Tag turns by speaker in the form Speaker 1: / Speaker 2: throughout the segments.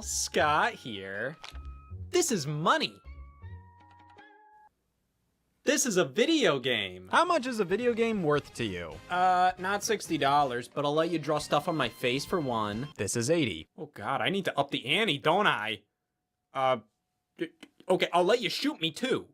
Speaker 1: Scott here. This is money. This is a video game.
Speaker 2: How much is a video game worth to you?
Speaker 1: Not $60, but I'll let you draw stuff on my face for one.
Speaker 2: This is 80.
Speaker 1: Oh God, I need to up the ante, don't I? Okay, I'll let you shoot me too.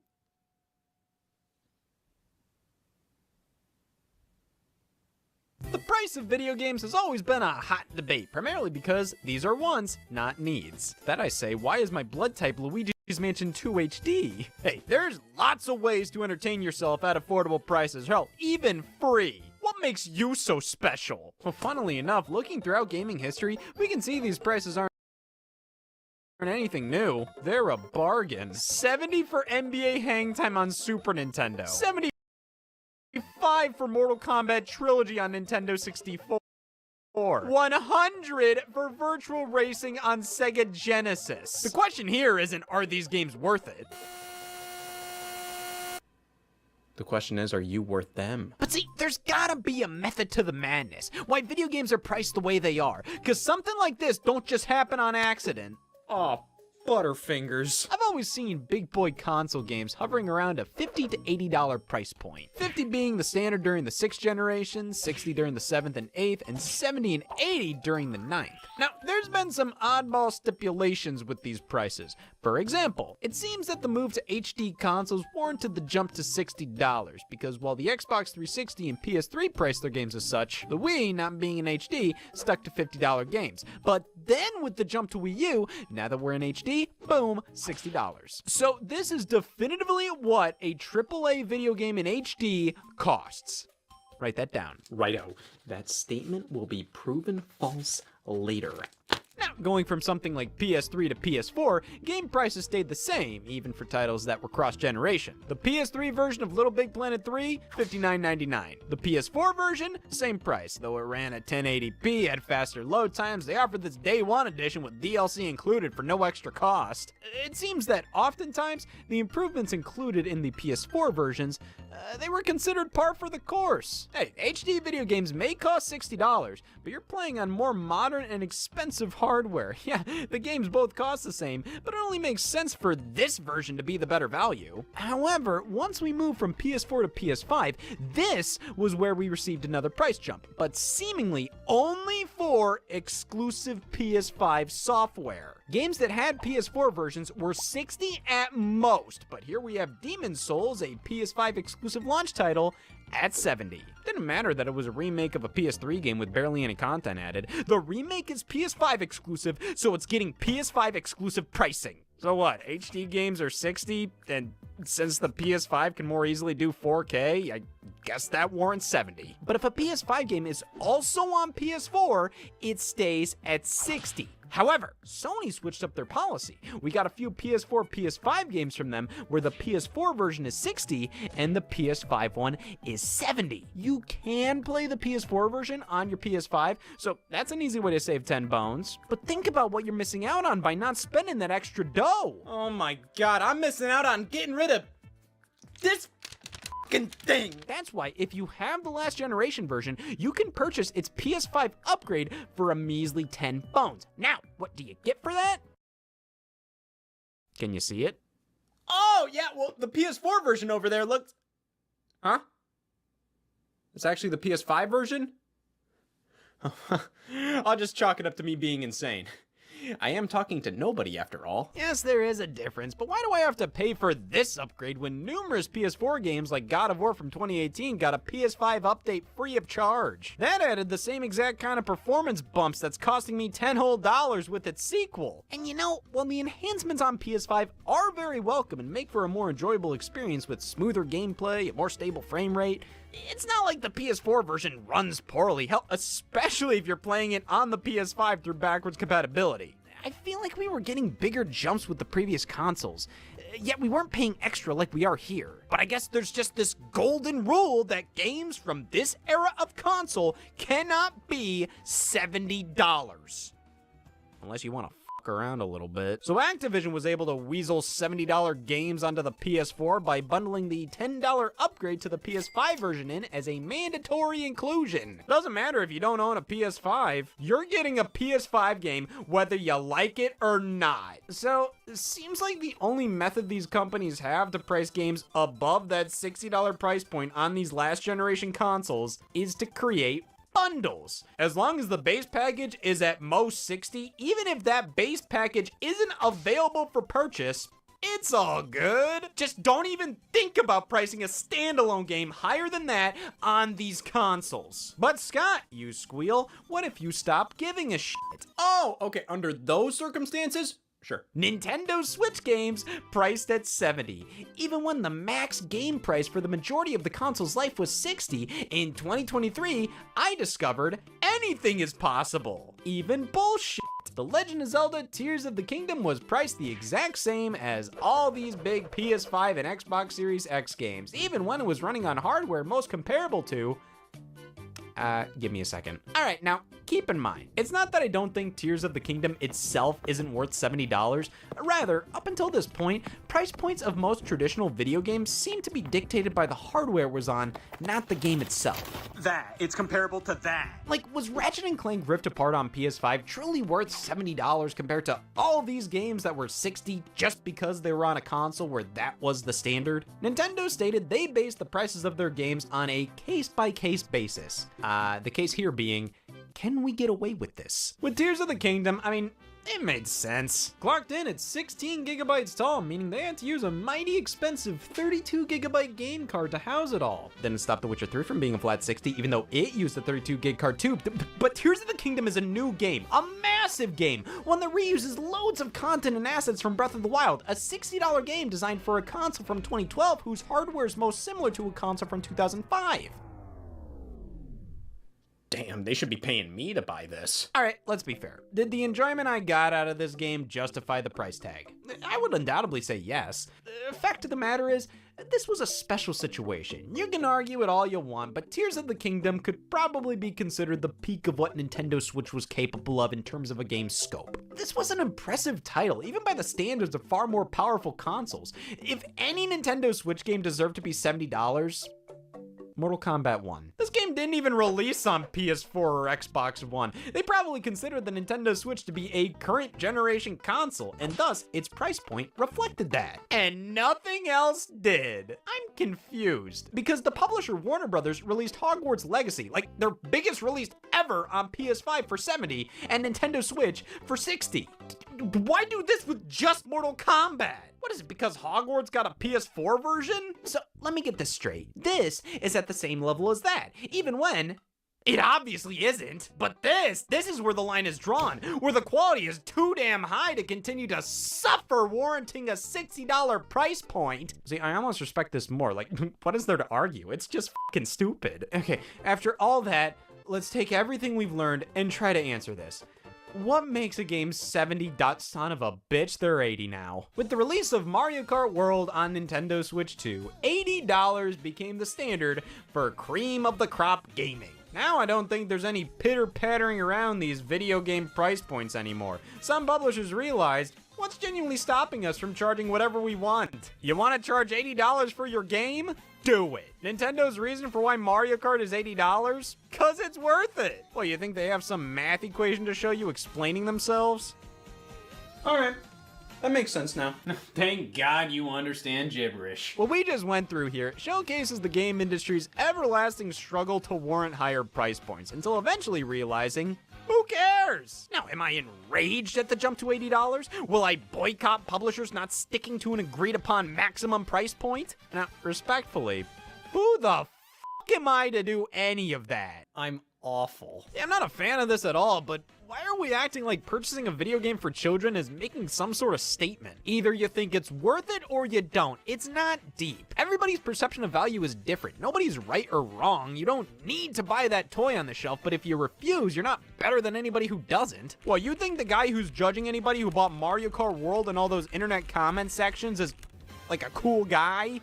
Speaker 2: The price of video games has always been a hot debate, primarily because these are wants, not needs. That I say, why is my blood type Luigi's Mansion 2 HD? Hey, there's lots of ways to entertain yourself at affordable prices, hell, even free. What makes you so special? Well, funnily enough, looking throughout gaming history, we can see these prices aren't anything new. They're a bargain. $70 for NBA Hang Time on Super Nintendo. $75 for Mortal Kombat Trilogy on Nintendo 64. $100 for Virtual Racing on Sega Genesis. The question here isn't, are these games worth it?
Speaker 1: The question is, are you worth them?
Speaker 2: But see, there's gotta be a method to the madness. Why video games are priced the way they are. Cause something like this don't just happen on accident.
Speaker 1: Oh, Butterfingers.
Speaker 2: I've always seen big boy console games hovering around a $50 to $80 price point. 50 being the standard during the 6th generation, 60 during the 7th and 8th, and 70 and 80 during the 9th. Now, there's been some oddball stipulations with these prices. For example, it seems that the move to HD consoles warranted the jump to $60, because while the Xbox 360 and PS3 priced their games as such, the Wii, not being in HD, stuck to $50 games. But then with the jump to Wii U, now that we're in HD, boom, $60. So this is definitively what a AAA video game in HD costs. Write that down.
Speaker 1: Righto. That statement will be proven false later.
Speaker 2: Now, going from something like PS3 to PS4, game prices stayed the same, even for titles that were cross-generation. The PS3 version of Little Big Planet 3, $59.99. The PS4 version, same price, though it ran at 1080p, had faster load times. They offered this Day 1 edition with DLC included for no extra cost. It seems that oftentimes, the improvements included in the PS4 versions, they were considered par for the course. Hey, HD video games may cost $60, but you're playing on more modern and expensive hardware. Yeah, the games both cost the same, but it only makes sense for this version to be the better value. However, once we moved from PS4 to PS5, this was where we received another price jump, but seemingly only for exclusive PS5 software. Games that had PS4 versions were $60 at most, but here we have Demon's Souls, a PS5 exclusive launch title, at $70. Didn't matter that it was a remake of a PS3 game with barely any content added. The remake is PS5 exclusive, so it's getting PS5 exclusive pricing. So what, HD games are $60, and since the PS5 can more easily do 4K, I guess that warrants $70. But if a PS5 game is also on PS4, it stays at $60. However, Sony switched up their policy. We got a few PS4, PS5 games from them where the PS4 version is $60 and the PS5 one is $70. You can play the PS4 version on your PS5, so that's an easy way to save 10 bones. But think about what you're missing out on by not spending that extra dough.
Speaker 1: Oh my God, I'm missing out on getting rid of this thing.
Speaker 2: That's why if you have the last generation version, you can purchase its PS5 upgrade for a measly 10 bones. Now, what do you get for that? Can you see it?
Speaker 1: Oh, yeah, well, the PS4 version over there looks... Huh? It's actually the PS5 version? I'll just chalk it up to me being insane. I am talking to nobody after all.
Speaker 2: Yes, there is a difference, but why do I have to pay for this upgrade when numerous PS4 games like God of War from 2018 got a PS5 update free of charge? That added the same exact kind of performance bumps that's costing me $10 whole with its sequel. And you know, while the enhancements on PS5 are very welcome and make for a more enjoyable experience with smoother gameplay, a more stable frame rate, it's not like the PS4 version runs poorly, hell, especially if you're playing it on the PS5 through backwards compatibility. I feel like we were getting bigger jumps with the previous consoles, yet we weren't paying extra like we are here. But I guess there's just this golden rule that games from this era of console cannot be $70. Unless you want to fuck around a little bit. So Activision was able to weasel $70 games onto the PS4 by bundling the $10 upgrade to the PS5 version in as a mandatory inclusion. Doesn't matter if you don't own a PS5, you're getting a PS5 game whether you like it or not. So it seems like the only method these companies have to price games above that $60 price point on these last generation consoles is to create bundles. As long as the base package is at most $60, even if that base package isn't available for purchase, it's all good. Just don't even think about pricing a standalone game higher than that on these consoles. But Scott, you squeal, what if you stop giving a shit?
Speaker 1: Oh, okay, under those circumstances, sure.
Speaker 2: Nintendo Switch games priced at $70. Even when the max game price for the majority of the console's life was $60, in 2023, I discovered anything is possible. Even bullshit. The Legend of Zelda Tears of the Kingdom was priced the exact same as all these big PS5 and Xbox Series X games, even when it was running on hardware most comparable to... give me a second. All right, now, keep in mind, it's not that I don't think Tears of the Kingdom itself isn't worth $70. Rather, up until this point, price points of most traditional video games seem to be dictated by the hardware it was on, not the game itself.
Speaker 1: It's comparable to that.
Speaker 2: Like, was Ratchet & Clank Rift Apart on PS5 truly worth $70 compared to all these games that were $60 just because they were on a console where that was the standard? Nintendo stated they based the prices of their games on a case-by-case basis. The case here being, can we get away with this? With Tears of the Kingdom, I mean, it made sense. Clocked in at 16 gigabytes tall, meaning they had to use a mighty expensive 32 gigabyte game card to house it all. Didn't stop The Witcher 3 from being a flat 60, even though it used a 32 gig card too. But Tears of the Kingdom is a new game, a massive game, one that reuses loads of content and assets from Breath of the Wild, a $60 game designed for a console from 2012 whose hardware is most similar to a console from 2005.
Speaker 1: Damn, they should be paying me to buy this.
Speaker 2: All right, let's be fair. Did the enjoyment I got out of this game justify the price tag? I would undoubtedly say yes. The fact of the matter is, this was a special situation. You can argue it all you want, but Tears of the Kingdom could probably be considered the peak of what Nintendo Switch was capable of in terms of a game's scope. This was an impressive title, even by the standards of far more powerful consoles. If any Nintendo Switch game deserved to be $70, Mortal Kombat 1. This game didn't even release on PS4 or Xbox One. They probably considered the Nintendo Switch to be a current generation console, and thus its price point reflected that. And nothing else did. I'm confused, because the publisher Warner Brothers released Hogwarts Legacy, like their biggest release ever, on PS5 for $70, and Nintendo Switch for $60. Why do this with just Mortal Kombat? What is it, because Hogwarts got a PS4 version? So let me get this straight. This is at the same level as that, even when it obviously isn't. But this is where the line is drawn, where the quality is too damn high to continue to suffer, warranting a $60 price point. See, I almost respect this more. Like, what is there to argue? It's just fucking stupid. Okay, after all that, let's take everything we've learned and try to answer this. What makes a game 70? Son of a bitch, they're 80 now. With the release of Mario Kart World on Nintendo Switch 2, $80 became the standard for cream of the crop gaming. Now I don't think there's any pitter-pattering around these video game price points anymore. Some publishers realized, what's genuinely stopping us from charging whatever we want? You want to charge $80 for your game? Do it. Nintendo's reason for why Mario Kart is $80? Cause it's worth it. Well, you think they have some math equation to show you explaining themselves?
Speaker 1: All right, that makes sense now.
Speaker 3: Thank God you understand gibberish.
Speaker 2: What we just went through here showcases the game industry's everlasting struggle to warrant higher price points until eventually realizing, who cares? Now, am I enraged at the jump to $80? Will I boycott publishers not sticking to an agreed upon maximum price point? Now, respectfully, who the f*** am I to do any of that?
Speaker 1: I'm awful.
Speaker 2: Yeah, I'm not a fan of this at all, but why are we acting like purchasing a video game for children is making some sort of statement? Either you think it's worth it or you don't. It's not deep. Everybody's perception of value is different. Nobody's right or wrong. You don't need to buy that toy on the shelf, but if you refuse, you're not better than anybody who doesn't. Well, you think the guy who's judging anybody who bought Mario Kart World and all those internet comment sections is like a cool guy?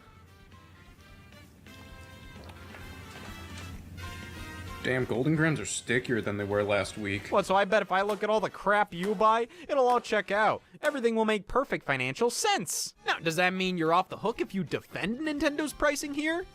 Speaker 1: damn golden grams are stickier than they were last week.
Speaker 2: What, so I bet if I look at all the crap you buy, it'll all check out. Everything will make perfect financial sense. Now, does that mean you're off the hook if you defend Nintendo's pricing here?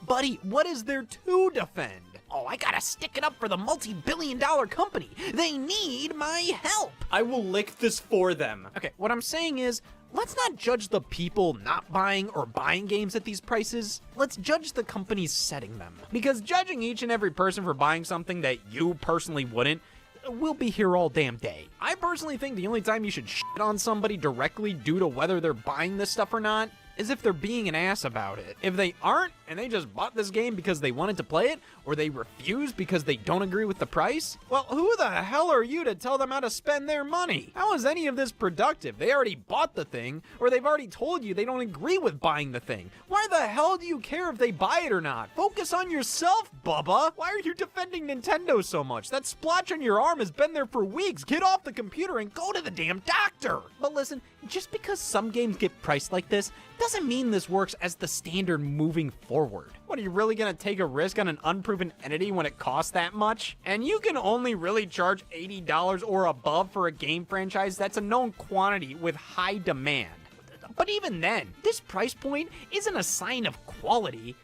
Speaker 2: Buddy, what is there to defend? Oh, I gotta stick it up for the multi-billion-dollar company. They need my help.
Speaker 1: I will lick this for them.
Speaker 2: Okay, what I'm saying is, let's not judge the people not buying or buying games at these prices. Let's judge the companies setting them. Because judging each and every person for buying something that you personally wouldn't, we'll be here all damn day. I personally think the only time you should shit on somebody directly due to whether they're buying this stuff or not is if they're being an ass about it. If they aren't, and they just bought this game because they wanted to play it, or they refuse because they don't agree with the price, well, who the hell are you to tell them how to spend their money? How is any of this productive? They already bought the thing, or they've already told you they don't agree with buying the thing. Why the hell do you care if they buy it or not? Focus on yourself, Bubba! Why are you defending Nintendo so much? That splotch on your arm has been there for weeks. Get off the computer and go to the damn doctor! But listen, just because some games get priced like this, doesn't mean this works as the standard moving forward. What, are you really gonna take a risk on an unproven entity when it costs that much? And you can only really charge $80 or above for a game franchise that's a known quantity with high demand. But even then, this price point isn't a sign of quality.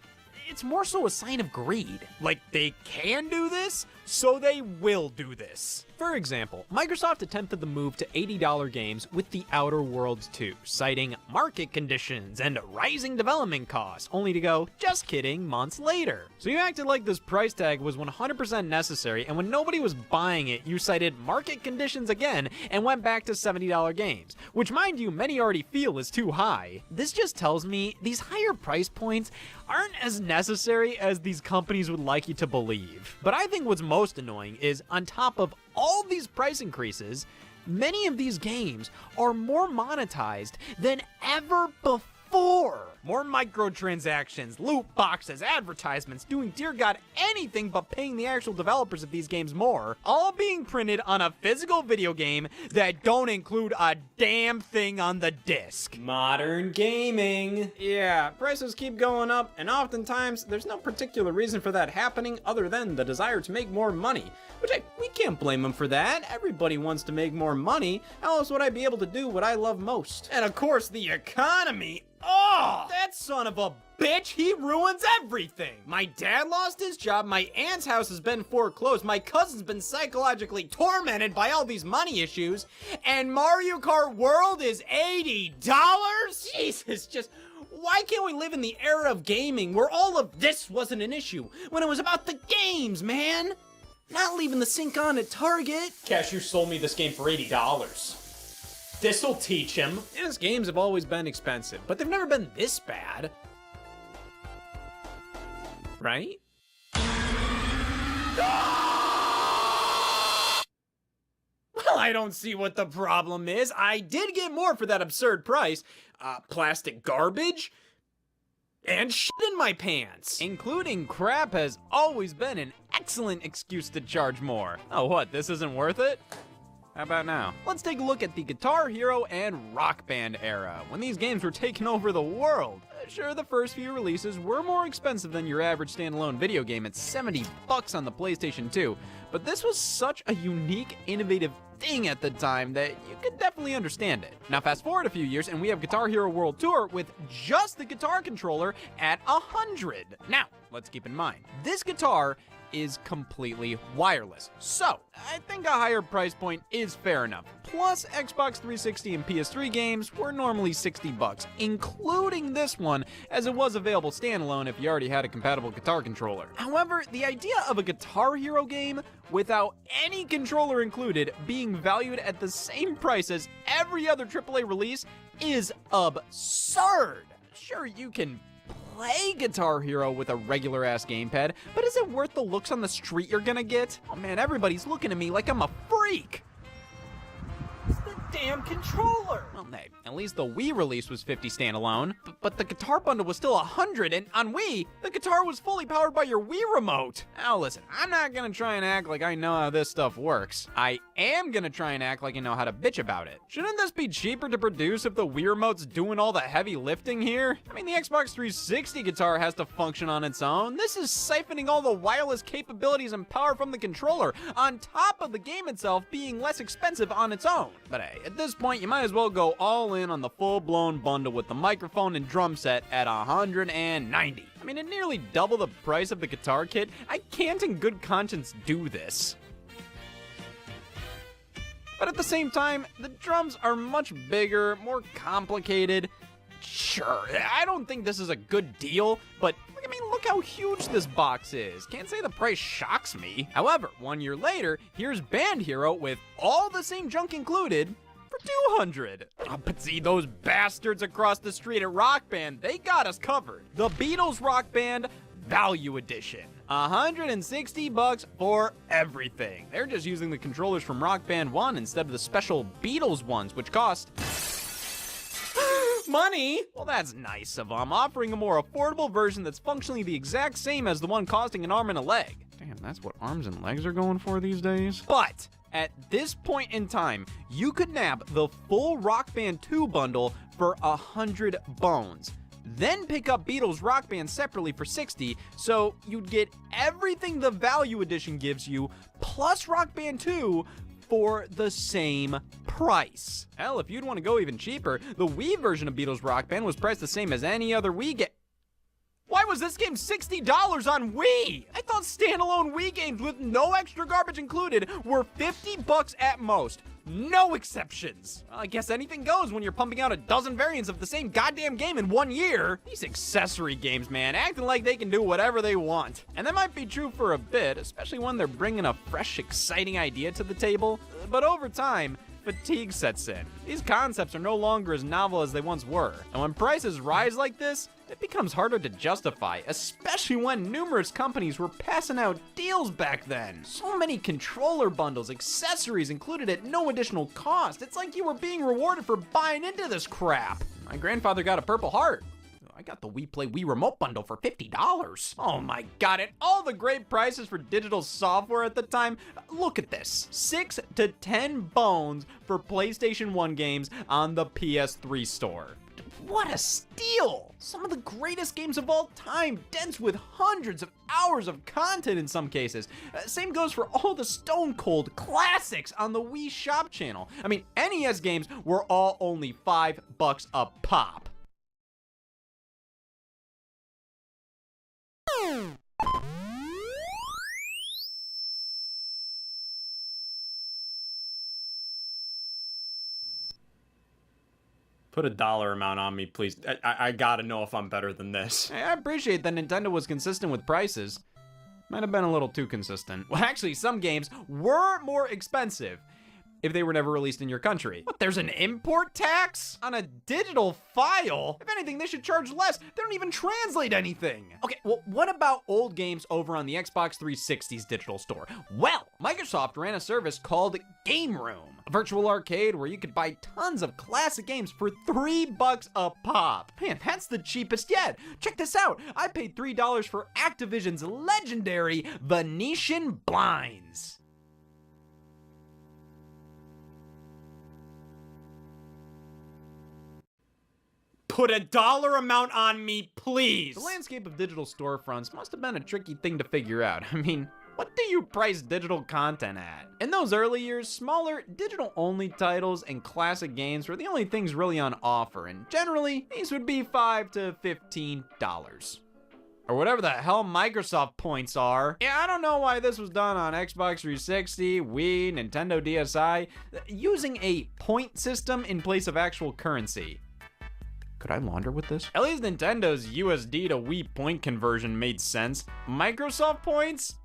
Speaker 2: It's more so a sign of greed. Like, they can do this, so they will do this. For example, Microsoft attempted the move to $80 games with The Outer Worlds 2, citing market conditions and rising development costs, only to go, just kidding, months later. So you acted like this price tag was 100% necessary, and when nobody was buying it, you cited market conditions again and went back to $70 games, which mind you, many already feel is too high. This just tells me these higher price points aren't as necessary as these companies would like you to believe. But I think what's most annoying is, on top of all these price increases, many of these games are more monetized than ever before. More microtransactions, loot boxes, advertisements, doing dear god anything but paying the actual developers of these games more, all being printed on a physical video game that don't include a damn thing on the disc.
Speaker 1: Modern gaming. Yeah, prices keep going up, and oftentimes there's no particular reason for that happening other than the desire to make more money. Which we can't blame them for that. Everybody wants to make more money. How else would I be able to do what I love most? And of course, the economy. Oh, that son of a bitch, he ruins everything. My dad lost his job, my aunt's house has been foreclosed, my cousin's been psychologically tormented by all these money issues, and Mario Kart World is $80? Jesus, just... why can't we live in the era of gaming where all of this wasn't an issue, when it was about the games, man? Not leaving the sink on at Target.
Speaker 3: Cashier sold me this game for $80. This'll teach him.
Speaker 1: Yes, games have always been expensive, but they've never been this bad. Right? Well, I don't see what the problem is. I did get more for that absurd price. Plastic garbage and shit in my pants.
Speaker 2: Including crap has always been an excellent excuse to charge more. Oh, what, this isn't worth it? How about now? Let's take a look at the Guitar Hero and Rock Band era, when these games were taking over the world. Sure, the first few releases were more expensive than your average standalone video game at $70 on the PlayStation 2, but this was such a unique, innovative thing at the time that you could definitely understand it. Now fast forward a few years and we have Guitar Hero World Tour with just the guitar controller at $100. Now, let's keep in mind, this guitar is completely wireless. So, I think a higher price point is fair enough. Plus, Xbox 360 and PS3 games were normally $60, including this one, as it was available standalone if you already had a compatible guitar controller. However, the idea of a Guitar Hero game without any controller included being valued at the same price as every other AAA release is absurd. Sure, you can play Guitar Hero with a regular-ass gamepad, but is it worth the looks on the street you're gonna get? Oh man, everybody's looking at me like I'm a freak!
Speaker 4: It's the damn controller!
Speaker 2: Well, hey, at least the Wii release was $50 standalone, but the guitar bundle was still $100, and on Wii, the guitar was fully powered by your Wii remote. Now listen, I'm not gonna try and act like I know how this stuff works. I am gonna try and act like I know how to bitch about it. Shouldn't this be cheaper to produce if the Wii remote's doing all the heavy lifting here? I mean, the Xbox 360 guitar has to function on its own. This is siphoning all the wireless capabilities and power from the controller, on top of the game itself being less expensive on its own. But hey, at this point, you might as well go all in on the full-blown bundle with the microphone and drum set at $190. I mean, at nearly double the price of the guitar kit, I can't in good conscience do this. But at the same time, the drums are much bigger, more complicated. Sure, I don't think this is a good deal, but I mean, look how huge this box is. Can't say the price shocks me. However, 1 year later, here's Band Hero with all the same junk included for $200. But see, those bastards across the street at Rock Band, they got us covered. The Beatles Rock Band Value Edition. $160 for everything. They're just using the controllers from Rock Band 1 instead of the special Beatles ones, which cost money. Well, that's nice of them, offering a more affordable version that's functionally the exact same as the one costing an arm and a leg. Damn, that's what arms and legs are going for these days. But at this point in time, you could nab the full Rock Band 2 bundle for 100 bones. Then pick up Beatles Rock Band separately for $60, so you'd get everything the Value Edition gives you, plus Rock Band 2, for the same price. Hell, if you'd want to go even cheaper, the Wii version of Beatles Rock Band was priced the same as any other Wii game. Why was this game $60 on Wii? I thought standalone Wii games with no extra garbage included were $50 at most. No exceptions. Well, I guess anything goes when you're pumping out a dozen variants of the same goddamn game in 1 year. These accessory games, man, acting like they can do whatever they want. And that might be true for a bit, especially when they're bringing a fresh, exciting idea to the table. But over time, fatigue sets in. These concepts are no longer as novel as they once were. And when prices rise like this, it becomes harder to justify, especially when numerous companies were passing out deals back then. So many controller bundles, accessories included at no additional cost. It's like you were being rewarded for buying into this crap. My grandfather got a Purple Heart. I got the Wii Play Wii Remote bundle for $50. Oh my god, and all the great prices for digital software at the time. Look at this, 6 to 10 bones for PlayStation 1 games on the PS3 store. What a steal! Some of the greatest games of all time, dense with hundreds of hours of content in some cases. Same goes for all the Stone Cold classics on the Wii Shop channel. I mean, NES games were all only $5 a pop.
Speaker 1: Put a dollar amount on me, please. I gotta know if I'm better than this.
Speaker 2: I appreciate that Nintendo was consistent with prices. Might have been a little too consistent. Well, actually, some games were more expensive if they were never released in your country. But there's an import tax on a digital file? If anything, they should charge less. They don't even translate anything. Okay, well, what about old games over on the Xbox 360's digital store? Well, Microsoft ran a service called Game Room, a virtual arcade where you could buy tons of classic games for $3 a pop. Man, that's the cheapest yet. Check this out. I paid $3 for Activision's legendary Venetian Blinds.
Speaker 1: Put a dollar amount on me, please.
Speaker 2: The landscape of digital storefronts must have been a tricky thing to figure out. I mean, what do you price digital content at? In those early years, smaller, digital-only titles and classic games were the only things really on offer, and generally, these would be $5 to $15. Or whatever the hell Microsoft points are. Yeah, I don't know why this was done on Xbox 360, Wii, Nintendo DSi, using a point system in place of actual currency. Could I launder with this? At least Nintendo's USD to Wii point conversion made sense. Microsoft points?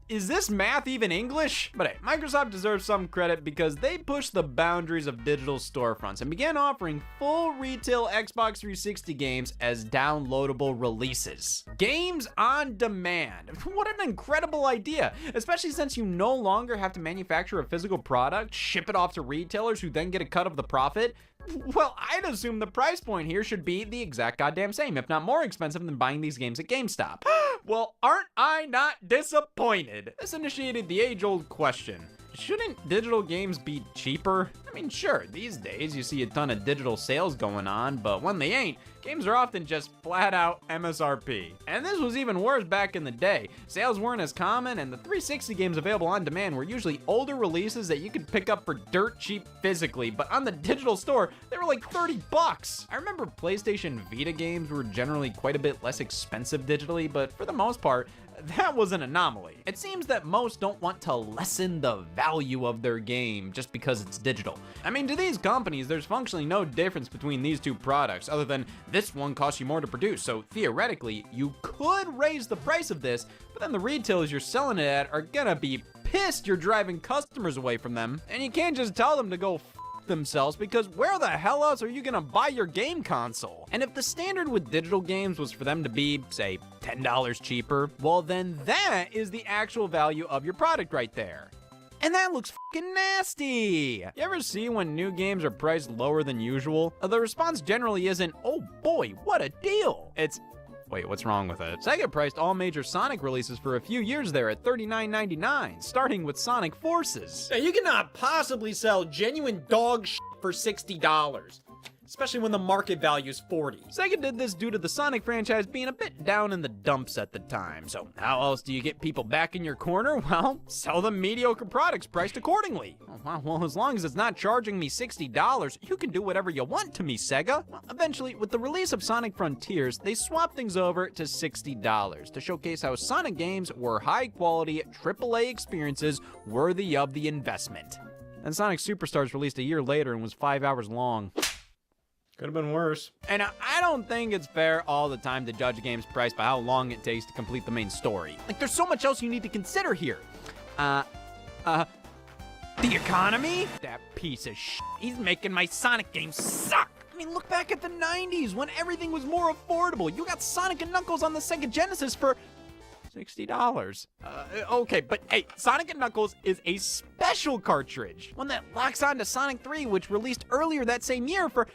Speaker 2: Is this math even English? But hey, Microsoft deserves some credit because they pushed the boundaries of digital storefronts and began offering full retail Xbox 360 games as downloadable releases. Games on demand. What an incredible idea, especially since you no longer have to manufacture a physical product, ship it off to retailers who then get a cut of the profit. Well, I'd assume the price point here should be the exact goddamn same, if not more expensive than buying these games at GameStop. Well, aren't I not disappointed? This initiated the age-old question. Shouldn't digital games be cheaper? I mean, sure, these days you see a ton of digital sales going on, but when they ain't, games are often just flat out MSRP. And this was even worse back in the day. Sales weren't as common, and the 360 games available on demand were usually older releases that you could pick up for dirt cheap physically, but on the digital store, they were like 30 bucks. I remember PlayStation Vita games were generally quite a bit less expensive digitally, but for the most part, that was an anomaly. It seems that most don't want to lessen the value of their game just because it's digital. I mean, to these companies, there's functionally no difference between these two products other than this one costs you more to produce, so theoretically, you could raise the price of this, but then the retailers you're selling it at are gonna be pissed you're driving customers away from them, and you can't just tell them to go themselves, because where the hell else are you gonna buy your game console? And if the standard with digital games was for them to be, say, $10 cheaper, well then that is the actual value of your product right there. And that looks fucking nasty! You ever see when new games are priced lower than usual? The response generally isn't, oh boy, what a deal! It's, wait, what's wrong with it? Sega priced all major Sonic releases for a few years there at $39.99, starting with Sonic Forces.
Speaker 3: Now, you cannot possibly sell genuine dog shit for $60. Especially when the market value is $40.
Speaker 2: Sega did this due to the Sonic franchise being a bit down in the dumps at the time. So how else do you get people back in your corner? Well, sell them mediocre products priced accordingly. Well, as long as it's not charging me $60, you can do whatever you want to me, Sega. Well, eventually, with the release of Sonic Frontiers, they swapped things over to $60 to showcase how Sonic games were high-quality AAA experiences worthy of the investment. And Sonic Superstars released a year later and was 5 hours long.
Speaker 1: Could have been worse.
Speaker 2: And I don't think it's fair all the time to judge a game's price by how long it takes to complete the main story. Like, there's so much else you need to consider here. The economy? That piece of shit. He's making my Sonic games suck. I mean, look back at the 90s when everything was more affordable. You got Sonic and Knuckles on the Sega Genesis for $60. Okay, but hey, Sonic & Knuckles is a special cartridge. One that locks onto Sonic 3, which released earlier that same year for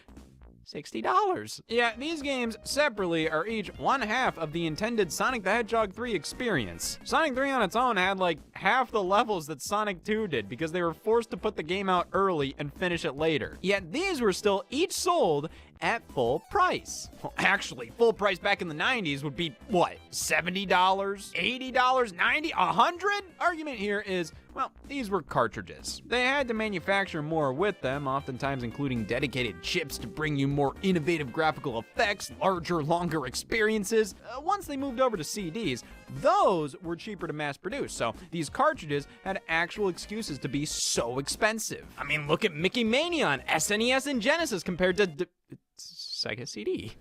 Speaker 2: $60. Yeah, these games separately are each one half of the intended Sonic the Hedgehog 3 experience. Sonic 3 on its own had like half the levels that Sonic 2 did because they were forced to put the game out early and finish it later. Yet these were still each sold at full price. Well, actually, full price back in the 90s would be, what, $70, $80, $90, $100? Argument here is, well, these were cartridges. They had to manufacture more with them, oftentimes including dedicated chips to bring you more innovative graphical effects, larger, longer experiences. Once they moved over to CDs, those were cheaper to mass produce, so these cartridges had actual excuses to be so expensive. I mean, look at Mickey Mania on SNES and Genesis compared to Sega CD.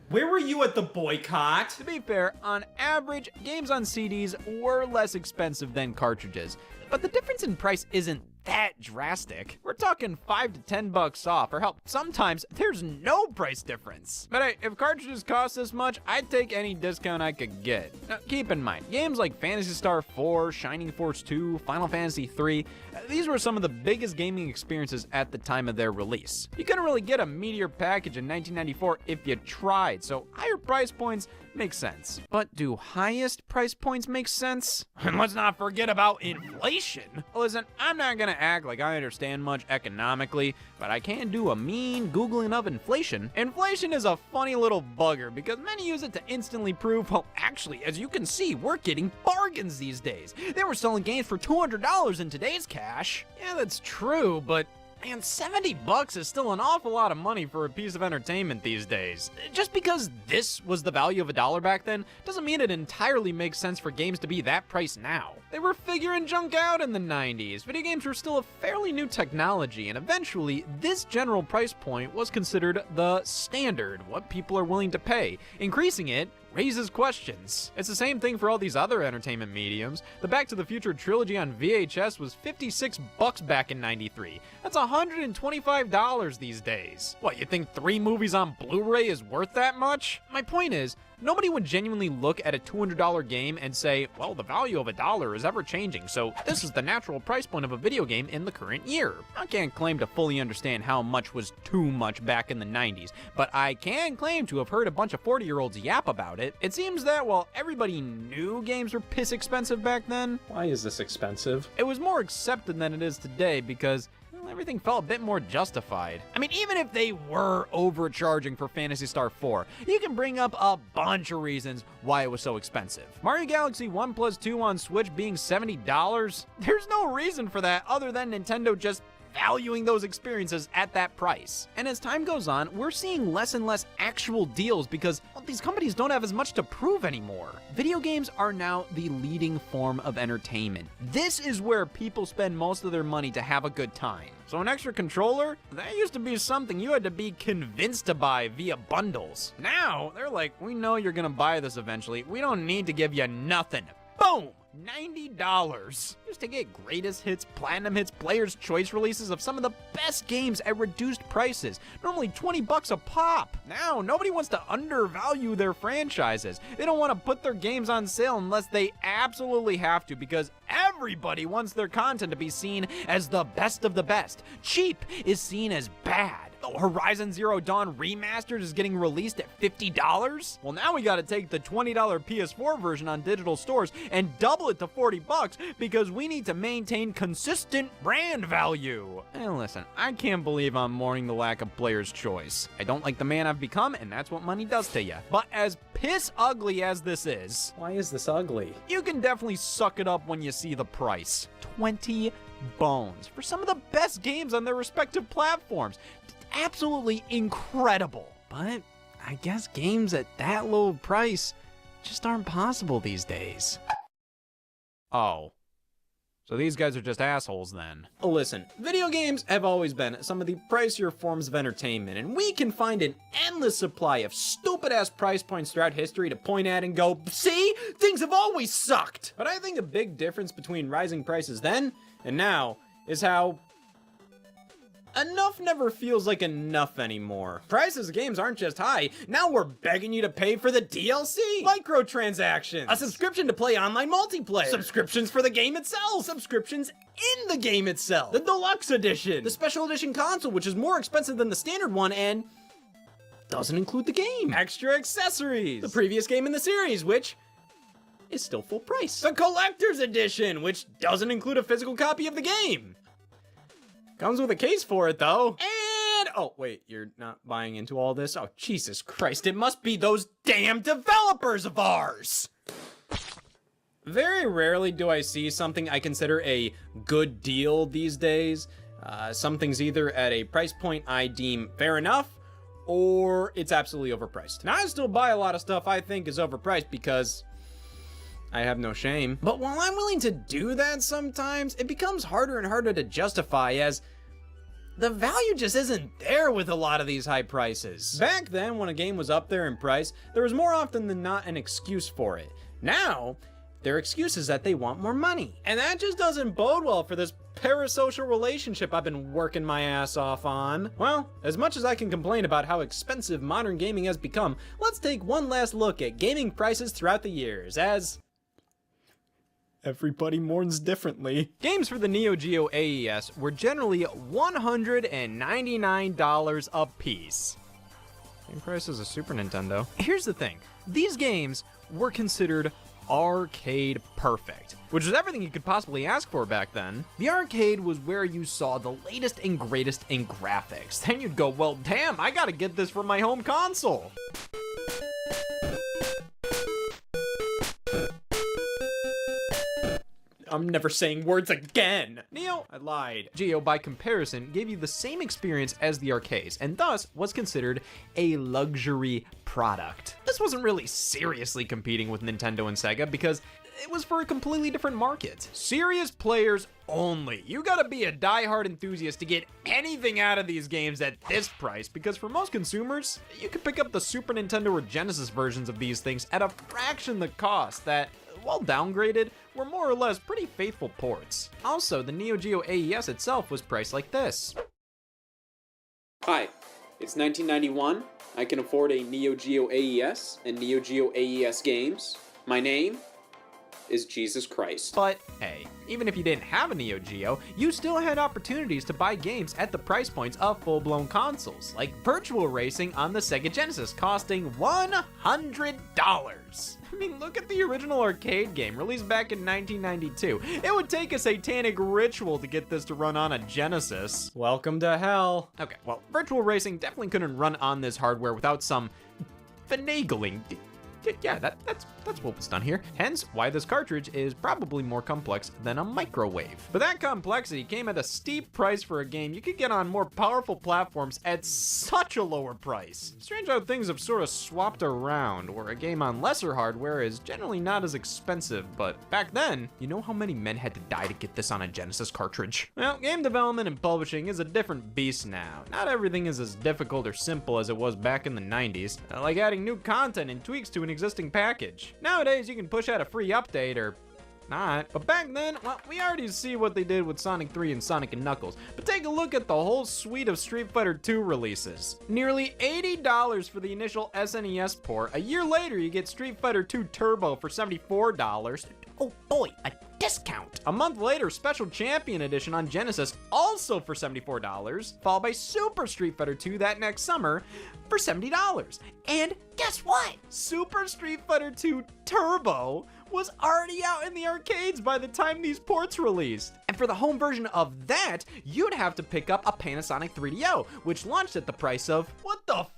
Speaker 3: Where were you at the boycott?
Speaker 2: To be fair, on average, games on CDs were less expensive than cartridges, but the difference in price isn't that drastic. We're talking $5 to $10 off, or hell, sometimes there's no price difference. But hey, if cartridges cost this much, I'd take any discount I could get. Now, keep in mind, games like Phantasy Star 4, Shining Force 2, Final Fantasy 3, these were some of the biggest gaming experiences at the time of their release. You couldn't really get a Meteor package in 1994 if you tried, so higher price points make sense. But do highest price points make sense? And let's not forget about inflation. Listen, I'm not gonna act like I understand much economically, but I can do a mean Googling of inflation. Inflation is a funny little bugger because many use it to instantly prove, well, actually, as you can see, we're getting bargains these days. They were selling games for $200 in today's cash. Yeah, that's true, but man, $70 is still an awful lot of money for a piece of entertainment these days. Just because this was the value of $1 back then, doesn't mean it entirely makes sense for games to be that price now. They were figuring junk out in the 90s. Video games were still a fairly new technology, and eventually, this general price point was considered the standard, what people are willing to pay. Increasing it raises questions. It's the same thing for all these other entertainment mediums. The Back to the Future trilogy on VHS was $56 back in '93. That's $125 these days. What, you think 3 movies on Blu-ray is worth that much? My point is, nobody would genuinely look at a $200 game and say, well, the value of $1 is ever changing, so this is the natural price point of a video game in the current year. I can't claim to fully understand how much was too much back in the 90s, but I can claim to have heard a bunch of 40-year-olds yap about it. It seems that while everybody knew games were piss expensive back then,
Speaker 1: Why is this expensive?
Speaker 2: it was more accepted than it is today because well, everything felt a bit more justified. I mean, even if they were overcharging for Phantasy Star 4, you can bring up a bunch of reasons why it was so expensive. Mario Galaxy 1+2 on Switch being $70? There's no reason for that other than Nintendo just valuing those experiences at that price. And as time goes on, we're seeing less and less actual deals because well, these companies don't have as much to prove anymore. Video games are now the leading form of entertainment. This is where people spend most of their money to have a good time. So an extra controller, that used to be something you had to be convinced to buy via bundles. Now, they're like, we know you're gonna buy this eventually. We don't need to give you nothing. Boom! $90 just to get greatest hits, platinum hits, player's choice releases of some of the best games at reduced prices, normally $20 a pop. Now, nobody wants to undervalue their franchises. They don't want to put their games on sale unless they absolutely have to because everybody wants their content to be seen as the best of the best. Cheap is seen as bad. Horizon Zero Dawn Remastered is getting released at $50? Well, now we gotta take the $20 PS4 version on digital stores and double it to $40 because we need to maintain consistent brand value. And listen, I can't believe I'm mourning the lack of player's choice. I don't like the man I've become, and that's what money does to you. But as piss ugly as this is,
Speaker 1: Why is this ugly?
Speaker 2: you can definitely suck it up when you see the price. 20 bones for some of the best games on their respective platforms. Absolutely incredible. But I guess games at that low price just aren't possible these days. Oh. So these guys are just assholes then.
Speaker 1: Listen, video games have always been some of the pricier forms of entertainment, and we can find an endless supply of stupid-ass price points throughout history to point at and go, see? Things have always sucked! But I think a big difference between rising prices then and now is how enough never feels like enough anymore. Prices of games aren't just high, now we're begging you to pay for the DLC! Microtransactions! A subscription to play online multiplayer! Subscriptions for the game itself! Subscriptions in the game itself! The deluxe edition! The special edition console, which is more expensive than the standard one and doesn't include the game! Extra accessories! The previous game in the series, which is still full price. The collector's edition, which doesn't include a physical copy of the game. Comes with a case for it, though. And, oh, wait, you're not buying into all this? Oh, Jesus Christ, it must be those damn developers of ours! Very rarely do I see something I consider a good deal these days. Something's either at a price point I deem fair enough, or it's absolutely overpriced. Now, I still buy a lot of stuff I think is overpriced because I have no shame. But while I'm willing to do that sometimes, it becomes harder and harder to justify as the value just isn't there with a lot of these high prices. Back then, when a game was up there in price, there was more often than not an excuse for it. Now, their excuse is that they want more money. And that just doesn't bode well for this parasocial relationship I've been working my ass off on. Well, as much as I can complain about how expensive modern gaming has become, let's take one last look at gaming prices throughout the years, as everybody mourns differently.
Speaker 2: Games for the Neo Geo AES were generally $199 a piece. Same price as a Super Nintendo. Here's the thing, these games were considered arcade perfect, which was everything you could possibly ask for back then. The arcade was where you saw the latest and greatest in graphics. Then you'd go, well, damn, I gotta get this for my home console.
Speaker 1: I'm never saying words again.
Speaker 2: Neo, I lied. Geo, by comparison, gave you the same experience as the arcades, and thus was considered a luxury product. This wasn't really seriously competing with Nintendo and Sega because it was for a completely different market. Serious players only. You gotta be a die-hard enthusiast to get anything out of these games at this price, because for most consumers, you can pick up the Super Nintendo or Genesis versions of these things at a fraction the cost that, while downgraded, were more or less pretty faithful ports. Also, the Neo Geo AES itself was priced like this.
Speaker 1: Hi, It's 1991. I can afford a Neo Geo AES and Neo Geo AES games. My name is Jesus Christ.
Speaker 2: But hey, even if you didn't have a Neo Geo, you still had opportunities to buy games at the price points of full-blown consoles, like Virtual Racing on the Sega Genesis, costing $100. I mean, look at the original arcade game, released back in 1992. It would take a satanic ritual to get this to run on a Genesis.
Speaker 1: Welcome to hell.
Speaker 2: Okay, well, Virtual Racing definitely couldn't run on this hardware without some finagling. Yeah, that's what was done here. Hence, why this cartridge is probably more complex than a microwave. But that complexity came at a steep price for a game you could get on more powerful platforms at such a lower price. Strange how things have sort of swapped around, where a game on lesser hardware is generally not as expensive, but back then, you know how many men had to die to get this on a Genesis cartridge? Well, game development and publishing is a different beast now. Not everything is as difficult or simple as it was back in the 90s, like adding new content and tweaks to an existing package. Nowadays, you can push out a free update or not. But back then, well, we already see what they did with Sonic 3 and Sonic & Knuckles. But take a look at the whole suite of Street Fighter 2 releases. Nearly $80 for the initial SNES port. A year later, you get Street Fighter 2 Turbo for $74. Oh boy, a discount. A month later, Special Champion Edition on Genesis, also for $74, followed by Super Street Fighter 2 that next summer for $70. And guess what? Super Street Fighter 2 Turbo was already out in the arcades by the time these ports released. And for the home version of that, you'd have to pick up a Panasonic 3DO, which launched at the price of, what the f***?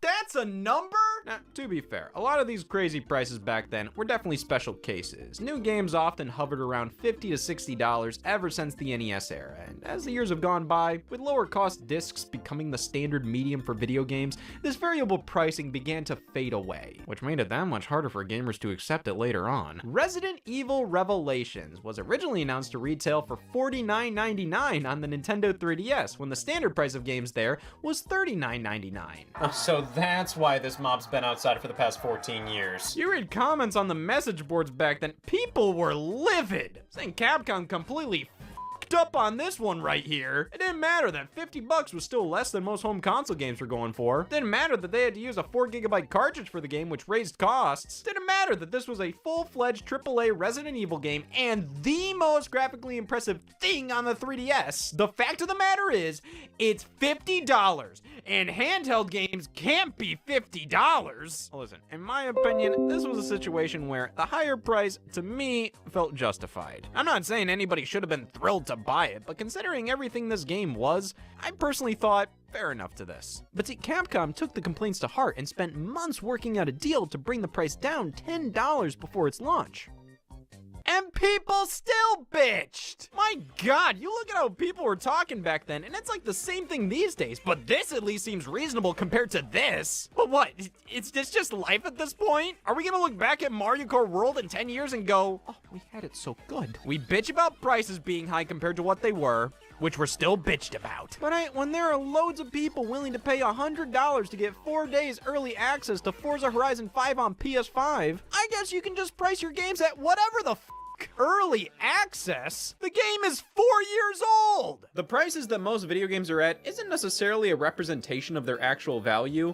Speaker 2: That's a number? Now, to be fair, a lot of these crazy prices back then were definitely special cases. New games often hovered around $50 to $60 ever since the NES era, and as the years have gone by, with lower cost discs becoming the standard medium for video games, this variable pricing began to fade away, which made it that much harder for gamers to accept it later on. Resident Evil Revelations was originally announced to retail for $49.99 on the Nintendo 3DS, when the standard price of games there was $39.99.
Speaker 1: Oh, so that's why this mob's been outside for the past 14 years.
Speaker 2: You read comments on the message boards back then, people were livid, saying Capcom completely f***ed up on this one right here. It didn't matter that $50 was still less than most home console games were going for. Didn't matter that they had to use a 4GB cartridge for the game, which raised costs. Didn't matter that this was a full-fledged AAA Resident Evil game and the most graphically impressive thing on the 3DS. The fact of the matter is, it's $50, and handheld games can't be $50. Listen, in my opinion, this was a situation where the higher price, to me, felt justified. I'm not saying anybody should have been thrilled to buy it, but considering everything this game was, I personally thought, fair enough to this. But see, Capcom took the complaints to heart and spent months working out a deal to bring the price down $10 before its launch. And people still bitched! My god, you look at how people were talking back then, and it's like the same thing these days, but this at least seems reasonable compared to this. But what, is this just life at this point? Are we gonna look back at Mario Kart World in 10 years and go, oh, we had it so good. We bitch about prices being high compared to what they were, which we're still bitched about. But when there are loads of people willing to pay $100 to get 4 days early access to Forza Horizon 5 on PS5, I guess you can just price your games at whatever the f***. Early access? The game is 4 years old!
Speaker 1: The prices that most video games are at isn't necessarily a representation of their actual value.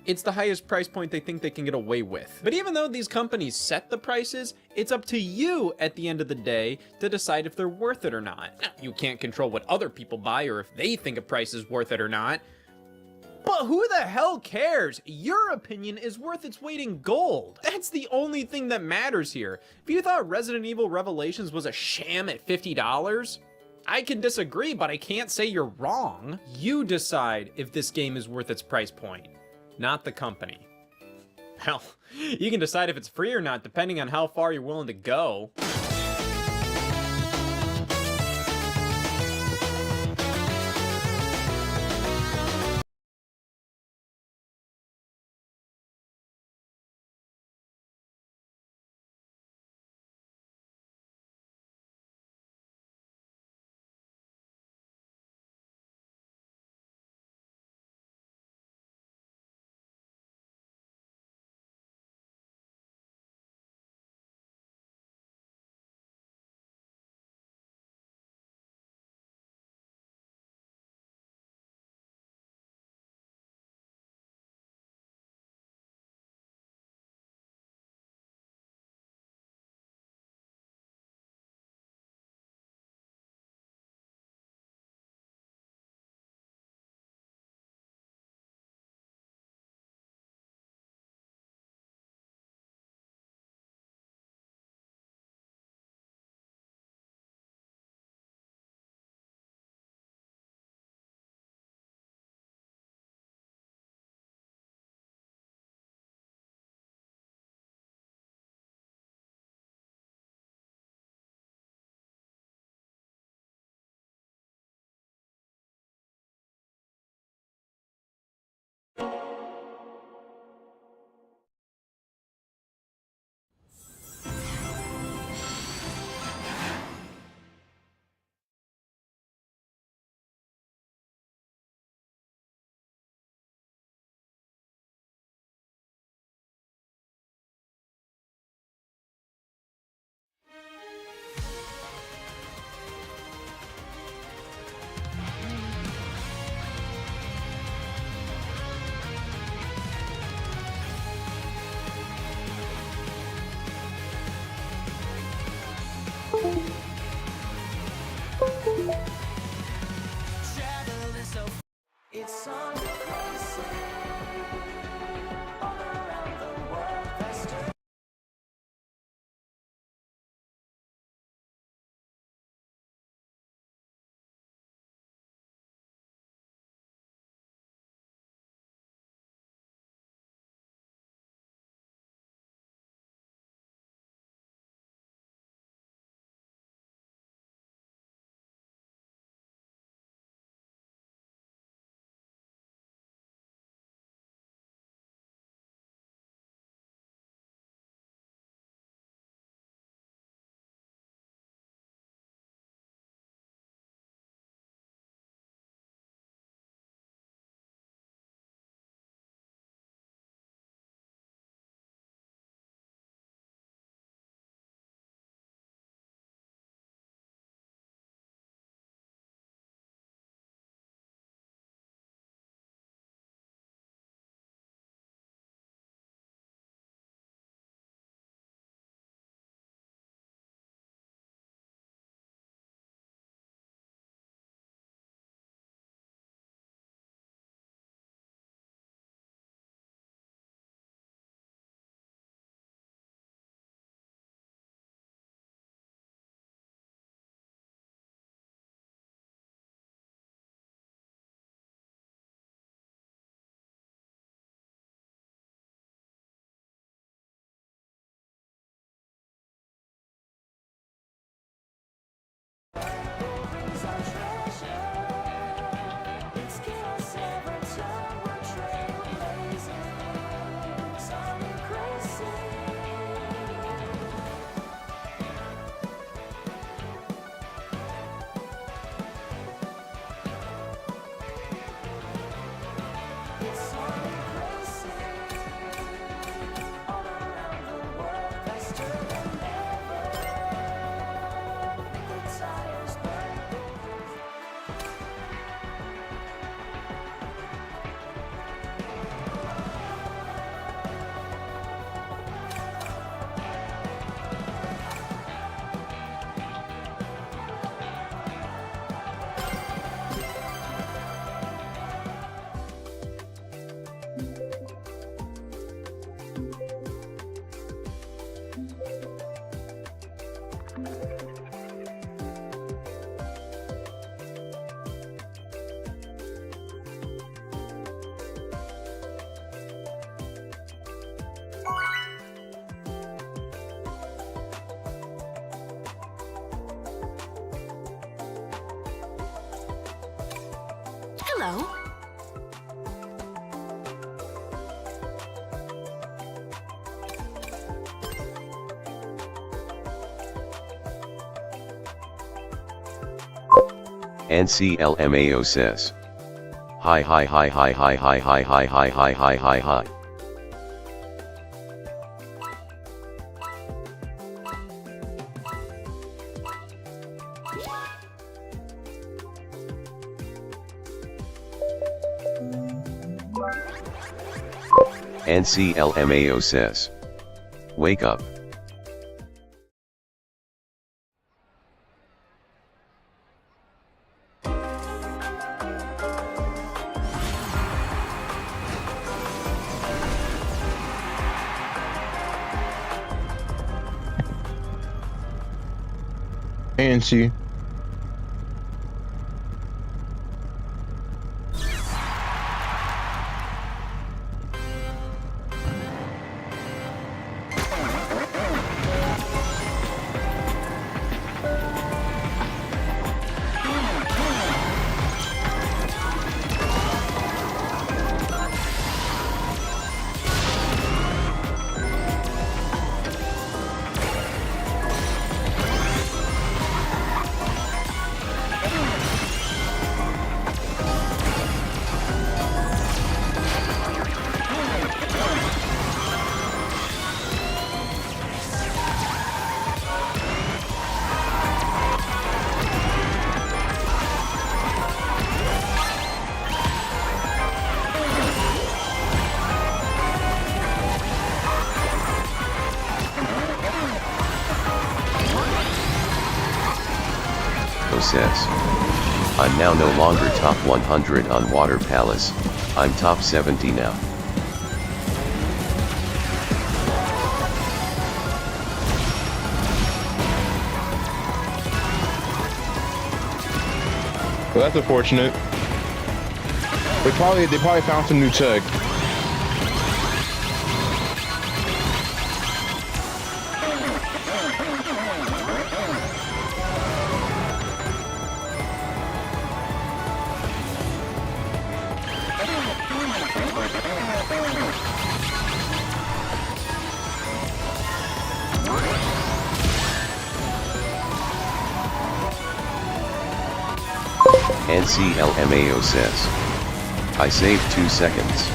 Speaker 1: It's the highest price point they think they can get away with. But even though these companies set the prices, it's up to you at the end of the day to decide if they're worth it or not. Now, you can't control what other people buy or if they think a price is worth it or not. But who the hell cares? Your opinion is worth its weight in gold. That's the only thing that matters here. If you thought Resident Evil Revelations was a sham at $50, I can disagree, but I can't say you're wrong. You decide if this game is worth its price point, not the company. Hell, you can decide if it's free or not depending on how far you're willing to go.
Speaker 4: Hello.
Speaker 5: NCLMAO says. Hi hi hi hi hi hi hi hi hi hi hi hi hi. NCLMAO says. Wake up.
Speaker 6: ANC.
Speaker 5: Says. I'm now no longer top 100 on Water Palace, I'm top 70 now.
Speaker 6: Well, that's unfortunate. They probably found some new tech.
Speaker 5: NCLMAO says. I saved 2 seconds.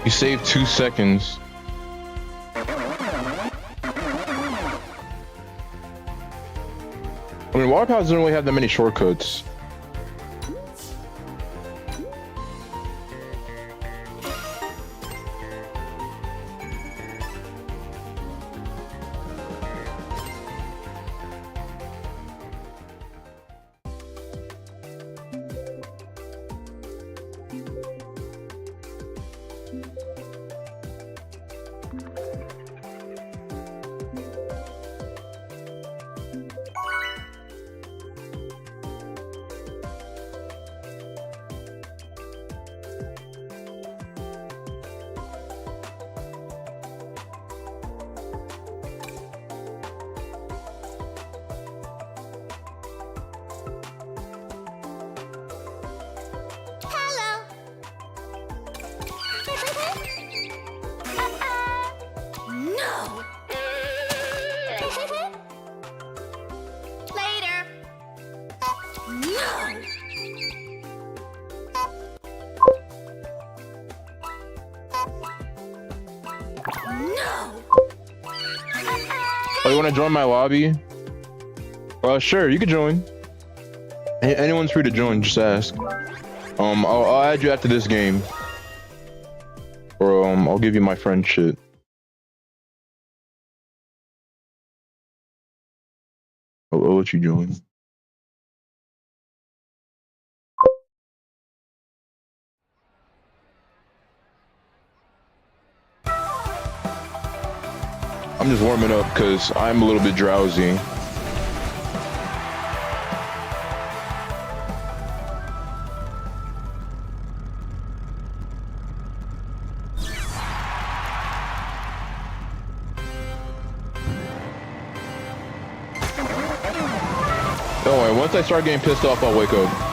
Speaker 6: You saved 2 seconds. I mean, water palace doesn't really have that many shortcuts. Oh, you want to join my lobby? Sure, you can join. Anyone's free to join, just ask. I'll add you after this game. Or, I'll give you my friend shit. I'll let you join. I'm just warming up because I'm a little bit drowsy. Don't worry, once I start getting pissed off, I'll wake up.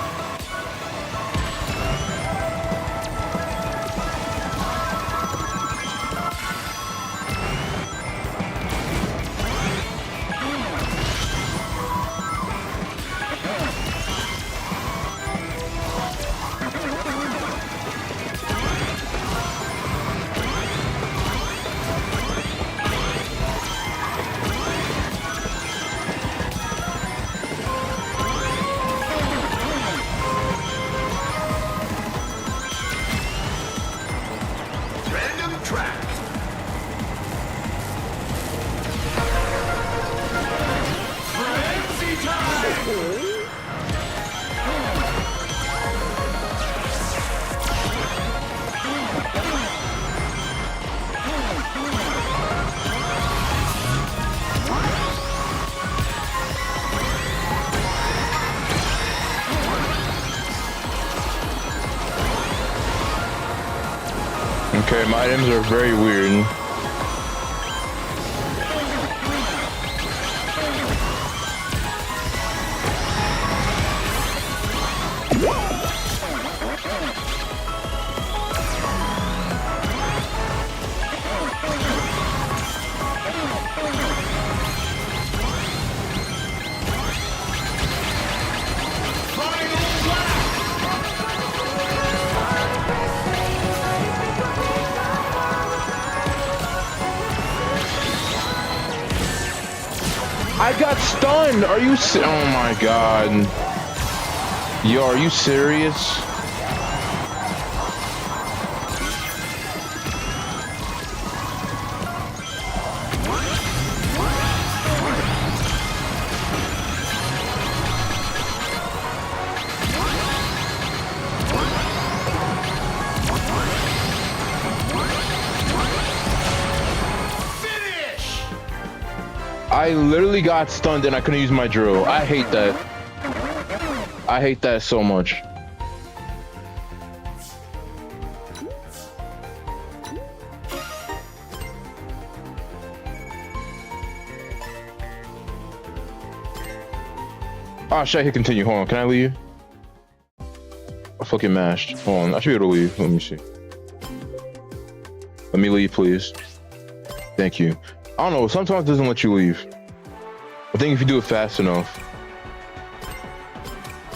Speaker 6: Okay, my items are very weird. I got stunned! Are you oh my god. Yo, are you serious? I literally got stunned and I couldn't use my drill. I hate that. I hate that so much. Oh shit, I hit continue. Hold on, can I leave? I fucking mashed. Hold on, I should be able to leave. Let me see. Let me leave, please. Thank you. I don't know, sometimes it doesn't let you leave. I think if you do it fast enough,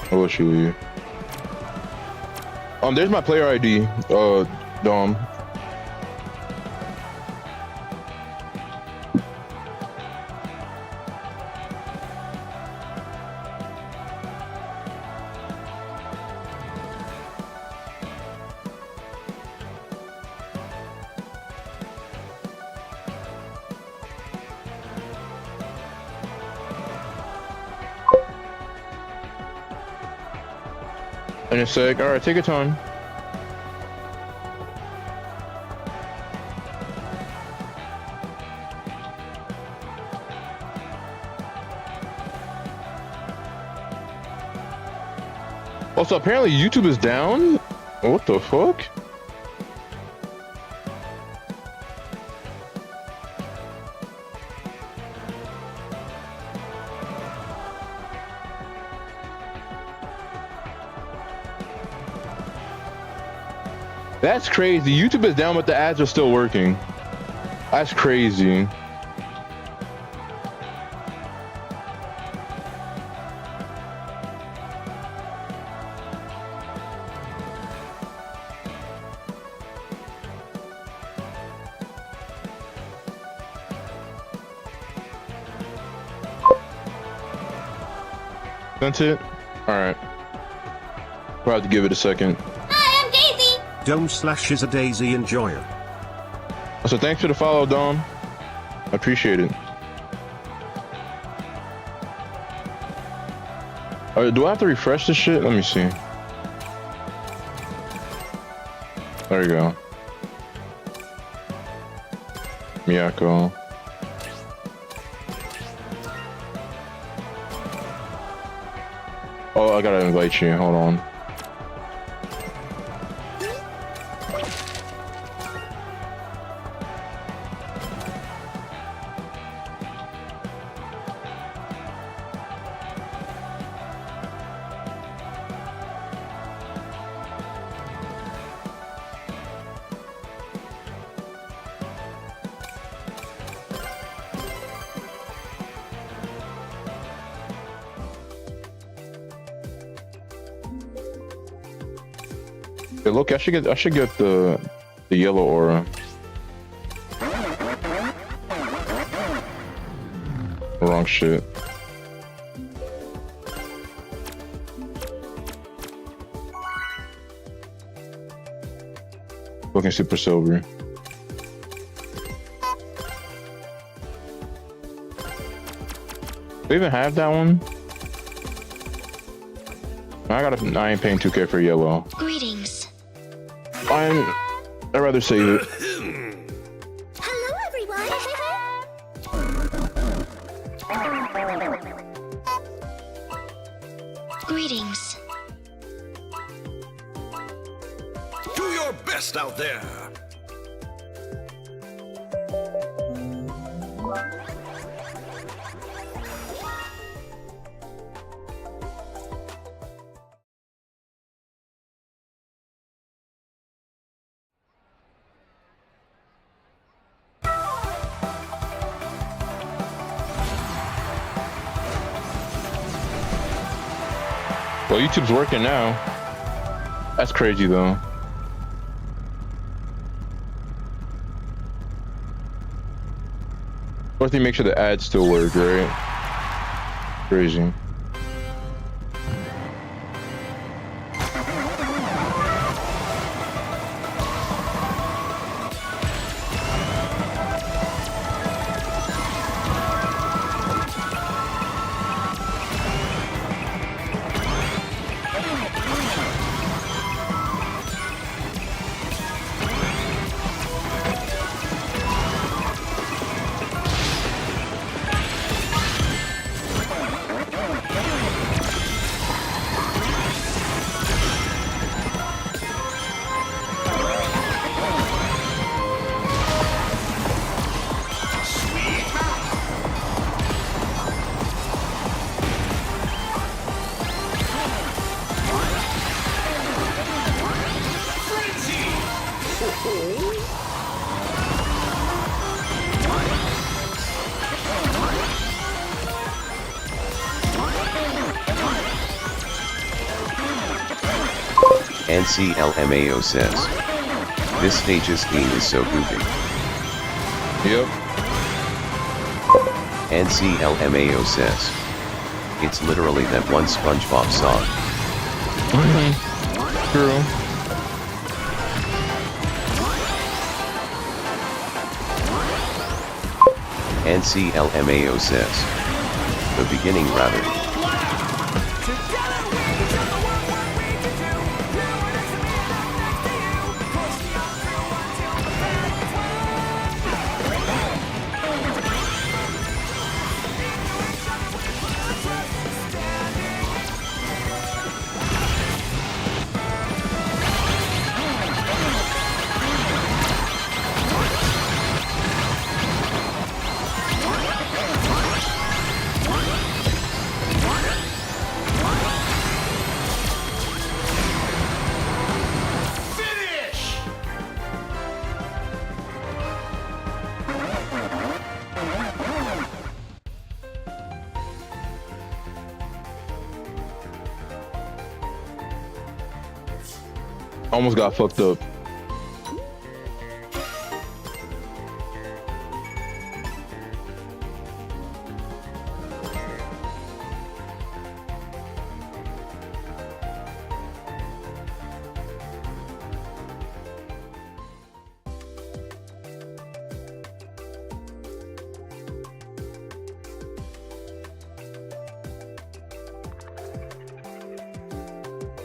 Speaker 6: I'll let you leave. There's my player ID, Dom. In a sec. Alright, take your time. Also, apparently YouTube is down? What the fuck? That's crazy. YouTube is down, but the ads are still working. That's crazy. Sent it? Alright. We'll have to give it a second.
Speaker 4: Hi, I'm Daisy.
Speaker 7: Dome/ is a Daisy enjoyer.
Speaker 6: So thanks for the follow, Dom. I appreciate it. Do I have to refresh this shit? Let me see. There you go. Miyako. Oh, I gotta invite you. Hold on. Hey, look, I should get the yellow aura. Wrong shit. Looking super silver. They even have that one? I ain't paying 2K for yellow.
Speaker 4: Greetings.
Speaker 6: I'd rather save it.
Speaker 4: Hello, everyone. Greetings.
Speaker 7: Do your best out there.
Speaker 6: Well, YouTube's working now. That's crazy though. First, they make sure the ads still work, right? Crazy.
Speaker 5: NCLMAO says, this stage's game is so goofy.
Speaker 6: Yep.
Speaker 5: NCLMAO says, it's literally that one SpongeBob song.
Speaker 6: True.
Speaker 5: NCLMAO says, the beginning rather.
Speaker 6: Almost got fucked up.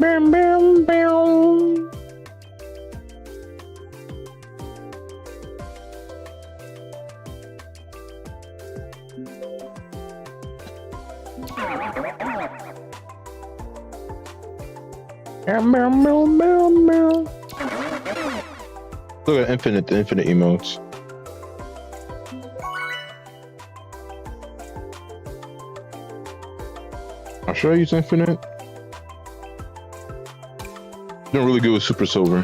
Speaker 6: Bam, bam, bam. Bam, bam, bam, bam, bam. Look at the infinite emotes. Should I use infinite? Doing really good with super silver.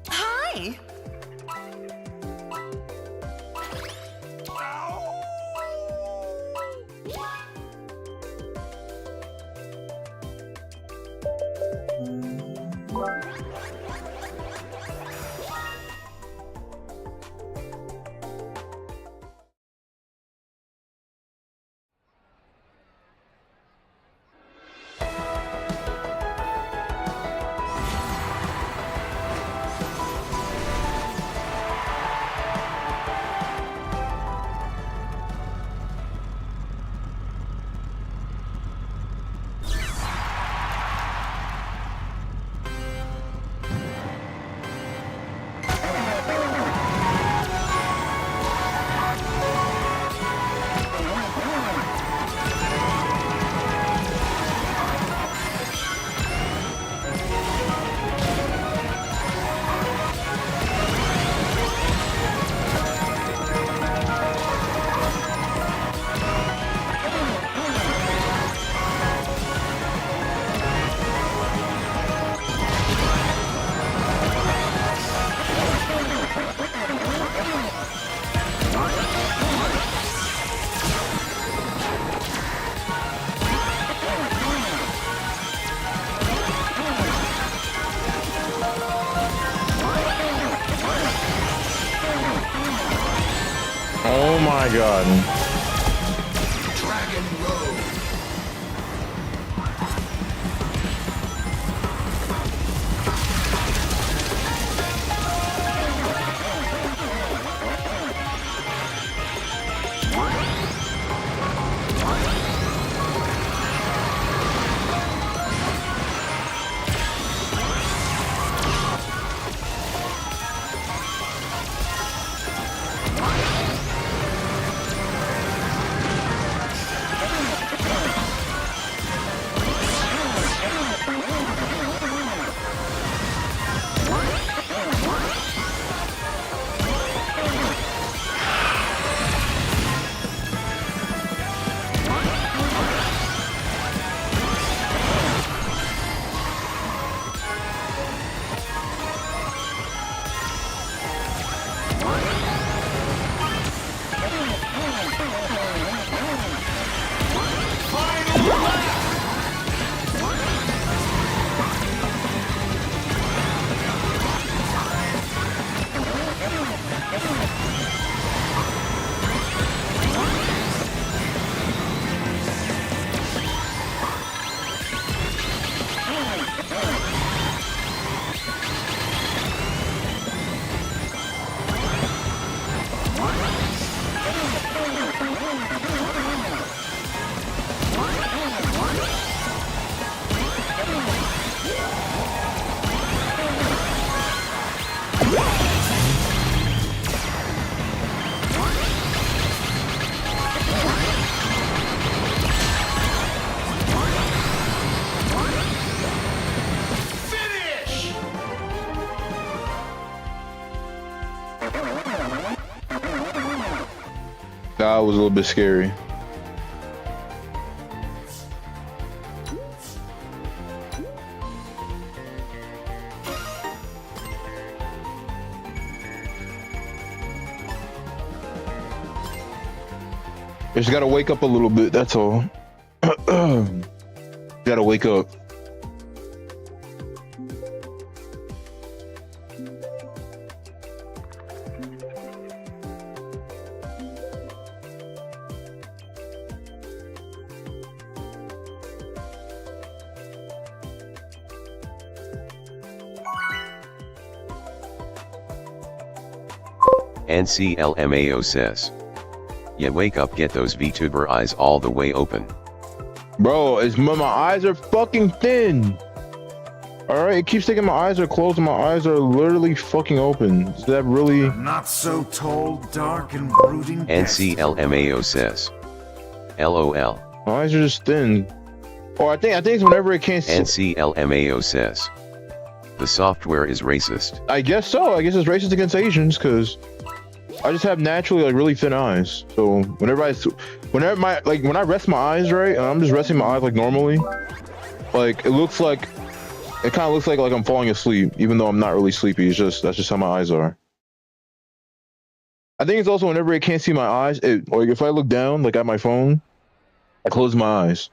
Speaker 8: Hi.
Speaker 6: Oh my god.
Speaker 7: Dragon Road.
Speaker 6: That was a little bit scary. Just gotta wake up a little bit, that's all. Gotta wake up.
Speaker 5: NCLMAO says. Yeah, wake up, get those VTuber eyes all the way open.
Speaker 6: Bro, my eyes are fucking thin. Alright, it keeps thinking my eyes are closed and my eyes are literally fucking open. Is that really?
Speaker 7: Not so tall, dark, and brooding.
Speaker 5: NCLMAO says. LOL.
Speaker 6: My eyes are just thin. Or I think it's whenever it can't see.
Speaker 5: NCLMAO says. The software is racist.
Speaker 6: I guess so. I guess it's racist against Asians because I just have naturally like really thin eyes. So when I rest my eyes right, and I'm just resting my eyes like normally, like it kind of looks like I'm falling asleep, even though I'm not really sleepy. That's just how my eyes are. I think it's also whenever it can't see my eyes, like if I look down like at my phone, I close my eyes.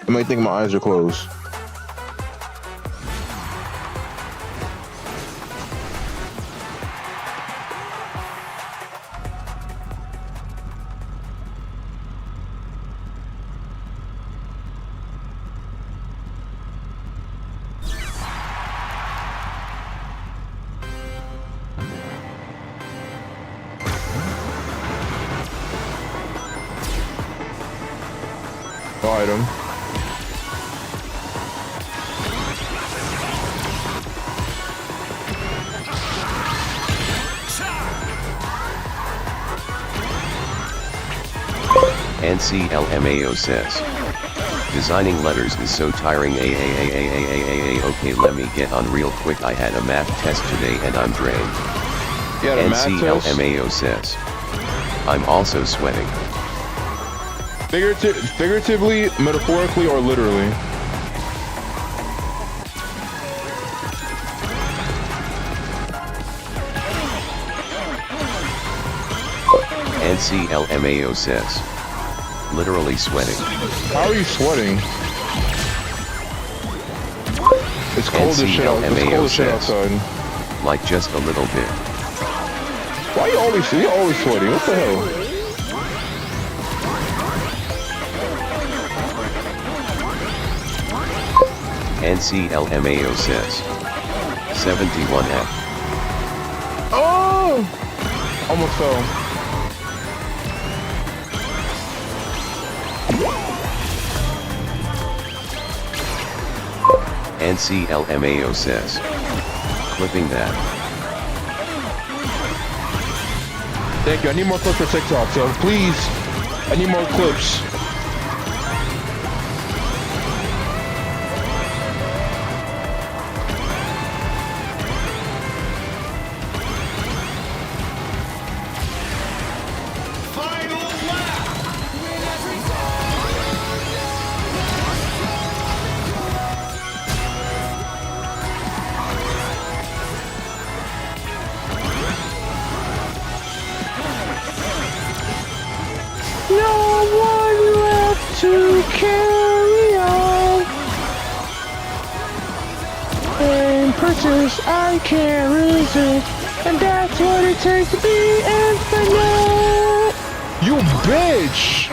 Speaker 6: It might think my eyes are closed. Item.
Speaker 5: NCLMAO says. Designing letters is so tiring. Okay, let me get on real quick. I had a math test today and I'm drained. NCLMAO says. I'm also sweating.
Speaker 6: Figuratively, metaphorically, or literally?
Speaker 5: NCLMAO says. Literally sweating.
Speaker 6: How are you sweating? It's cold as shit outside.
Speaker 5: Like just a little bit.
Speaker 6: Why are you always sweating? What the hell?
Speaker 5: NCLMAO says. 71F.
Speaker 6: Oh! Almost fell.
Speaker 5: NCLMAO says. Clipping that.
Speaker 6: Thank you. I need more clips for TikTok, so please. I need more clips. To carry on and purchase, I can't resist, and that's what it takes to be infinite. You bitch!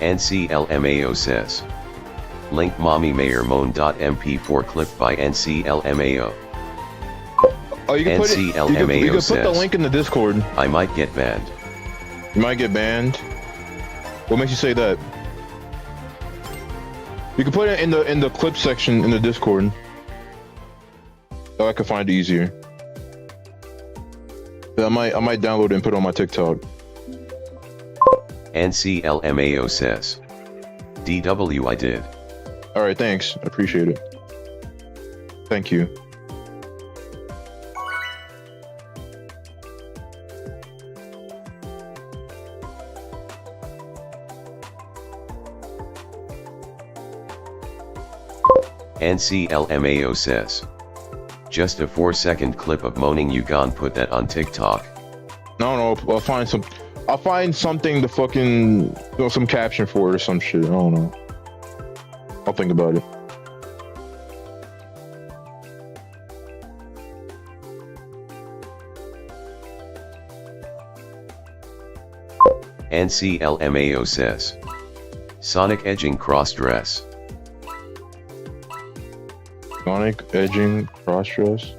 Speaker 5: NCLMAO says. Link mommymayermoan.mp4 clip by NCLMAO.
Speaker 6: Oh, you can
Speaker 5: NCLMAO
Speaker 6: you can
Speaker 5: says,
Speaker 6: put the link in the Discord.
Speaker 5: I might get banned.
Speaker 6: You might get banned. What makes you say that? You can put it in the clip section in the Discord. So I can find it easier. I might download it and put it on my TikTok.
Speaker 5: NCLMAO says. DW I did.
Speaker 6: Alright, thanks. I appreciate it. Thank you.
Speaker 5: NCLMAO says. Just a 4-second clip of moaning you gon' put that on TikTok.
Speaker 6: No, I'll find something to fucking, some caption for it or some shit. I don't know. I'll think about it.
Speaker 5: NCLMAO says. Sonic edging cross-dress.
Speaker 6: Sonic edging cross-dress.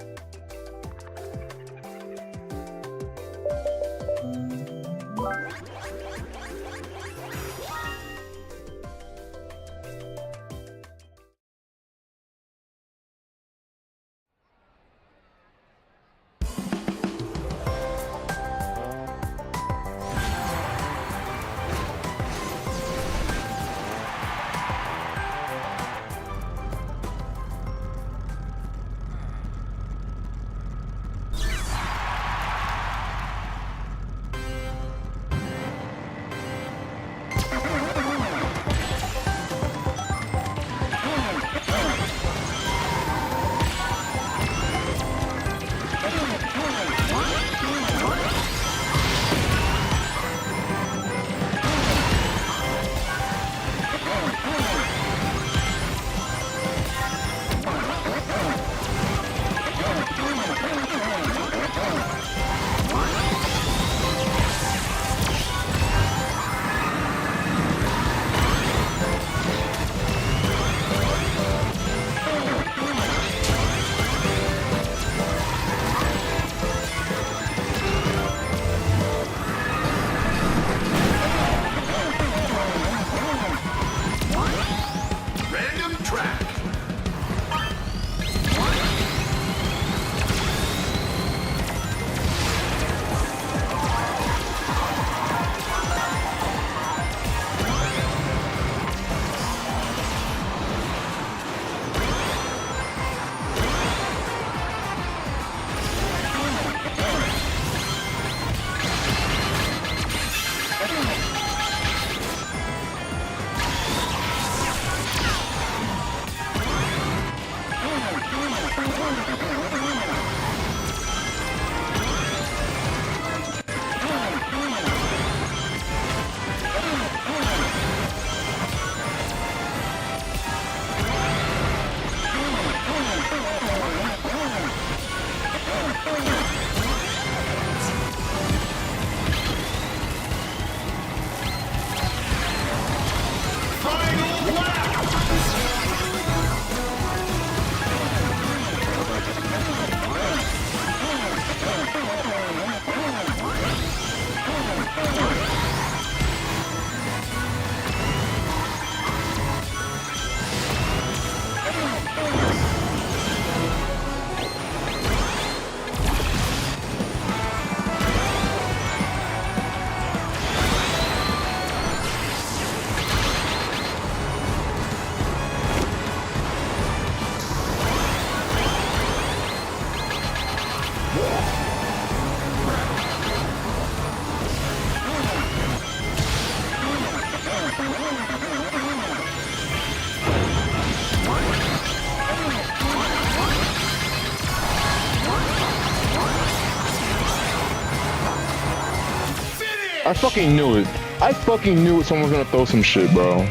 Speaker 6: I fucking knew it. I fucking knew someone was gonna throw some shit, bro.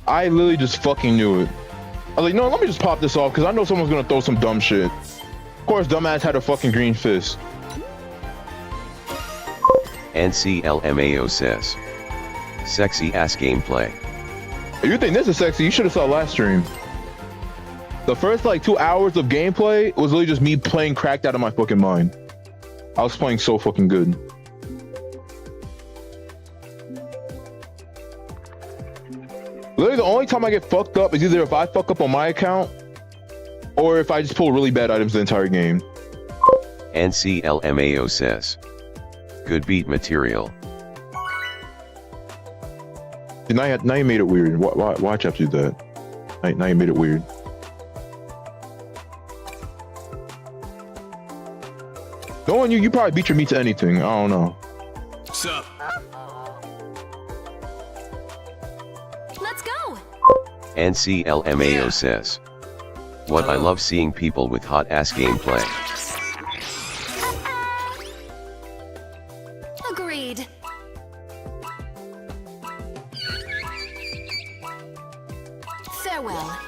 Speaker 6: I literally just fucking knew it. I was like, no, let me just pop this off because I know someone's gonna throw some dumb shit. Of course, dumbass had a fucking green fist.
Speaker 5: NCLMAO says. Sexy ass gameplay.
Speaker 6: If you think this is sexy, you should have saw last stream. The first like 2 hours of gameplay was literally just me playing cracked out of my fucking mind. I was playing so fucking good. Literally the only time I get fucked up is either if I fuck up on my account or if I just pull really bad items the entire game.
Speaker 5: NCLMAO says. Good beat material.
Speaker 6: Now you made it weird. Watch after that. Now you made it weird. Knowing you probably beat your meat to anything. I don't know.
Speaker 7: What's up?
Speaker 4: Let's go.
Speaker 5: NCLMAO says. What I love seeing people with hot ass gameplay.
Speaker 4: Agreed. Farewell.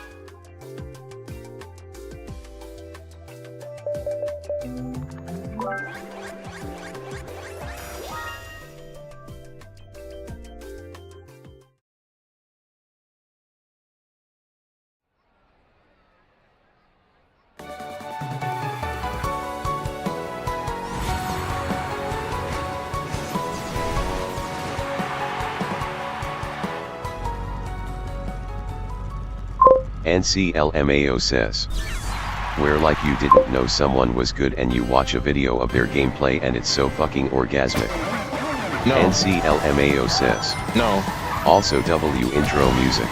Speaker 5: NCLMAO says. Where like you didn't know someone was good and you watch a video of their gameplay and it's so fucking orgasmic.
Speaker 6: No.
Speaker 5: NCLMAO says.
Speaker 6: No.
Speaker 5: Also W intro music.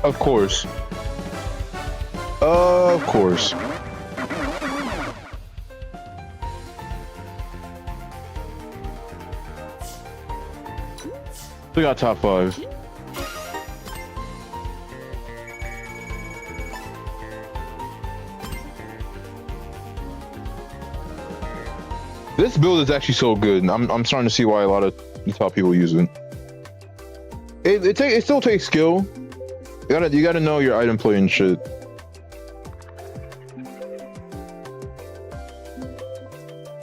Speaker 6: Of course. Of course. We got top 5. This build is actually so good. I'm starting to see why a lot of the top people use it. It still takes skill. You gotta know your item play and shit.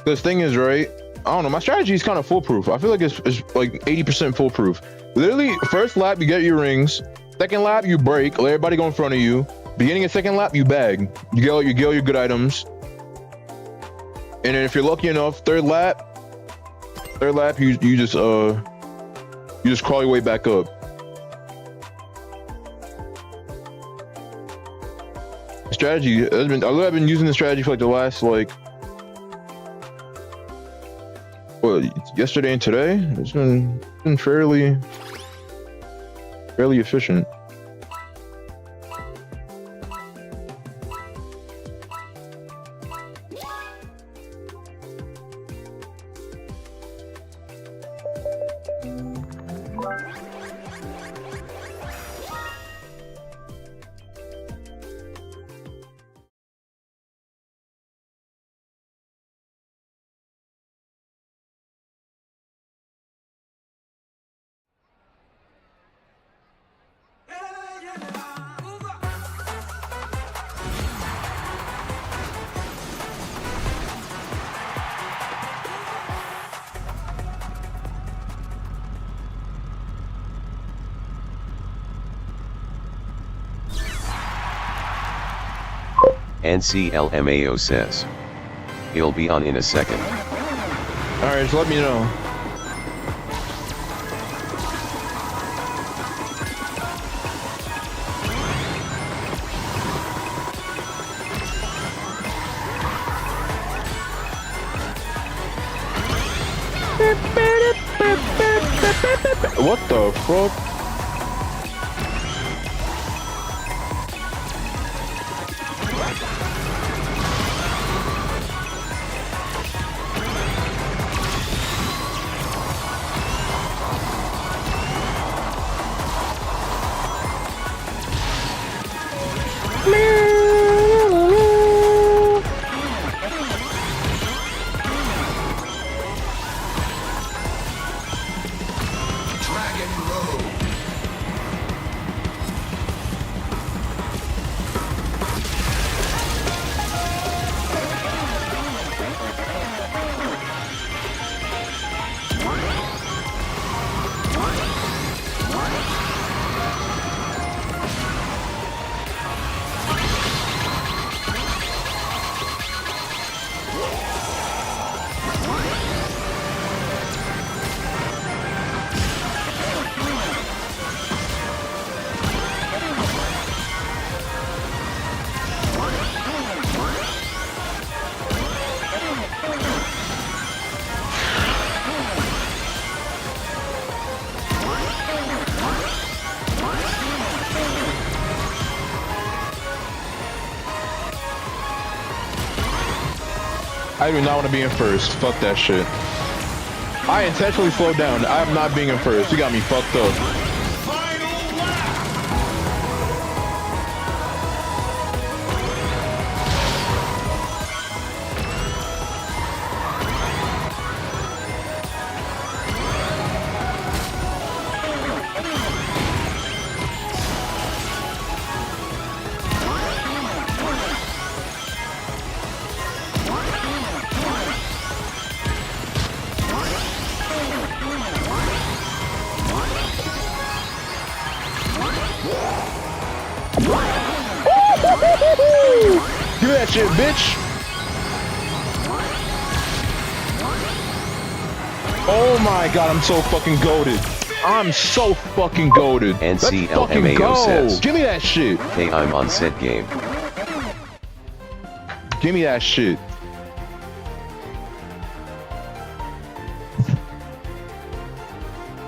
Speaker 6: This thing is right. I don't know. My strategy is kind of foolproof. I feel like it's like 80% foolproof. Literally, first lap you get your rings. Second lap you break. Let everybody go in front of you. Beginning of second lap you bag. You get all your good items. And then if you're lucky enough, third lap you just crawl your way back up. Strategy has been. I've been using this strategy for like the last yesterday and today. It's been fairly efficient.
Speaker 5: NCLMAO says. He'll be on in a second.
Speaker 6: Alright, so let me know. What the fuck? I do not want to be in first. Fuck that shit. I intentionally slowed down. I am not being in first. You got me fucked up. Give me that shit, bitch! Oh my god, I'm so fucking goated. I'm so fucking goated.
Speaker 5: NCLMAO says.
Speaker 6: Give me that shit.
Speaker 5: Hey, I'm on set game.
Speaker 6: Give me that shit.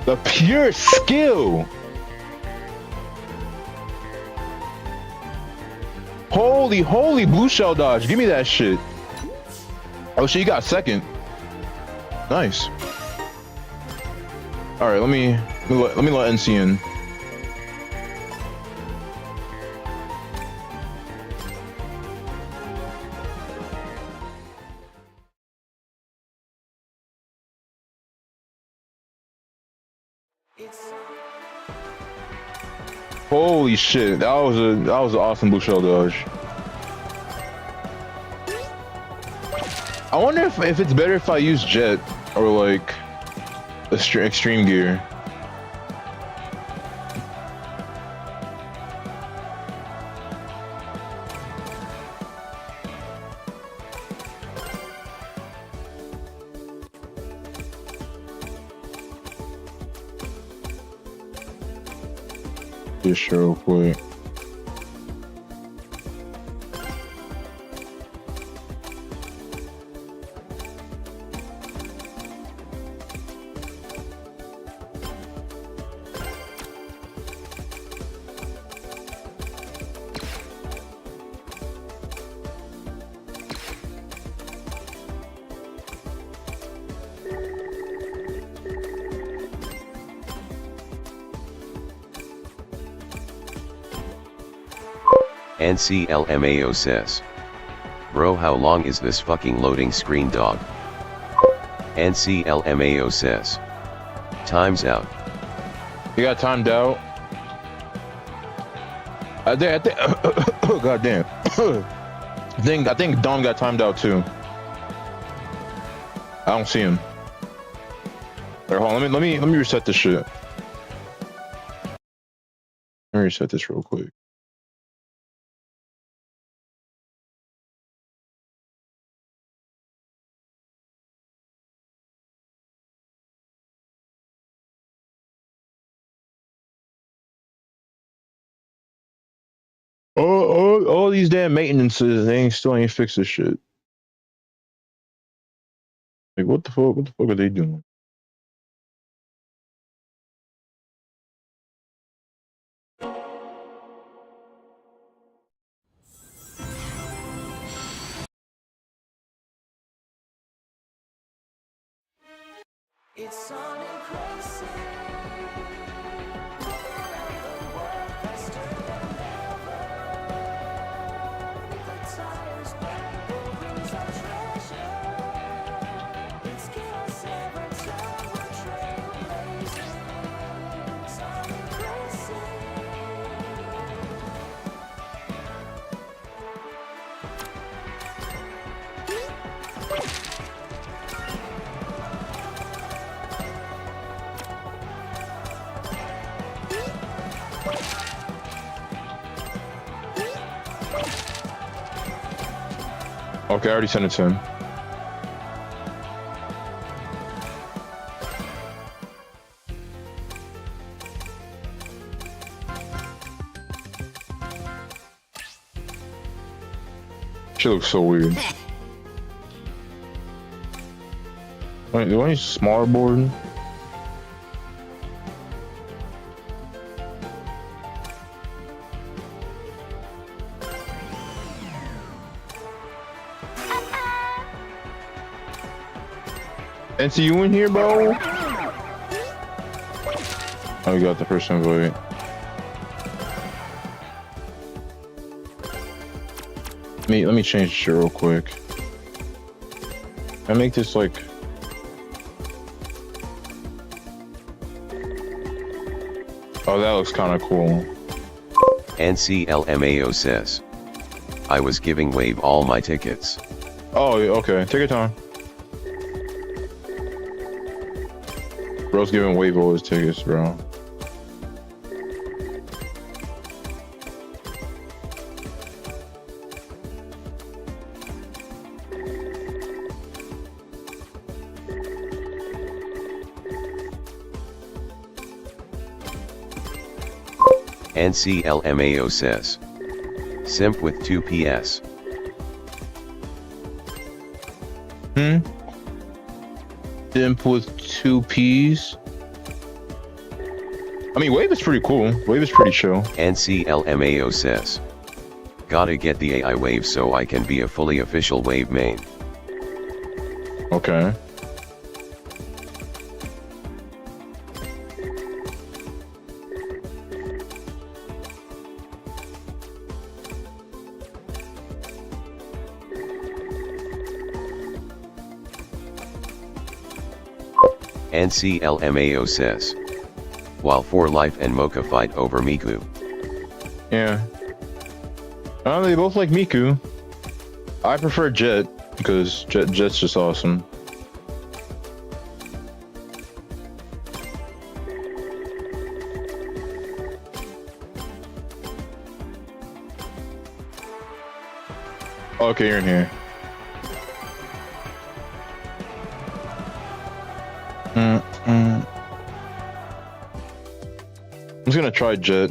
Speaker 6: The pure skill. Holy blue shell dodge. Give me that shit. Oh shit, you got second. Nice. All right, let me let NC in. Holy shit, that was an awesome blue shell dodge. I wonder if it's better if I use jet or like extreme gear. Just real quick.
Speaker 5: NCLMAO says. Bro, how long is this fucking loading screen, dog? NCLMAO says. Time's out.
Speaker 6: You got timed out. I think oh, god damn. I think Dom got timed out too. I don't see him. Alright, hold on, let me reset this shit. Let me reset this real quick. All these damn maintenances, they still ain't fixed this shit. Like, what the fuck? What the fuck are they doing? Okay, I already sent it to him. She looks so weird. Wait, do I need smaller board? And see you in here, bro? Oh, we got the first invite. Let me change shit real quick. I make this like. Oh, that looks kind of cool.
Speaker 5: NCLMAO says, I was giving Wave all my tickets.
Speaker 6: Oh, okay. Take your time. Bro's giving Wave all his tickets, bro.
Speaker 5: NCLMAO says, simp with 2 PS.
Speaker 6: Simp with 2 P's. I mean, Wave is pretty cool. Wave is pretty chill.
Speaker 5: NCLMAO says, gotta get the AI Wave so I can be a fully official Wave main.
Speaker 6: Okay.
Speaker 5: NCLMAO says, while For Life and Mocha fight over Miku.
Speaker 6: Yeah. They both like Miku. I prefer Jet because Jet's just awesome. Okay, you're in here. I'm just gonna try Jet.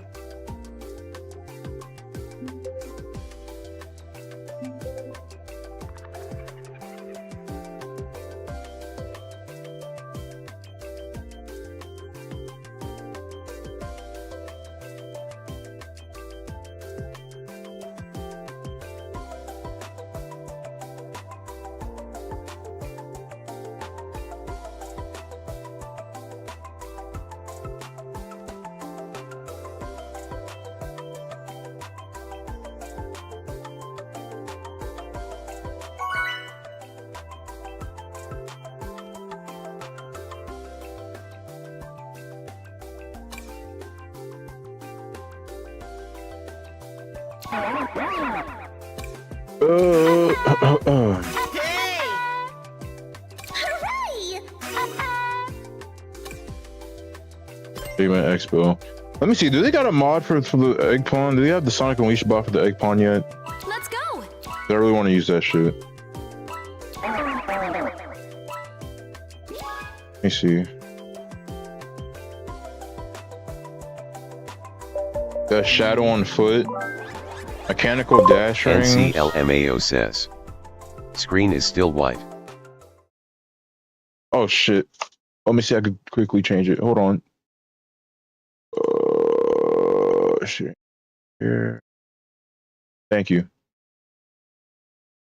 Speaker 4: Hooray!
Speaker 6: Payment Expo. Let me see. Do they got a mod for the egg pawn? Do they have the Sonic Unleashed bot for the egg pawn yet?
Speaker 4: Let's go!
Speaker 6: I really want to use that shit. Let me see. Got Shadow on foot. Mechanical dash ring.
Speaker 5: NCLMAO says. Screen is still white.
Speaker 6: Oh shit. Let me see. I could quickly change it. Hold on. Shit. Here. Thank you.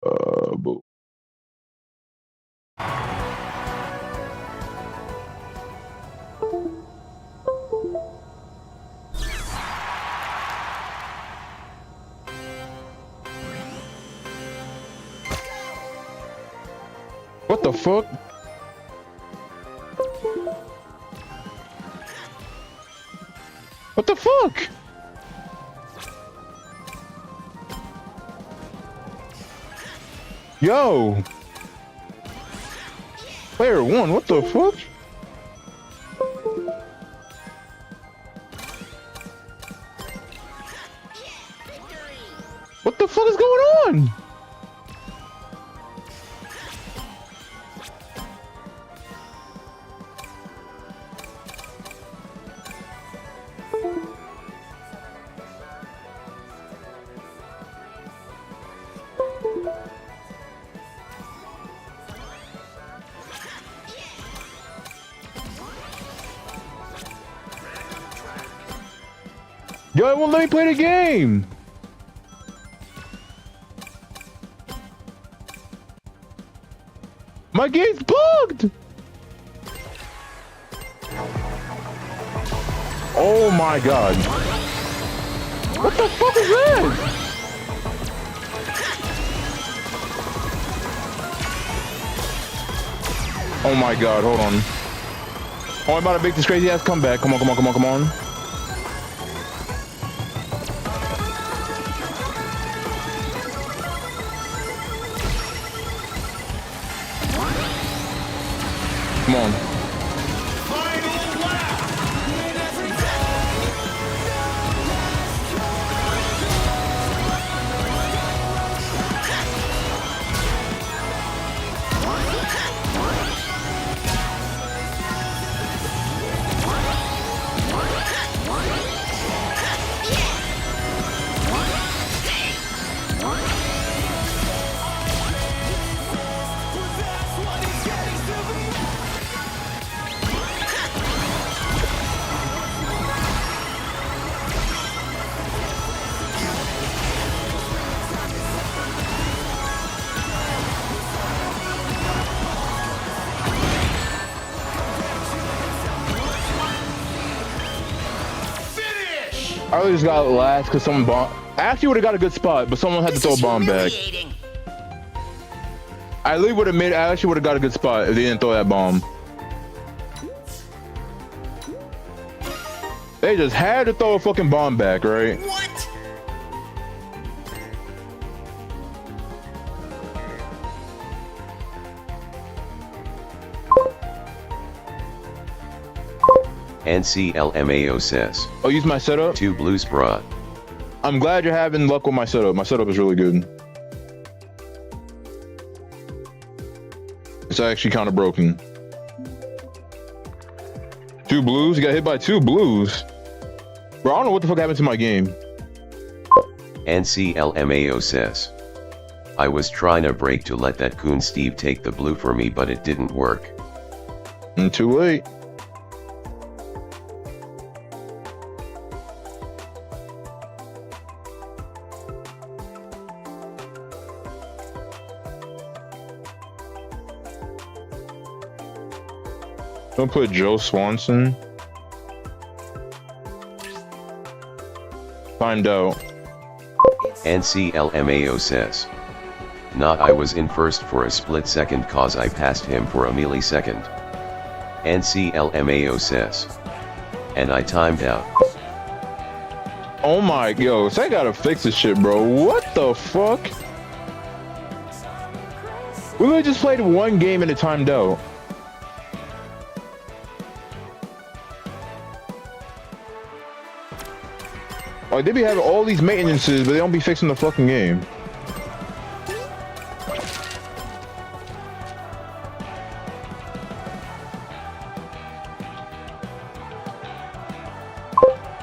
Speaker 6: Boo. What the fuck? What the fuck? Yo! Player one, what the fuck? What the fuck is going on? Yo, it won't let me play the game! My game's bugged! Oh my god. What the fuck is that? Oh my god, hold on. Oh, I'm about to make this crazy ass comeback. Come on, come on, come on, come on. Come on. I really just got last because someone bomb. I actually would have got a good spot, but someone had to throw a bomb back. I really would have made. I actually would have got a good spot if they didn't throw that bomb. They just had to throw a fucking bomb back, right?
Speaker 3: What?
Speaker 5: NCLMAO says.
Speaker 6: Oh, use my setup?
Speaker 5: 2 blues brought.
Speaker 6: I'm glad you're having luck with my setup. My setup is really good. It's actually kind of broken. 2 blues? You got hit by 2 blues? Bro, I don't know what the fuck happened to my game.
Speaker 5: NCLMAO says. I was trying to break to let that coon Steve take the blue for me, but it didn't work.
Speaker 6: Too late. Don't put Joe Swanson. Find out.
Speaker 5: NCLMAO says. Not I was in first for a split second cause I passed him for a millisecond. NCLMAO says. And I timed out.
Speaker 6: Oh my, yo, so I gotta fix this shit, bro. What the fuck? We literally just played one game and it timed out. Like, they be having all these maintenances, but they don't be fixing the fucking game.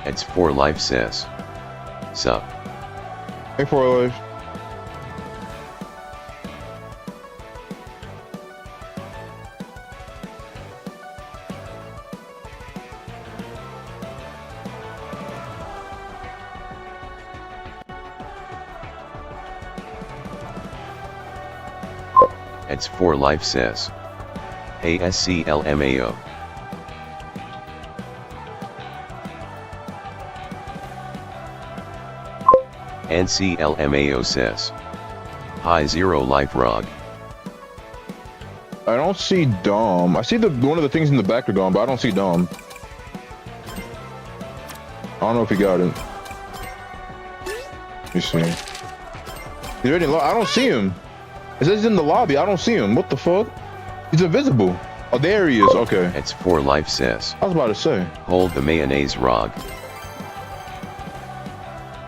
Speaker 5: It's for life says. Sup.
Speaker 6: Hey, for life.
Speaker 5: It's for life says. ASCLMAO. NCLMAO says. Hi Zero Life Rog.
Speaker 6: I don't see Dom. I see one of the things in the back are gone, but I don't see Dom. I don't know if he got it. Let me see. He's already I don't see him. It says he's in the lobby. I don't see him. What the fuck? He's invisible. Oh, there he is. Okay.
Speaker 5: It's for life says.
Speaker 6: I was about to say.
Speaker 5: Hold the mayonnaise Rog.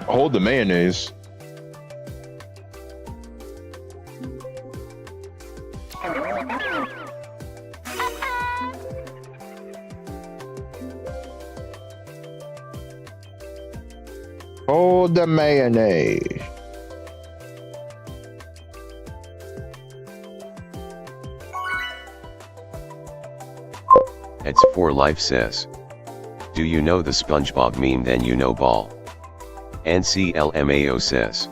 Speaker 6: Hold the mayonnaise. Hold the mayonnaise.
Speaker 5: It's for life says. Do you know the SpongeBob meme? Then you know ball. NCLMAO says.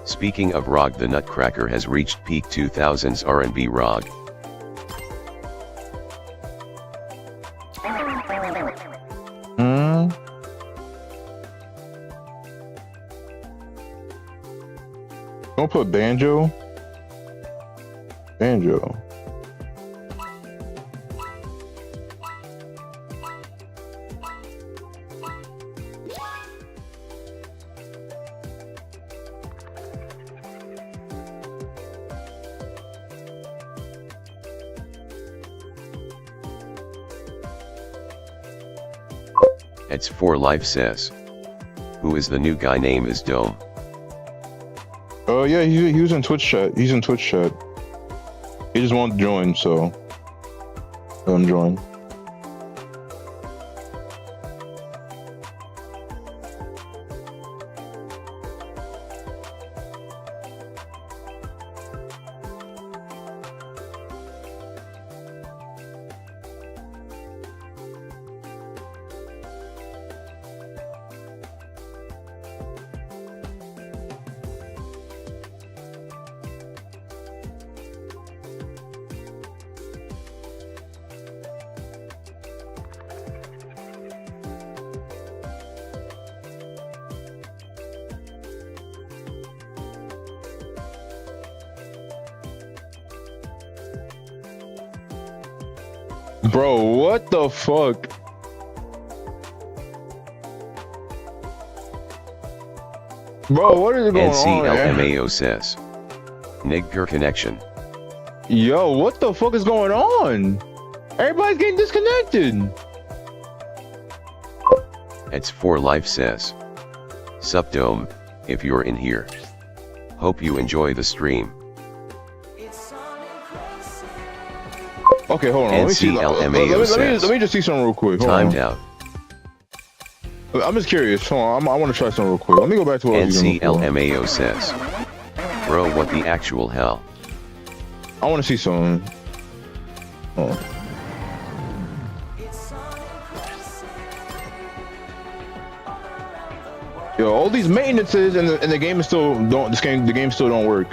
Speaker 5: Speaking of Rog, the Nutcracker has reached peak 2000s R&B Rog.
Speaker 6: Don't put banjo. Banjo.
Speaker 5: It's for life says. Who is the new guy? Name is Dome.
Speaker 6: Oh yeah, he was in Twitch chat. He's in Twitch chat. He just wanted to join, so let him join. Bro, what the fuck? Bro, what is going on?
Speaker 5: NCLMAO says. Nigger connection.
Speaker 6: Yo, what the fuck is going on? Everybody's getting disconnected.
Speaker 5: It's for life says. Sup Dome, if you're in here. Hope you enjoy the stream.
Speaker 6: Okay, hold on. Let me see. Let me just see something real quick. Hold
Speaker 5: Timed
Speaker 6: on.
Speaker 5: out.
Speaker 6: I'm just curious. Hold on. I want to try something real quick. Let me go back to what I was doing before.
Speaker 5: NCLMAO says. Bro, what the actual hell?
Speaker 6: I want to see something. Oh. Yo, all these maintenances and the game is still don't. The game still don't work.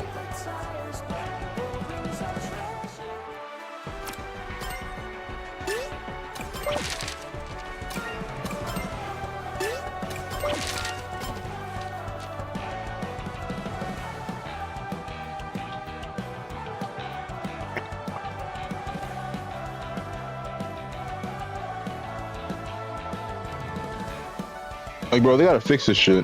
Speaker 6: Like, bro, they gotta fix this shit.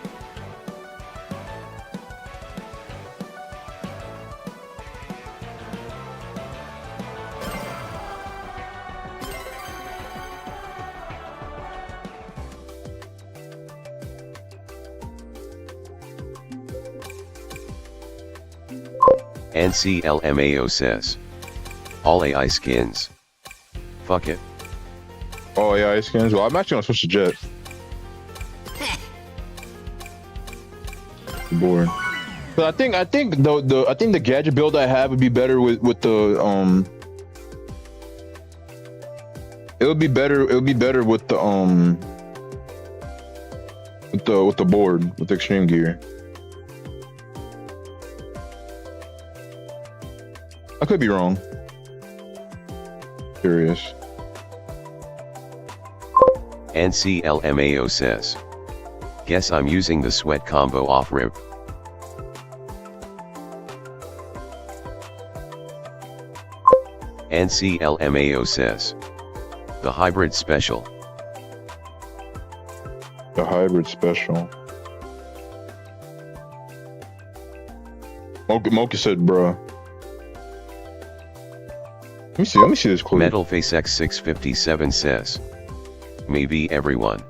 Speaker 5: NCLMAO says. All AI skins. Fuck it.
Speaker 6: Oh, AI skins. Well, I'm actually gonna switch to Jet. Bored. But I think the gadget build I have would be better with the it would be better with the board, with the extreme gear. I could be wrong. Curious.
Speaker 5: NCLMAO says. Guess I'm using the sweat combo off rip. NCLMAO says. The hybrid special.
Speaker 6: The hybrid special. Mocha said, bruh. Let me see this quote.
Speaker 5: Metal Face X657 says. Maybe everyone.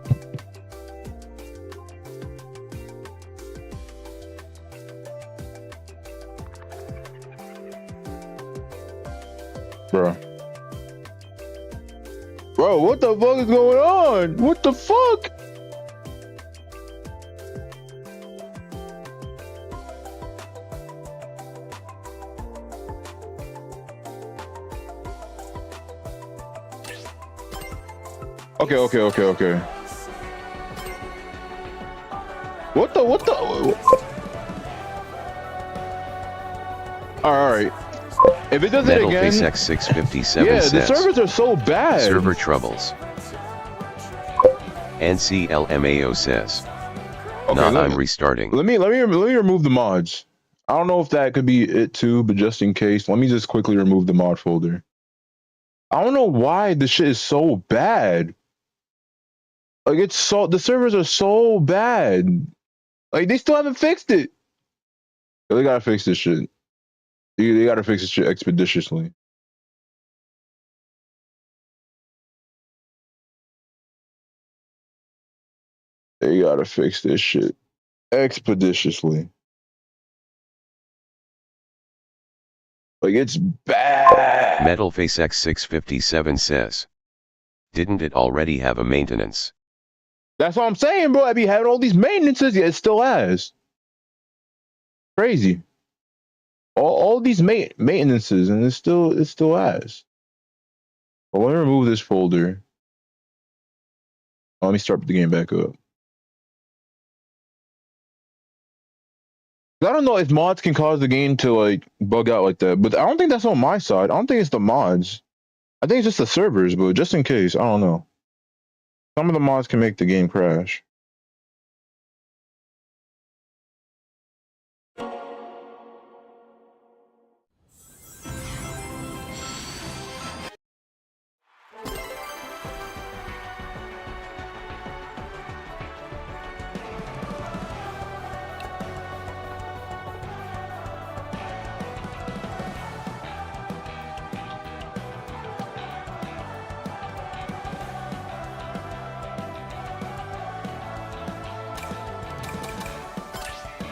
Speaker 6: Bro, what the fuck is going on? What the fuck? Okay. What the? All right. If it does
Speaker 5: Metal
Speaker 6: it again,
Speaker 5: Face X657
Speaker 6: yeah,
Speaker 5: says.
Speaker 6: the servers are so bad.
Speaker 5: Server troubles. NCLMAO says.
Speaker 6: Okay,
Speaker 5: I'm restarting.
Speaker 6: Let me remove the mods. I don't know if that could be it too, but just in case, let me just quickly remove the mod folder. I don't know why this shit is so bad. Like, the servers are so bad. Like, they still haven't fixed it. They gotta fix this shit. They gotta fix this shit expeditiously. They gotta fix this shit expeditiously. Like, it's bad.
Speaker 5: Metal Face X657 says. Didn't it already have a maintenance?
Speaker 6: That's what I'm saying, bro. I be having all these maintenances, yet it still has. Crazy. All these maintenances, and it still has. But let me remove this folder. Let me start the game back up. I don't know if mods can cause the game to like bug out like that, but I don't think that's on my side. I don't think it's the mods. I think it's just the servers, but just in case, I don't know. Some of the mods can make the game crash.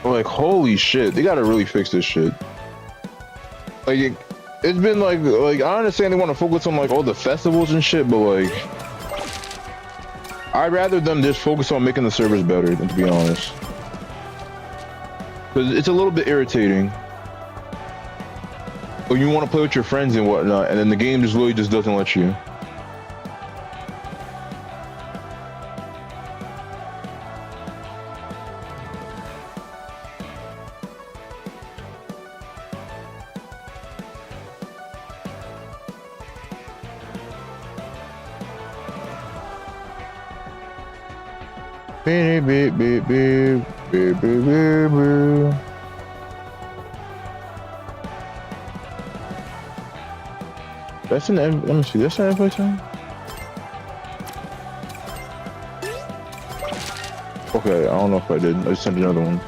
Speaker 6: Like, holy shit, they gotta really fix this shit. Like, it's been like I understand they want to focus on like all the festivals and shit, but like, I'd rather them just focus on making the servers better, than to be honest. Because it's a little bit irritating when you want to play with your friends and whatnot, and then the game just really just doesn't let you. Beep, beep, beep, beep, beep, beep, beep, beep. That's an let me see, that's an inflation? Okay, I don't know if I did. I just sent another one.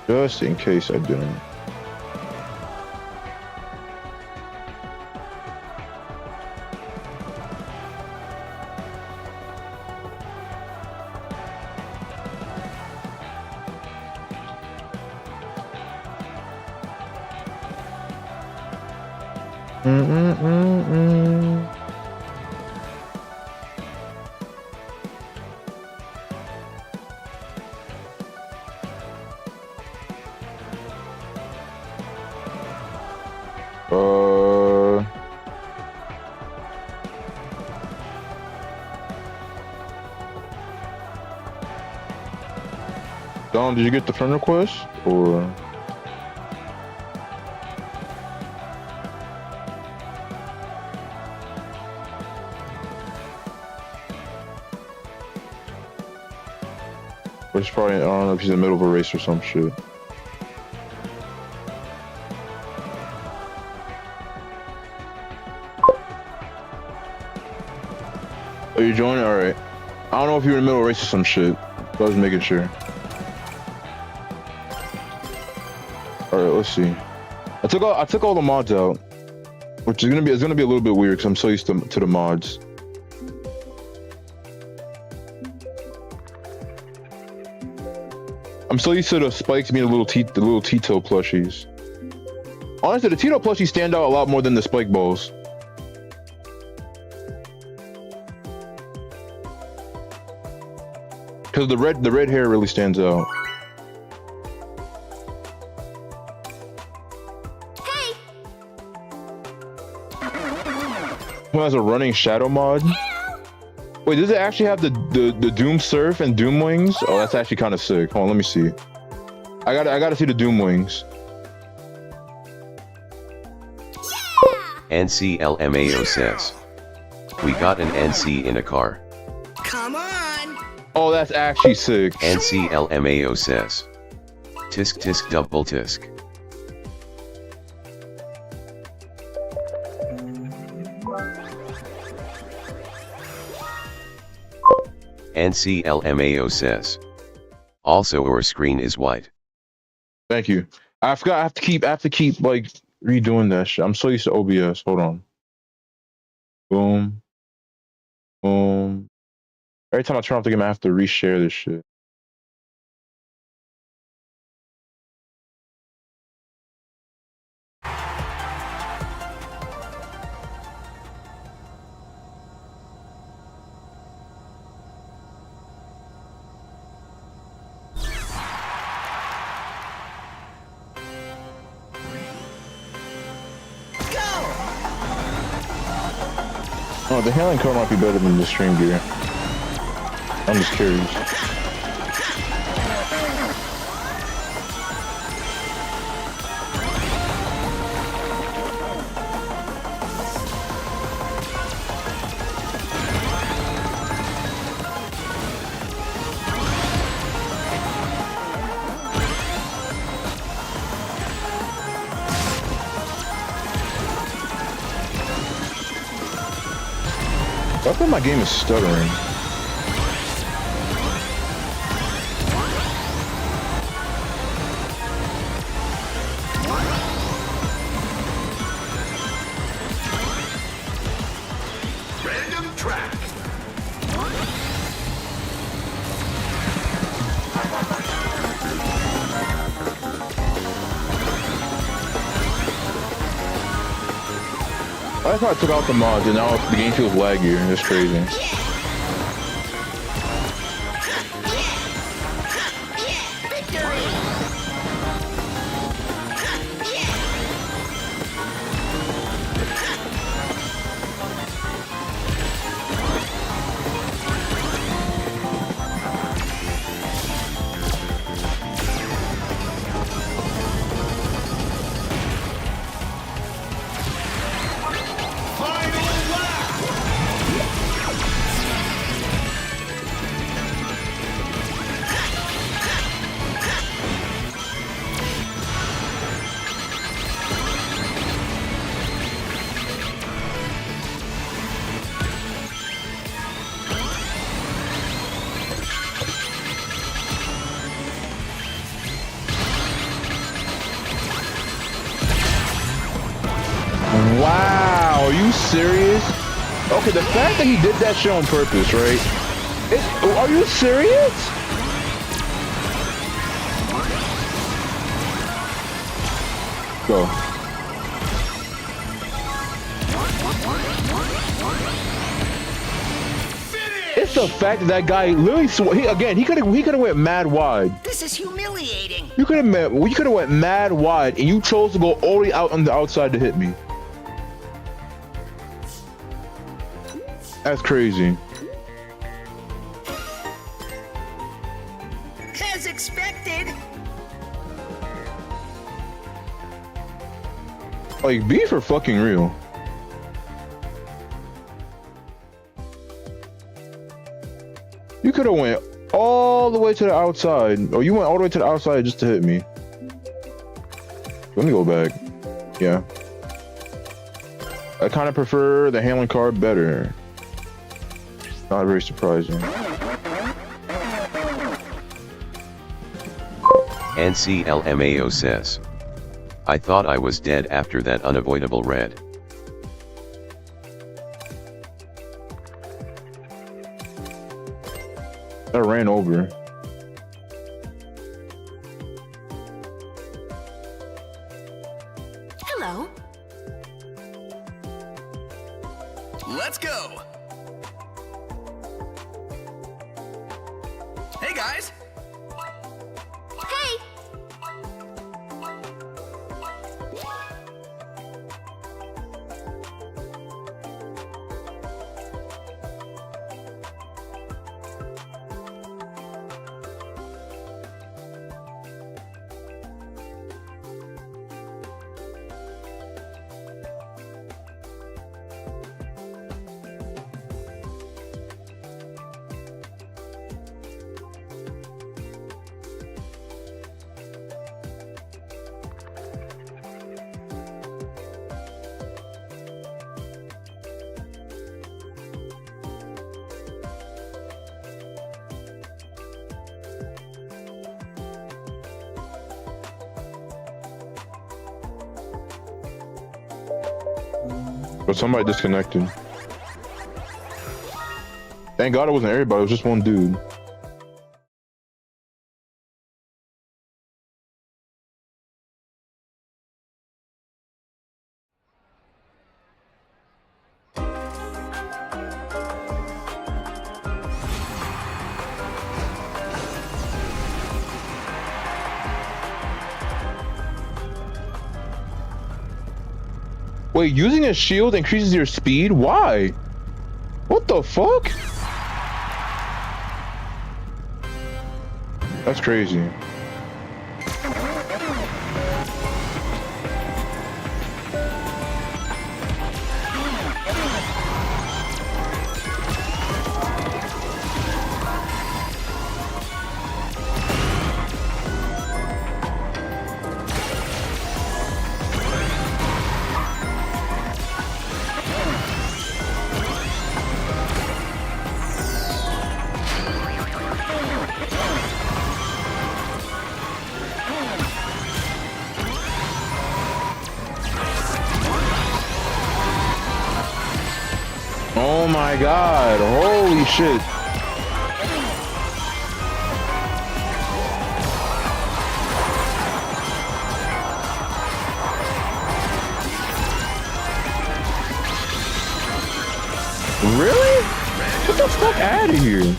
Speaker 6: Just in case I didn't. Don, did you get the friend request or? Or it's probably, I don't know if he's in the middle of a race or some shit. Oh, you joining? Alright. I don't know if you're in the middle of a race or some shit. But I was making sure. Alright, let's see. I took all the mods out. Which is gonna be a little bit weird because I'm so used to the mods. I'm so used to the spikes being the little Tito plushies. Honestly, the Tito plushies stand out a lot more than the spike balls. Because the red hair really stands out.
Speaker 4: Hey!
Speaker 6: Who has a running shadow mod? Wait, does it actually have the Doom Surf and Doom Wings? Oh, that's actually kind of sick. Hold on, let me see. I gotta see the Doom Wings.
Speaker 5: NCLMAO says, we got an NC in a car.
Speaker 4: Come on!
Speaker 6: Oh, that's actually sick.
Speaker 5: NCLMAO says, tisk tisk double tisk. NCLMAO says, also our screen is white.
Speaker 6: Thank you. I forgot. I have to keep like redoing that shit. I'm so used to OBS. Hold on. Boom. Boom. Every time I turn off the game, I have to reshare this shit. Oh, the handling code might be better than the stream gear. I'm just curious. I think my game is stuttering.
Speaker 7: Random track.
Speaker 6: I thought I took out the mods and now the game feels laggier. It's crazy. serious? Okay, the fact that he did that shit on purpose, right? Are you serious? Go. It's the fact that guy literally he could have went mad wide.
Speaker 4: This is humiliating.
Speaker 6: You could have went mad wide, and you chose to go all the way out on the outside to hit me. That's crazy.
Speaker 4: As expected.
Speaker 6: Like, be for fucking real. You could have went all the way to the outside, or you went all the way to the outside just to hit me. Let me go back. Yeah. I kind of prefer the handling card better. Not very surprising.
Speaker 5: NCLMAO says, I thought I was dead after that unavoidable red.
Speaker 6: I ran over.
Speaker 4: Hello.
Speaker 8: Let's go! Hey guys!
Speaker 4: Hey.
Speaker 6: But somebody disconnected. Thank God it wasn't everybody, it was just one dude. Wait, using a shield increases your speed? Why? What the fuck? That's crazy. Oh my God, holy shit. Really? Get the fuck out of here.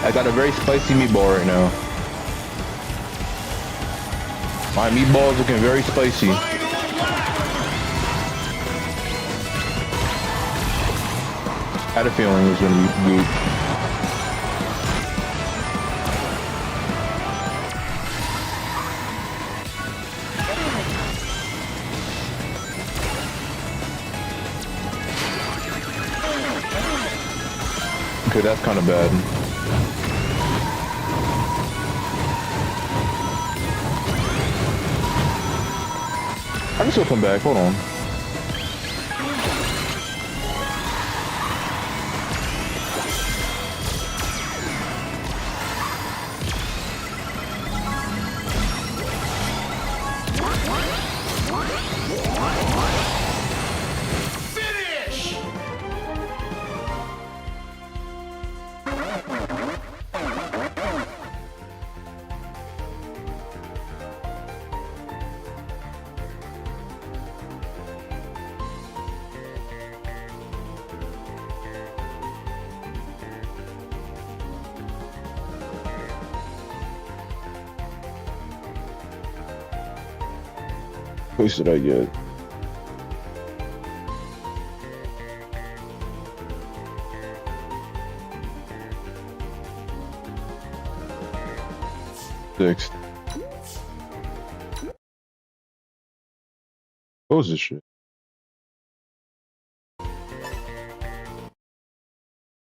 Speaker 6: I got a very spicy meatball right now. My meatball is looking very spicy. Had a feeling it was gonna be good. Okay, that's kind of bad. I can still come back. Hold on.
Speaker 7: Finish!
Speaker 6: What did I get? Sixth. What was this shit?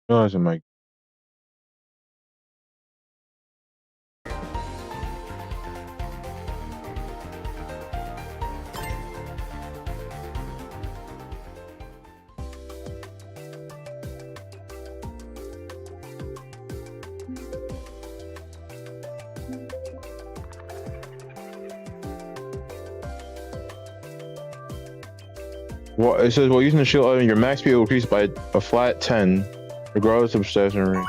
Speaker 6: No, it's in my. Well, it says while using the shield item, your max speed will increase by a flat 10, regardless of stationary.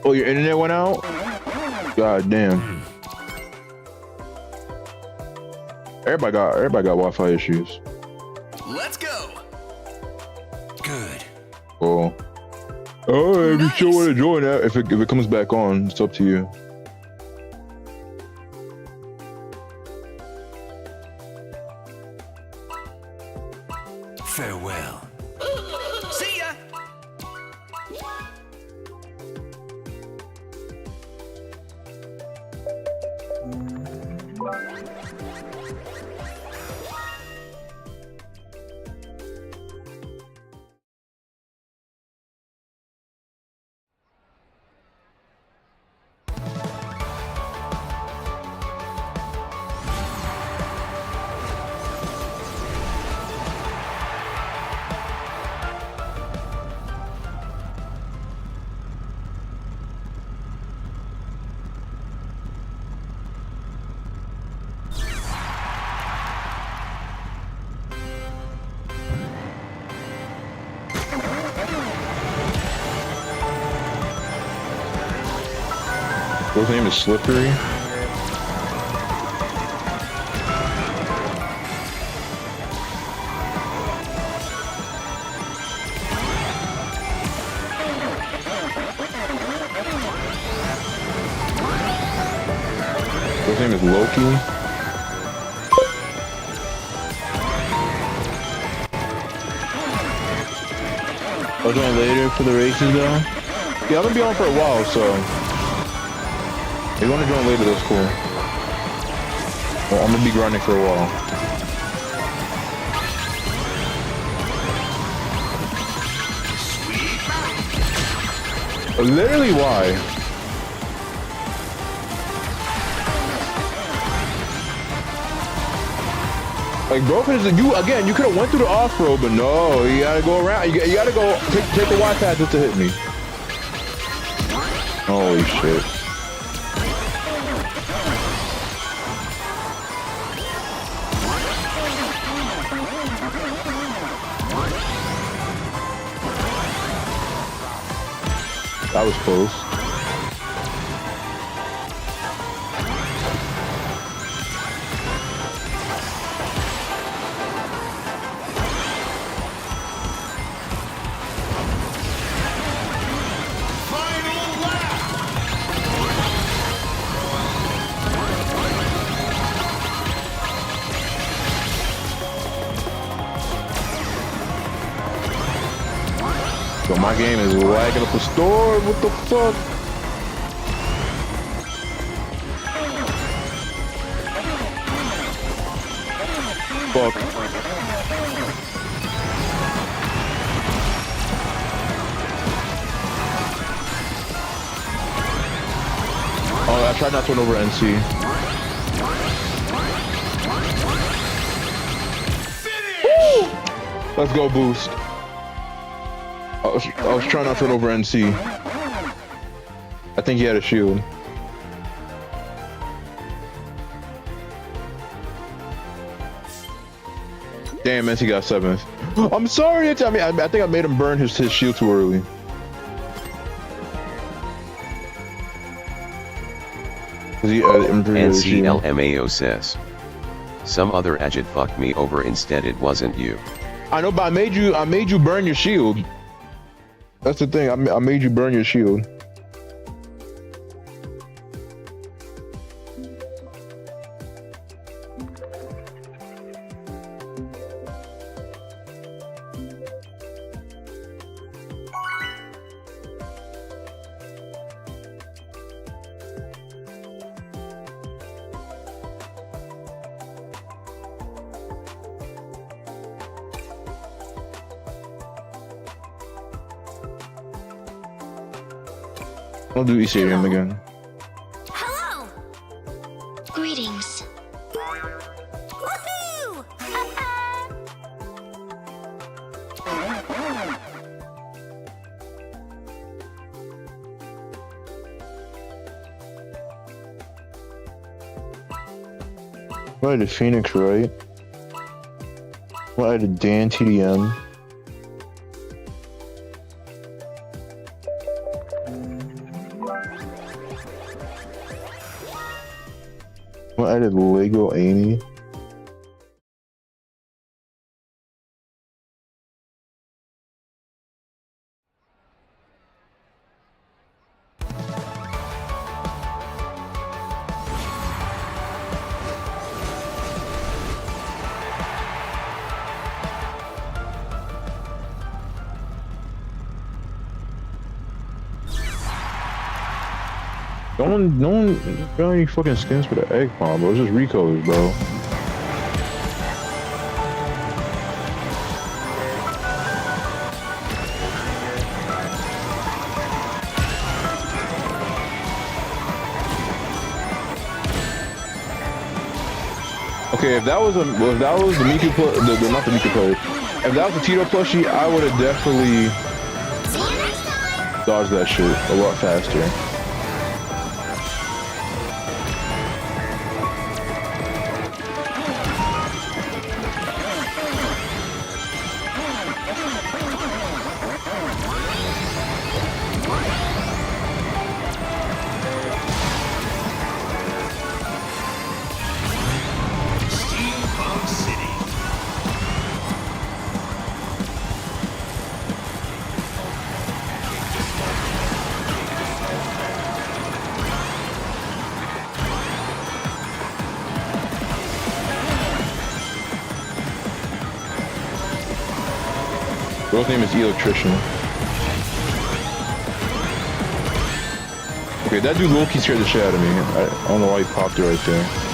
Speaker 6: Oh, your internet went out? God damn. Everybody got Wi-Fi issues.
Speaker 8: Let's go. Good.
Speaker 6: Oh. Oh, if you still want to join that, if it comes back on, it's up to you.
Speaker 8: Farewell. See ya.
Speaker 6: His name is Slippery. His name is Loki. I'll join later for the races though. Yeah, I'm gonna be on for a while, so. If you want to join later, that's cool. Well, I'm gonna be grinding for a while. Literally, why? Like, bro, you could have went through the off-road, but no, you gotta go around. You gotta go take the Y path just to hit me. Holy shit. That was close.
Speaker 7: Final lap!
Speaker 6: So my game is lagging up a storm. What the fuck? fuck. Oh, I tried not to run over NC. Woo! Let's go, Boost. I was trying not to run over NC. I think he had a shield. Damn, NC got 7th. I'm sorry. I think I made him burn his shield too early.
Speaker 5: NCLMAO says. Some other agit fucked me over instead, it wasn't you.
Speaker 6: I know, but I made you burn your shield. That's the thing. I made you burn your shield. I'll do Ethereum again.
Speaker 4: Hello. Greetings. Woohoo!
Speaker 6: What I did Phoenix, right? What I did Dan TDM. What I did Lego Amy. No one got any fucking skins for the egg palm, bro. It's just recolors, bro. Okay, if that was the Miku not the Miku player, if that was the Tito plushie, I would have definitely dodged that shit a lot faster. Girl's name is Electrician. Okay, that dude low-key scared the shit out of me. I don't know why he popped it right there.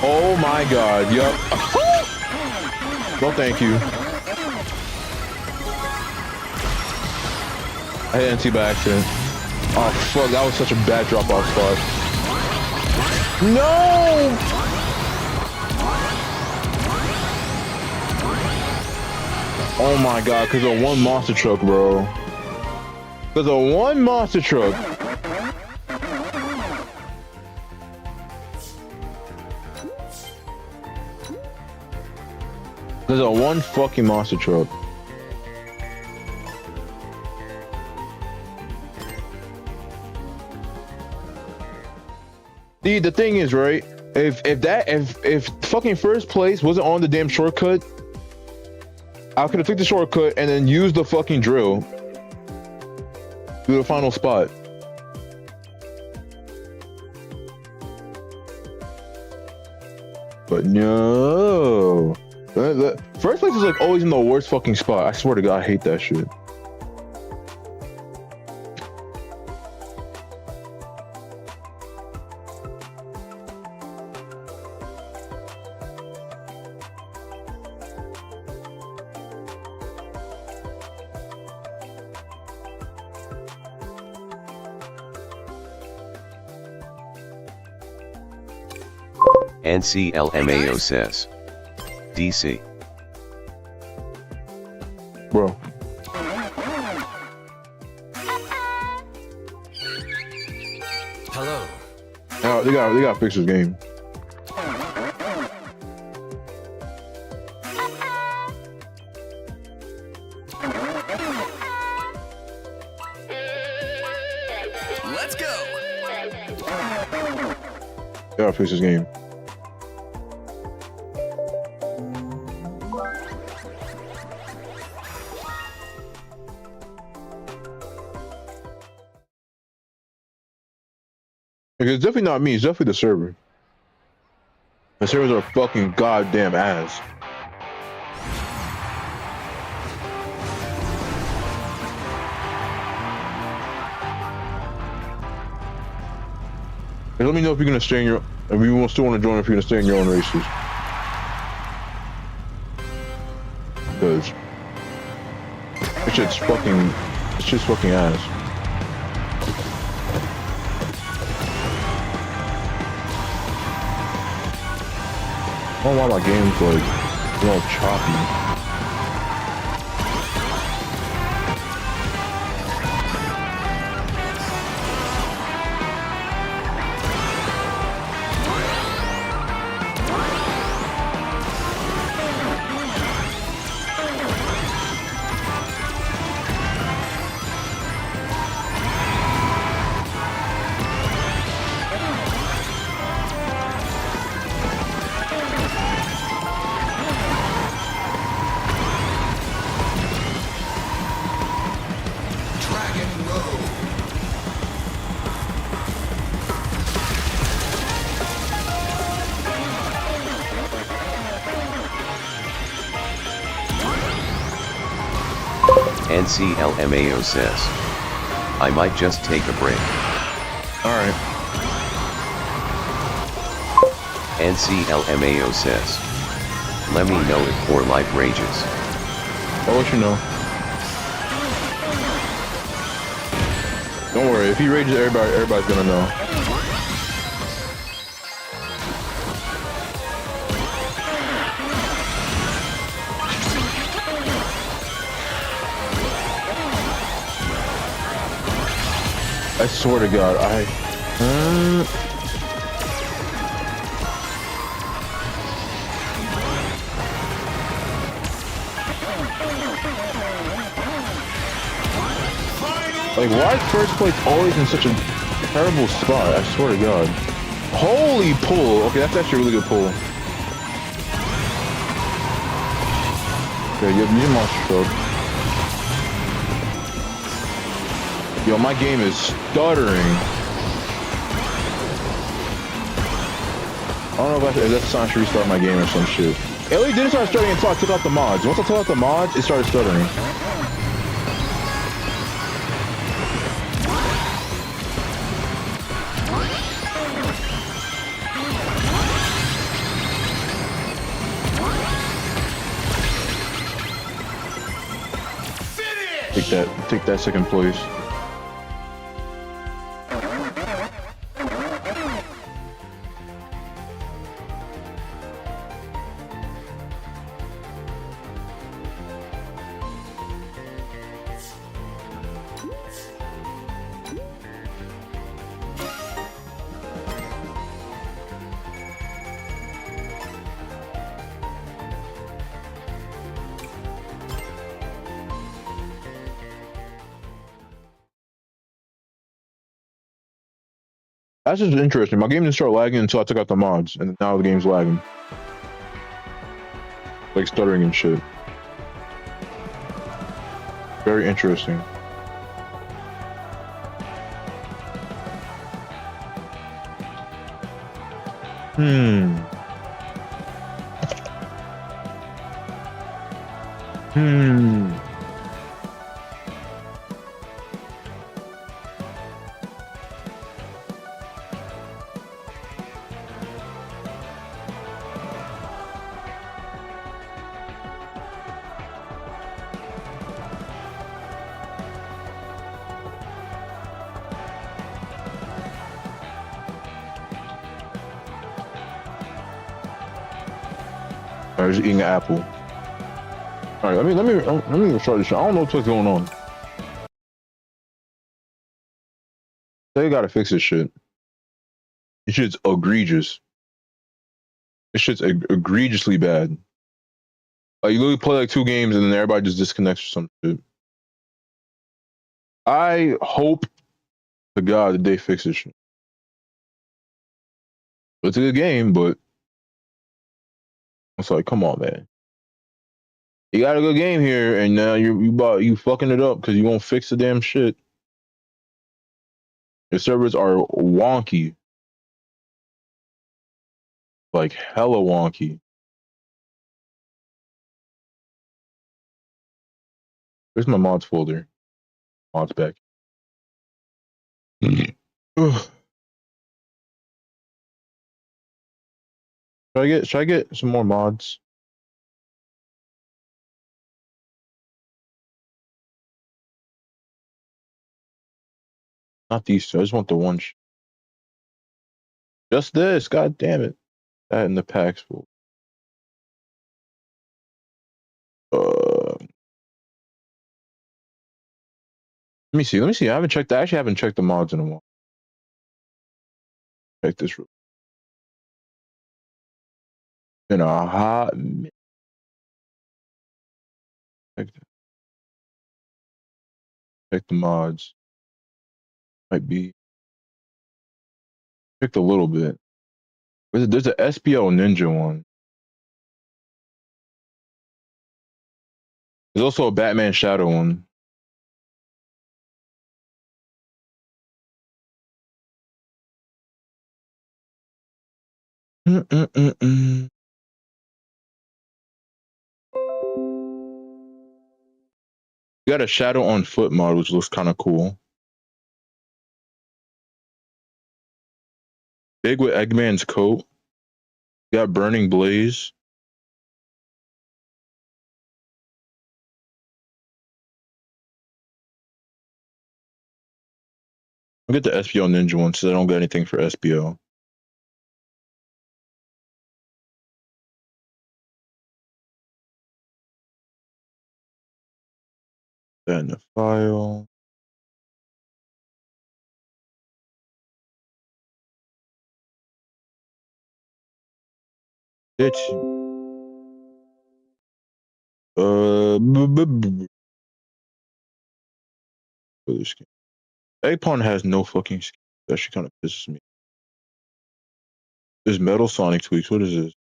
Speaker 6: Oh my god, yup. Well, thank you. I hit NT by accident. Oh fuck, that was such a bad drop off spot. No! Oh my god, cause of one monster truck, bro. Cause of one monster truck. There's a one fucking monster truck. See, the thing is, right? If fucking first place wasn't on the damn shortcut, I could have took the shortcut and then used the fucking drill to the final spot. But no. The first place is like always in the worst fucking spot. I swear to God, I hate that shit.
Speaker 5: NCLMAO says. DC.
Speaker 6: Bro.
Speaker 8: Hello.
Speaker 6: Oh, they got fix this game.
Speaker 8: Let's go.
Speaker 6: They gotta fix this game. It's definitely not me, it's definitely the server. The servers are fucking goddamn ass. Hey, let me know if you're gonna stay in your, if you still want to join, if you're gonna stay in your own races. Because it's just fucking ass. I don't know why my game's like, all choppy.
Speaker 5: NCLMAO says. I might just take a break.
Speaker 6: Alright.
Speaker 5: NCLMAO says. Let me know if 4 Life rages.
Speaker 6: I'll let you know. Don't worry, if he rages, everybody's gonna know. I swear to God, like, why is first place always in such a terrible spot? I swear to God. Holy pull! Okay, that's actually a really good pull. Okay, you have monster stroke. Yo, my game is stuttering. I don't know if that's a sign I should restart my game or some shit. It really didn't start stuttering until I took out the mods. Once I took out the mods, it started stuttering. Take that second place. That's just interesting. My game didn't start lagging until I took out the mods, and now the game's lagging. Like stuttering and shit. Very interesting. Hmm. I was eating an apple. All right, let me start this shit. I don't know what's going on. They gotta fix this shit. This shit's egregious. This shit's egregiously bad. Like you literally play like 2 games and then everybody just disconnects or some shit. I hope to God that they fix this shit. It's a good game, but it's like, come on, man. You got a good game here, and now you fucking it up because you won't fix the damn shit. Your servers are wonky, like hella wonky. Where's my mods folder? Mods back. Should I get some more mods? Not these two. I just want the one. Just this. God damn it. That in the packs full. Let me see. Let me see. I haven't checked. I actually haven't checked the mods in a while. Check this. In a hot minute. Check the mods. Might be. Checked a little bit. There's a SPO Ninja one. There's also a Batman Shadow one. You got a Shadow on Foot mod, which looks kind of cool. Big with Eggman's coat. You got Burning Blaze. I'll get the SPO Ninja one since I don't get anything for SPO. That in the file. It's this game. Eggpon has no fucking skin. That shit kind of pisses me. There's Metal Sonic tweaks. What is this?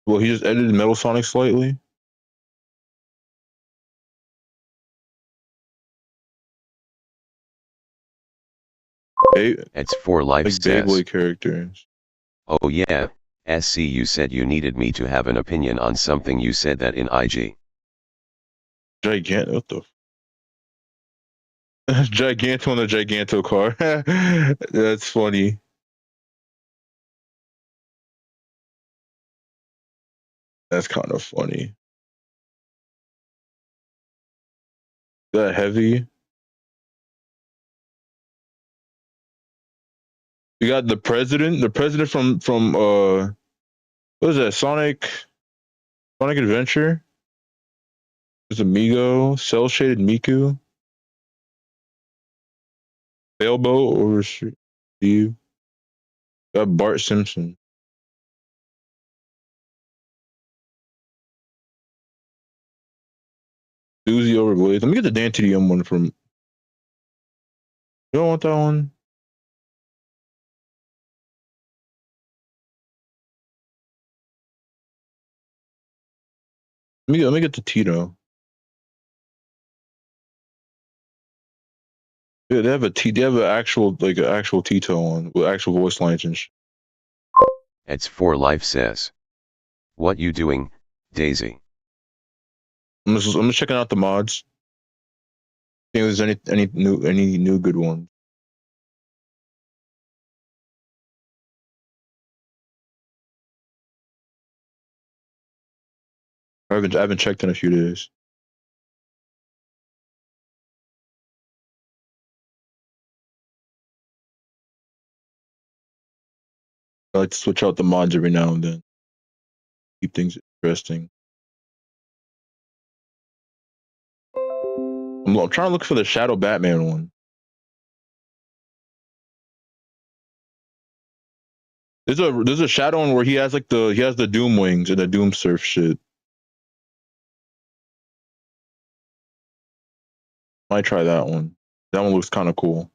Speaker 6: Well, he just edited Metal Sonic slightly.
Speaker 5: It's 4 life
Speaker 6: Like
Speaker 5: says.
Speaker 6: Beyblade characters.
Speaker 5: Oh yeah, SC you said you needed me to have an opinion on something you said that in IG.
Speaker 6: Gigant, what the? Giganto on the Giganto car. That's funny. That's kind of funny. That heavy. You got the president from what is that? Sonic Adventure. There's Amigo, Cell Shaded Miku, Sailboat over Steve. Got Bart Simpson. Uzi over Blaze. Let me get the Dan TDM one from. You don't want that one? Let me get the Tito. Yeah, they have an actual Tito one with actual voice lines and shit.
Speaker 5: It's for life says. What you doing, Daisy?
Speaker 6: I'm just checking out the mods. See if there's any new good ones. I haven't checked in a few days. I like to switch out the mods every now and then. Keep things interesting. I'm trying to look for the Shadow Batman one. There's a Shadow one where he has the Doom wings and the Doom surf shit. Might try that one. That one looks kind of cool.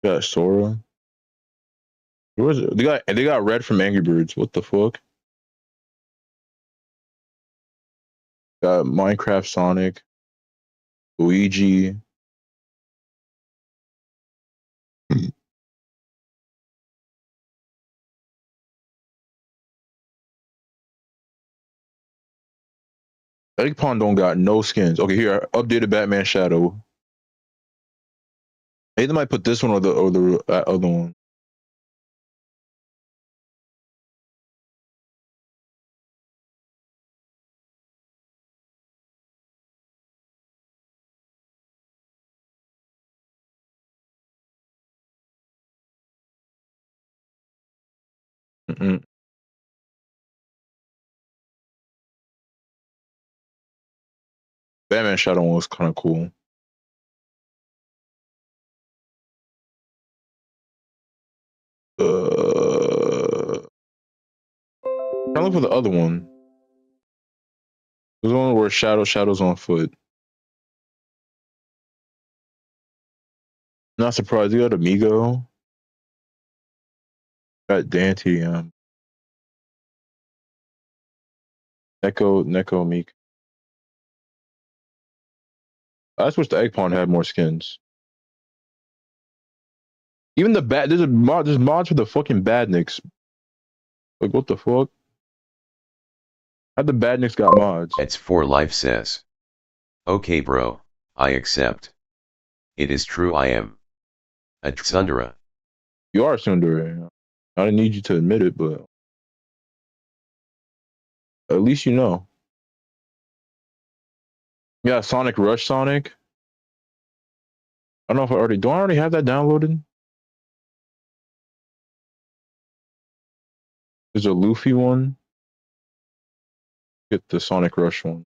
Speaker 6: Got Sora. Where is it? They got Red from Angry Birds. What the fuck? Got Minecraft Sonic. Luigi. Egg Pond don't got no skins. Okay, here, updated Batman Shadow. Maybe they might put this one or the other one. Mm-mm. Batman Shadow one was kind of cool. Trying to look for the other one. There's one where Shadow's on foot. Not surprised. You got Amigo. Got Dante. Neko Meek. I just wish the Egg Pond had more skins. Even there's mods for the fucking Badniks. Like what the fuck? How the Badniks got mods?
Speaker 5: It's for life says. Okay bro, I accept. It is true I am. A Tsundere.
Speaker 6: You are Sundere. I didn't need you to admit it, but at least you know. Yeah, Sonic Rush Sonic. I don't know if do I already have that downloaded? There's a Luffy one. Get the Sonic Rush one.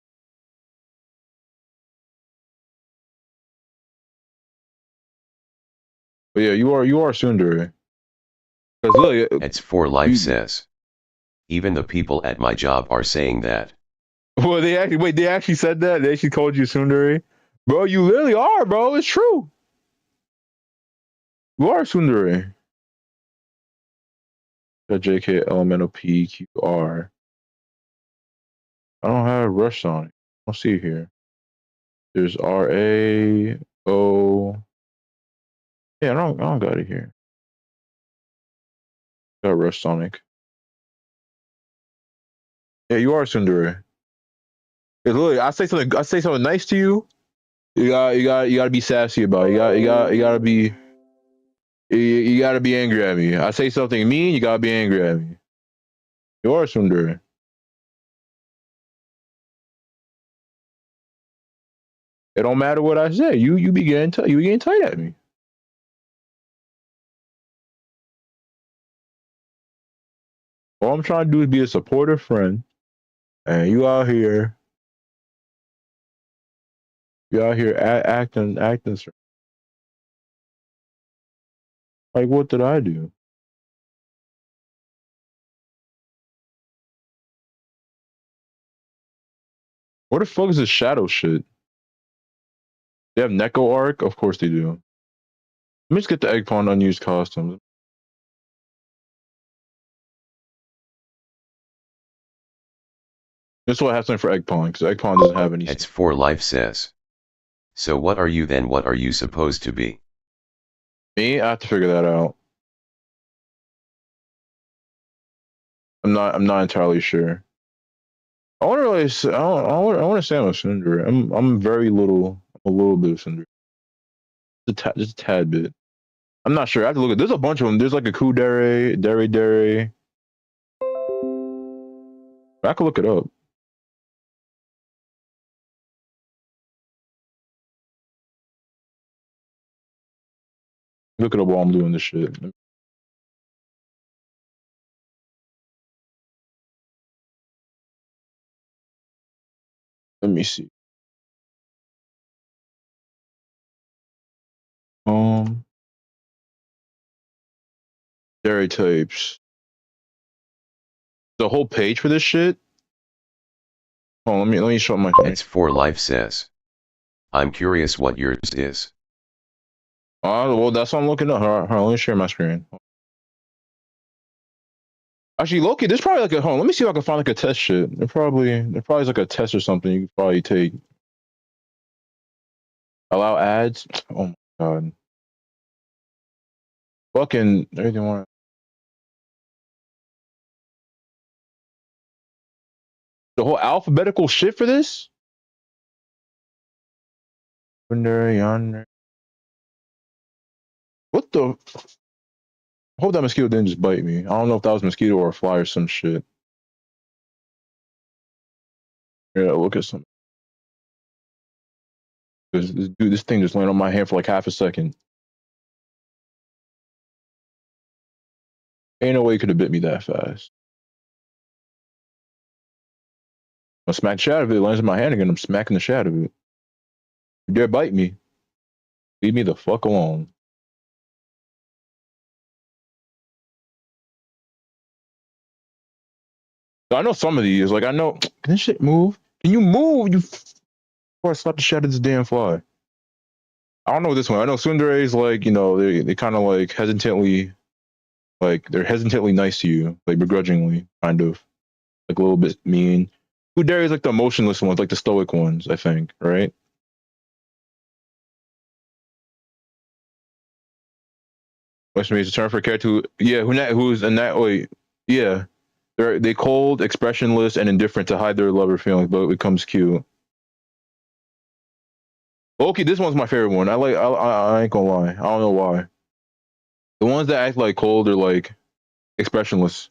Speaker 6: But yeah, you are Sundere. Because look,
Speaker 5: It's for life says. Even the people at my job are saying that.
Speaker 6: well, they actually said that. They actually called you Sundere, bro. You literally are, bro. It's true. You are Sundere. JK Elemental P Q R. I don't have Rush Sonic. I don't see it here. There's RA O. Yeah, I don't got it here. Got Rush Sonic. Yeah, you are Sundere. Look, I say something nice to you. You gotta be sassy about it. You gotta be angry at me. I say something mean, you gotta be angry at me. You are Sundere. It don't matter what I say. You be getting tight at me. All I'm trying to do is be a supportive friend, and you out here acting like what did I do? What the fuck is this shadow shit? They have Neko Arc? Of course they do. Let me just get the Egg Pawn unused costumes. This is what I have something for Egg Pawn, because Egg Pawn doesn't have any.
Speaker 5: It's for life says. So what are you then? What are you supposed to be?
Speaker 6: Me? I have to figure that out. I'm not entirely sure. I want to really say, I want to say I'm a Cinder. I'm very little, a little bit of Cinder. Just a tad bit. I'm not sure. I have to look at. There's a bunch of them. There's like a Kudere, Dere. I could look it up. Look it up while I'm doing this shit. Let me see. Dairy tapes. The whole page for this shit. Oh, let me show my thing.
Speaker 5: It's for life says. I'm curious what yours is.
Speaker 6: Well, that's what I'm looking at. Hold on, let me share my screen. Actually, Loki, there's probably like a let me see if I can find like a test shit. There probably is like a test or something you could probably take. Allow ads? Oh my god. Fucking everything want. The whole alphabetical shit for this? Yonder. What the? I hope that mosquito didn't just bite me. I don't know if that was a mosquito or a fly or some shit. Yeah, look at some. This thing just landed on my hand for like half a second. Ain't no way it could have bit me that fast. I smack the shit out of it. It lands in my hand again. I'm smacking the shit out of it. You dare bite me? Leave me the fuck alone. I know some of these. Like I know. Can this shit move? Can you move? You. Before I slap the shit out of this damn fly. I don't know this one. I know Sundare's like, you know, they kind of like hesitantly, like they're hesitantly nice to you, like begrudgingly, kind of, like a little bit mean. Kudere is like the emotionless ones, like the stoic ones, I think, right? Which means a term for a character who, yeah, who's in that way, yeah, they cold, expressionless, and indifferent to hide their love or feelings, but it becomes cute. Okay, this one's my favorite one. I ain't gonna lie. I don't know why. The ones that act like cold or like expressionless.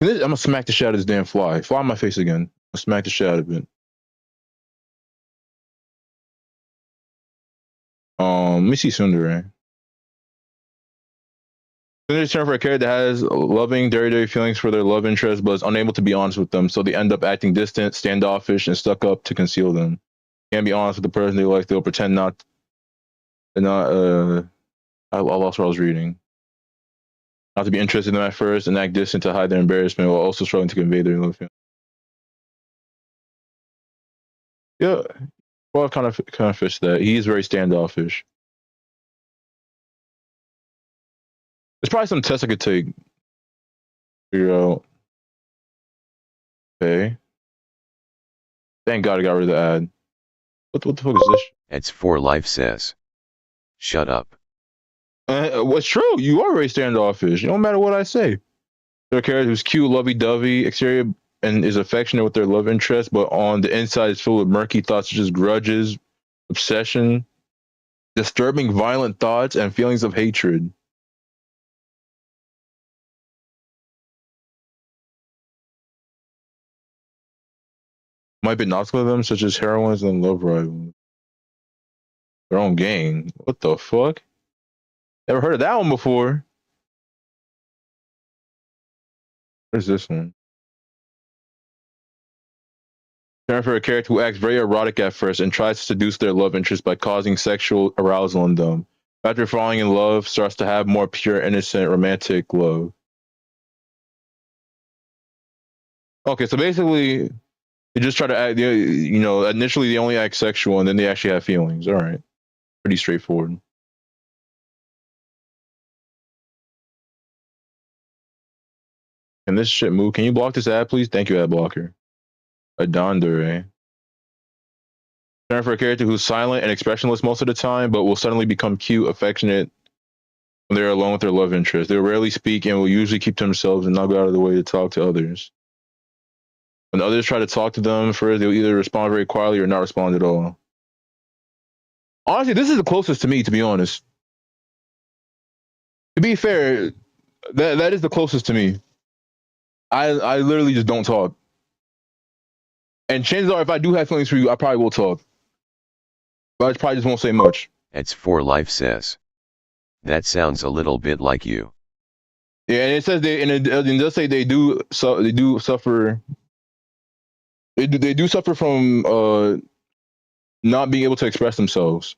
Speaker 6: I'm gonna smack the shit out of this damn fly. Fly on my face again. I'll smack the shit out of it. Let me see Sundere. Sundere's term for a character that has loving, dairy feelings for their love interest, but is unable to be honest with them, so they end up acting distant, standoffish, and stuck up to conceal them. Can't be honest with the person they like, they'll pretend not. They're not. I lost what I was reading. Not to be interested in them at first and act distant to hide their embarrassment while also struggling to convey their love feelings. Yeah, well, kind of fits that. He's very standoffish. There's probably some tests I could take. Figure out. Okay. Thank God I got rid of the ad. What the fuck is this?
Speaker 5: It's for life says. Shut up.
Speaker 6: What's true? You are very standoffish. No matter what I say. They're a character who's cute, lovey-dovey, exterior, and is affectionate with their love interest, but on the inside is filled with murky thoughts such as grudges, obsession, disturbing violent thoughts, and feelings of hatred. Might be nautical of them, such as heroines and love rivals. Their own gang. What the fuck? Never heard of that one before. Where's this one? Term for a character who acts very erotic at first and tries to seduce their love interest by causing sexual arousal in them. After falling in love, starts to have more pure, innocent, romantic love. Okay, so basically, They just try to act, you know, initially they only act sexual and then they actually have feelings. All right. Pretty straightforward. Can this shit move? Can you block this ad, please? Thank you, ad blocker. A Dondere. Turn for a character who's silent and expressionless most of the time, but will suddenly become cute, affectionate when they're alone with their love interest. They rarely speak and will usually keep to themselves and not go out of the way to talk to others. When others try to talk to them first, they'll either respond very quietly or not respond at all. Honestly, this is the closest to me, to be honest. To be fair, that is the closest to me. I literally just don't talk. And chances are, if I do have feelings for you, I probably will talk. But I probably just won't say much.
Speaker 5: It's for life says. That sounds a little bit like you.
Speaker 6: Yeah, and it says it does say they do suffer. They do suffer from not being able to express themselves.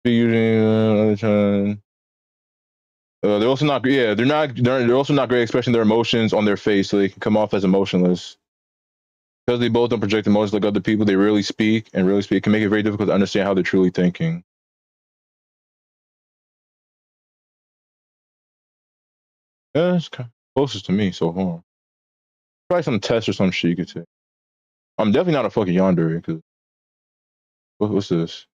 Speaker 6: They're also not. Yeah, they're also not great expressing their emotions on their face, so they can come off as emotionless. Because they both don't project emotions like other people, they rarely speak, and rarely speak can make it very difficult to understand how they're truly thinking. Yeah, it's closest to me so far. Probably some tests or some shit you could take. I'm definitely not a fucking yandere, because what's this?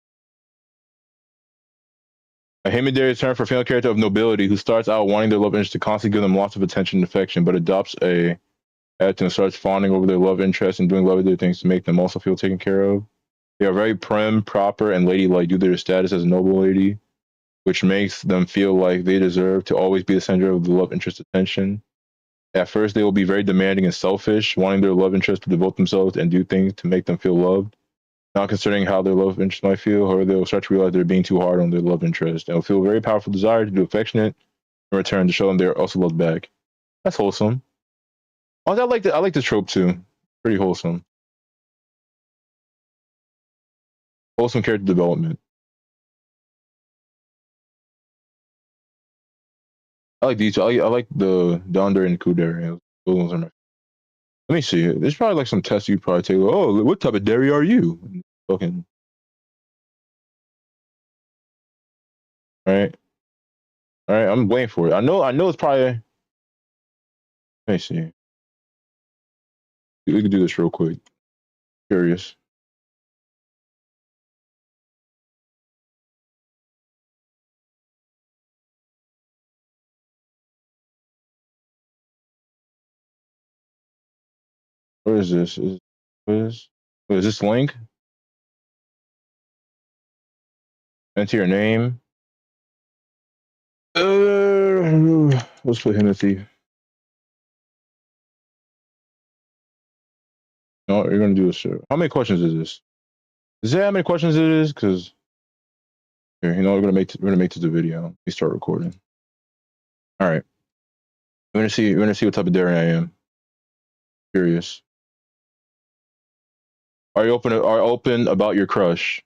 Speaker 6: A himidare term for a female character of nobility who starts out wanting their love interest to constantly give them lots of attention and affection, but adopts a attitude and starts fawning over their love interest and doing lovely things to make them also feel taken care of. They are very prim, proper, and ladylike due to their status as a noble lady, which makes them feel like they deserve to always be the center of the love interest attention. At first, they will be very demanding and selfish, wanting their love interest to devote themselves and do things to make them feel loved. Not considering how their love interest might feel, however, they will start to realize they're being too hard on their love interest. They will feel a very powerful desire to do affectionate in return to show them they're also loved back. That's wholesome. I like the trope too. Pretty wholesome. Wholesome character development. I like these. I like the Donder and Kudere. Those ones are my. Let me see. There's probably like some tests you probably take. Oh, what type of dairy are you? Fucking. All right. All right. I'm waiting for it. I know it's probably. Let me see. We can do this real quick. Curious. What is this? What is this link? Enter your name. Let's put Himothy. No, you're gonna do this. How many questions is this? Does it say how many questions it is? Because here, you know, we're gonna make this a video. Let me start recording. All right. We're gonna see what type of dairy I am. Curious. Are you open about your crush?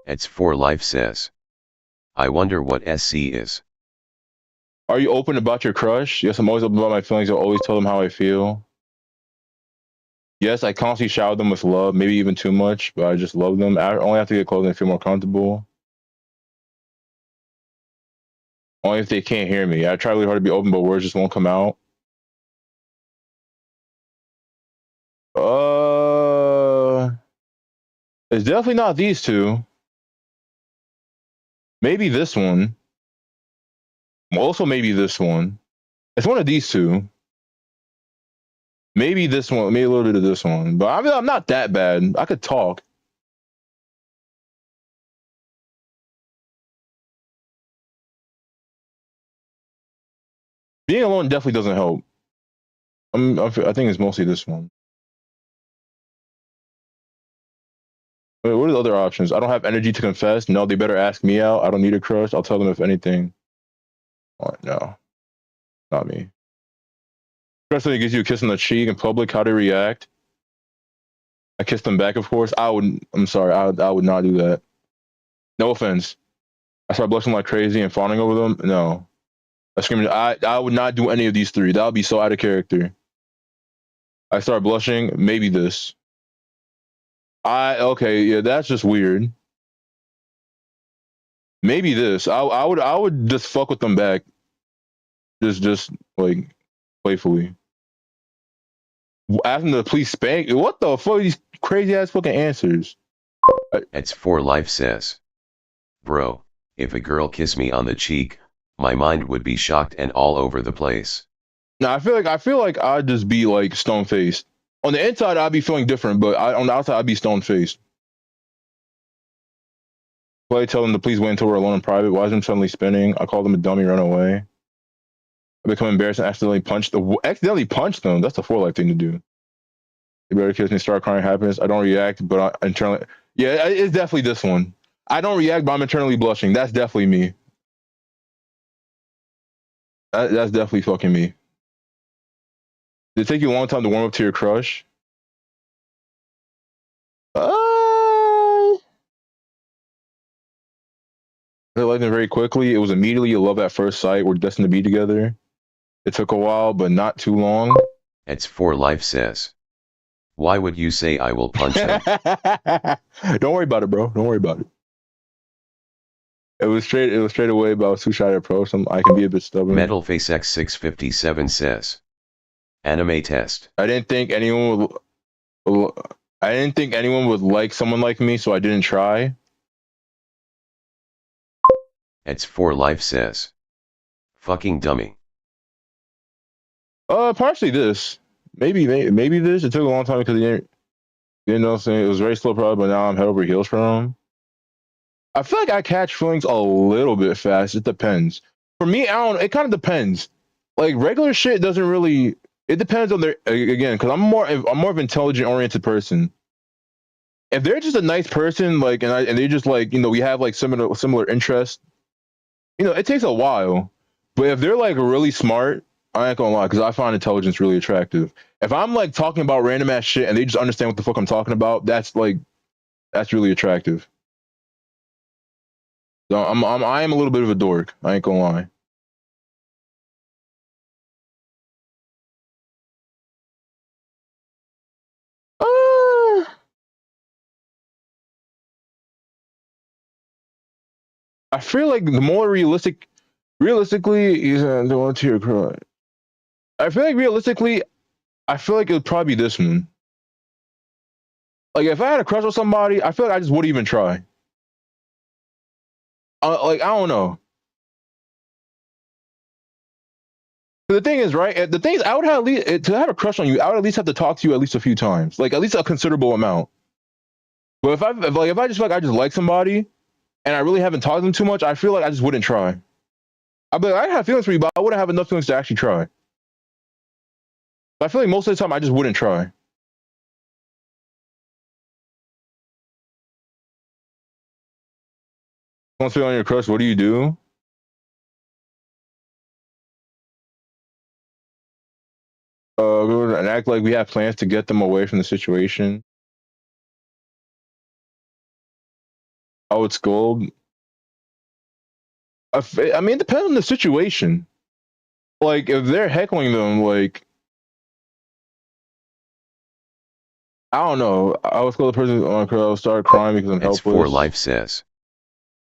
Speaker 5: It's for life says. I wonder what SC is.
Speaker 6: Are you open about your crush? Yes, I'm always open about my feelings. I'll always tell them how I feel. Yes, I constantly shower them with love, maybe even too much, but I just love them. I only have to get close and feel more comfortable. Only if they can't hear me. I try really hard to be open, but words just won't come out. It's definitely not these two. Maybe this one. Also, maybe this one. It's one of these two. Maybe this one. Maybe a little bit of this one. But I mean, I'm not that bad. I could talk. Being alone definitely doesn't help. I think it's mostly this one. Wait, what are the other options? I don't have energy to confess. No, they better ask me out. I don't need a crush. I'll tell them if anything. Oh, no, not me. Especially gives you a kiss on the cheek in public. How to react? I kiss them back, of course. I'm sorry. I would not do that. No offense. I start blushing like crazy and fawning over them. No. I would not do any of these three. That would be so out of character. I start blushing. Maybe this. Okay, yeah, that's just weird. Maybe this. I would just fuck with them back. Just like playfully. Asking them to please spank. What the fuck are these crazy ass fucking answers?
Speaker 5: It's for life says. Bro, if a girl kissed me on the cheek, my mind would be shocked and all over the place.
Speaker 6: No, I feel like I'd just be like stone faced. On the inside, I'd be feeling different, but on the outside, I'd be stone faced. Play, tell them to please wait until we're alone in private. Why is him suddenly spinning? I call them a dummy, run away. I become embarrassed and accidentally punch them. That's the 4-life thing to do. You better kiss me, start crying happiness. I don't react, but I internally, yeah, it's definitely this one. I don't react, but I'm internally blushing. That's definitely me. That's definitely fucking me. Did it take you a long time to warm up to your crush? I liked them very quickly. It was immediately a love at first sight. We're destined to be together. It took a while, but not too long.
Speaker 5: It's for life says. Why would you say I will punch him?
Speaker 6: Don't worry about it, bro. Don't worry about it. It was straight away, but I was too shy to approach him. I can be a bit stubborn.
Speaker 5: Metal Face X657 says. Anime test.
Speaker 6: I didn't think anyone would like someone like me, so I didn't try.
Speaker 5: It's for life says. Fucking dummy.
Speaker 6: Partially this. Maybe this. It took a long time because he didn't know something. It was very slow probably, but now I'm head over heels for him. I feel like I catch feelings a little bit fast. It depends. For me, it kind of depends. Like regular shit doesn't really. It depends on their, again, because I'm more of an intelligent oriented person. If they're just a nice person, like, and they just like, we have like similar interests, it takes a while. But if they're like really smart, I ain't gonna lie, because I find intelligence really attractive. If I'm like talking about random ass shit and they just understand what the fuck I'm talking about, that's really attractive. So I am a little bit of a dork. I ain't gonna lie. I feel like the more realistically, he's the one to your cry. I feel like realistically, it would probably be this one. Like if I had a crush on somebody, I feel like I just wouldn't even try. Like I don't know. The thing is, right? The thing is, I would have to have a crush on you. I would at least have to talk to you at least a few times, like at least a considerable amount. But if I just feel like I just like somebody, and I really haven't talked to them too much, I feel like I just wouldn't try. I'd be like, I have feelings for you, but I wouldn't have enough feelings to actually try. But I feel like most of the time I just wouldn't try. Once you're on your crush, what do you do? And act like we have plans to get them away from the situation. I would scold. I mean, it depends on the situation. Like, if they're heckling them, like, I don't know. I would scold the person on my crush. I would start crying because I'm helpless.
Speaker 5: It's for life says.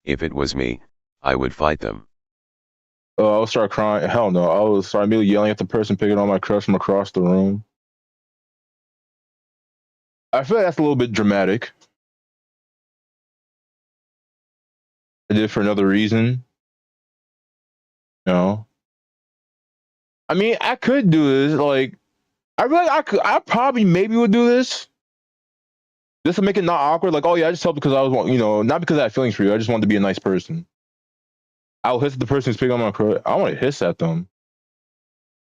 Speaker 5: If it was me, I would fight them.
Speaker 6: I would start crying. Hell no. I would start immediately yelling at the person picking on my crush from across the room. I feel like that's a little bit dramatic. I did it for another reason. No. I mean, I could do this. Like, I feel like I probably maybe would do this. Just to make it not awkward. Like, oh yeah, I just helped because I was, not because I had feelings for you. I just wanted to be a nice person. I'll hiss at the person who's picking on my crush. I want to hiss at them.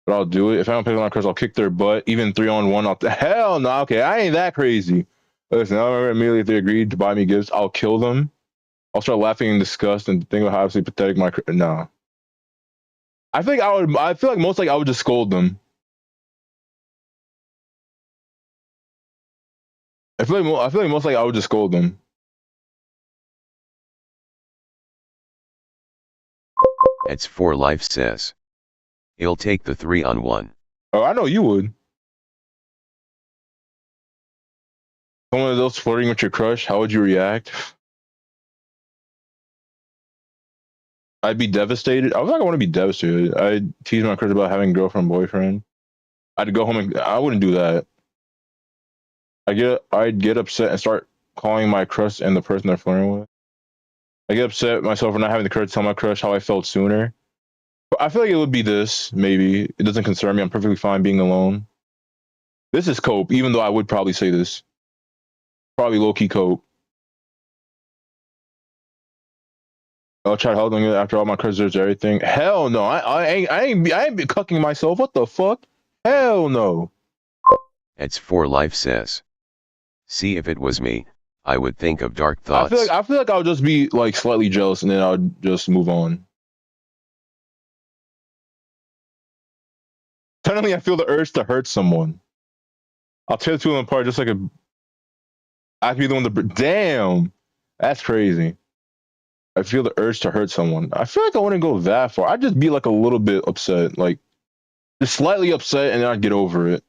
Speaker 6: But I'll do it. If I don't pick on my crush, I'll kick their butt. Even 3-on-1, hell no. Okay, I ain't that crazy. Listen, I remember immediately if they agreed to buy me gifts, I'll kill them. I'll start laughing in disgust and think about how absolutely pathetic no. I feel like most likely I would just scold them. I feel like most likely I would just scold them.
Speaker 5: It's for life says. He'll take the 3-on-1.
Speaker 6: Oh, I know you would. Someone else flirting with your crush, how would you react? I'd be devastated. I was like, I want to be devastated. I'd tease my crush about having a girlfriend, boyfriend. I'd go home and I wouldn't do that. I'd get upset and start calling my crush and the person they're flirting with. I get upset myself for not having the courage to tell my crush how I felt sooner. But I feel like it would be this. Maybe it doesn't concern me. I'm perfectly fine being alone. This is cope, even though I would probably say this. Probably low key cope. I'll try to help them after all my crush deserves everything. Hell no. I ain't be cucking myself. What the fuck? Hell no.
Speaker 5: It's for life says. See, if it was me, I would think of dark thoughts.
Speaker 6: I feel like I'll just be like slightly jealous and then I'll just move on. Suddenly I feel the urge to hurt someone. I'll tear the two of them apart just like I could be the one to damn. That's crazy. I feel the urge to hurt someone. I feel like I wouldn't go that far. I'd just be like a little bit upset, like just slightly upset, and then I'd get over it.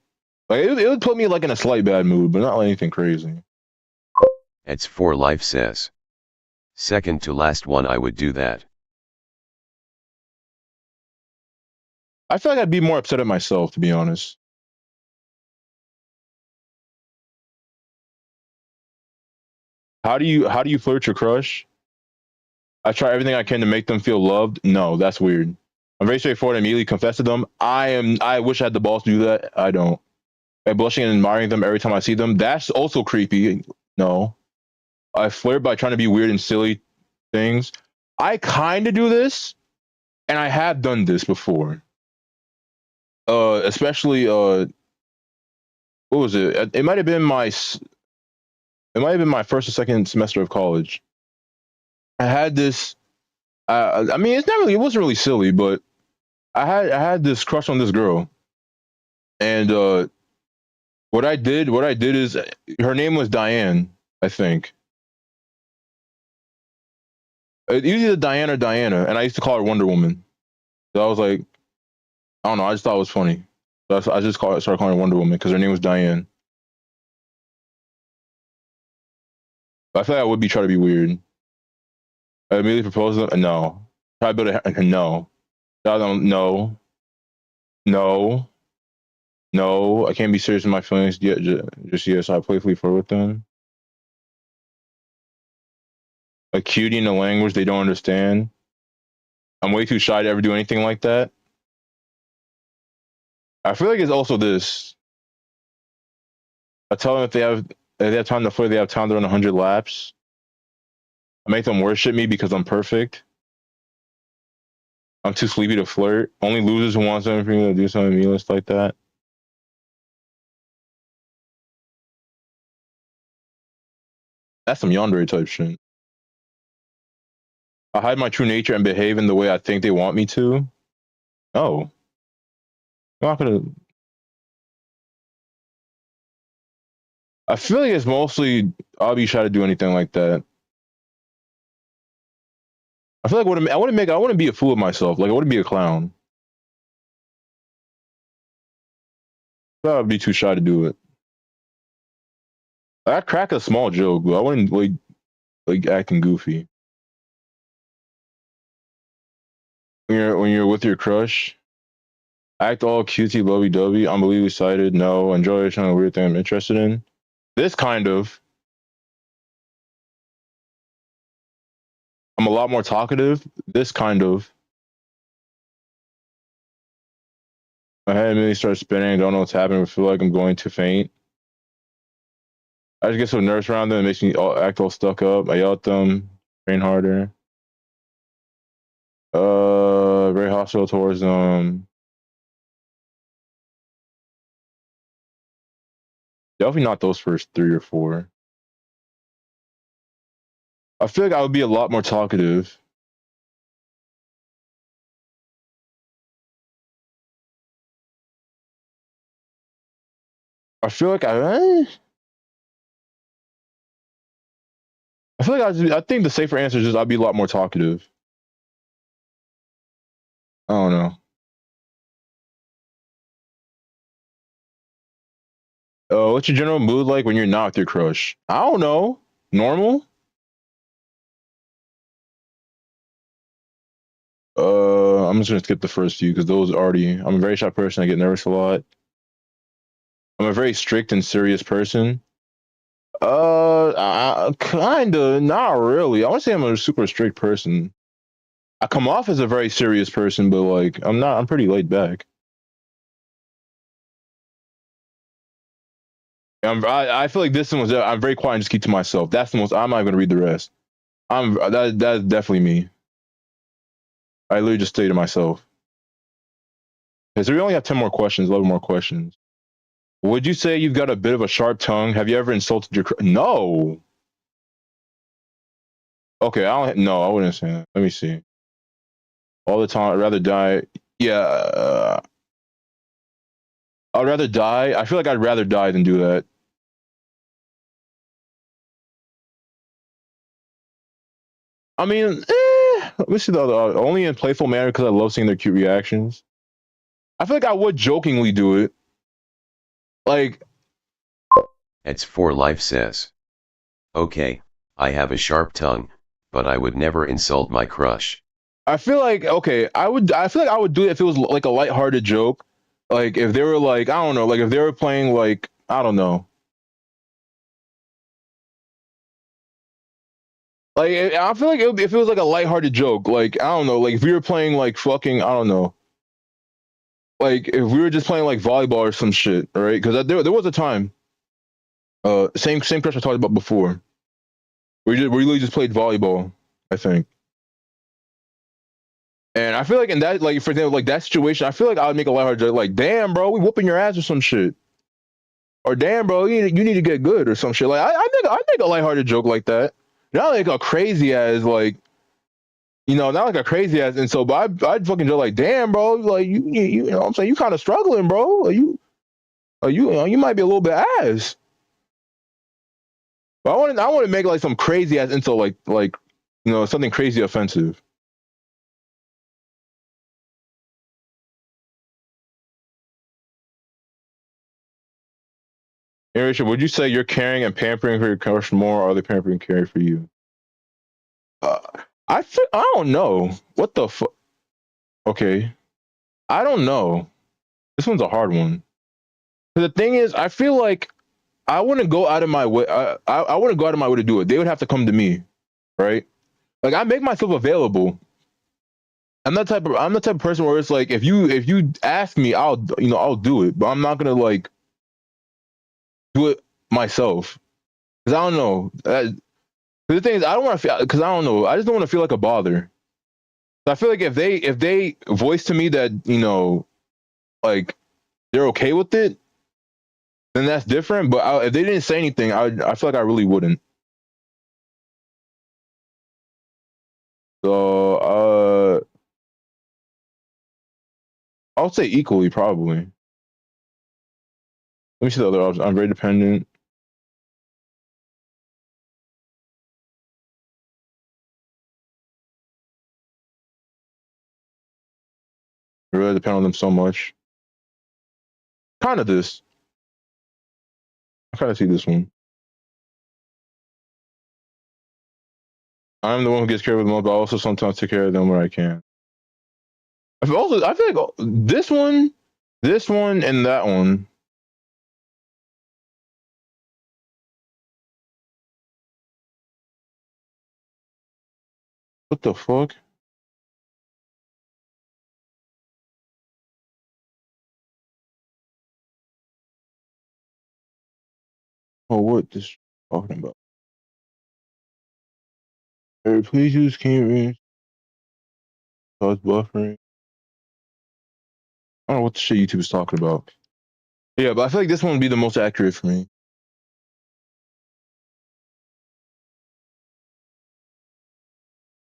Speaker 6: Like it would put me like in a slight bad mood, but not like anything crazy.
Speaker 5: It's for life says. Second to last one, I would do that.
Speaker 6: I feel like I'd be more upset at myself, to be honest. How do you flirt your crush? I try everything I can to make them feel loved. No, that's weird. I'm very straightforward and immediately confess to them. I wish I had the balls to do that. I don't. By blushing and admiring them every time I see them. That's also creepy. No. I flirt by trying to be weird and silly things. I kind of do this, and I have done this before. Especially what was it? It might have been my first or second semester of college. I had this. I mean, it wasn't really silly, but I had this crush on this girl, and what I did is her name was Diane, I think. Either Diane or Diana, and I used to call her Wonder Woman. So I was like, I don't know, I just thought it was funny. So I just started calling her Wonder Woman because her name was Diane. I feel like I would be trying to be weird. I immediately proposed to them. No. Try to build a no. No. No. No. I can't be serious in my feelings yet. Just yet. So I playfully flirt with them. A cutie in a language they don't understand. I'm way too shy to ever do anything like that. I feel like it's also this. I tell them if they have time to flirt, they have time to run 100 laps. I make them worship me because I'm perfect. I'm too sleepy to flirt. Only losers who want something from me to do something meaningless like that. That's some yandere type shit. I hide my true nature and behave in the way I think they want me to. No. I'm not gonna. I feel like it's mostly I'll be trying to do anything like that. I feel like I wouldn't be a fool of myself. Like I wouldn't be a clown. I'd be too shy to do it. I'd crack a small joke, but I wouldn't like acting goofy. When you're with your crush, act all cutesy, lovey-dovey, unbelievably excited, no, enjoy trying a weird thing I'm interested in. This kind of. I'm a lot more talkative. This kind of. My head immediately starts spinning. Don't know what's happening. I feel like I'm going to faint. I just get so nervous around them. It makes me act all stuck up. I yell at them. Train harder. Very hostile towards them. Definitely not those first 3 or 4. I feel like I would be a lot more talkative. I feel like I feel like I think the safer answer is just I'd be a lot more talkative. I don't know. What's your general mood like when you're not with your crush? I don't know. Normal? I'm just gonna skip the first few because those already. I'm a very shy person. I get nervous a lot. I'm a very strict and serious person. Kinda, not really. I want to say I'm a super strict person. I come off as a very serious person, but like I'm not. I'm pretty laid back. I feel like this one was. I'm very quiet and just keep to myself. That's the most. I'm not gonna read the rest. That's definitely me. I literally just stay to myself. Okay, so we only have 10 more questions. 11 more questions. Would you say you've got a bit of a sharp tongue? Have you ever insulted your? No. Okay, I don't. No, I wouldn't say that. Let me see. All the time, I'd rather die. Yeah, I'd rather die. I feel like I'd rather die than do that. I mean, let me see the other. Only in playful manner because I love seeing their cute reactions. I feel like I would jokingly do it. Like,
Speaker 5: It's for life says. Okay, I have a sharp tongue, but I would never insult my crush.
Speaker 6: I feel like okay, I would. I feel like I would do it if it was like a lighthearted joke. Like if they were like I don't know, like if they were playing like I don't know. Like I feel like if it was like a lighthearted joke, like I don't know, like if we were playing like fucking I don't know, like if we were just playing like volleyball or some shit, right? Because there was a time, same crush I talked about before. We really just played volleyball, I think. And I feel like in that, like for example, like that situation, I feel like I would make a lighthearted joke, like, "Damn, bro, we whooping your ass or some shit," or "Damn, bro, you need to get good" or some shit. Like I think a lighthearted joke like that, not like a crazy ass like, not like a crazy ass insult, but I'd fucking joke like, "Damn, bro, like you know what I'm saying, you kind of struggling, bro. You might be a little bit ass." But I want to make like some crazy ass insult, like something crazy offensive. Hey, Richard, would you say you're caring and pampering for your crush more, or are they pampering and caring for you? Uh, I don't know. What the fuck? Okay, I don't know. This one's a hard one. 'Cause the thing is, I feel like I wouldn't go out of my way. I wouldn't go out of my way to do it. They would have to come to me, right? Like I make myself available. I'm the type of person where it's like if you ask me, I'll do it, but I'm not gonna like do it myself because I don't know. The thing is, I don't want to feel because I don't know. I just don't want to feel like a bother. So I feel like if they voice to me that like they're okay with it, then that's different. But if they didn't say anything, I feel like I really wouldn't. So I would say equally probably. Let me see the other option. I'm very dependent. I really depend on them so much. Kind of this. I kind of see this one. I'm the one who gets care of the most, but I also sometimes take care of them where I can. I feel like this one, and that one. What the fuck? Oh, what this talking about? Hey, please use keyring. Cause buffering. I don't know what the shit YouTube is talking about. Yeah, but I feel like this one would be the most accurate for me.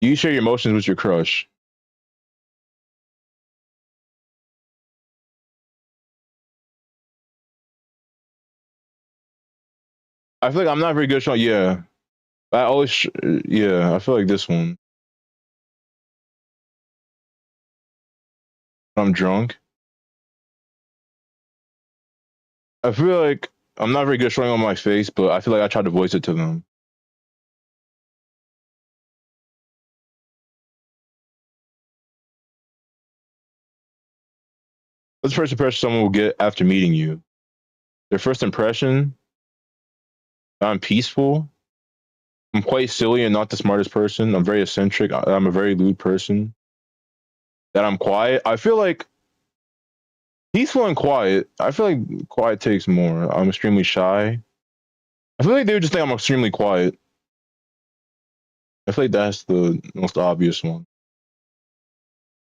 Speaker 6: You share your emotions with your crush. I feel like I'm not very good at showing. Yeah, I always. Yeah, I feel like this one. I'm drunk. I feel like I'm not very good showing on my face, but I feel like I tried to voice it to them. What's the first impression someone will get after meeting you? Their first impression? I'm peaceful. I'm quite silly and not the smartest person. I'm very eccentric. I'm a very lewd person. That I'm quiet. I feel like peaceful and quiet. I feel like quiet takes more. I'm extremely shy. I feel like they would just think I'm extremely quiet. I feel like that's the most obvious one.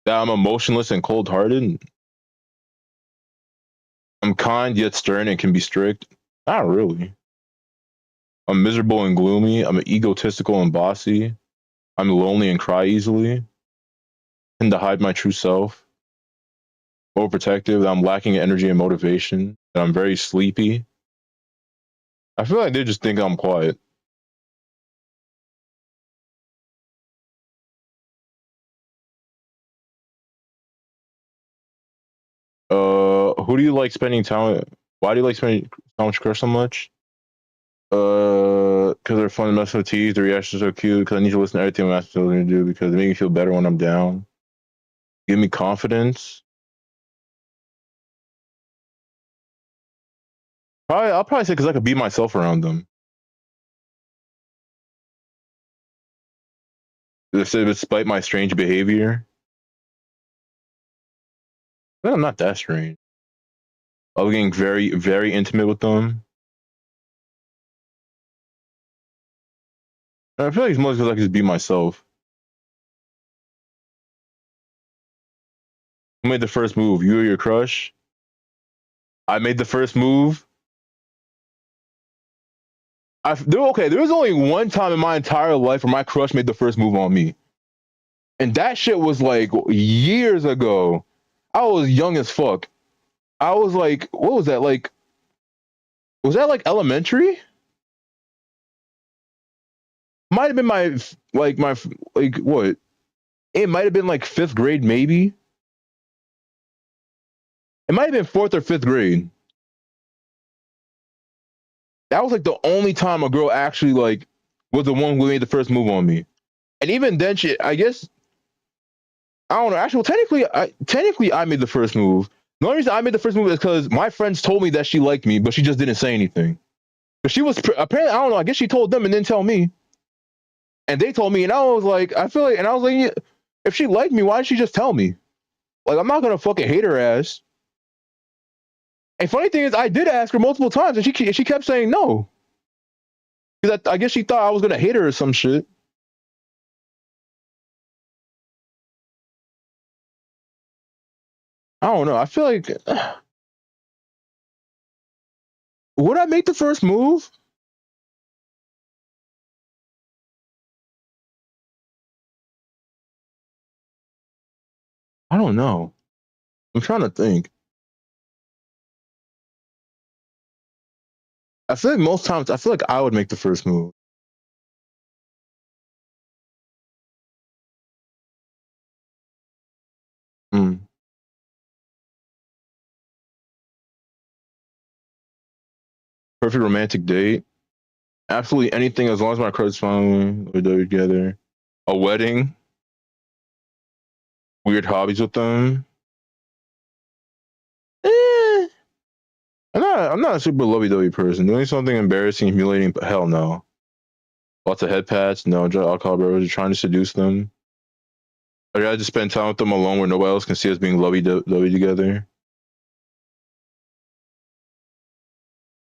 Speaker 6: That I'm emotionless and cold-hearted. I'm kind yet stern and can be strict. Not really. I'm miserable and gloomy. I'm egotistical and bossy. I'm lonely and cry easily. Tend to hide my true self. Overprotective. I'm lacking in energy and motivation. And I'm very sleepy. I feel like they just think I'm quiet. Who do you like spending time with? Why do you like spending time with Crush so much? Because they're fun to mess with teeth. The reactions are so cute. Because I need to listen to everything my children do. Because they make me feel better when I'm down. Give me confidence. I'll probably say because I could be myself around them. Despite my strange behavior. Well, I'm not that strange. I'm getting very, very intimate with them. I feel like it's mostly because I can just be myself. Who made the first move? You or your crush? I made the first move. There was only one time in my entire life where my crush made the first move on me. And that shit was like years ago. I was young as fuck. I was like, what was that? Like, was that like elementary? Might have been my what? It might have been like 5th grade, maybe. It might have been 4th or 5th grade. That was like the only time a girl actually like was the one who made the first move on me. And even then, I guess I don't know. Actually, technically, I made the first move. The only reason I made the first move is because my friends told me that she liked me, but she just didn't say anything. But she was apparently, I don't know. I guess she told them and didn't tell me. And they told me, and I was like, yeah, if she liked me, why did she just tell me? Like, I'm not gonna fucking hate her ass. And funny thing is, I did ask her multiple times, and she kept saying no. Because I guess she thought I was gonna hate her or some shit. I don't know. I feel like would I make the first move? I don't know. I'm trying to think. I feel like most times, I feel like I would make the first move. Mm. Perfect romantic date. Absolutely anything as long as my crush is fine. We're together. A wedding. Weird hobbies with them. Eh. I'm not a super lovey-dovey person. Doing something embarrassing, humiliating, hell no. Lots of head pats, no. Alcohol bros, trying to seduce them. I'd rather just spend time with them alone where nobody else can see us being lovey-dovey together.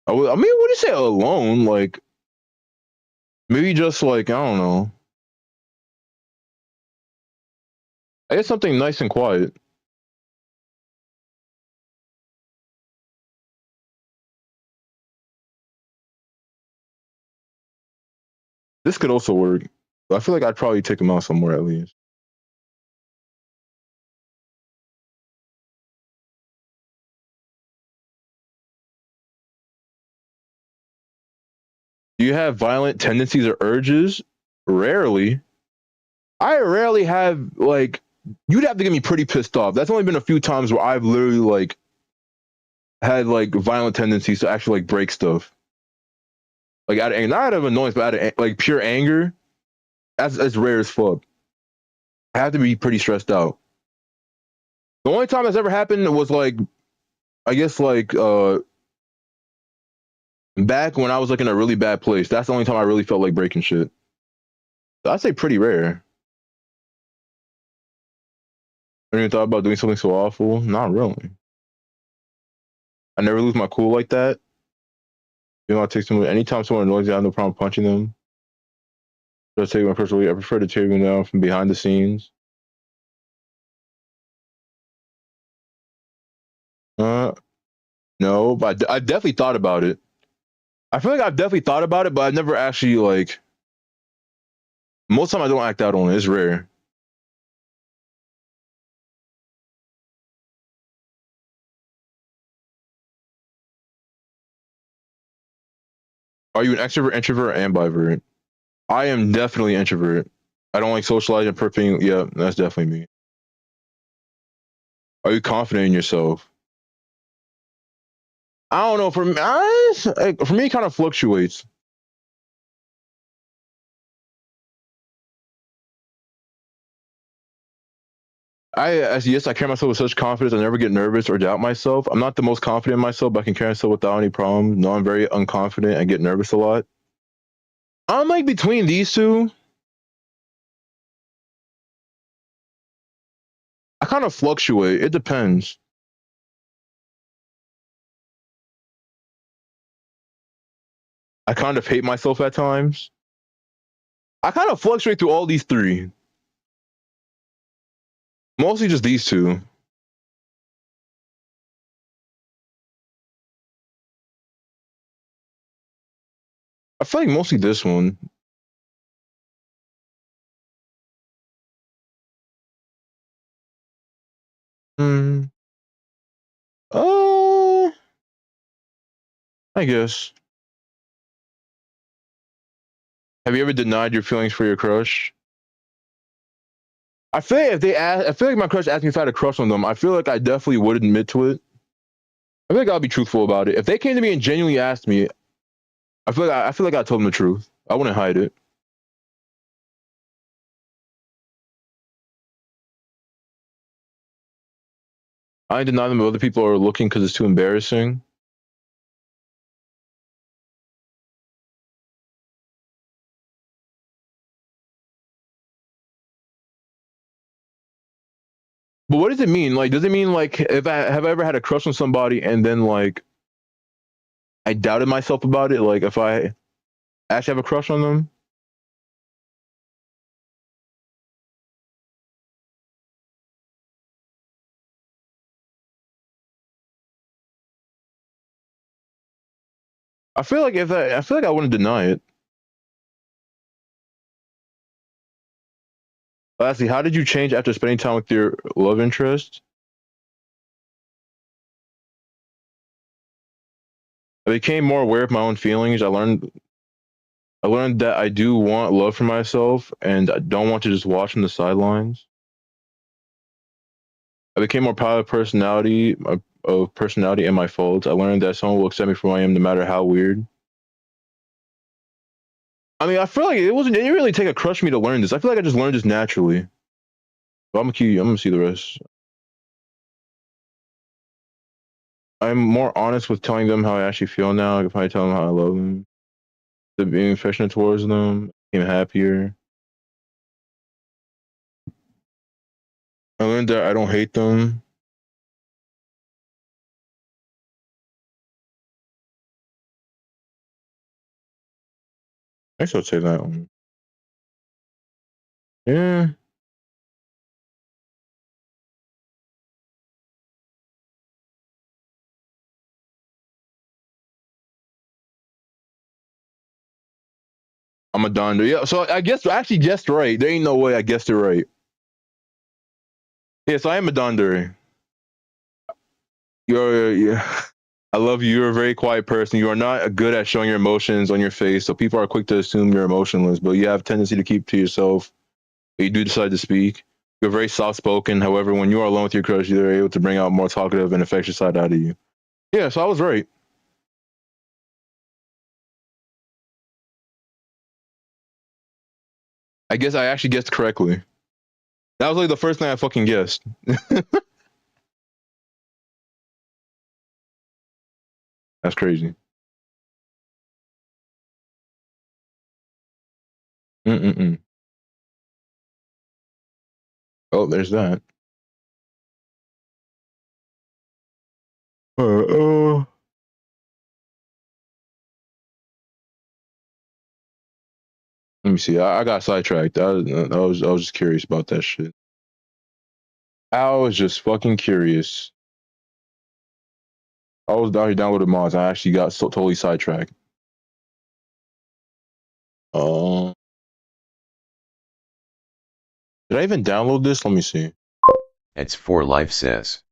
Speaker 6: I mean, what do you say alone? Like, maybe just like, I don't know. I guess something nice and quiet. This could also work. I feel like I'd probably take him out somewhere at least. Do you have violent tendencies or urges? Rarely. I rarely have, like, you'd have to get me pretty pissed off. That's only been a few times where I've literally, like, had like violent tendencies to actually like break stuff. Like out of anger, not out of annoyance, but out of like pure anger. That's rare as fuck. I have to be pretty stressed out. The only time that's ever happened was like, I guess like back when I was like in a really bad place. That's the only time I really felt like breaking shit. So I'd say pretty rare. I even thought about doing something so awful. Not really. I never lose my cool like that. You know, I take someone anytime someone annoys me, I have no problem punching them. Just take my personally. I prefer to take them down from behind the scenes. No, but I definitely thought about it. I feel like I've definitely thought about it, but I've never actually like. Most of the time, I don't act out on it. It's rare. Are you an extrovert, introvert, or ambivert? I am definitely an introvert. I don't like socializing. Prepping. Yeah, that's definitely me. Are you confident in yourself? I don't know. For me, it kind of fluctuates. Yes, I carry myself with such confidence. I never get nervous or doubt myself. I'm not the most confident in myself, but I can carry myself without any problem. No, I'm very unconfident and get nervous a lot. I'm like between these two. I kind of fluctuate. It depends. I kind of hate myself at times. I kind of fluctuate through all these three. Mostly just these two. I feel like mostly this one. Hmm. I guess. Have you ever denied your feelings for your crush? I feel like I feel like my crush asked me if I had a crush on them. I feel like I definitely would admit to it. I feel like I'll be truthful about it. If they came to me and genuinely asked me, I feel like I told them the truth. I wouldn't hide it. I deny them if other people are looking because it's too embarrassing. But what does it mean? Like, does it mean like if I have I ever had a crush on somebody and then like I doubted myself about it? Like if I actually have a crush on them? I feel like I feel like I wouldn't deny it. Lastly, how did you change after spending time with your love interest? I became more aware of my own feelings. I learned that I do want love for myself and I don't want to just watch from the sidelines. I became more proud of personality and my faults. I learned that someone will accept me for who I am no matter how weird. I mean, I feel like it didn't really take a crush me to learn this. I feel like I just learned this naturally. But I'm gonna see the rest. I'm more honest with telling them how I actually feel now. I can probably tell them how I love them. The being affectionate towards them, being happier. I learned that I don't hate them. I guess I'll say that one. Yeah. I'm a Donder. Yeah, so I guess I actually guessed right. There ain't no way I guessed it right. Yes, I am a Donder. Yeah. I love you. You're a very quiet person. You are not good at showing your emotions on your face, so people are quick to assume you're emotionless. But you have a tendency to keep to yourself. But you do decide to speak. You're very soft-spoken. However, when you are alone with your crush, you're able to bring out more talkative and affectionate side out of you. Yeah, so I was right. I guess I actually guessed correctly. That was like the first thing I fucking guessed. That's crazy. Mm-mm-mm. Oh, there's that. Uh, Let me see. I got sidetracked. I was just curious about that shit. I was just fucking curious. I was down here downloading mods. I actually got totally sidetracked. Um, did I even download this? Let me see.
Speaker 5: It's 4 Life says.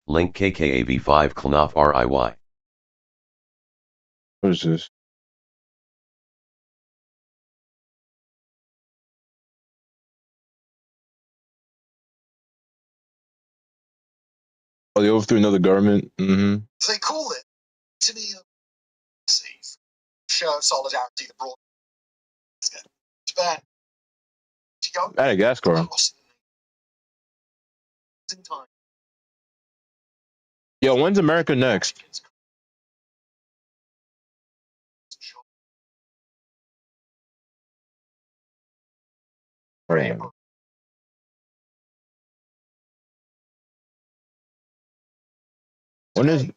Speaker 5: Link KKAV5 Knopf RIY.
Speaker 6: What is this? Oh, they overthrew another government. Mm-hmm.
Speaker 9: They call it to be a safe show of solidarity abroad. Japan, to go
Speaker 6: Madagascar.
Speaker 9: across in time.
Speaker 6: Yo, when's America next? Right. When is?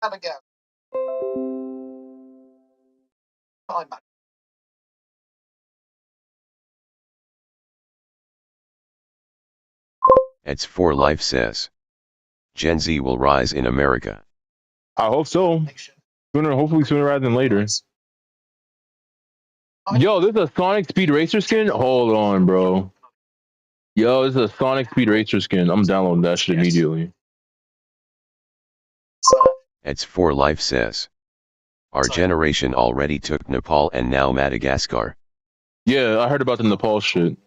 Speaker 9: Madagascar. Time back.
Speaker 5: It's 4 Life says. Gen Z will rise in America.
Speaker 6: I hope so. Sooner, hopefully sooner rather than later. Yo, this is a Sonic Speed Racer skin? Hold on, bro. Yo, this is a Sonic Speed Racer skin. I'm downloading that shit immediately.
Speaker 5: It's 4 Life says. Our generation already took Nepal and now Madagascar.
Speaker 6: Yeah, I heard about the Nepal shit.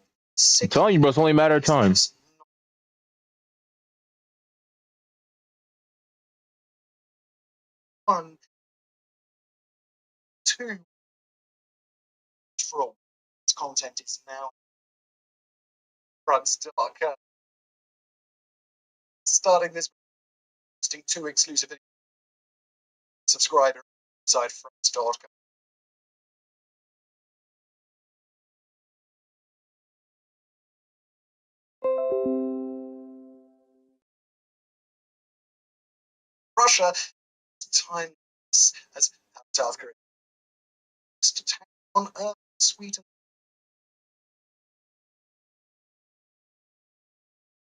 Speaker 6: I'm telling you, bro, it's only a matter of time.
Speaker 9: One, two, from its content is now runs dark. Starting this, posting 2 exclusive subscriber side from start. Russia, time as South Korea to attack on Earth, Sweden.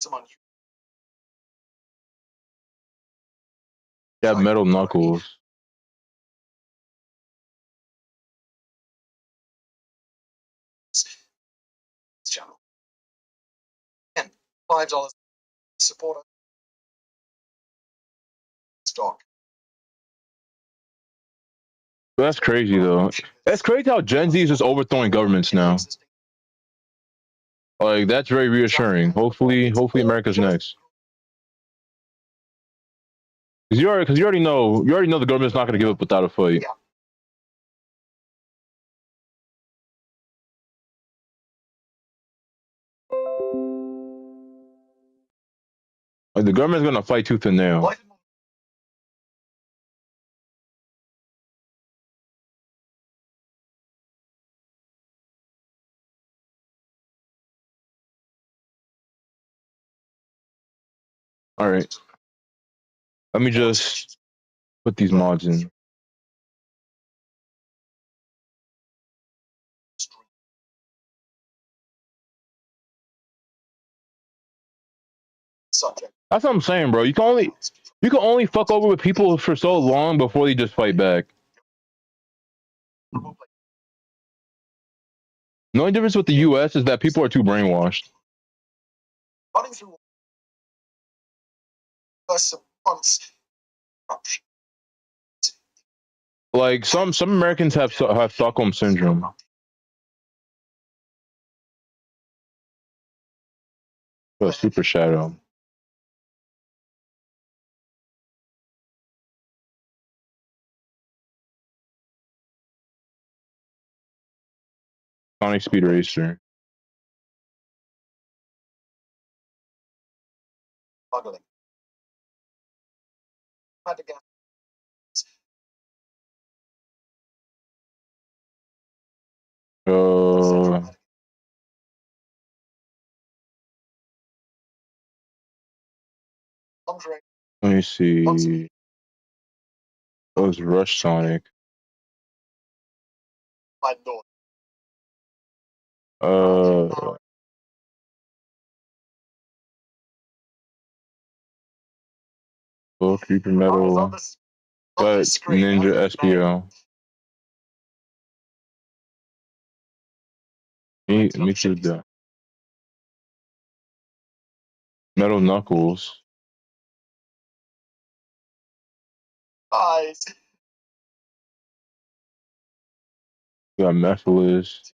Speaker 9: Someone you
Speaker 6: Yeah, metal knuckles.
Speaker 9: channel. And $5 supporter stock.
Speaker 6: That's crazy, though. That's crazy how Gen Z is just overthrowing governments now. Like, that's very reassuring. Hopefully America's next. Because you already know the government's not going to give up without a fight.
Speaker 9: Yeah.
Speaker 6: Like, the government's going to fight tooth and nail.
Speaker 9: What?
Speaker 6: All right. Let me just put these mods in.
Speaker 9: Subject.
Speaker 6: That's what I'm saying, bro. You can only fuck over with people for so long before they just fight back. The only difference with the U.S. is that people are too brainwashed.
Speaker 9: Running through once corruption.
Speaker 6: Like some Americans have Stockholm syndrome. Oh, Super Shadow. Sonic Speed Racer.
Speaker 9: Smuggling. Tried to get
Speaker 6: Uh,
Speaker 9: Andre,
Speaker 6: let me see. That was Rush Sonic.
Speaker 9: my lord.
Speaker 6: Uh, Creeper Metal. But Ninja SPO. Me too. That. Metal Knuckles.
Speaker 9: Eyes.
Speaker 6: We got Mephiles.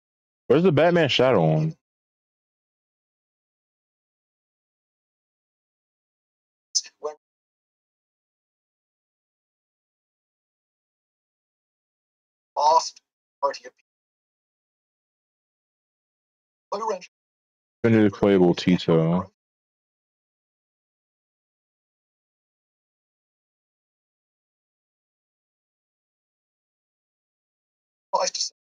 Speaker 6: Where's the Batman Shadow on?
Speaker 9: Where lost party of Blue Ranger.
Speaker 6: Under the playable Tito.
Speaker 9: Oh, I just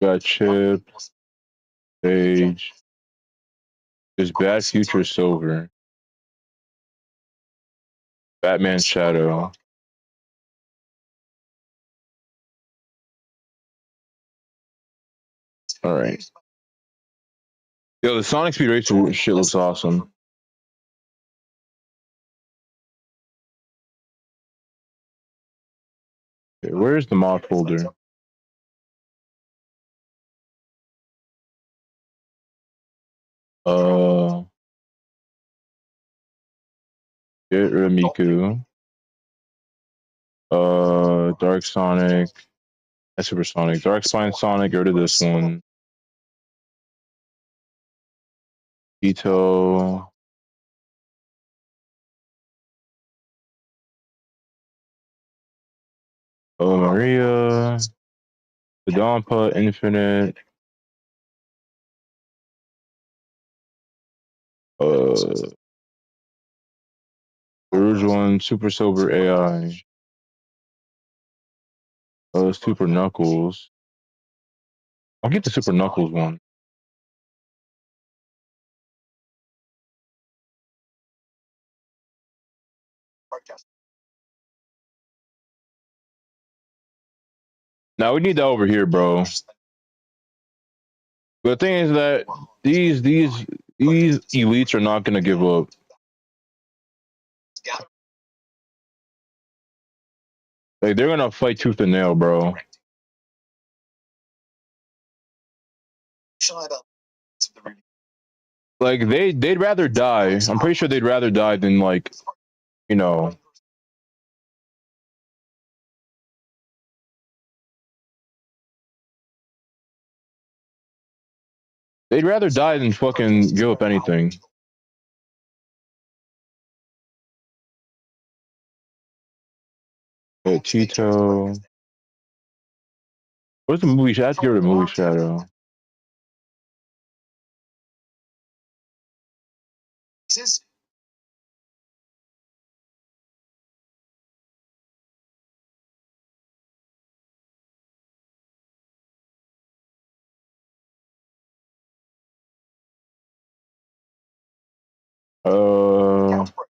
Speaker 6: Got Chip, Sage. There's Bad Future Silver. Batman Shadow. Alright. Yo, the Sonic Speed Racer shit looks awesome. Okay, where's the mod folder? Get rid of Miku. Dark Sonic. And Super Sonic. Dark Spine Sonic, get rid of this one. Ito. Oh, Maria. The Dampa, Infinite. The Rouge one, Super Silver AI. Super Knuckles. I'll get the Super Knuckles one. Now we need that over here, bro. The thing is that these elites are not gonna give up. Like they're gonna fight tooth and nail, bro. Like they'd rather die. I'm pretty sure they'd rather die than like, you know. They'd rather die than fucking give up anything. Tito. Where's the movie shadow? I have to get rid of movie shadow.
Speaker 9: This is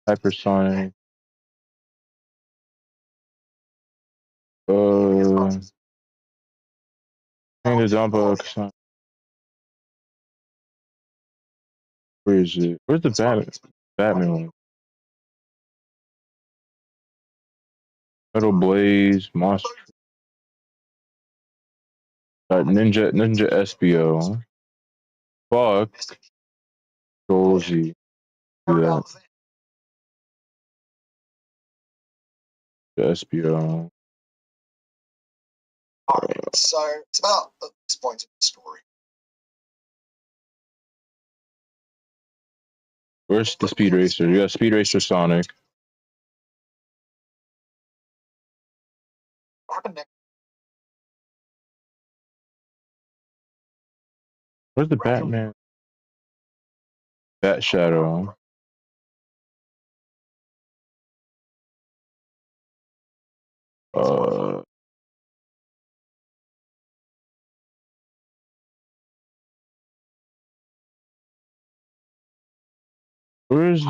Speaker 6: Hypersonic. Kind of dump. Where is it? Where's the Batman? Batman one? Metal Blaze, Monster. Ninja SBO. Fuck. Golgi. Do that. The SBO.
Speaker 9: alright. So it's about at this point in the story.
Speaker 6: Where's the Speed Racer? You got Speed Racer Sonic.
Speaker 9: What happened next?
Speaker 6: Where's the Batman? Bat Shadow. Where's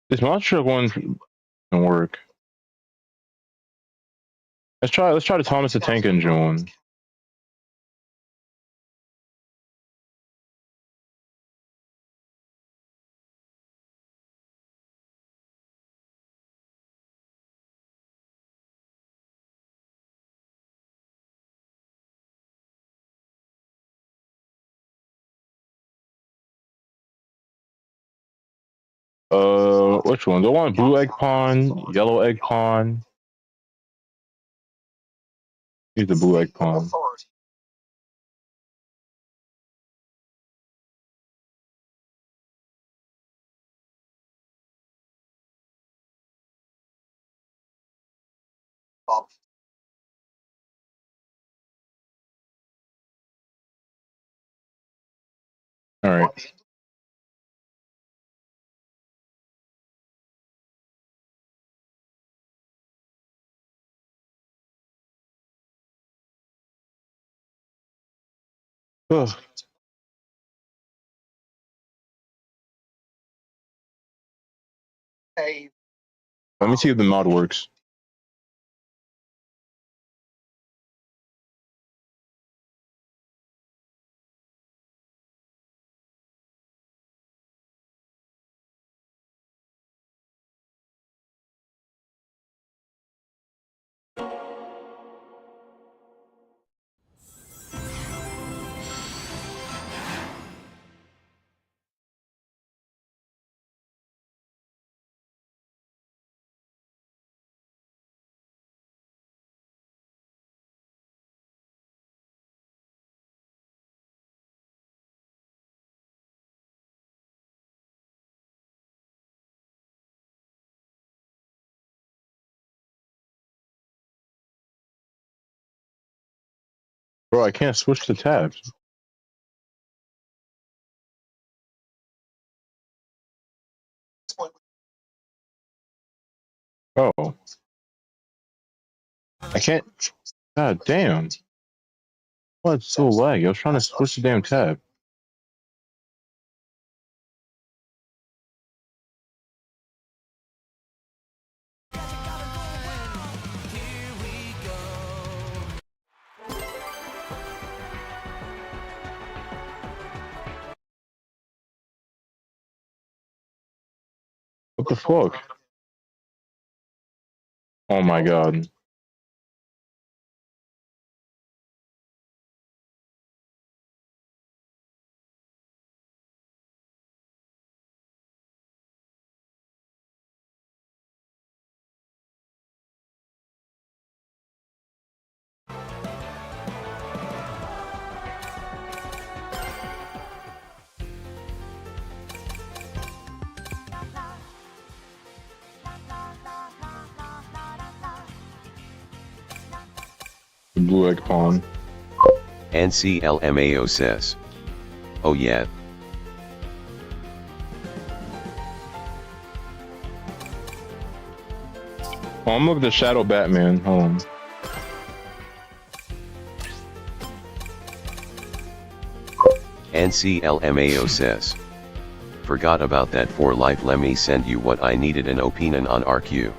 Speaker 6: this monster truck one can work? Let's try the Thomas the Tank Engine one. Which one? Do I want blue egg pawn, yellow egg pawn? Use the blue egg pawn.
Speaker 9: Authority. Bob.
Speaker 6: All right.
Speaker 9: What the end?
Speaker 6: Ugh.
Speaker 9: Hey,
Speaker 6: Let me see if the mod works. Bro, I can't switch the tabs.
Speaker 9: this point,
Speaker 6: Oh. I can't. God damn. What's so laggy? I was trying to switch the damn tab. What the fuck? Oh my god. The blue egg pawn.
Speaker 5: NCLMAO says. Oh yeah.
Speaker 6: Oh, I'm looking at the Shadow Batman. Hold on.
Speaker 5: NCLMAO says. Forgot about that for life. Let me send you what I needed an opinion on RQ.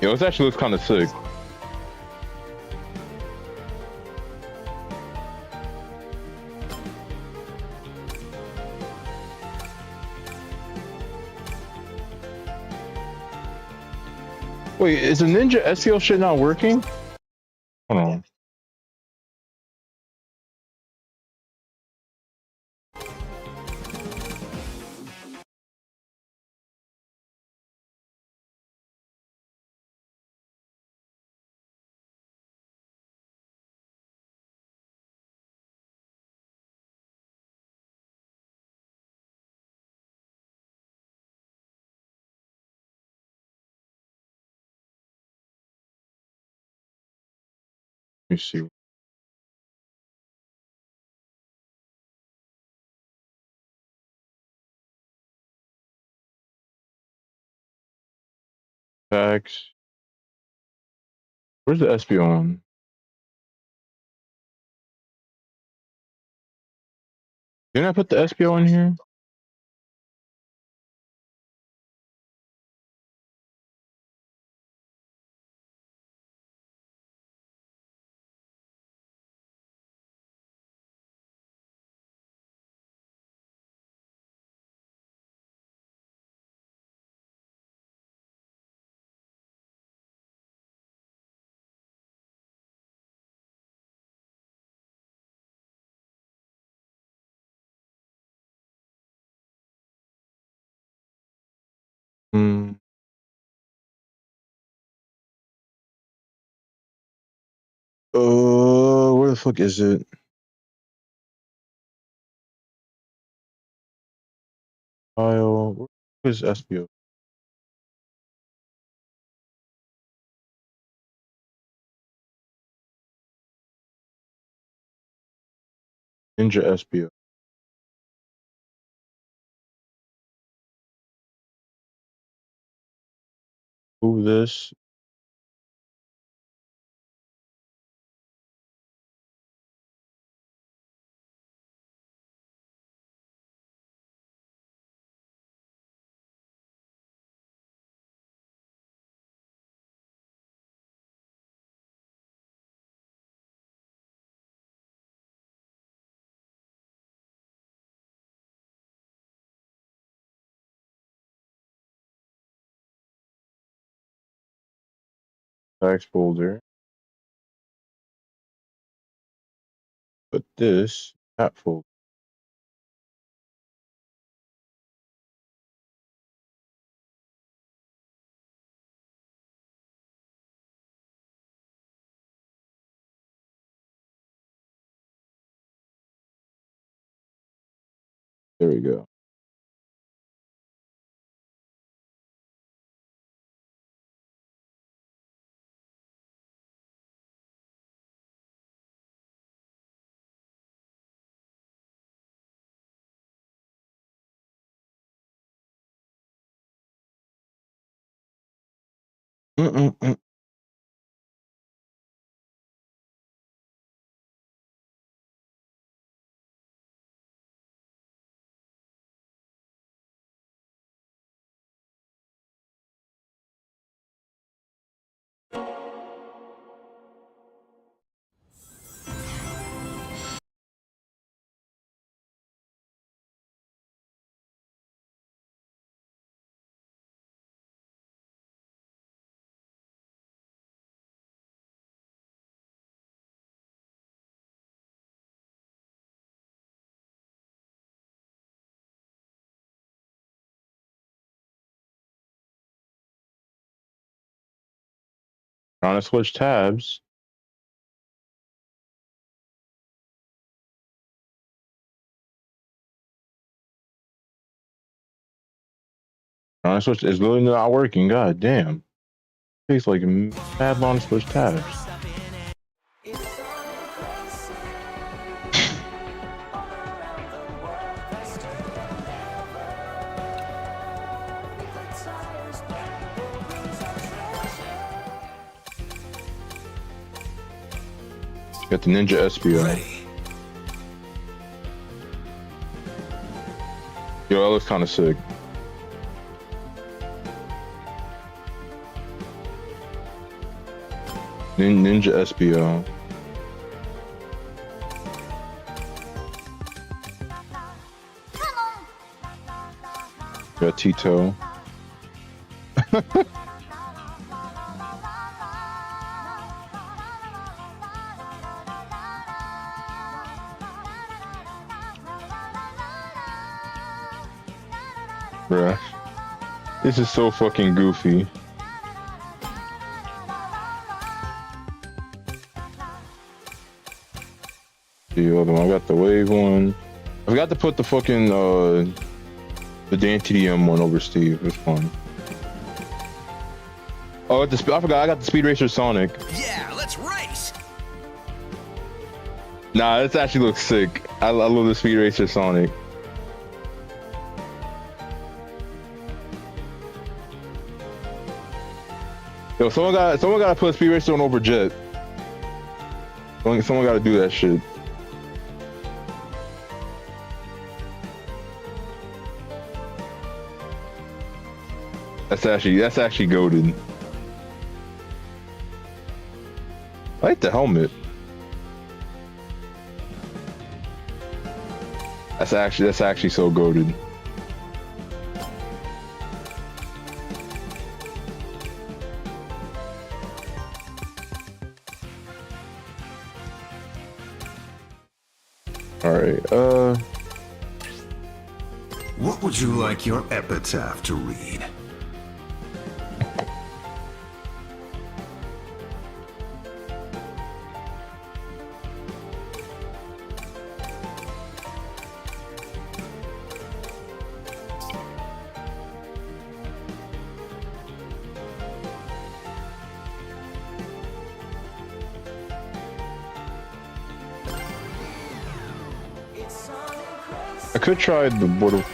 Speaker 6: Yo, this actually looks kind of sick. Wait, is the Ninja SEO shit not working? Hold on. me see. Facts. Where's the SPO on? Didn't I put the SPO in here? Hmm. Where the fuck is it? File. Where's SPO? Ninja SPO. Move this. Tax folder. Put this that folder. There we go. Mm-mm-mm. Trying to switch tabs. Trying to switch. It's literally not working. God damn. It takes like mad long to switch tabs. Got the Ninja SPO.
Speaker 8: Ready.
Speaker 6: Yo, that looks kind of sick. Ninja SPO. Got Tito. Bruh. This is so fucking goofy. The other one, I got the wave one. I forgot to put the fucking the Dan TDM one over Steve. It's fun. Oh, I forgot I got the Speed Racer Sonic.
Speaker 8: Yeah, let's race.
Speaker 6: Nah, this actually looks sick. I love the Speed Racer Sonic. Yo, someone gotta put Speed Racer on over Jet. Someone gotta do that shit. That's actually goated. I like the helmet. That's actually so goated. All right.
Speaker 7: What would you like your epitaph to read?
Speaker 6: I could try the board with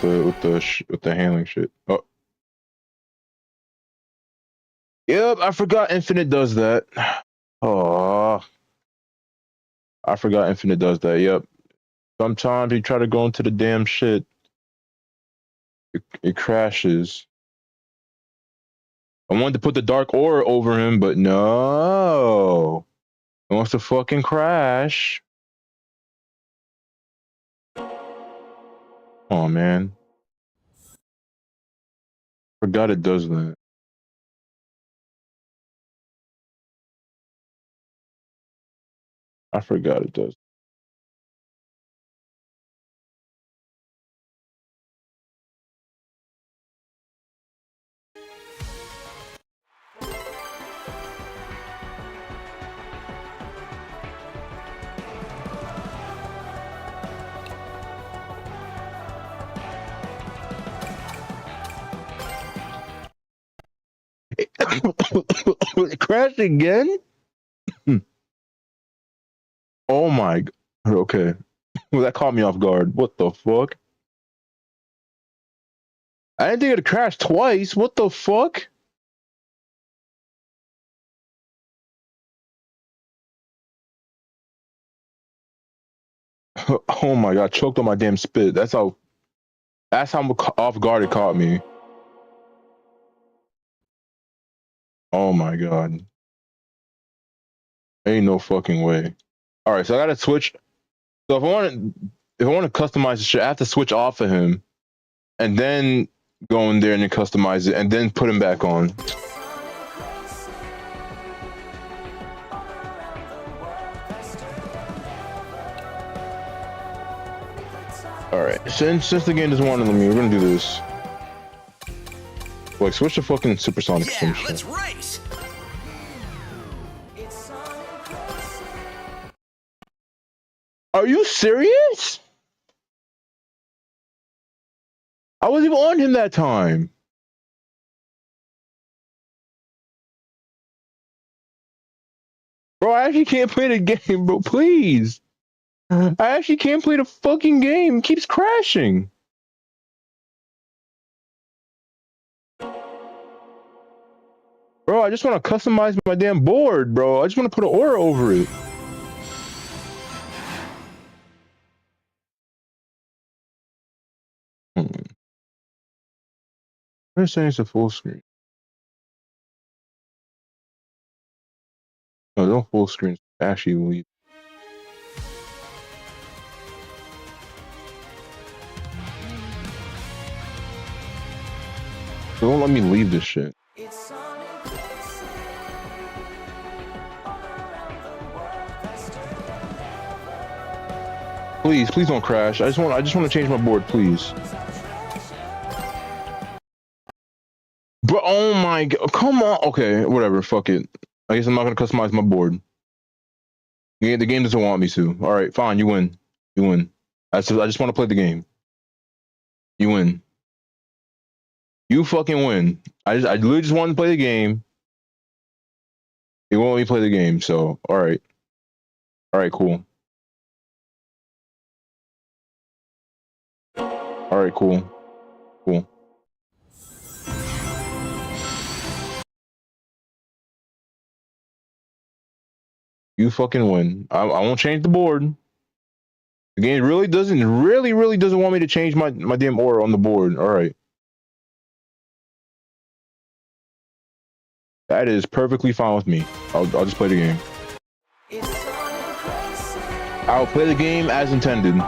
Speaker 6: the handling shit. Oh. Yep, I forgot Infinite does that. Oh. I forgot Infinite does that. Yep. Sometimes you try to go into the damn shit. It crashes. I wanted to put the dark aura over him, but no. It wants to fucking crash. Oh man. Forgot it does that. I forgot it does. It crashed again? Oh my. Okay. Well, that caught me off guard. What the fuck? I didn't think it'd crash twice. What the fuck? Oh my god, choked on my damn spit. That's how off guard it caught me. Oh my god. Ain't no fucking way. Alright, so I gotta switch. So if I want to customize the shit, I have to switch off of him and then go in there and then customize it and then put him back on. Alright, since the game doesn't want to let me, we're gonna do this. Like, switch to fucking Supersonic.
Speaker 8: Yeah, let's race.
Speaker 6: Are you serious? I wasn't even on him that time. Bro, I actually can't play the game, bro. Please. I actually can't play the fucking game. It keeps crashing. Bro, I just want to customize my damn board, bro. I just want to put an aura over it. I'm saying it's a full screen. No, don't full screen. Actually, leave. Don't let me leave this shit. Please don't crash. I just want to change my board, please. Bro, oh my god, come on. Okay, whatever, fuck it. I guess I'm not gonna customize my board. Yeah, the game doesn't want me to. All right, fine, you win. You win. I just want to play the game. You win. You fucking win. I literally just wanted to play the game. You won't let me play the game, so all right, cool. All right, cool. Cool. You fucking win. I won't change the board. The game really doesn't want me to change my damn aura on the board. All right. That is perfectly fine with me. I'll just play the game. I'll play the game as intended.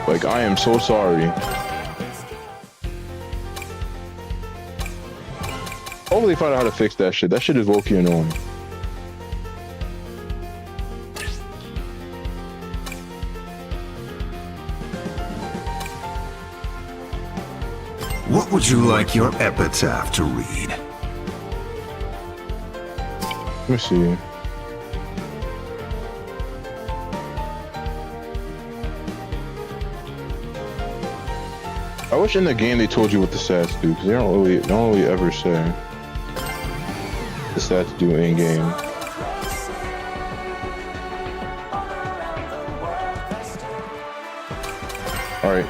Speaker 6: Like, I am so sorry. Hopefully find out how to fix that shit. That shit is low-key annoying.
Speaker 7: What would you like your epitaph to read?
Speaker 6: Let me see. I wish in the game they told you what the stats do, because they don't really ever say the stats do in game. All right,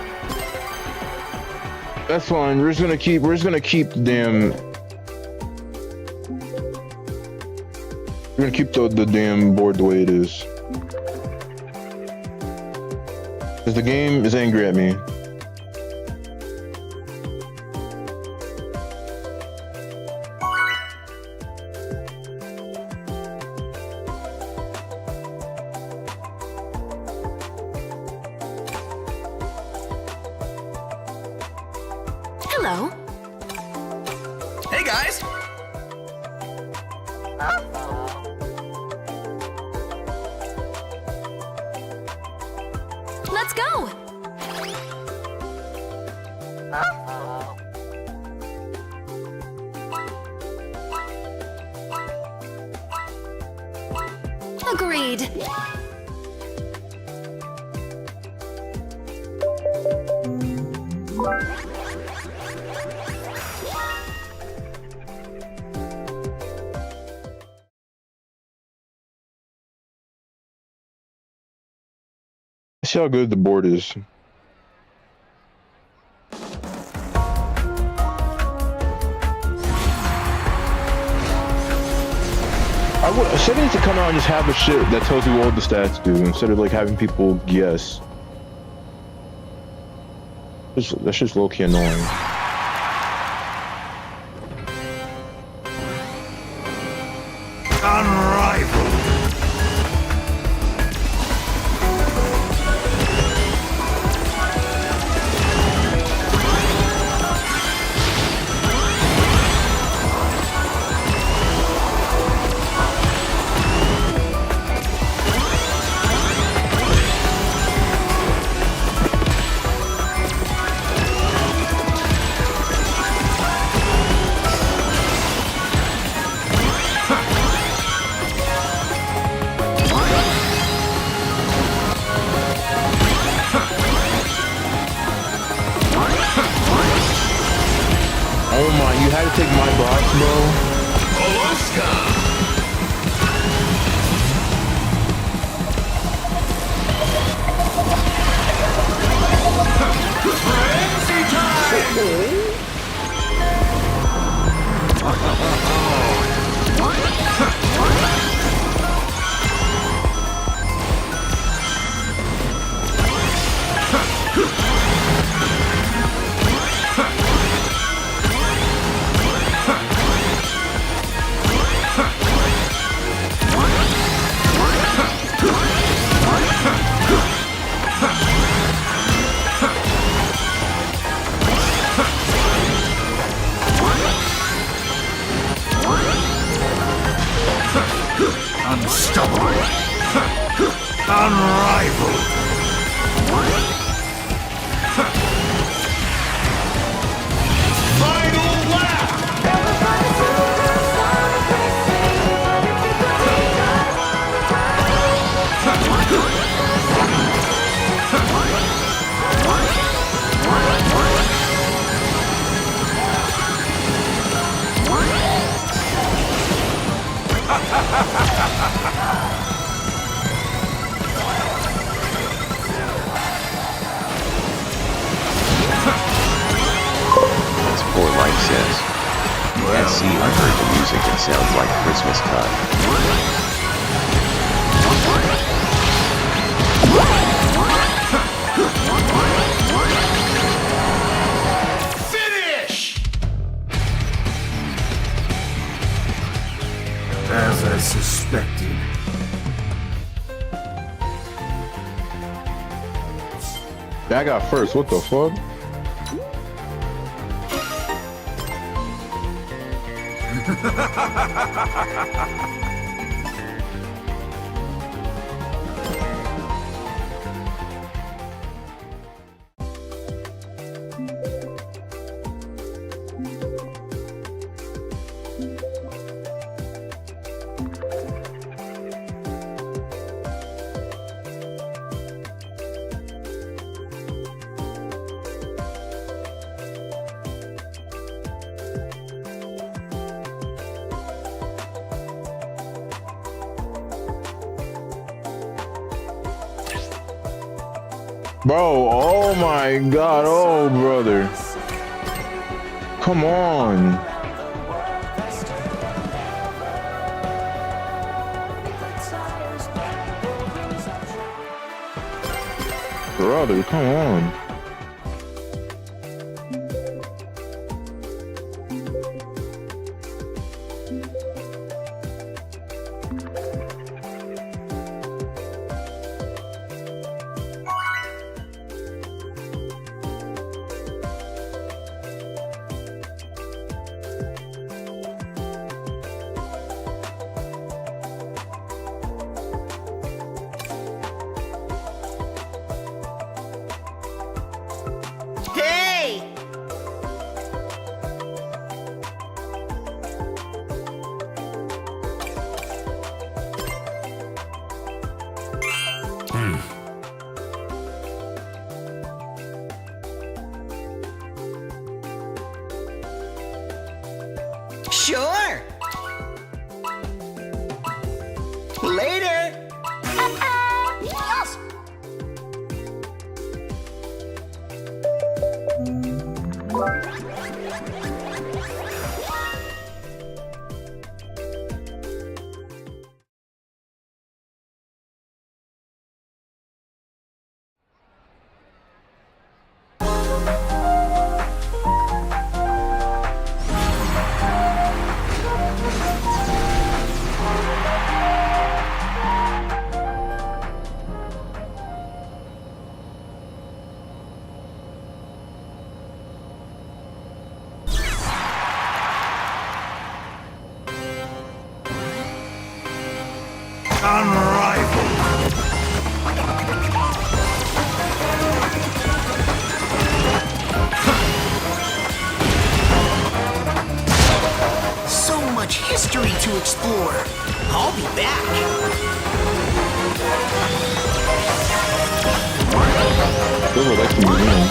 Speaker 6: that's fine. We're just gonna keep the damn. We're gonna keep the damn board the way it is, because the game is angry at me.
Speaker 4: Hello.
Speaker 8: Hey guys!
Speaker 4: Let's go. Agreed.
Speaker 6: See how good the board is. Somebody needs to come out and just have a shit that tells you what the stats do instead of like having people guess. That's just low-key annoying.
Speaker 7: Unrivaled.
Speaker 6: Oh my, you had to take my box, bro.
Speaker 7: Unstoppable. Unrivaled. Final lap.
Speaker 5: As Poor Life says. At sea, I heard the music, it sounds like Christmas time.
Speaker 7: Finish! As I suspected.
Speaker 6: I got first. What the fuck? Bro, oh my god, oh brother. Come on. Brother, come on.
Speaker 8: Sure. Later.
Speaker 4: Yes.
Speaker 7: Unrivaled.
Speaker 8: So much history to explore. I'll be back.
Speaker 6: Those are like the museum.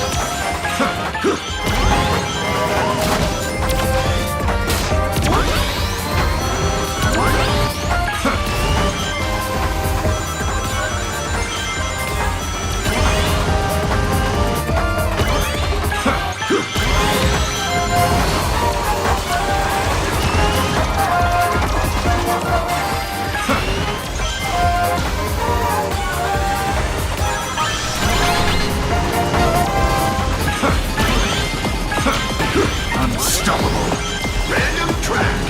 Speaker 7: Unstoppable. Random track.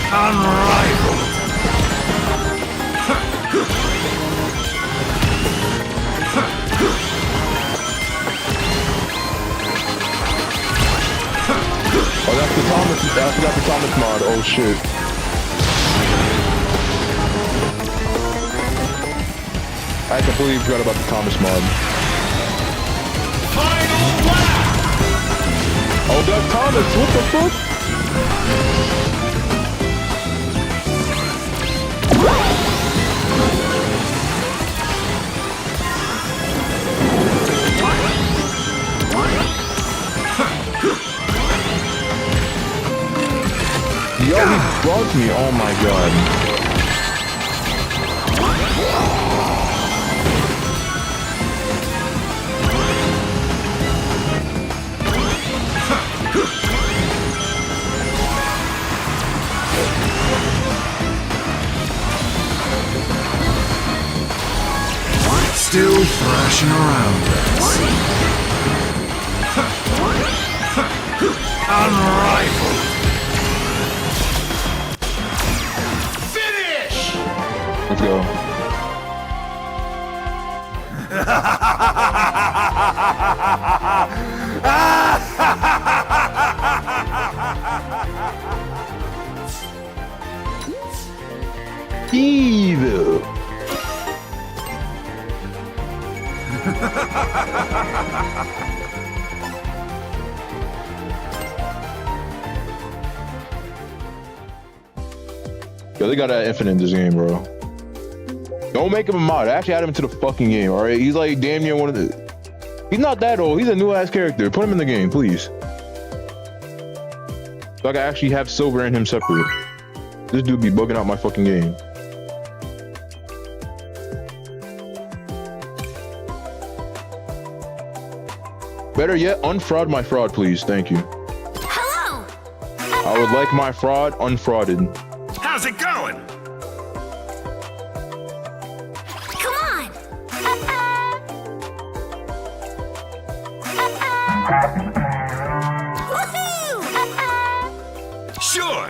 Speaker 7: Unrivaled.
Speaker 6: Oh, that's the Thomas. I forgot the Thomas mod. Oh shit. I completely forgot about the Thomas mod.
Speaker 7: Final lap.
Speaker 6: Oh, that's Thomas. What the fuck? Yo, he bugged me. Oh my god.
Speaker 7: Still thrashing around, let's see. Unrivaled. Finish!
Speaker 6: Let's go. Evil. Yo, they got that infinite in this game, bro. Don't make him a mod. Actually add him to the fucking game, alright? He's like damn near one of the... He's not that old. He's a new ass character. Put him in the game, please. So I can actually have Silver and him separate. This dude be bugging out my fucking game. Better yet, unfraud my fraud, please. Thank you.
Speaker 4: Hello!
Speaker 6: I would like my fraud unfrauded.
Speaker 7: How's it going?
Speaker 4: Come on! Woohoo!
Speaker 7: Sure.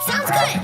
Speaker 4: Sounds good!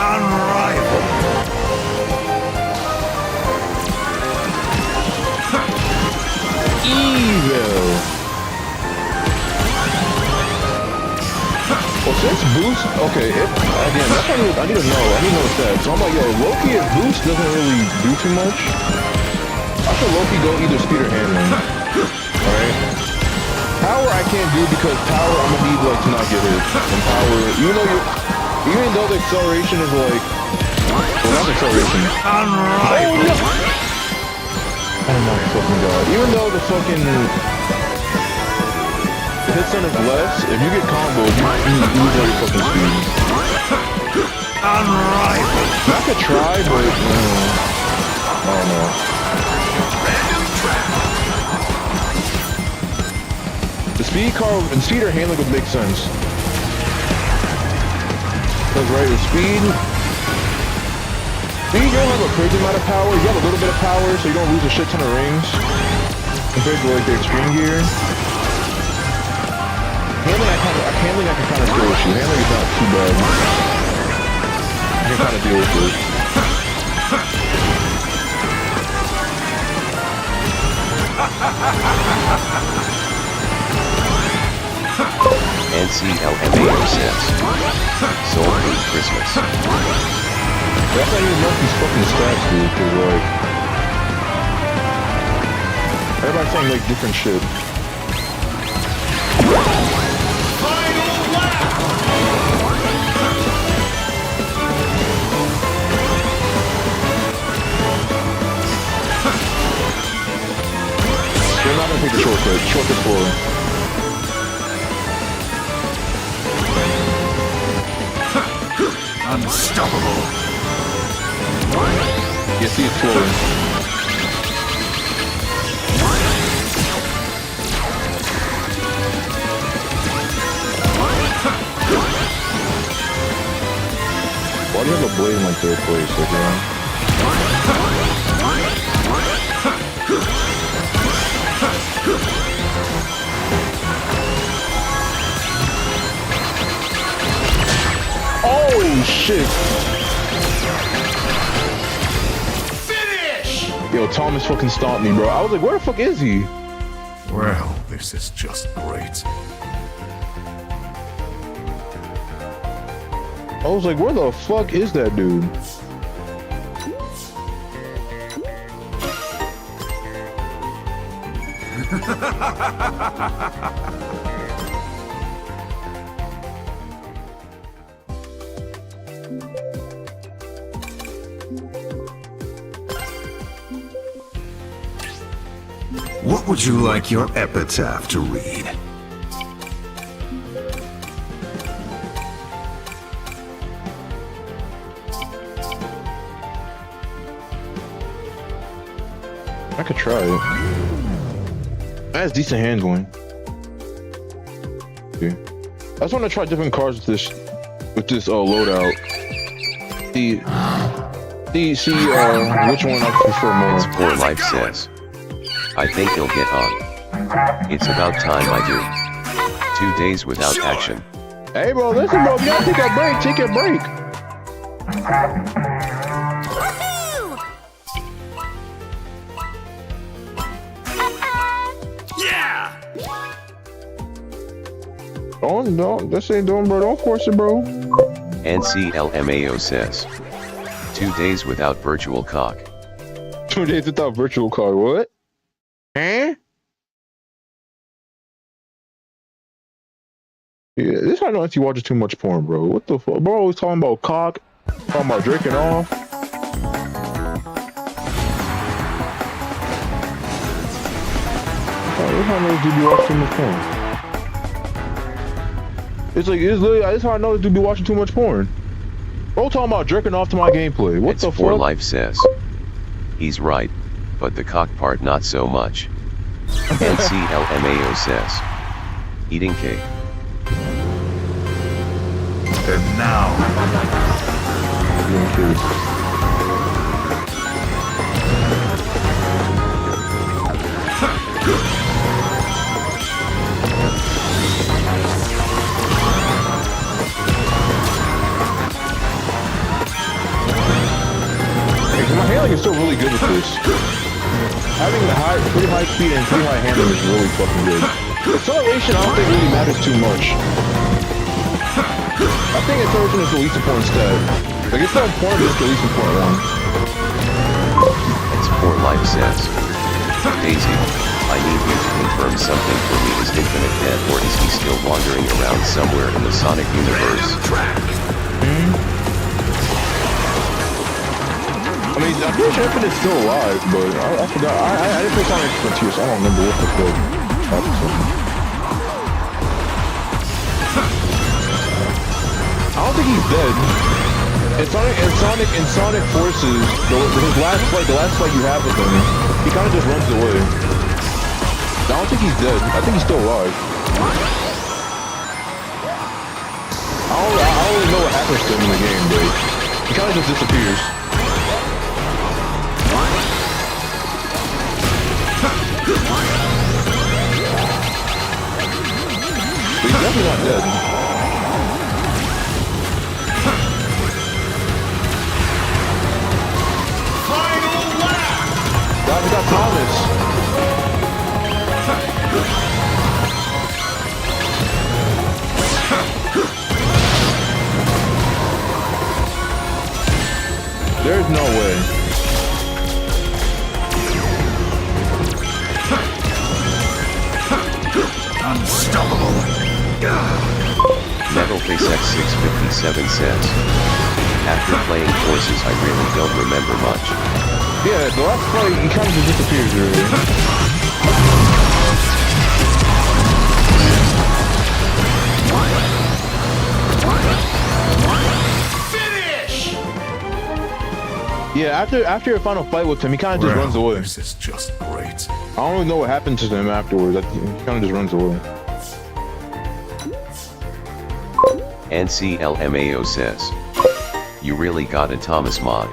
Speaker 7: Unrivaled.
Speaker 6: Evil. Well, since Boost, okay, again, that's what I need to know. I need to know what's that. So I'm like, yo, Loki, if Boost doesn't really do too much, I should Loki go either speed or handling. Alright? Power I can't do because power I'm gonna need like to not get hit. And power, even though the acceleration is like, well, not acceleration.
Speaker 7: Unrivaled.
Speaker 6: Oh my fucking god. Even though the fucking hit stun is less, if you get combos, you lose all your fucking speed.
Speaker 7: Unrivaled.
Speaker 6: I could try, but I don't know.
Speaker 7: Random track.
Speaker 6: The speed or handling would make sense. Because right, with speed, you don't have a crazy amount of power. You have a little bit of power, so you don't lose a shit ton of rings. Compared to like the extreme gear. Handling I can kind of deal with you. Handling is not too bad. I can kind of deal with it.
Speaker 5: NCLMAO says, Soul Food Christmas.
Speaker 6: That's not even enough these fucking stats, dude, because like... Everybody's saying like different shit.
Speaker 7: Final lap.
Speaker 6: They're not gonna take the shortcut. Shortcut forward.
Speaker 7: Unstoppable.
Speaker 6: You see it's flowing. Why do you have a blade in like third place? Like, oh shit! Yo, Thomas fucking stomped me, bro. I was like, where the fuck is he?
Speaker 7: Well, this is just great.
Speaker 6: I was like, where the fuck is that dude?
Speaker 7: What would you like your epitaph to read?
Speaker 6: I could try it. That has decent handling. Okay. I just want to try different cars with this loadout. See which one I prefer more.
Speaker 5: It's Poor Life says. I think he'll get on. It's about time I do. 2 days without action.
Speaker 6: Hey bro, listen bro, you gotta take a break, take a break.
Speaker 4: Woohoo!
Speaker 7: Yeah!
Speaker 6: Don't, this ain't doing bro, don't force it bro.
Speaker 5: NCLMAO says. 2 days without virtual cock.
Speaker 6: 2 days without virtual car, what? Huh? Yeah, this is how I know he watches too much porn, bro. What the fuck? Bro always talking about cock, talking about drinking off. Oh, this is how I know this dude be watching too much porn. It's literally, this is how I know this dude be watching too much porn. Bro talking about jerking off to my gameplay. What
Speaker 5: It's
Speaker 6: the
Speaker 5: Poor
Speaker 6: fuck?
Speaker 5: Life says. He's right, but the cock part not so much. NCLMAO says. Eating cake.
Speaker 7: And now,
Speaker 6: My handling is still really good with this. Having the pretty high speed and pretty high handling is really fucking good. Acceleration, I don't think really matters too much. I think acceleration is the least important stat. Like, it's not important, it's the least important one.
Speaker 5: It's Poor Life says. Daisy, I need you to confirm something for me. Is Infinite dead, or is he still wandering around somewhere in the Sonic universe?
Speaker 6: I mean, I'm pretty sure Infinite's still alive, but I forgot. I didn't play Sonic Frontiers, so I don't remember what the fuck happened to him. I don't think he's dead. In Sonic Forces, his last fight, the last fight you have with him, he kind of just runs away. I don't think he's dead. I think he's still alive. I don't really know what happens to him in the game, but he kind of just disappears. But he's definitely not dead. God, we got Thomas. There's no way.
Speaker 7: unstoppable.
Speaker 5: Metalface X657 says. After playing Forces, I really don't remember much.
Speaker 6: Yeah, the last fight, he kind of just disappears really.
Speaker 7: Finish!
Speaker 6: Yeah, after your final fight with him, he kind of just runs away.
Speaker 7: This is just great.
Speaker 6: I don't really know what happened to him afterwards. He kind of just runs away.
Speaker 5: NCLMAO says. You really got a Thomas mod.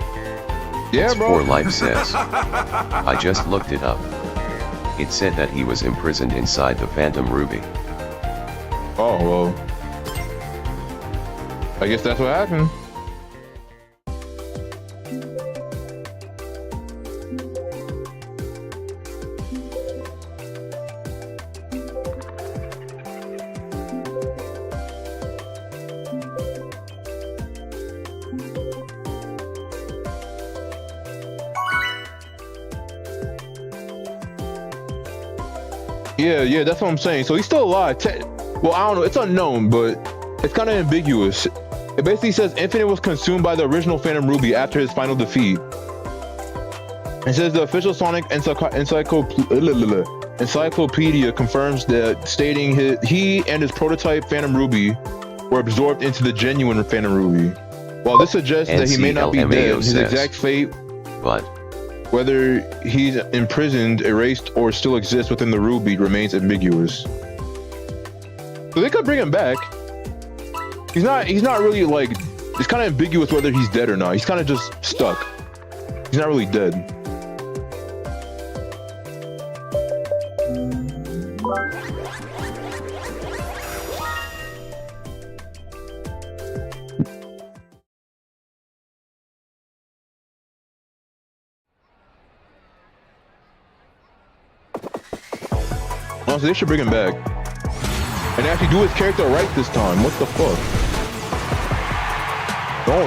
Speaker 6: Yeah,
Speaker 5: It's
Speaker 6: bro.
Speaker 5: Poor Life says. I just looked it up. It said that he was imprisoned inside the Phantom Ruby.
Speaker 6: Oh, well. I guess that's what happened. Yeah, that's what I'm saying. So he's still alive. Well, I don't know. It's unknown, but it's kind of ambiguous. It basically says Infinite was consumed by the original Phantom Ruby after his final defeat. It says the official Sonic Encyclopedia confirms that, stating he and his prototype Phantom Ruby were absorbed into the genuine Phantom Ruby. While this suggests that he may not be dead, his exact fate,
Speaker 5: but
Speaker 6: whether he's imprisoned, erased, or still exists within the Ruby remains ambiguous. So they could bring him back. He's not really like, it's kind of ambiguous whether he's dead or not. He's kind of just stuck. He's not really dead. Honestly, they should bring him back. And actually do his character right this time. What the fuck?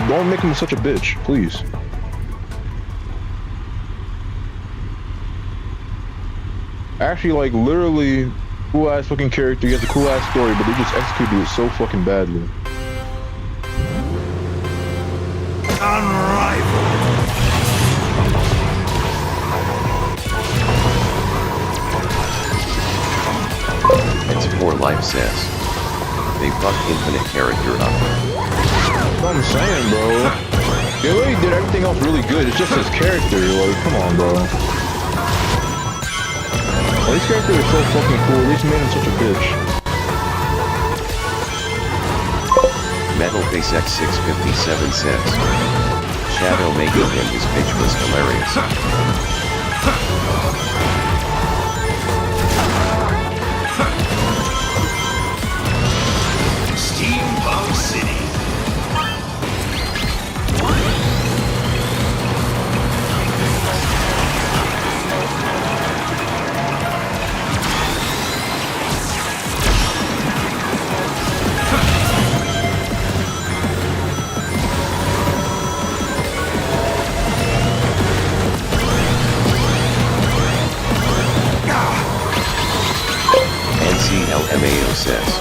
Speaker 6: Don't make him such a bitch, please. Actually, like, literally, cool-ass fucking character. He has a cool-ass story, but they just executed it so fucking badly.
Speaker 7: Unrivaled.
Speaker 5: It's for life says. They fucked Infinite character up.
Speaker 6: That's what I'm saying, bro. They already did everything else really good. It's just his character. Like, come on, bro. Well, his character is so fucking cool. At least made him such a bitch.
Speaker 5: Metal Face X657 says. Shadow making him his pitch was hilarious.
Speaker 7: Steampunk City.
Speaker 5: NCLMAO says.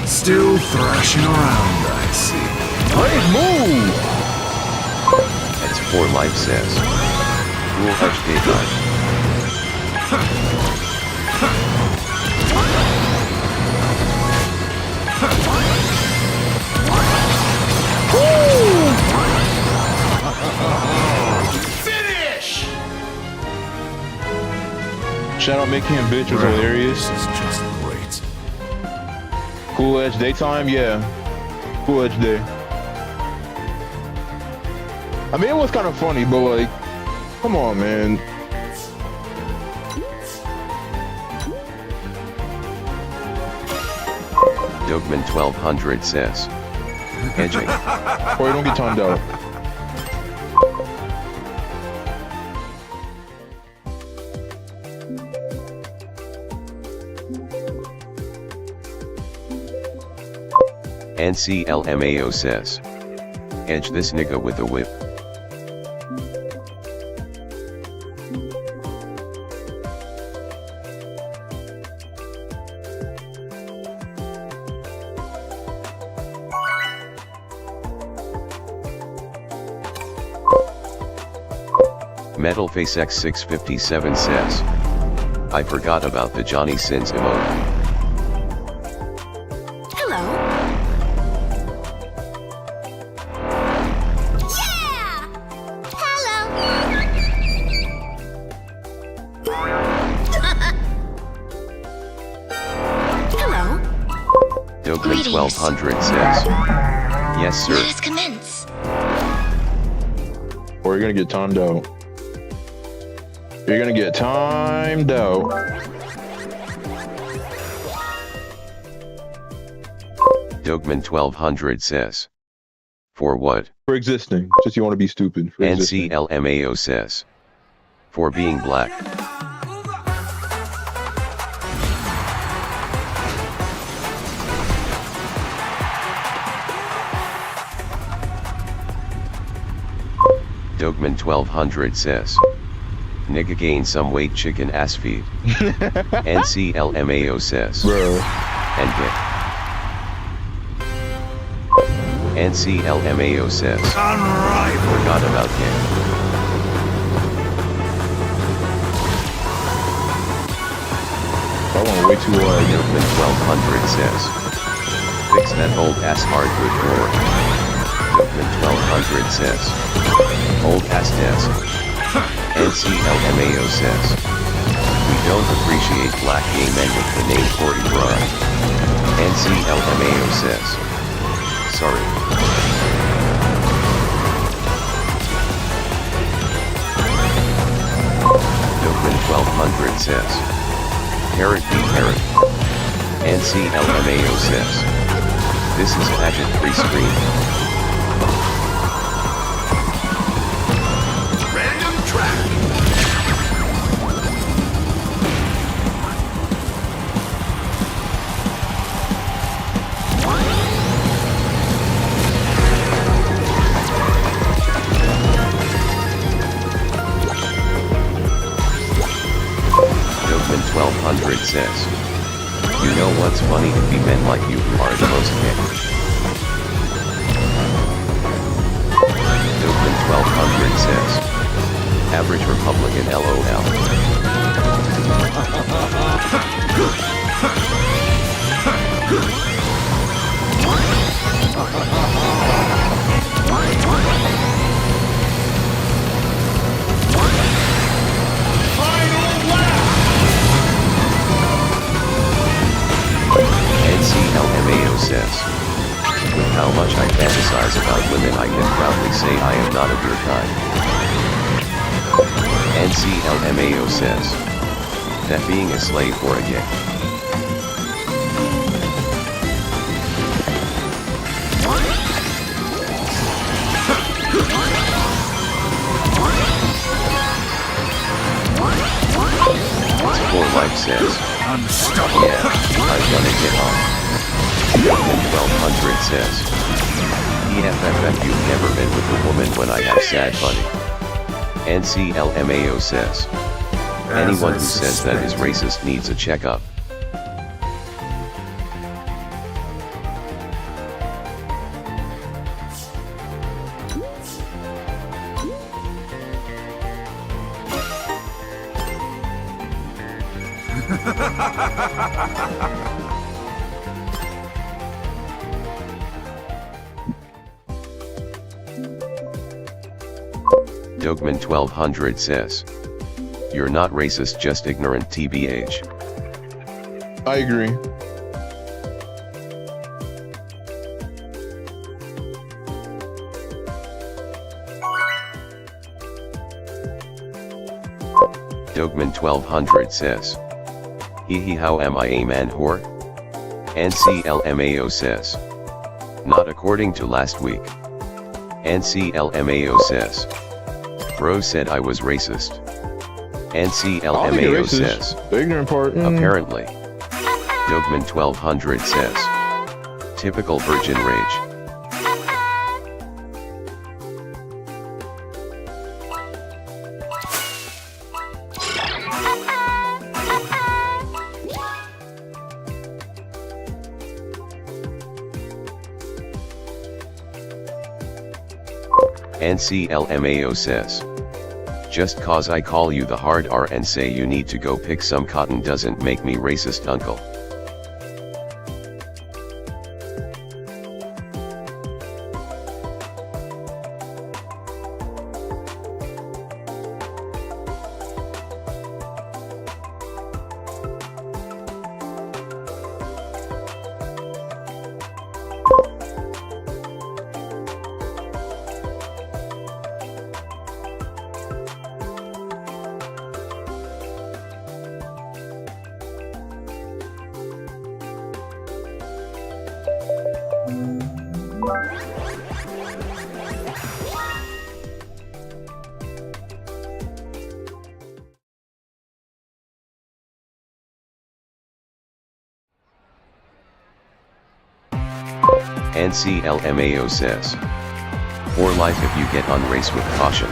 Speaker 7: Still thrashing around, I see.
Speaker 6: Great move!
Speaker 5: It's for life says. Cool HD life.
Speaker 7: Finish!
Speaker 6: Shadow making him bitch was hilarious.
Speaker 7: This is just great.
Speaker 6: Cool Edge Daytime, yeah. Cool Edge Day. I mean, it was kind of funny, but like, come on, man.
Speaker 5: Dogman 1200 says. Edging.
Speaker 6: Or don't get timed out.
Speaker 5: NCLMAO says. Edge this nigga with a whip. Metalface X657 says. I forgot about the Johnny Sins emote.
Speaker 4: Hello. Yeah! Hello.
Speaker 8: Greetings.
Speaker 5: 1200 says, yes sir.
Speaker 8: Let us commence.
Speaker 6: Or you're gonna get timed out. You're gonna get timed out.
Speaker 5: Dogman 1200 says, for what?
Speaker 6: For existing. Just you want to be stupid. For existing.
Speaker 5: NCLMAO says, for being black. Dogman 1200 says, nigga gain some weight chicken ass feed. NCLMAO says,
Speaker 6: Bro.
Speaker 5: and get. NCLMAO says, forgot about gay.
Speaker 6: That one way too hard.
Speaker 5: Dogman 1200 says, fix that old ass hardwood door. Dogman 1200 says, old ass desk. NCLMAO says, we don't appreciate black gay men with the name 40 Broad. NCLMAO says, sorry. Dogman 1200 says, parrot be parrot. NCLMAO says, this is pageant free screen.
Speaker 7: Random track.
Speaker 5: Dogman 1200 says, you know what's funny to be men like you who are the most gay. Dogman 1200 says, average Republican LOL. NCLMAO says, with how much I fantasize about women I can proudly say I am not of your kind. NCLMAO says, that being a slave or a gay. For life says,
Speaker 7: I'm stuck.
Speaker 5: yeah, I'm gonna get on. Dogman 1200 says, EFFF you've never been with a woman when I have sad buddy. NCLMAO says, anyone who says that is racist needs a checkup. Dogman 1200 says, you're not racist, just ignorant TBH.
Speaker 6: I agree.
Speaker 5: Dogman 1200 says, hee hee how am I a man whore? NCLMAO says, not according to last week. NCLMAO says, bro said I was racist. NCLMAO says,
Speaker 6: The ignorant part.
Speaker 5: apparently. Dogman 1200 says, typical virgin rage. NCLMAO says, just cause I call you the hard R and say you need to go pick some cotton doesn't make me racist, uncle. NCLMAO says. For life if you get on race with caution.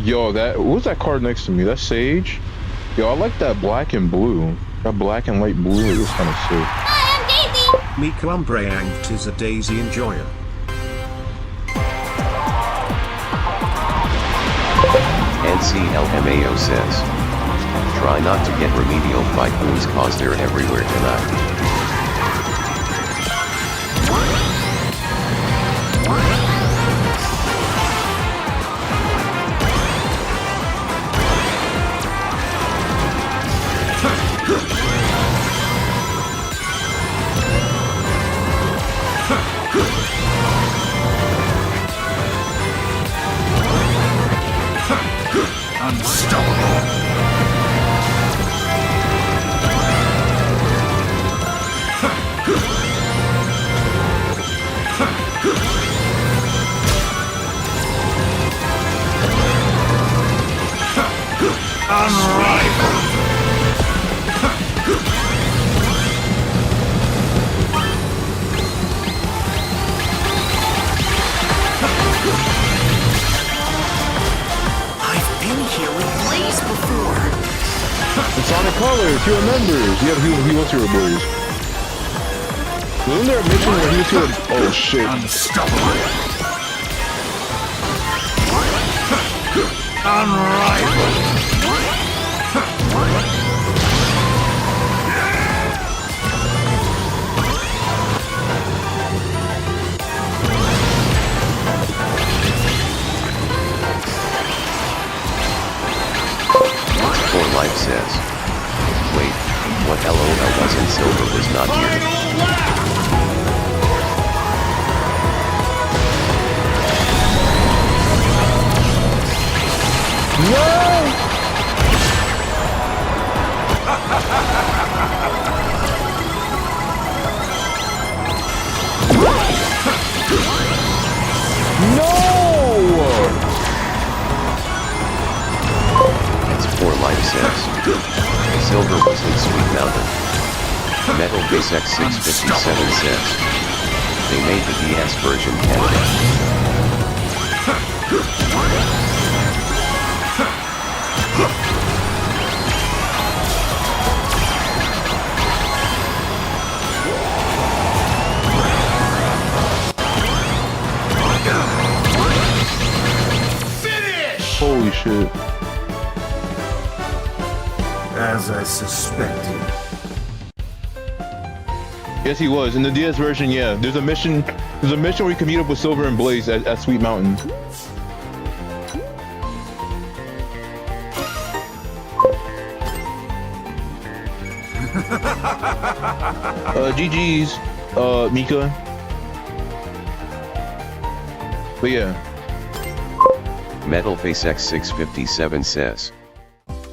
Speaker 6: Yo, what's that card next to me? That's Sage? Yo, I like that black and blue. That black and light blue, it was kind of sick.
Speaker 4: I am Daisy.
Speaker 7: Miko Umbreangt is a Daisy enjoyer.
Speaker 5: NCLMAO says. Try not to get remedial fight wounds cause they're everywhere tonight.
Speaker 6: Sonic Colors, he remembers. Yeah, he wants to Blaze. Wasn't there a mission where he was here? Oh shit.
Speaker 7: Unstoppable. Unrivaled.
Speaker 5: For life says. Wait, what LOL was in silver was not here. For life says. Silver was in Sweet Mountain. Metal Base X657 says. They made the DS version canon.
Speaker 6: Holy shit.
Speaker 7: As I suspected.
Speaker 6: Yes, he was. In the DS version, yeah. There's a mission where you can meet up with Silver and Blaze at Sweet Mountain. GG's, Mika. But yeah.
Speaker 5: Metal Face X657 says.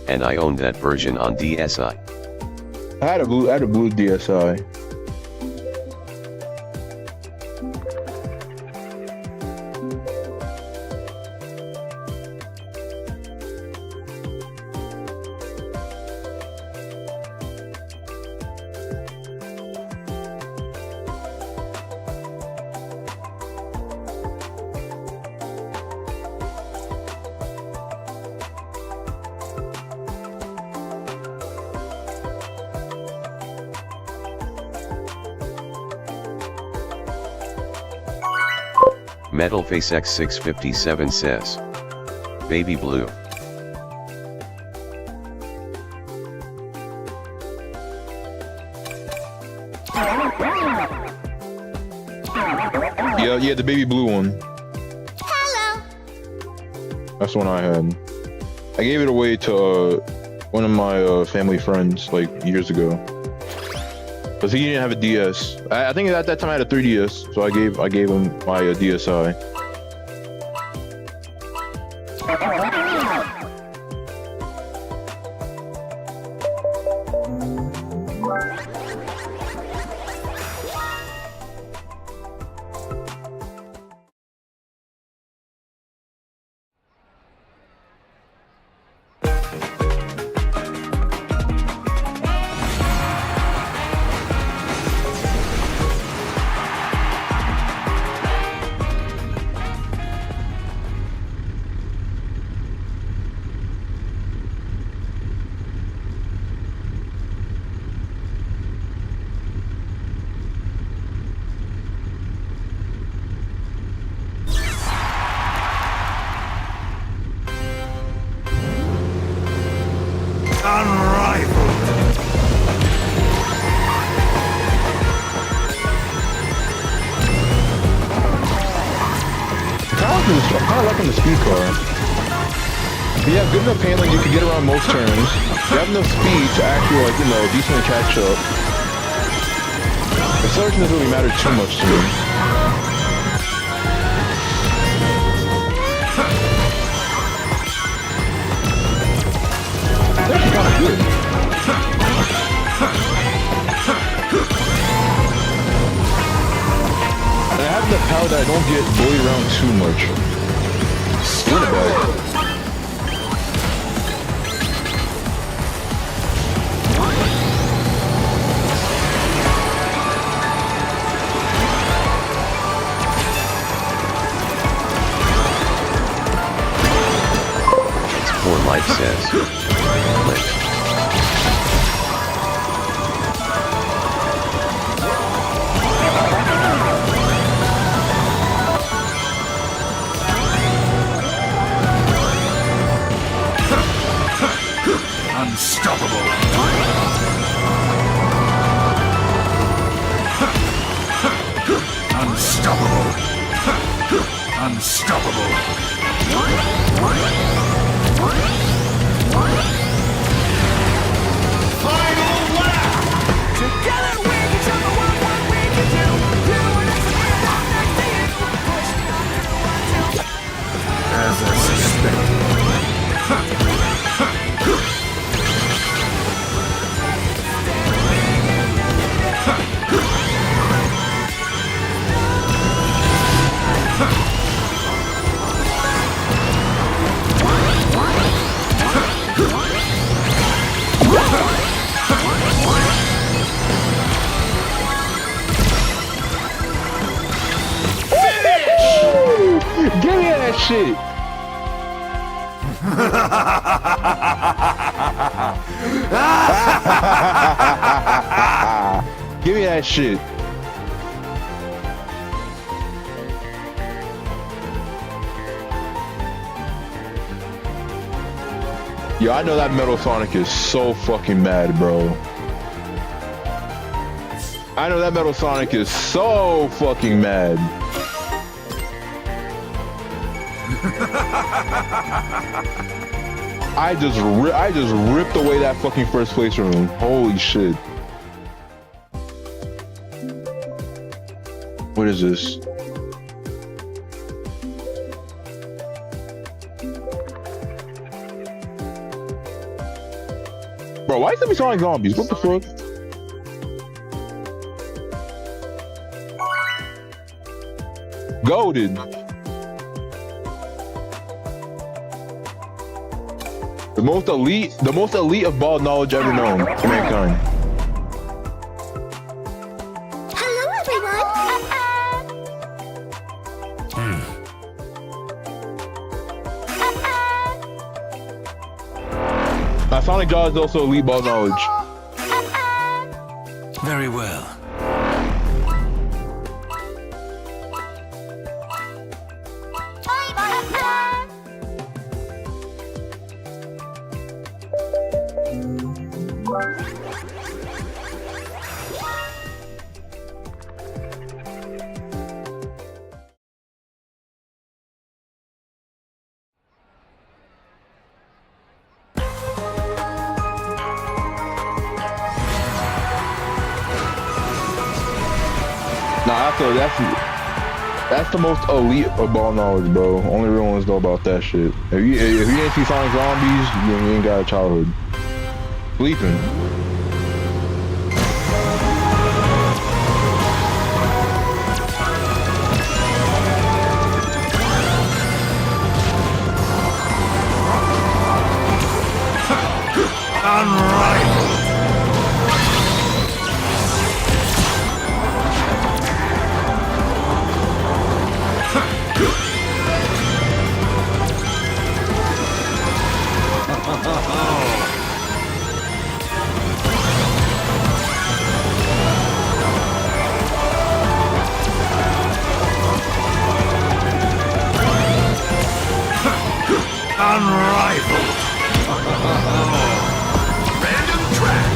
Speaker 5: And I owned that version on DSi.
Speaker 6: I had a blue DSi.
Speaker 5: Metal Face X657 says. Baby blue.
Speaker 6: Yeah, the baby blue one.
Speaker 4: Hello.
Speaker 6: That's the one I had. I gave it away to one of my family friends like years ago. Cause he didn't have a DS. I think at that time I had a 3DS, so I gave him my DSi. liking the speed car. If you have good enough handling, you can get around most turns. You have enough speed to actually, like, you know, decently catch up. Acceleration doesn't really matter too much to me. It's actually kind of good. And I have enough power that I don't get bullied around too much. Really bad.
Speaker 5: Poor life says. Lit.
Speaker 7: Unstoppable. Unstoppable. Unstoppable. Final lap! Together we can show the world what we can do. Do it next to you. Push me on through. As I suspected.
Speaker 6: Give me that shit! Give me that shit. Yo, I know that Metal Sonic is so fucking mad, bro. I know that Metal Sonic is so fucking mad. I just ripped away that fucking first place from him. Holy shit. What is this? Bro, why is there Sonic zombies? What the fuck? Goated. The most elite of ball knowledge ever known to mankind.
Speaker 4: Hello, everyone.
Speaker 6: Sonic Jaw is also elite ball knowledge.
Speaker 7: Very well.
Speaker 6: Nah, that's the most elite of ball knowledge, bro. Only real ones know about that shit. If you ain't see Sonic Zombies, you ain't got a childhood. Sleeping.
Speaker 7: Unrivaled. Unrivaled. Random track.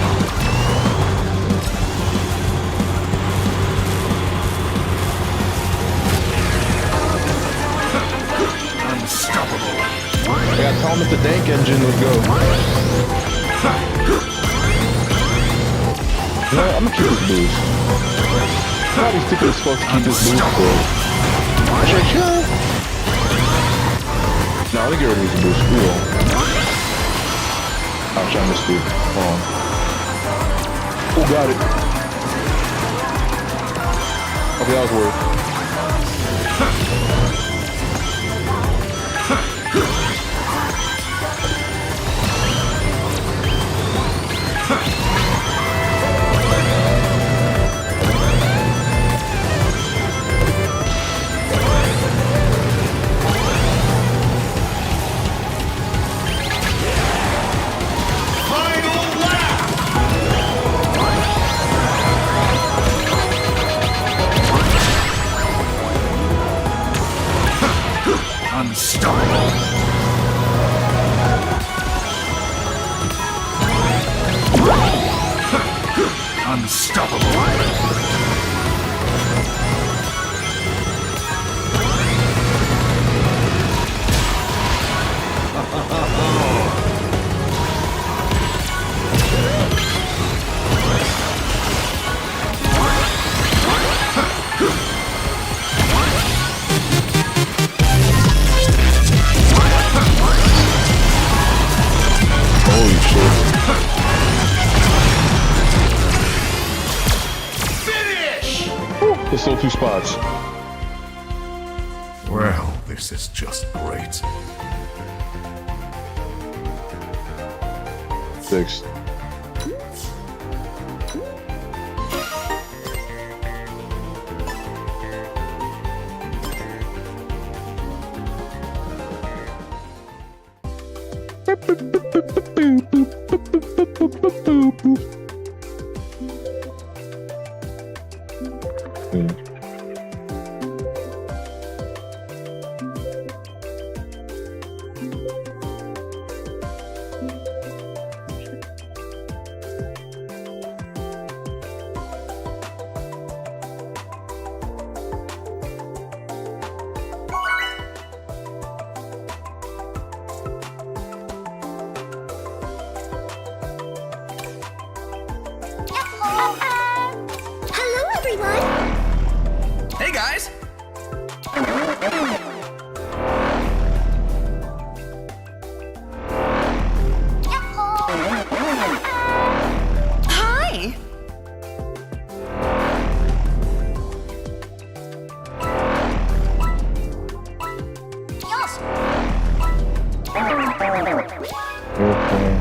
Speaker 6: vomit the dank engine. Let's go. You know what? I'm gonna keep this boost. Probably stupid as fuck to keep this boost, but should. No, I'm gonna get rid of this boost. We will. Ouch, I missed it. Hold on. Oh, got it. Okay, that was worth. Holy shit. There's still 2 spots.
Speaker 10: Well, this is just great.
Speaker 6: Fixed.
Speaker 4: Hello, everyone.
Speaker 7: Hey guys!
Speaker 4: Hi.
Speaker 6: Okay.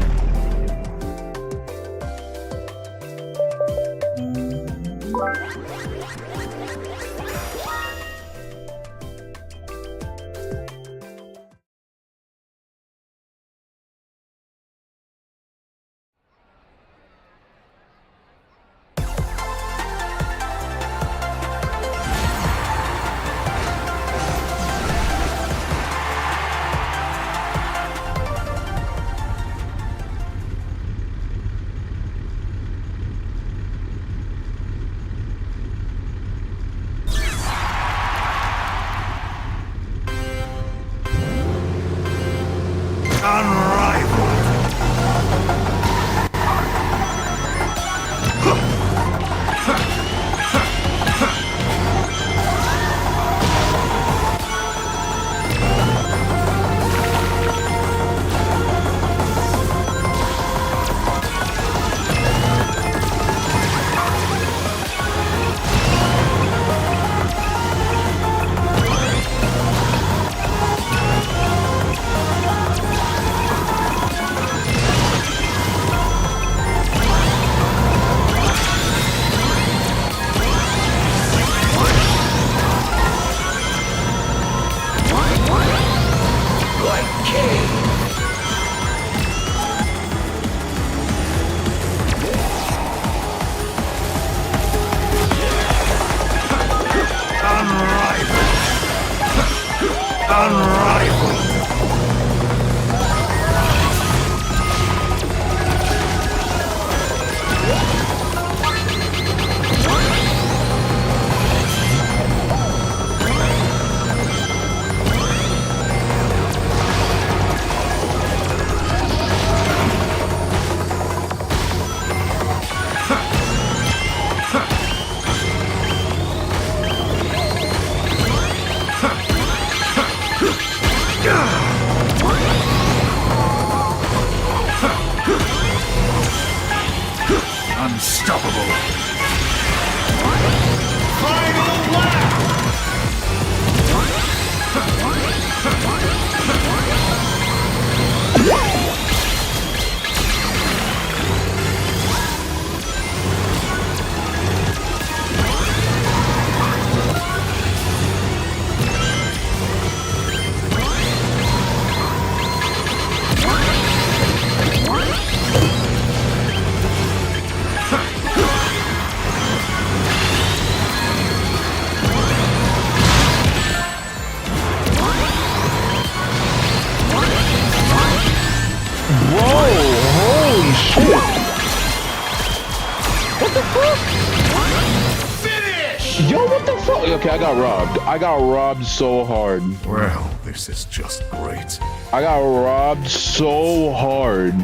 Speaker 6: fuck? Okay, I got robbed. I got robbed so hard.
Speaker 10: Well, this is just great.
Speaker 6: I got robbed so hard.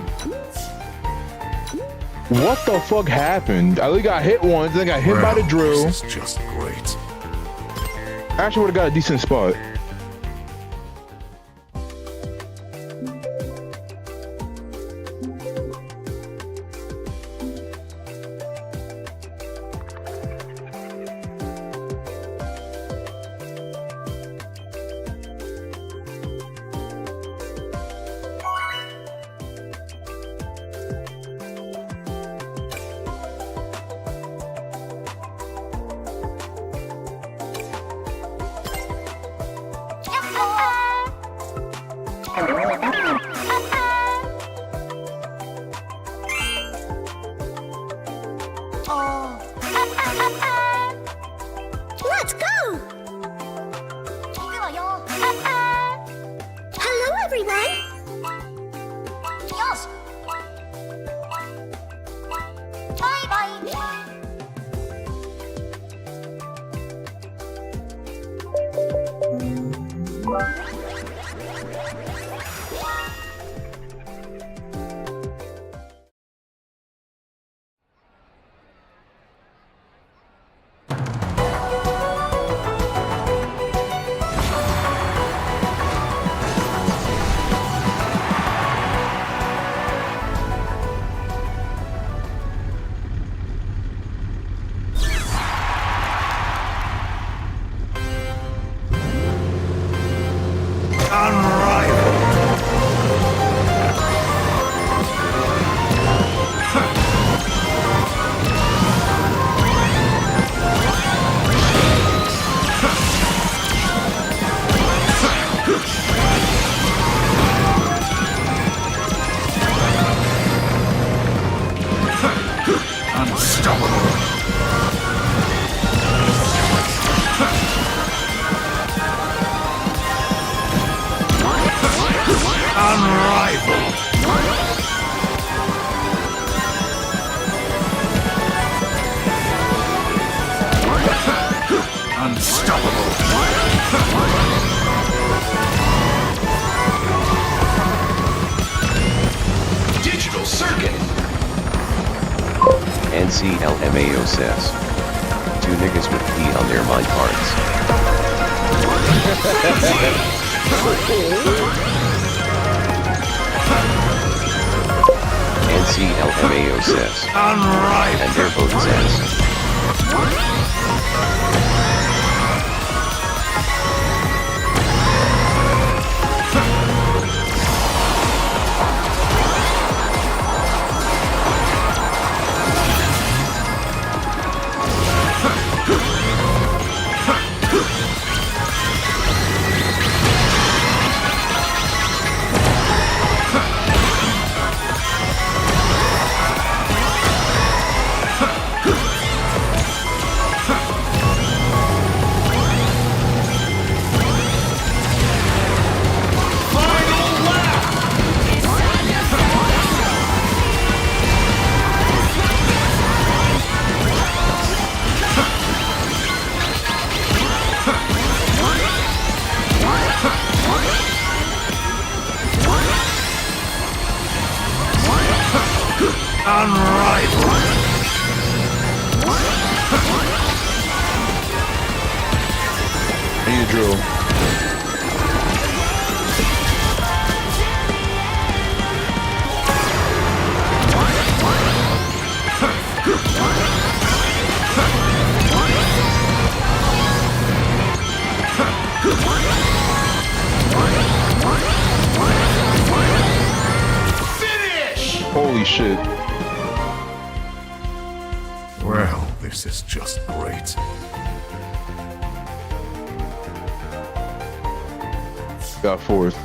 Speaker 6: What the fuck happened? I only got hit once, then got hit by the drill.
Speaker 10: This is just great.
Speaker 6: I actually would have got a decent spot.
Speaker 4: Let's go! Hello, everyone!
Speaker 10: Digital circuit.
Speaker 5: NCLMAO says. Two niggas with P on their mind cards. NCLMAO says. And their vote says.
Speaker 6: I need a drill.
Speaker 10: Finish!
Speaker 6: Holy shit.
Speaker 10: Well, this is just great.
Speaker 6: Got fourth.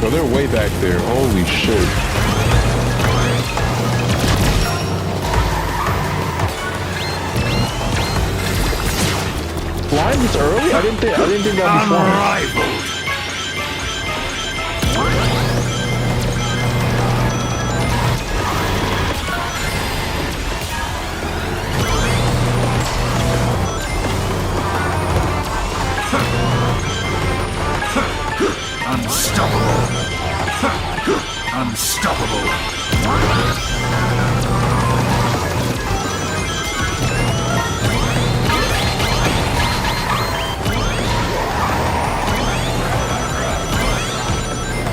Speaker 6: Bro, they're way back there. Holy shit. Flying this early? I didn't think that'd be flying.
Speaker 10: Unstoppable.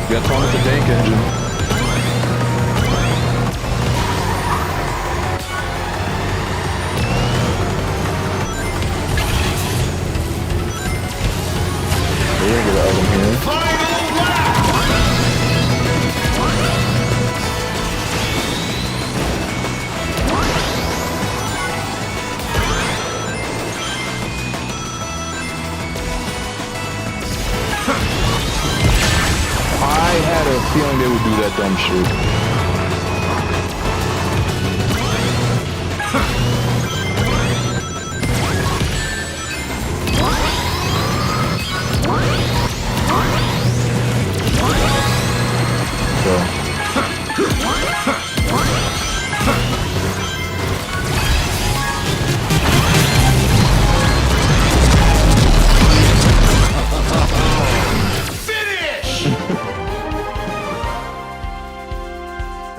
Speaker 6: You got Tom with the tank engine. We're gonna get an oven here. I had a feeling they would do that dumb shit.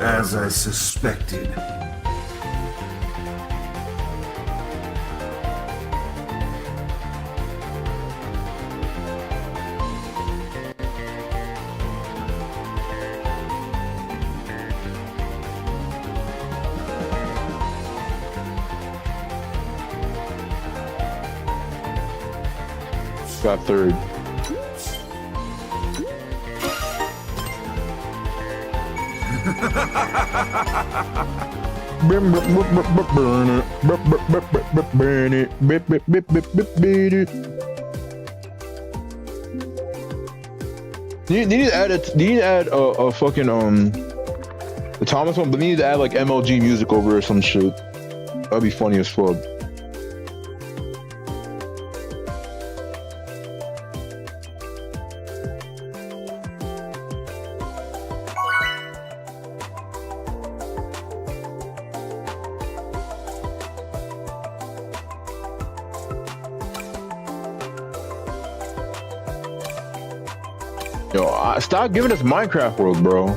Speaker 10: As I suspected.
Speaker 6: Got third. You need to add a fucking the Thomas one, but you need to add like MLG music over or some shit. That'd be funny as fuck. Yo, stop giving us Minecraft world, bro.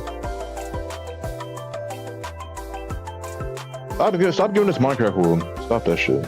Speaker 6: Stop giving us Minecraft world. Stop that shit.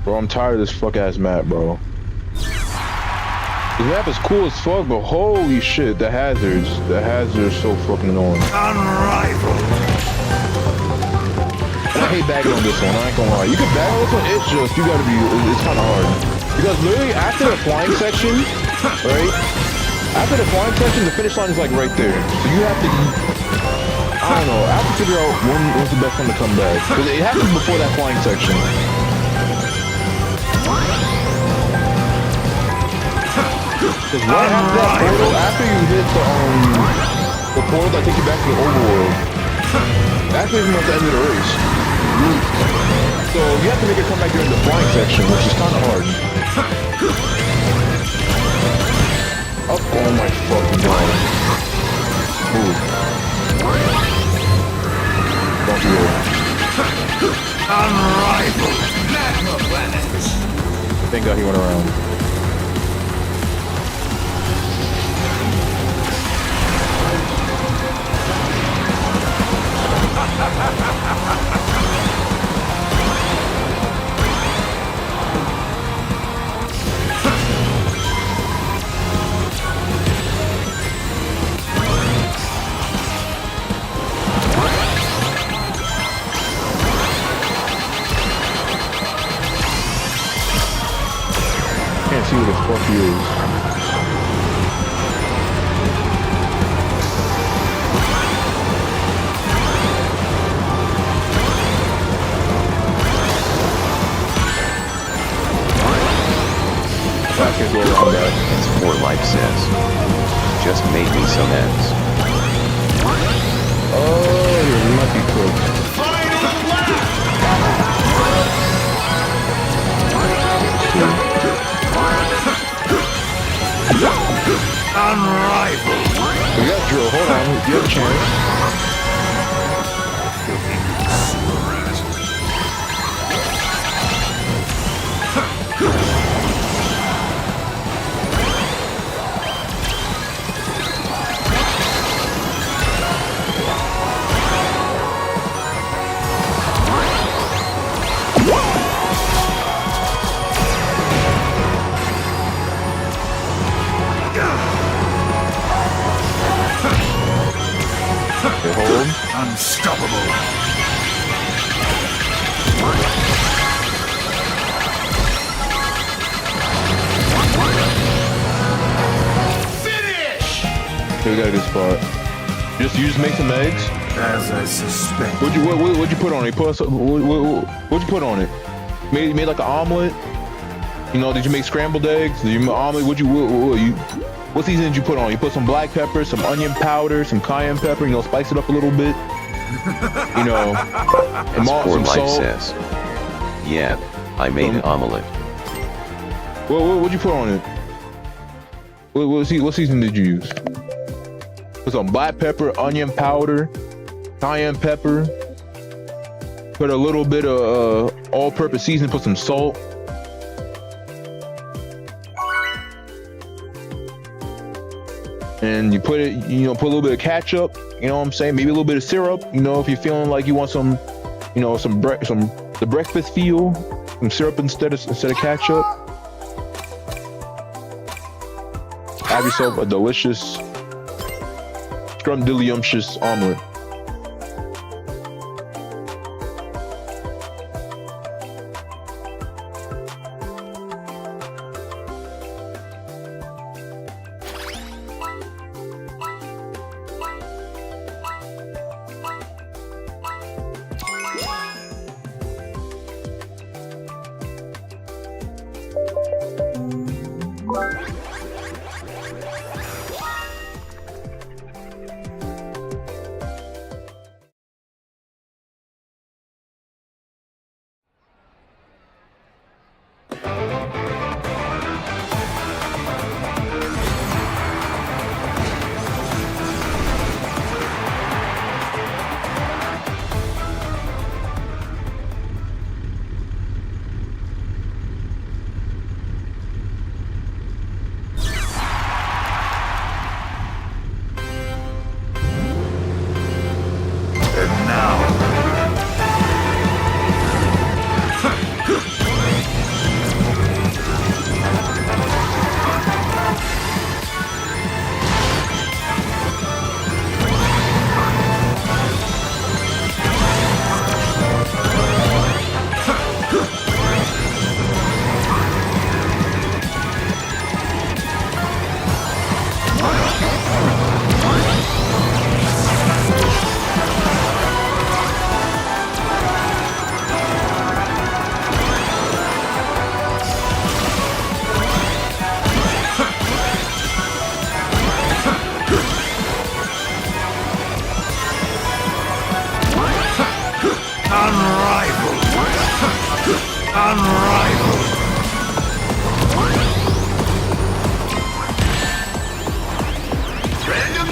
Speaker 6: Bro, I'm tired of this fuck ass map, bro. The map is cool as fuck, but holy shit, the hazards are so fucking annoying.
Speaker 10: Unrivaled.
Speaker 6: And I hate bagging on this one, I ain't gonna lie. You can bag on this one, it's just, you gotta be, it's kinda hard. Because literally after the flying section, right? After the flying section, the finish line is like right there. So you have to, I don't know, I have to figure out when's the best time to come back. Because it happens before that flying section. Because right after that portal, after you hit the portal that takes you back to the overworld, that's pretty much the end of the race. So you have to make it come back during the flying section, which is kind of hard. Oh my fucking god. Move. Don't you roll.
Speaker 10: Unrivaled. Magma planets.
Speaker 6: Thank god he went around. Can't see where the fuck he is. I can go around that.
Speaker 5: As 4Life says, just made me some ends.
Speaker 6: Oh, you might be cooked.
Speaker 10: Unrivaled.
Speaker 6: We got drill. Hold on. You have a chance. Hold.
Speaker 10: Unstoppable.
Speaker 7: Finish!
Speaker 6: Okay, we got a good spot. You just make some eggs.
Speaker 10: As I suspect.
Speaker 6: What'd you put on it? What'd you put on it? Made like an omelet? You know, did you make scrambled eggs? Did you make omelet? What season did you put on? You put some black pepper, some onion powder, some cayenne pepper, you know, spice it up a little bit. You know,
Speaker 5: As
Speaker 6: some
Speaker 5: 4Life
Speaker 6: salt.
Speaker 5: says, yeah, I made an omelet.
Speaker 6: What'd you put on it? What season did you use? Put some black pepper, onion powder, cayenne pepper. Put a little bit of all-purpose seasoning. Put some salt. And you put it, you know, put a little bit of ketchup. You know what I'm saying? Maybe a little bit of syrup. You know, if you're feeling like you want some, you know, the breakfast feel, some syrup instead of ketchup. Have yourself a delicious, scrumdiddlyumptious omelet.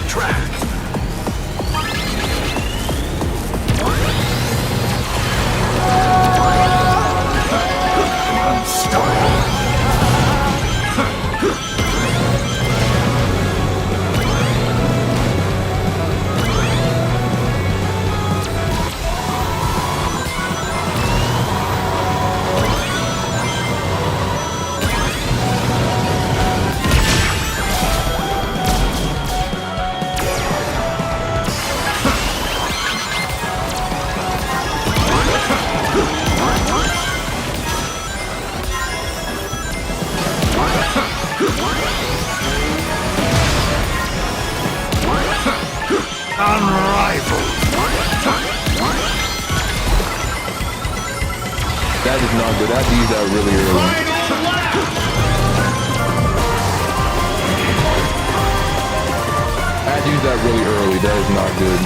Speaker 10: track. Unstoppable. Unrivaled.
Speaker 6: That is not good. I have to use that really early. I had to use that really early. That is not good.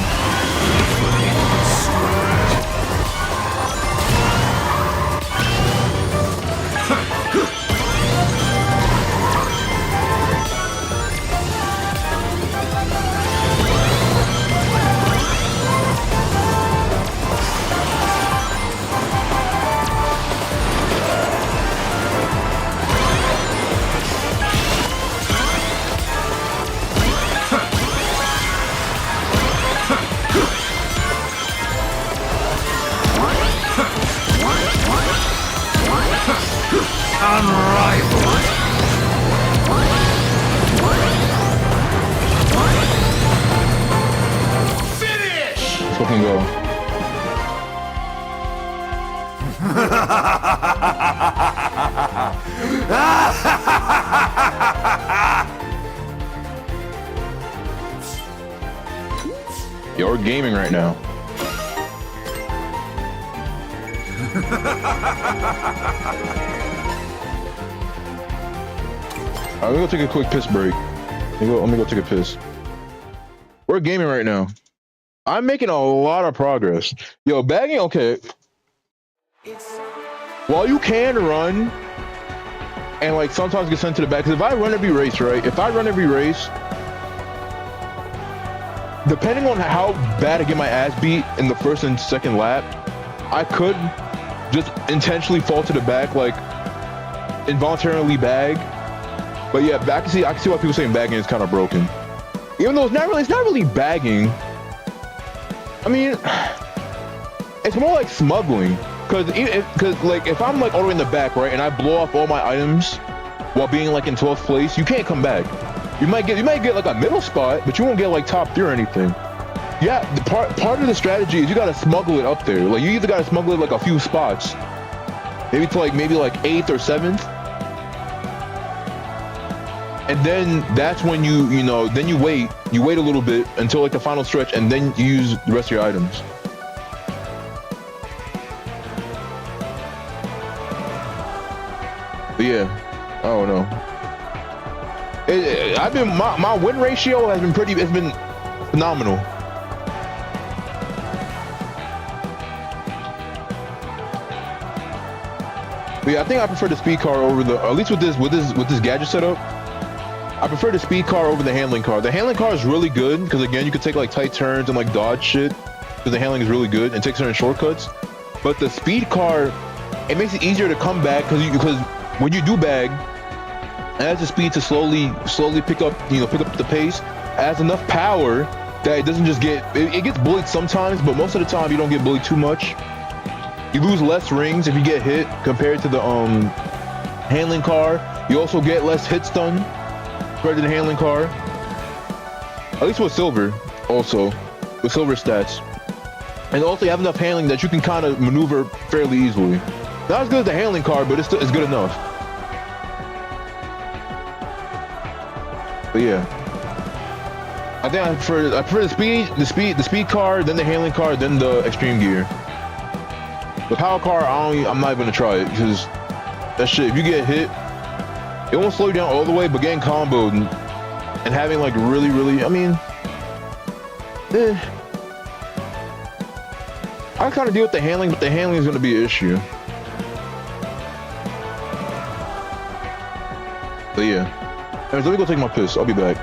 Speaker 10: Unrivaled. Finish!
Speaker 6: Let's fucking go. Yo, we're gaming right now. Let me go take a quick piss break. Let me go take a piss. We're gaming right now. I'm making a lot of progress. Yo, bagging, okay. While you can run and like sometimes get sent to the back, because if I run every race, right? If I run every race, depending on how bad I get my ass beat in the first and second lap, I could just intentionally fall to the back, like involuntarily bag. But yeah, I can see why people saying bagging is kind of broken. Even though it's not really bagging. I mean, it's more like smuggling. Cause like if I'm like all the way in the back, right, and I blow off all my items while being like in 12th place, you can't come back. You might get like a middle spot, but you won't get like top 3 or anything. Yeah, the part of the strategy is you gotta smuggle it up there. Like you either gotta smuggle it like a few spots, maybe to like 8th or 7th. And then that's when then you wait a little bit until like the final stretch, and then you use the rest of your items. But yeah, I don't know. My win ratio has been phenomenal. But yeah, I think I prefer the speed car over at least with this gadget setup. I prefer the speed car over the handling car. The handling car is really good because again, you can take like tight turns and like dodge shit because the handling is really good and take certain shortcuts. But the speed car, it makes it easier to come back because when you do bag, it has the speed to slowly pick up the pace. It has enough power that it doesn't just it gets bullied sometimes, but most of the time you don't get bullied too much. You lose less rings if you get hit compared to the handling car. You also get less hits done compared to the handling car. At least with silver, also with silver stats. And also you have enough handling that you can kind of maneuver fairly easily. Not as good as the handling car, but it's good enough. But yeah, I think I prefer the speed car, then the handling car, then the extreme gear. The power car, I'm not even gonna try it because that shit, if you get hit, it won't slow you down all the way, but getting comboed and having like really, I mean, I kind of deal with the handling, but the handling is gonna be an issue. But yeah, anyways, let me go take my piss. I'll be back.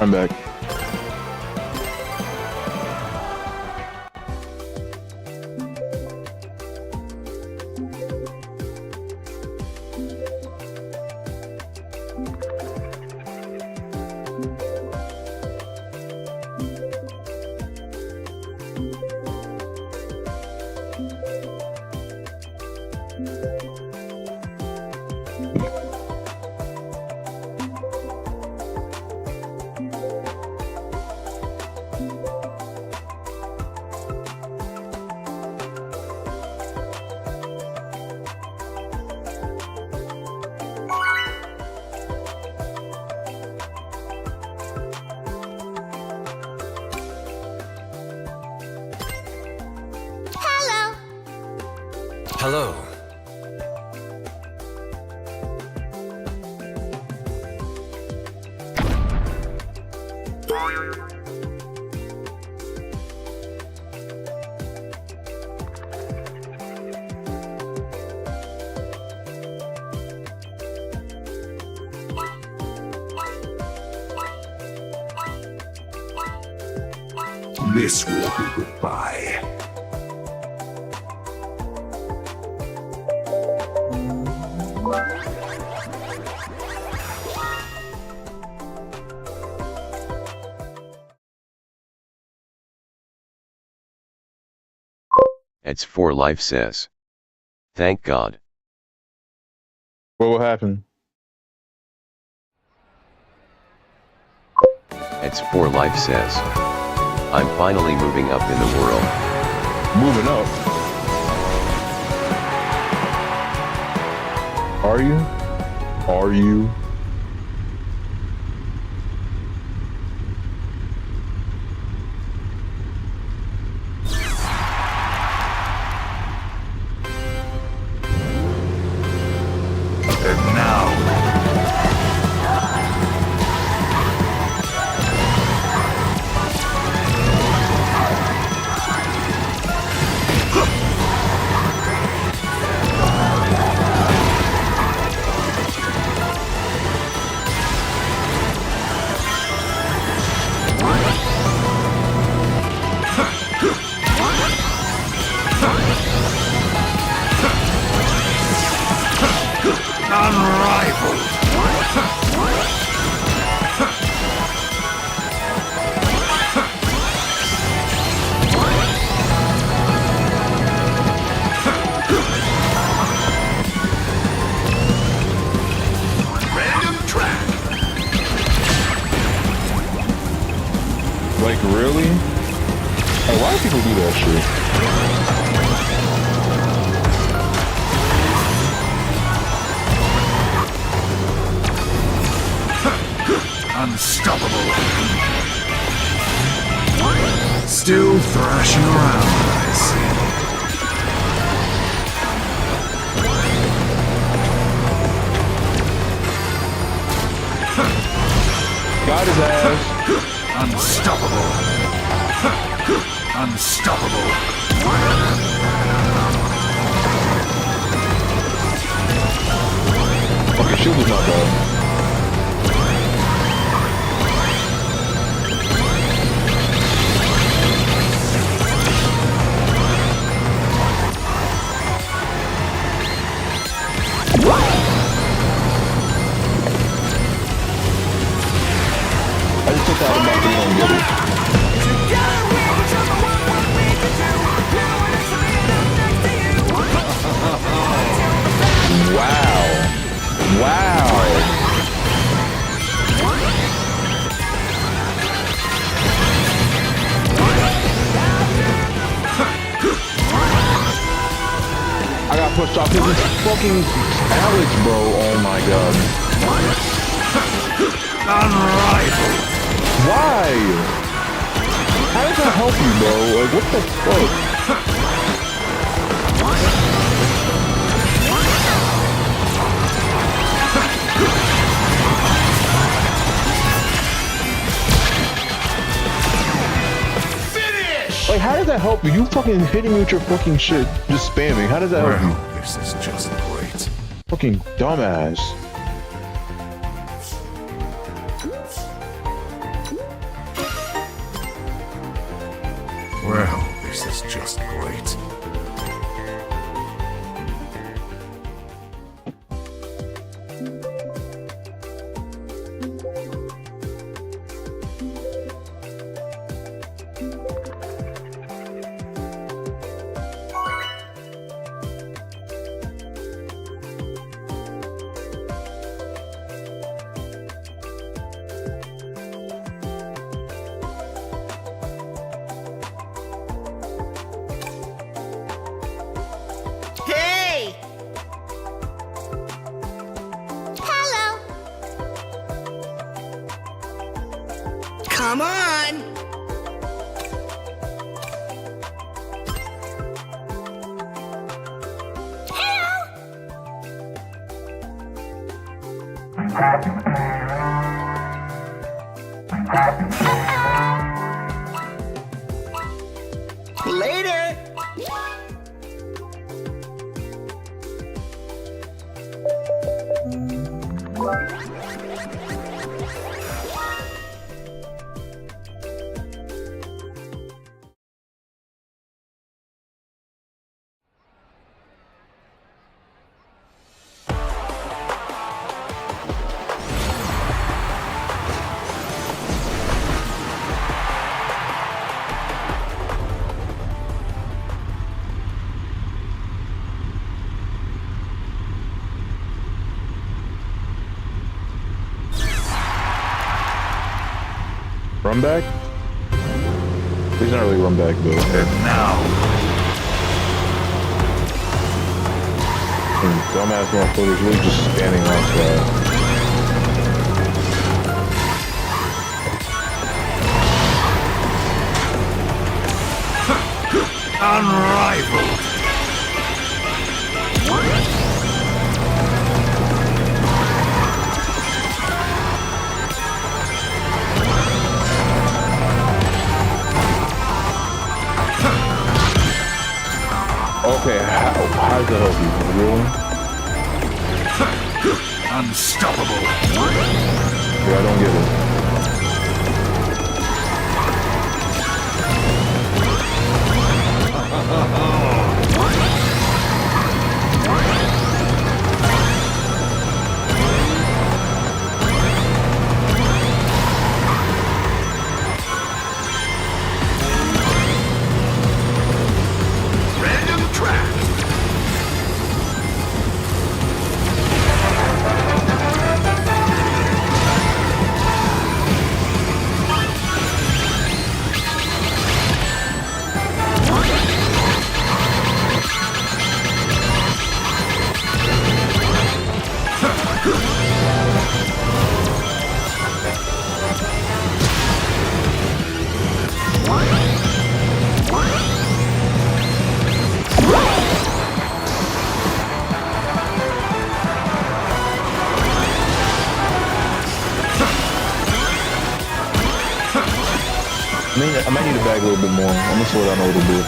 Speaker 6: I'm back.
Speaker 4: Hello.
Speaker 10: Hello. This will be goodbye.
Speaker 5: It's 4 Life says. Thank God.
Speaker 6: What will happen?
Speaker 5: It's 4 Life says. I'm finally moving up in the world.
Speaker 6: Moving up? Are you? Are you?
Speaker 10: And now, unrivaled. Random track.
Speaker 6: Like, really? Like, why do people do that shit?
Speaker 10: Unstoppable. Still thrashing around, I see.
Speaker 6: Got his ass.
Speaker 10: Unstoppable. Unstoppable.
Speaker 6: Okay, shield is not bad. I just took that out of my don't get it. Wow. Wow. I got pushed off because it's fucking Alex, bro. Oh my god.
Speaker 10: Unrivaled.
Speaker 6: Why? How does that help you, bro? Like, what the fuck? Like, how does that help you? You fucking hitting me with your fucking shit, just spamming. How does that help you?
Speaker 10: Well, this is just great.
Speaker 6: Fucking dumbass.
Speaker 10: Well, this is just great.
Speaker 8: Hey!
Speaker 4: Hello.
Speaker 8: Come on! Later!
Speaker 6: Run back? He's not really run back though.
Speaker 10: And now,
Speaker 6: Dumbass motherfuckers really just standing outside.
Speaker 10: unrivaled.
Speaker 6: Okay, how does that help you? Really?
Speaker 10: Unstoppable.
Speaker 6: Yeah, I don't get it.
Speaker 10: Random track.
Speaker 6: I might need to bag a little bit more. I'm gonna slow down a little bit.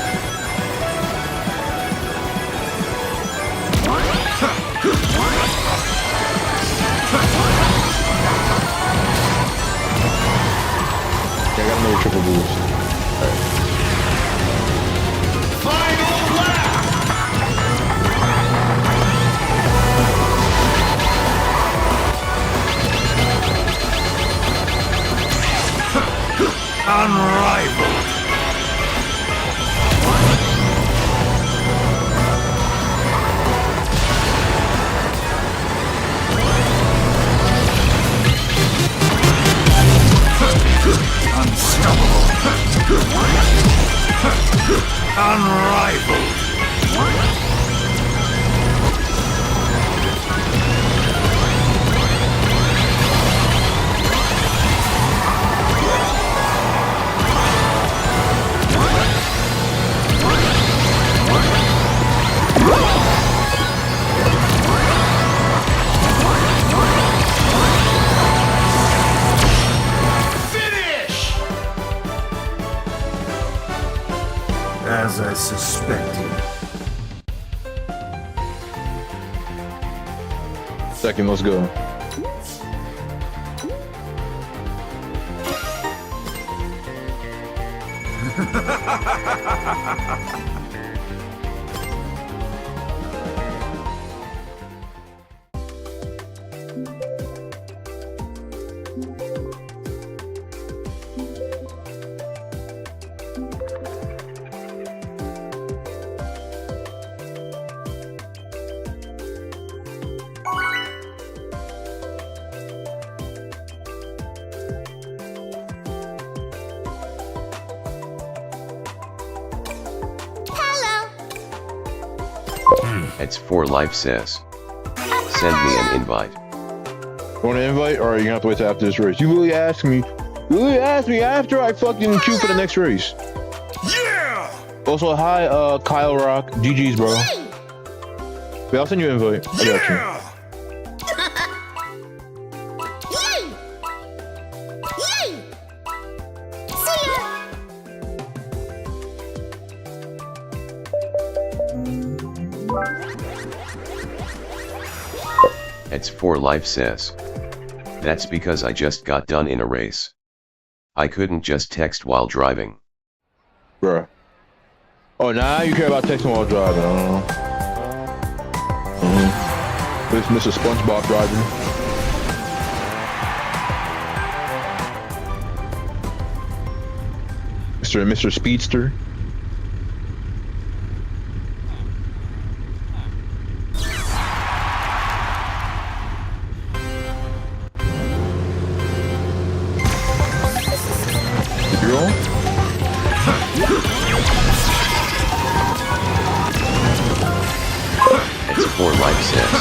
Speaker 6: Yeah, I got another triple boost.
Speaker 10: Final lap. Unrivaled. Unstoppable. Unrivaled. As I suspected.
Speaker 6: Second, let's go.
Speaker 5: It's for life says. Send me an invite.
Speaker 6: Want an invite, or are you gonna have to wait till after this race? You really asked me. You really asked me after I fucking queue for the next race.
Speaker 10: Yeah!
Speaker 6: Also, hi, Kyle Rock. GG's, bro. Wait, I'll send you an invite. I got you.
Speaker 10: Yeah!
Speaker 4: Yay! Yay! See ya!
Speaker 5: It's for life says. That's because I just got done in a race. I couldn't just text while driving.
Speaker 6: Bruh. Oh, now you care about texting while driving. I don't know. This Mr. SpongeBob driving. Mr. Speedster.
Speaker 5: It's for life says.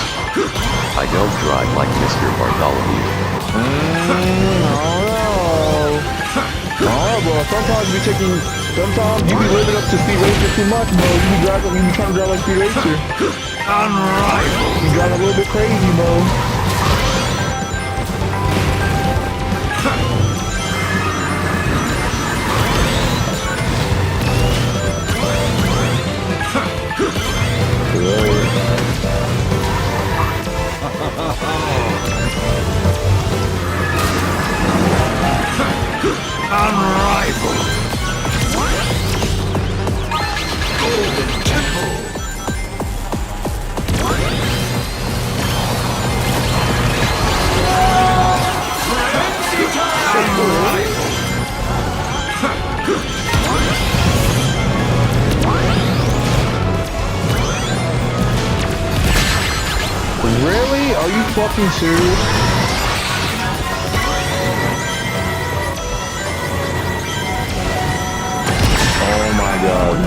Speaker 5: I don't drive like Mr. Bartholomew.
Speaker 6: Oh, bro. Sometimes you be living up to Speed Racer too much, bro. You be trying to drive like Speed Racer.
Speaker 10: Unrivaled!
Speaker 6: You drive a little bit crazy, bro.
Speaker 10: Unrivaled! Golden Temple! Frenzy time! Unrivaled!
Speaker 6: Really? Are you fucking serious? Oh my god.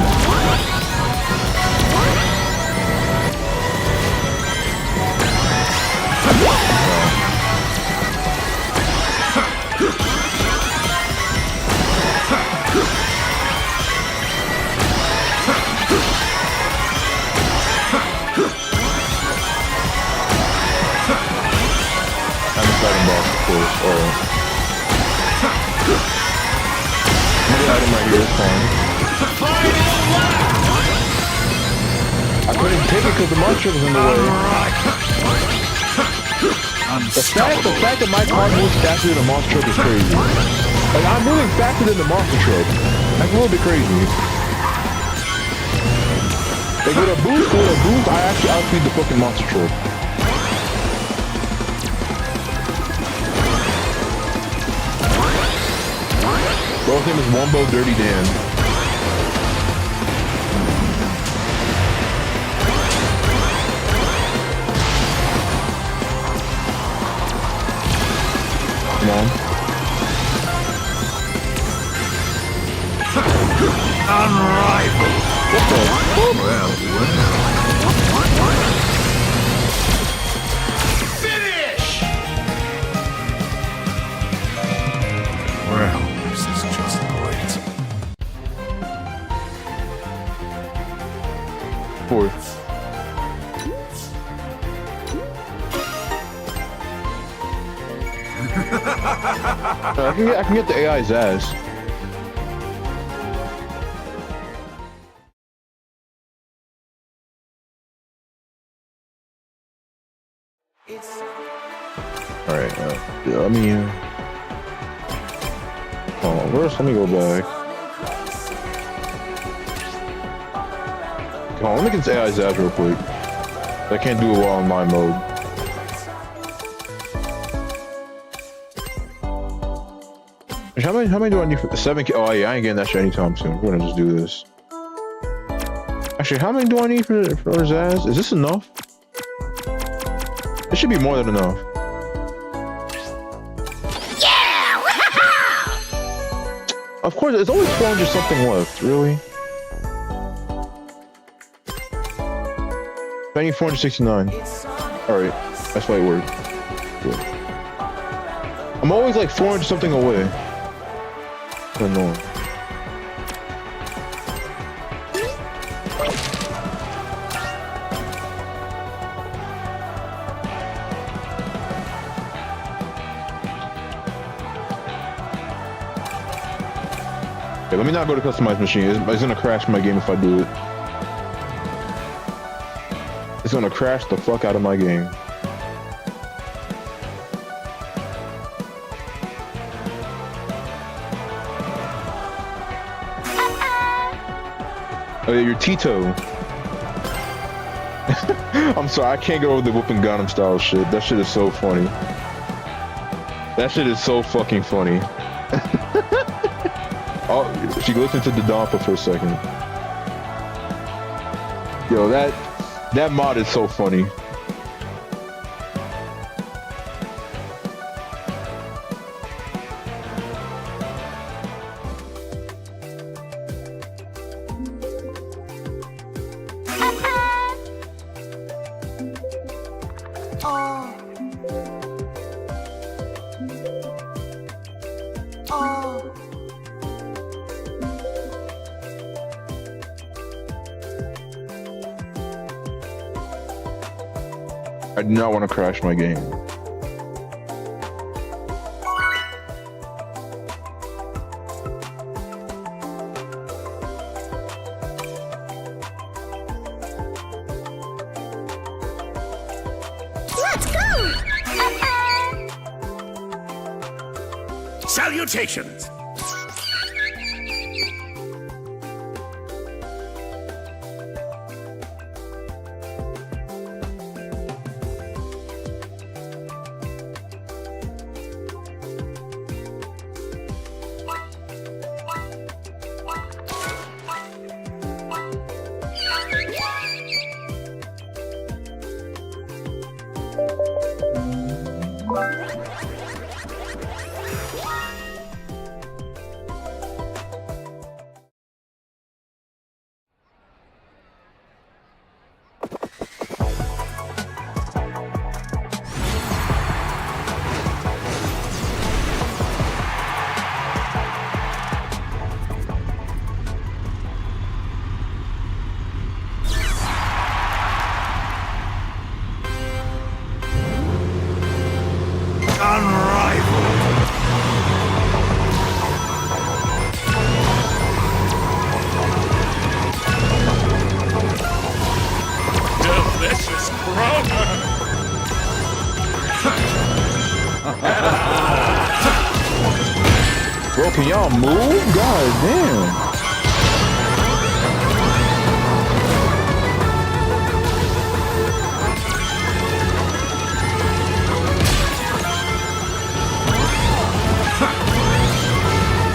Speaker 6: I'm starting boss, of course. Another item right here is fine. I couldn't take it because the monster was in the way. The fact that my car moves faster than the monster truck is crazy. Like, I'm moving faster than the monster truck. That's a little bit crazy. Like, with a boost, I actually outspeed the fucking monster truck. Bro's name is Wombo Dirty Dan. Come on.
Speaker 10: Unrivaled!
Speaker 6: What the fuck?
Speaker 10: Well. Finish! Well, this is just great.
Speaker 6: Fourth. I can get the AI's ass. Alright, yeah, let me, first let me go back. Come on, let me get AI Zaz real quick. I can't do it while in my mode. How many do I need for the 7K? Oh yeah, I ain't getting that shit anytime soon. We're gonna just do this. Actually, how many do I need for Zaz? Is this enough? It should be more than enough.
Speaker 4: Yeah!
Speaker 6: Of course, there's always 400 something left. Really? I need 469. Alright, that's why it worked. Good. I'm always like 400 something away. That's annoying. Okay, let me not go to customize machine. It's gonna crash my game if I do it. It's gonna crash the fuck out of my game. Oh yeah, you're Tito. I'm sorry, I can't go over the whooping Gangnam style shit. That shit is so funny. That shit is so fucking funny. Oh, she listened to the Donpa for a second. Yo, that mod is so funny. I do not want to crash my game.
Speaker 4: Let's go!
Speaker 10: Salutations!
Speaker 7: Delicious brother!
Speaker 6: Bro, can y'all move? God damn.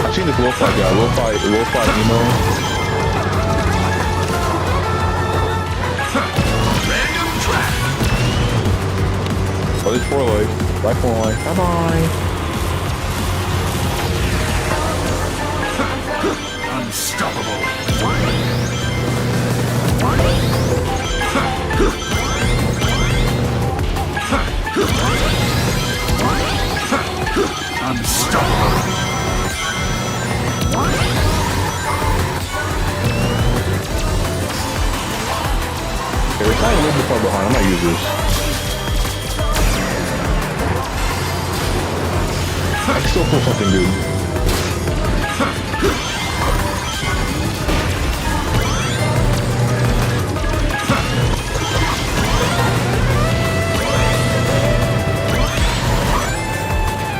Speaker 6: I've seen this lo-fi guy, lo-fi emo. Oh, there's 4 life. Bye 4 life. Bye-bye.
Speaker 10: Unstoppable. Unstoppable.
Speaker 6: Okay, we're kind of a little bit far behind. I might use this. I can still pull something good.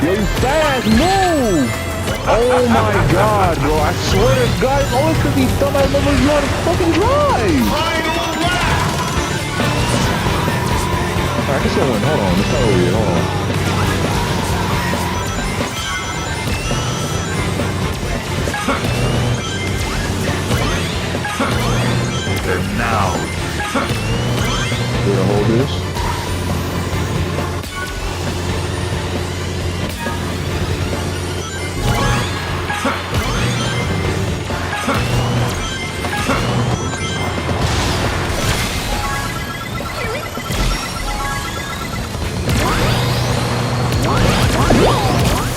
Speaker 6: Yo, you fast, move! Oh my god, bro, I swear to God, it's always because these dumbass members know how to fucking drive! I can still win. Hold on. It's not over yet. Hold on.
Speaker 10: And now,
Speaker 6: We're gonna hold this.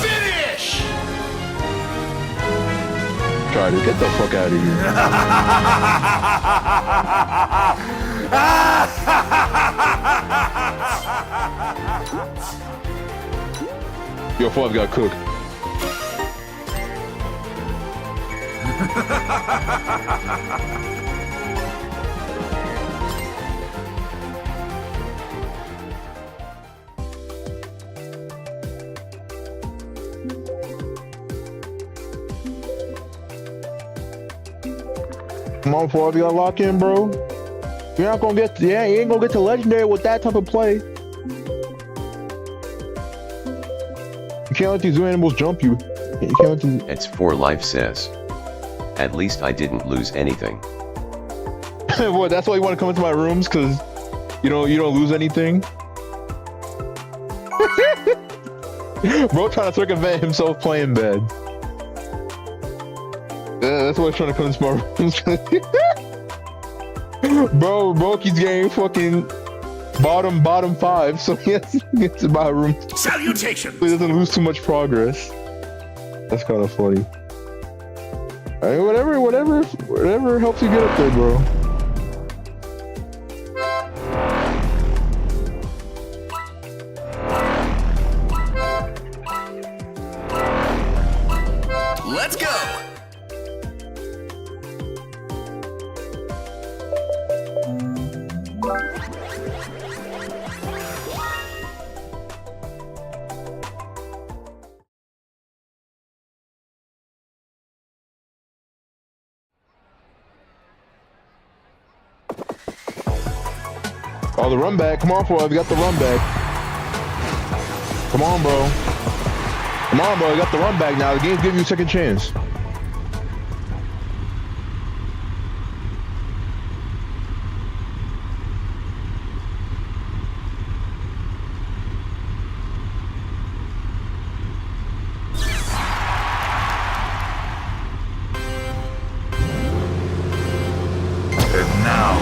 Speaker 10: finish!
Speaker 6: Try to get the fuck out of here. Yo, 5 got cooked. Come on, 5, you gotta lock in, bro. You're not gonna get, you ain't gonna get to legendary with that type of play. You can't let these zoo animals jump you. You can't let these...
Speaker 5: It's for life says. At least I didn't lose anything.
Speaker 6: What, that's why you want to come into my rooms? Cause you don't lose anything? Bro trying to circumvent himself playing bad. Yeah, that's why he's trying to come into my rooms. Bro keeps getting fucking bottom 5, so he has to get to my room.
Speaker 10: Salutations!
Speaker 6: So he doesn't lose too much progress. That's kind of funny. I mean, whatever helps you get up there, bro.
Speaker 10: Let's go!
Speaker 6: Oh, the run back. Come on, Floyd. We got the run back. Come on, bro. Come on, bro. You got the run back now. The game's giving you a second chance.
Speaker 10: And now,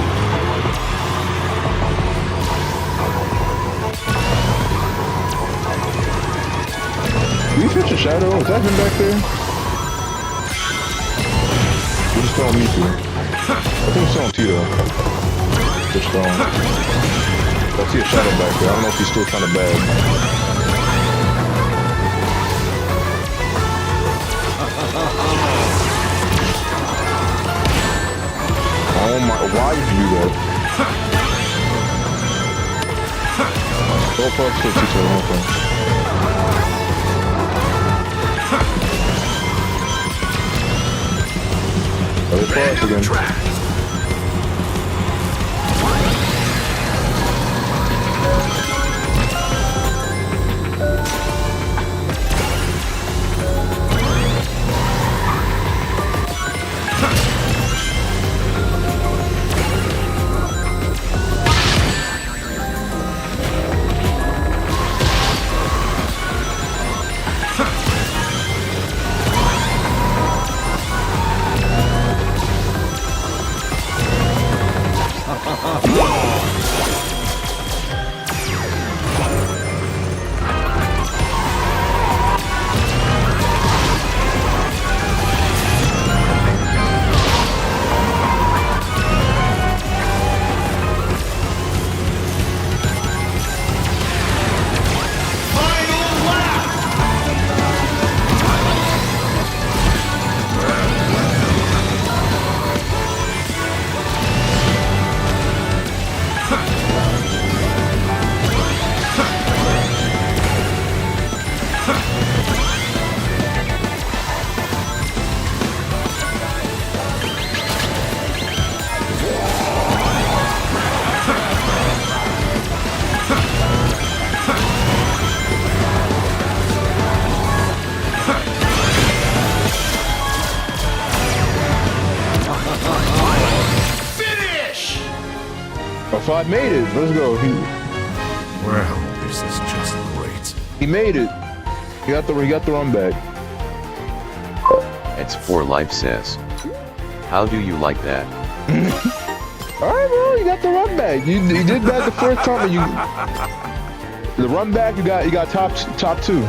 Speaker 6: Did you switch to Shadow? Is that him back there? We're just throwing me through. I think it's on Tito. Switched on. I see a Shadow back there. I don't know if he's still kind of bad. Oh my, why would you do that? Go fuck to Tito, okay. Other cross again. 5 made it. Let's go.
Speaker 10: Well, this is just great.
Speaker 6: He made it. He got the run back.
Speaker 5: It's 4 Life says. How do you like that?
Speaker 6: Alright, bro, you got the run back. You did that the first time, and the run back, you got top 2.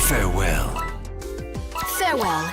Speaker 10: Farewell.
Speaker 8: Farewell.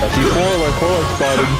Speaker 6: I see 4 spotted.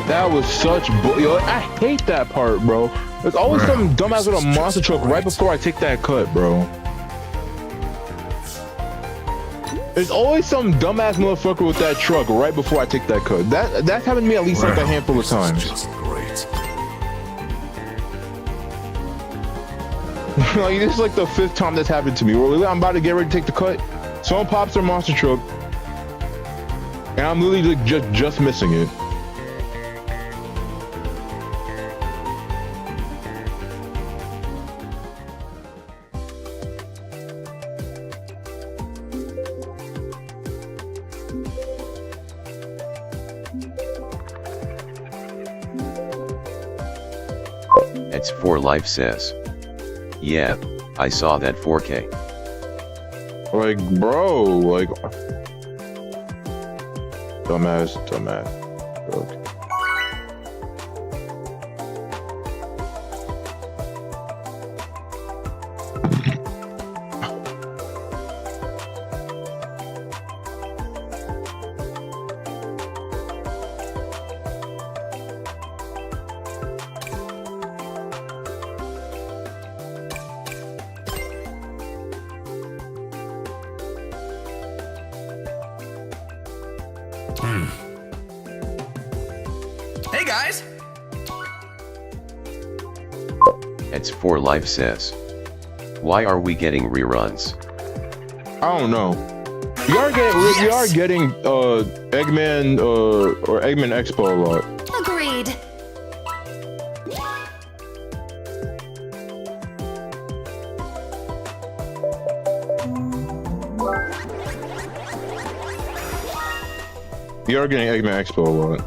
Speaker 6: That was such yo, I hate that part, bro. There's always some dumbass with a monster truck right before I take that cut, bro. There's always some dumbass motherfucker with that truck right before I take that cut. That's happened to me at least like a handful of times.
Speaker 10: Just great.
Speaker 6: Like, this is like the 5th time that's happened to me. Where I'm about to get ready to take the cut, someone pops their monster truck, and I'm literally like just missing it.
Speaker 5: It's 4 Life says. Yeah, I saw that 4K.
Speaker 6: Like, bro, like, dumbass. Okay.
Speaker 7: Hey guys!
Speaker 5: It's 4 Life says. Why are we getting reruns?
Speaker 6: I don't know. We are getting Eggman or Eggman Expo a lot.
Speaker 4: Agreed.
Speaker 6: We are getting Eggman Expo a lot.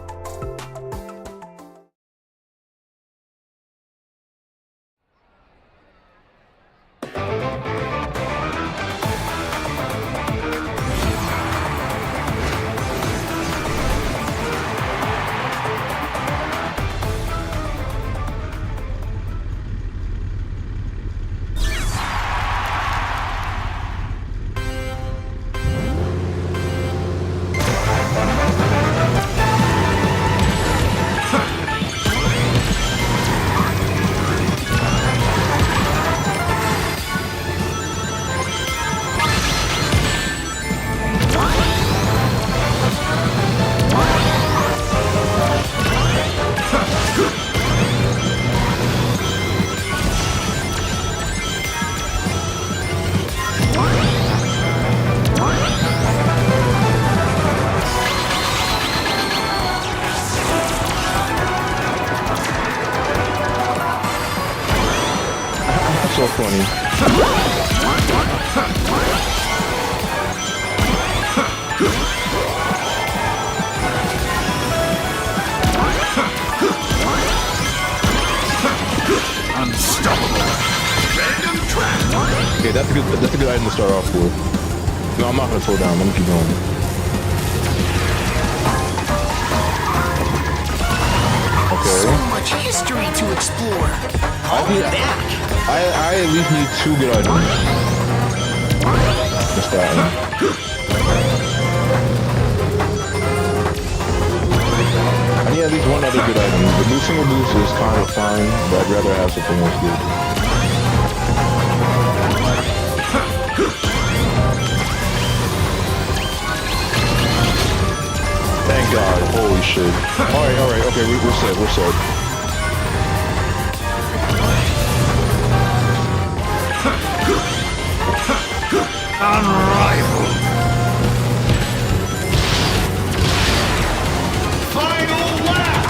Speaker 6: So funny.
Speaker 10: Unstoppable. Random trap.
Speaker 6: Okay, that's a good item to start off with. No, I'm not gonna slow down. Let me keep going. Okay.
Speaker 8: So much history to explore. I'll be back.
Speaker 6: I at least need 2 good items. Just that one. I need at least 1 other good item. The new single boost is kind of fine, but I'd rather have something else good. Thank God. Holy shit. Alright, okay, we're set.
Speaker 10: Unrivaled. Final lap.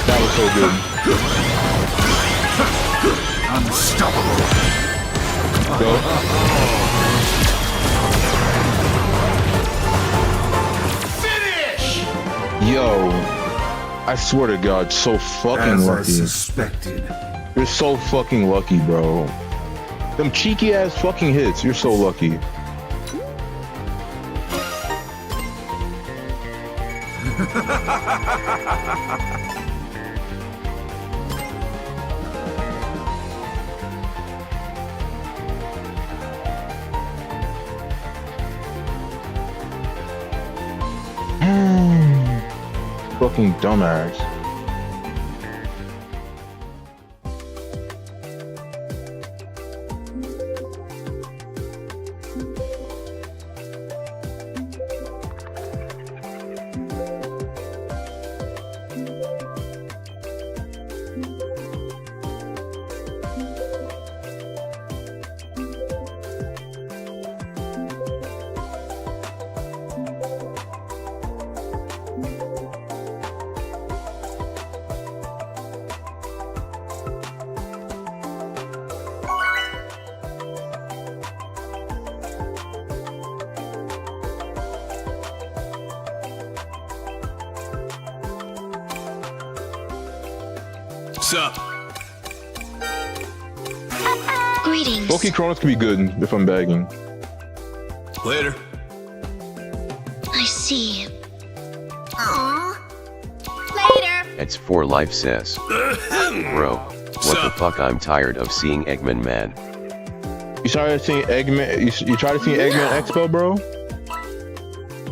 Speaker 6: That was so good.
Speaker 10: Unstoppable.
Speaker 6: Go.
Speaker 10: Finish.
Speaker 6: Yo. I swear to God, so fucking
Speaker 10: As I
Speaker 6: lucky.
Speaker 10: suspected.
Speaker 6: You're so fucking lucky, bro. Them cheeky ass fucking hits. You're so lucky. Fucking dumbass.
Speaker 7: Sup?
Speaker 4: Greetings.
Speaker 6: Loki Kronos could be good if I'm bagging.
Speaker 7: Later.
Speaker 4: I see. Aww. Later.
Speaker 5: It's for life says. Bro, what the fuck, I'm tired of seeing Eggman mad.
Speaker 6: You started seeing Eggman. You tried to see Eggman Expo, bro.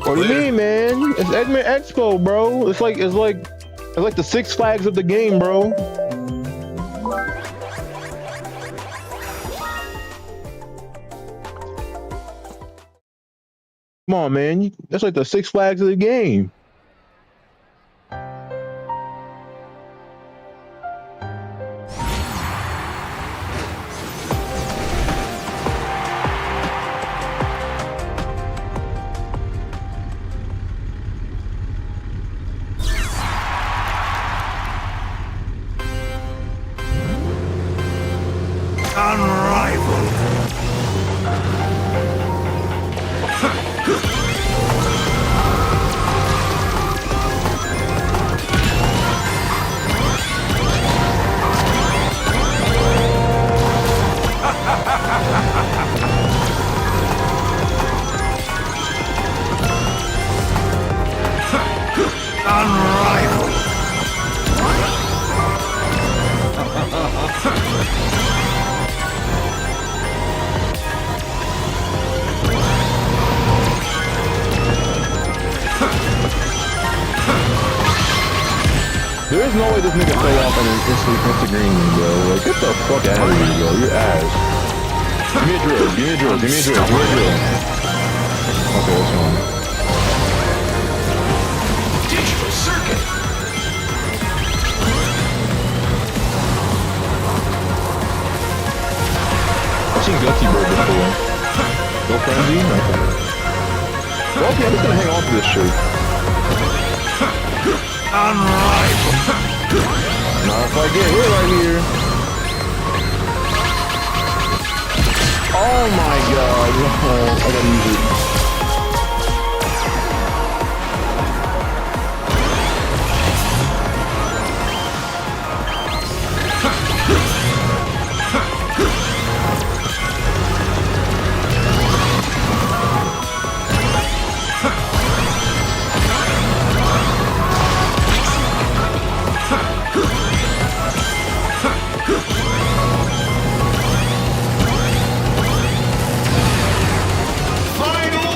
Speaker 6: What do you mean, man? It's Eggman Expo, bro. It's like the Six Flags of the game, bro. Come on, man. That's like the Six Flags of the game.
Speaker 10: Unrivaled. Unrivaled.
Speaker 6: There is no way this nigga fell off and instantly green me, bro. Like, get the fuck out of here, bro. You're ass. Give me a drill. Give me a drill. Give me a drill. Give me a drill. Okay, that's fine.
Speaker 7: Digital circuit.
Speaker 6: I've seen Gutsy Bird before. No frenzy? Okay. Well, okay, I'm just gonna hang on to this shit.
Speaker 10: Unrivaled.
Speaker 6: Not if I get hit right here. Oh my god. I gotta use it.
Speaker 7: Final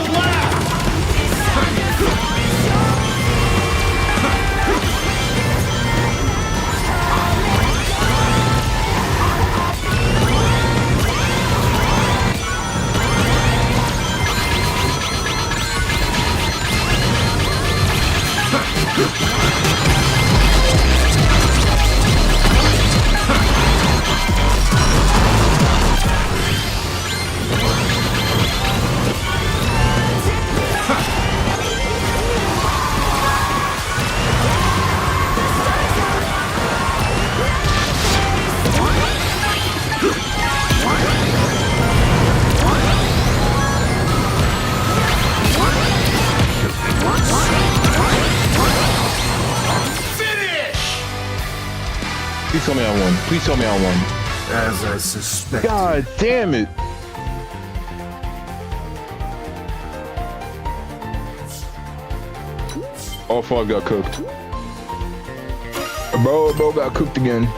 Speaker 6: Please tell me I won. Please tell me I won.
Speaker 10: As I suspected.
Speaker 6: God damn it. All five got cooked. Bro got cooked again.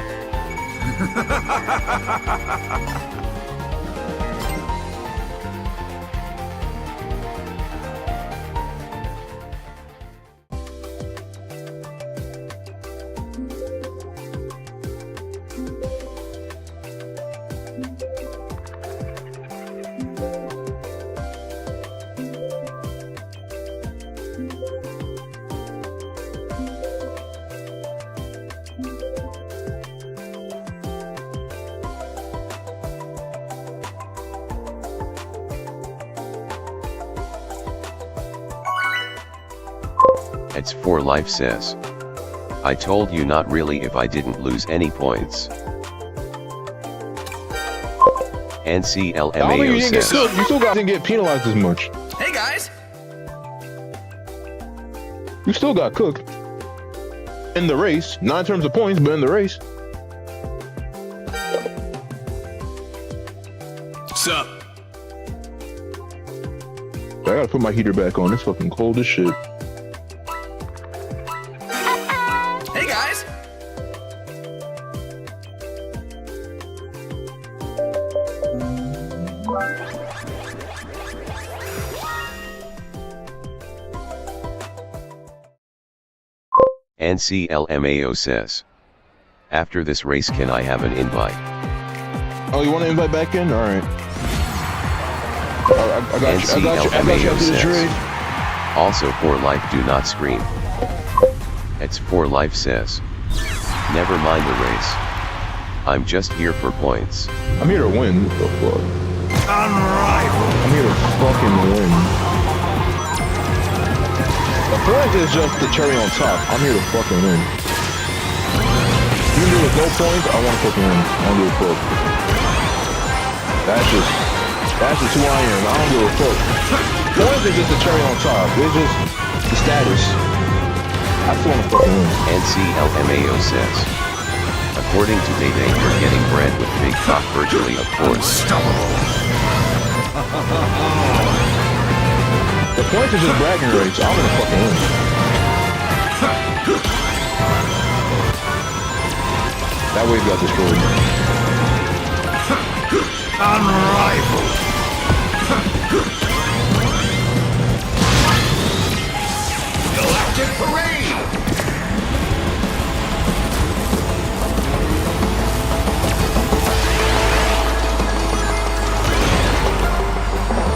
Speaker 5: It's for life says. I told you not really if I didn't lose any points. NCLMAO says.
Speaker 6: You still didn't get penalized as much.
Speaker 7: Hey guys!
Speaker 6: You still got cooked. In the race. Not in terms of points, but in the race.
Speaker 7: Sup?
Speaker 6: I gotta put my heater back on. It's fucking cold as shit.
Speaker 7: Hey guys!
Speaker 5: NCLMAO says. After this race can I have an invite?
Speaker 6: Oh, you want to invite back in? Alright. I got you. I got you after this race.
Speaker 5: Also for life do not scream. It's for life says. Never mind the race. I'm just here for points.
Speaker 6: I'm here to win. What the fuck?
Speaker 10: Unrivaled.
Speaker 6: I'm here to fucking win. The point is just the cherry on top. I'm here to fucking win. Even though there's no points, I want to fucking win. I don't give a fuck. That's just who I am. I don't give a fuck. Points is just the cherry on top. It's just the status. I still want to fucking win.
Speaker 5: NCLMAO says. According to Day you're getting bread with big cock virtually of course.
Speaker 6: The points is just bragging rights. I'm gonna fucking win. That wave got destroyed.
Speaker 10: Unrivaled.
Speaker 7: Galactic Parade!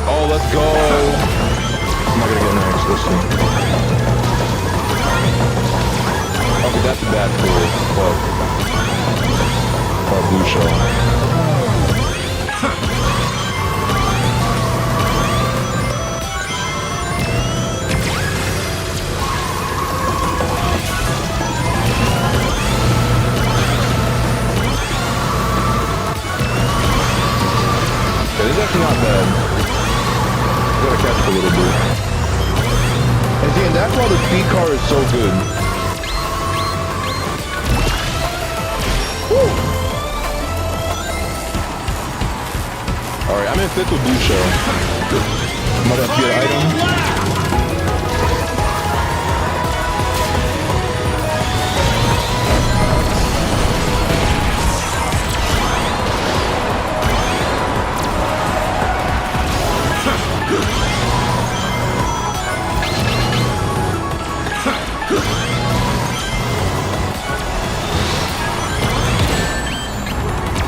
Speaker 6: Oh, let's go. I'm not gonna get next. Let's see. Okay, that's a bad pull. But blue shell. This is actually not bad. I gotta catch up a little bit. And see, and that's why the speed car is so good. Woo! Alright, I'm in 5th with blue shell. I'm about to get an item.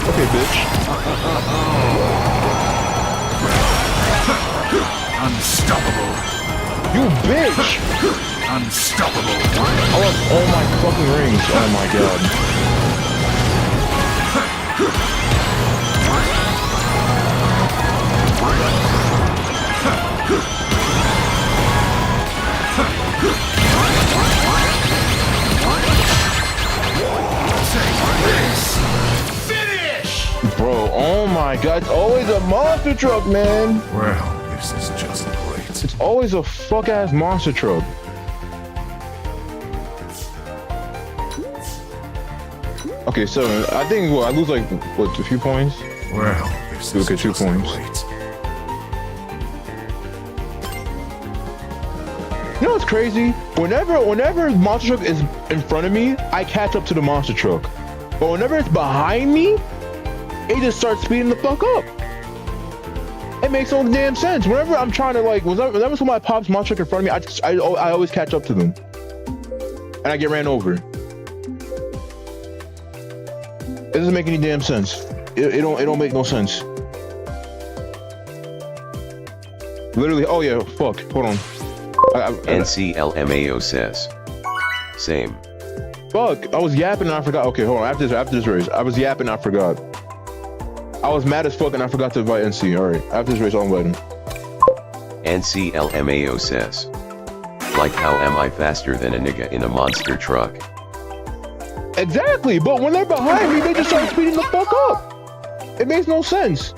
Speaker 6: Okay, bitch.
Speaker 10: Unstoppable.
Speaker 6: You bitch!
Speaker 10: Unstoppable.
Speaker 6: I lost all my fucking rings. Oh my god. Bro, oh my god, it's always a monster truck, man.
Speaker 10: Well, this is just great.
Speaker 6: It's always a fuck-ass monster truck. Okay, 7. I think what I lose like what, a few points.
Speaker 10: Well, this
Speaker 6: Look
Speaker 10: is
Speaker 6: at 2
Speaker 10: just
Speaker 6: points.
Speaker 10: great.
Speaker 6: You know what's crazy? Whenever monster truck is in front of me, I catch up to the monster truck. But whenever it's behind me, it just starts speeding the fuck up. It makes no damn sense. Whenever I'm trying to like, whenever somebody pops monster truck in front of me, I always catch up to them, and I get ran over. It doesn't make any damn sense. It don't make no sense. Literally. Oh yeah. Fuck. Hold on.
Speaker 5: NCLMAO says. Same.
Speaker 6: Fuck, I was yapping and I forgot. Okay, hold on. After this race, I was yapping and I forgot. I was mad as fuck and I forgot to invite NC. Alright, after this race, I'll invite him.
Speaker 5: NCLMAO says. Like how am I faster than a nigga in a monster truck?
Speaker 6: Exactly, but when they're behind me, they just start speeding the fuck up. It makes no sense.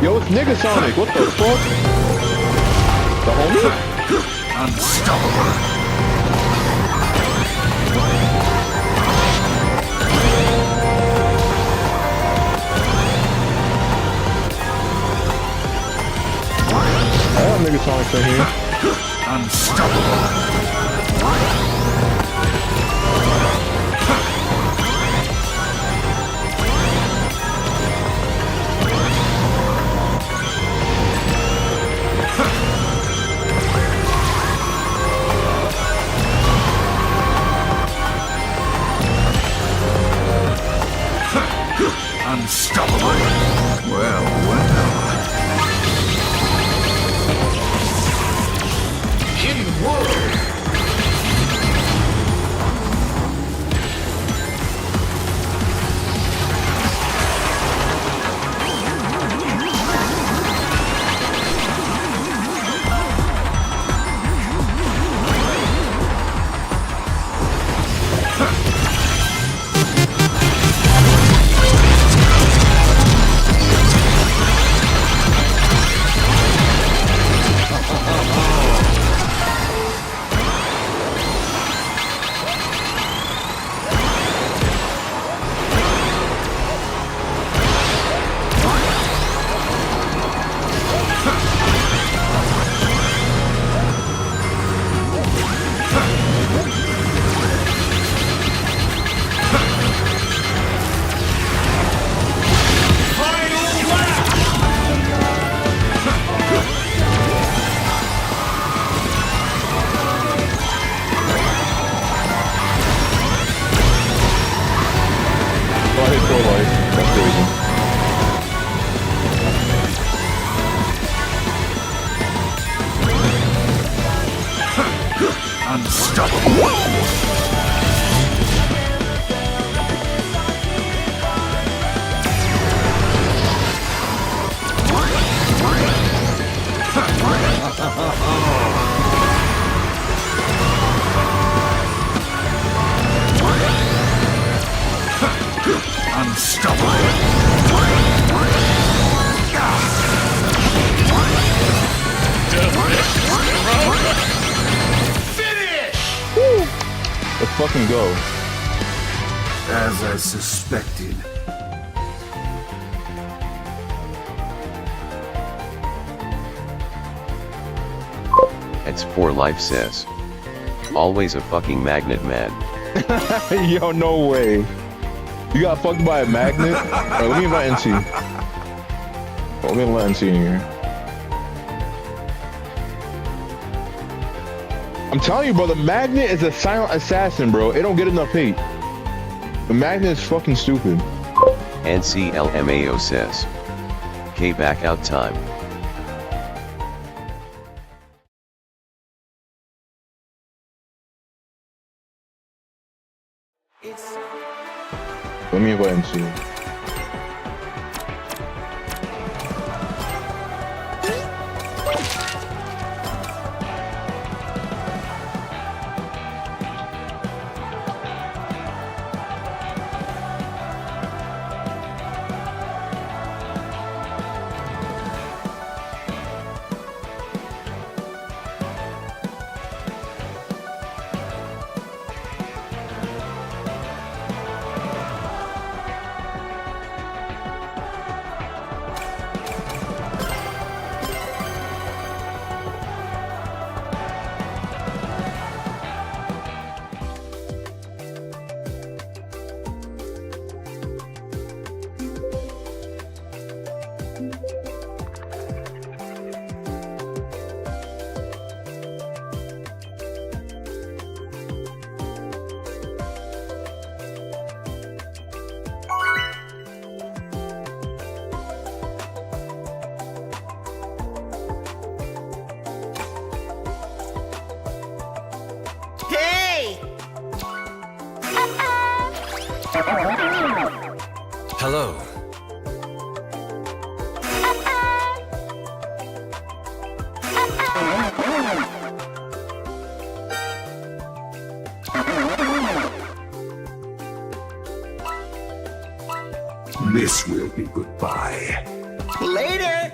Speaker 6: Yo, it's Nigga Sonic. What the fuck? The homie?
Speaker 10: Unstoppable.
Speaker 6: I have Nigga Sonic in here.
Speaker 10: Unstoppable. Unstoppable. Well, well. Hidden world.
Speaker 6: Let's fucking go.
Speaker 10: As I suspected.
Speaker 5: It's for life says. Always a fucking magnet man.
Speaker 6: Yo, no way. You got fucked by a magnet? Alright, let me invite NC. Let me let NC in here. I'm telling you, bro, the magnet is a silent assassin, bro. It don't get enough hate. The magnet is fucking stupid.
Speaker 5: NCLMAO says. K back out time.
Speaker 6: Let me invite NC.
Speaker 8: Hey!
Speaker 10: Hello. This will be goodbye.
Speaker 8: Later!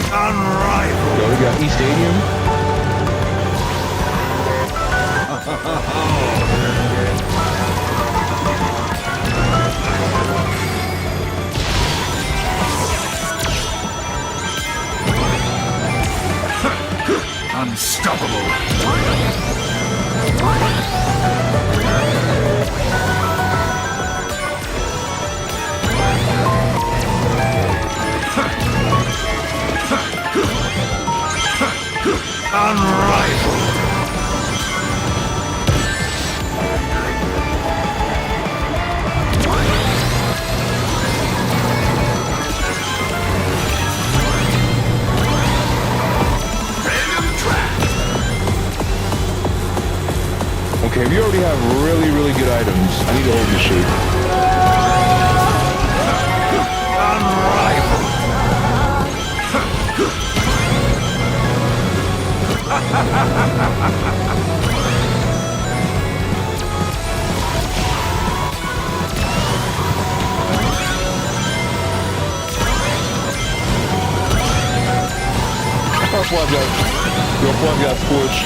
Speaker 10: Unrivaled.
Speaker 6: Yo, we got E Stadium.
Speaker 10: Unstoppable. Unrivaled.
Speaker 6: Okay, we already have really, really good items. I need to hold this shit.
Speaker 10: Unrivaled.
Speaker 6: Your plug got scorched.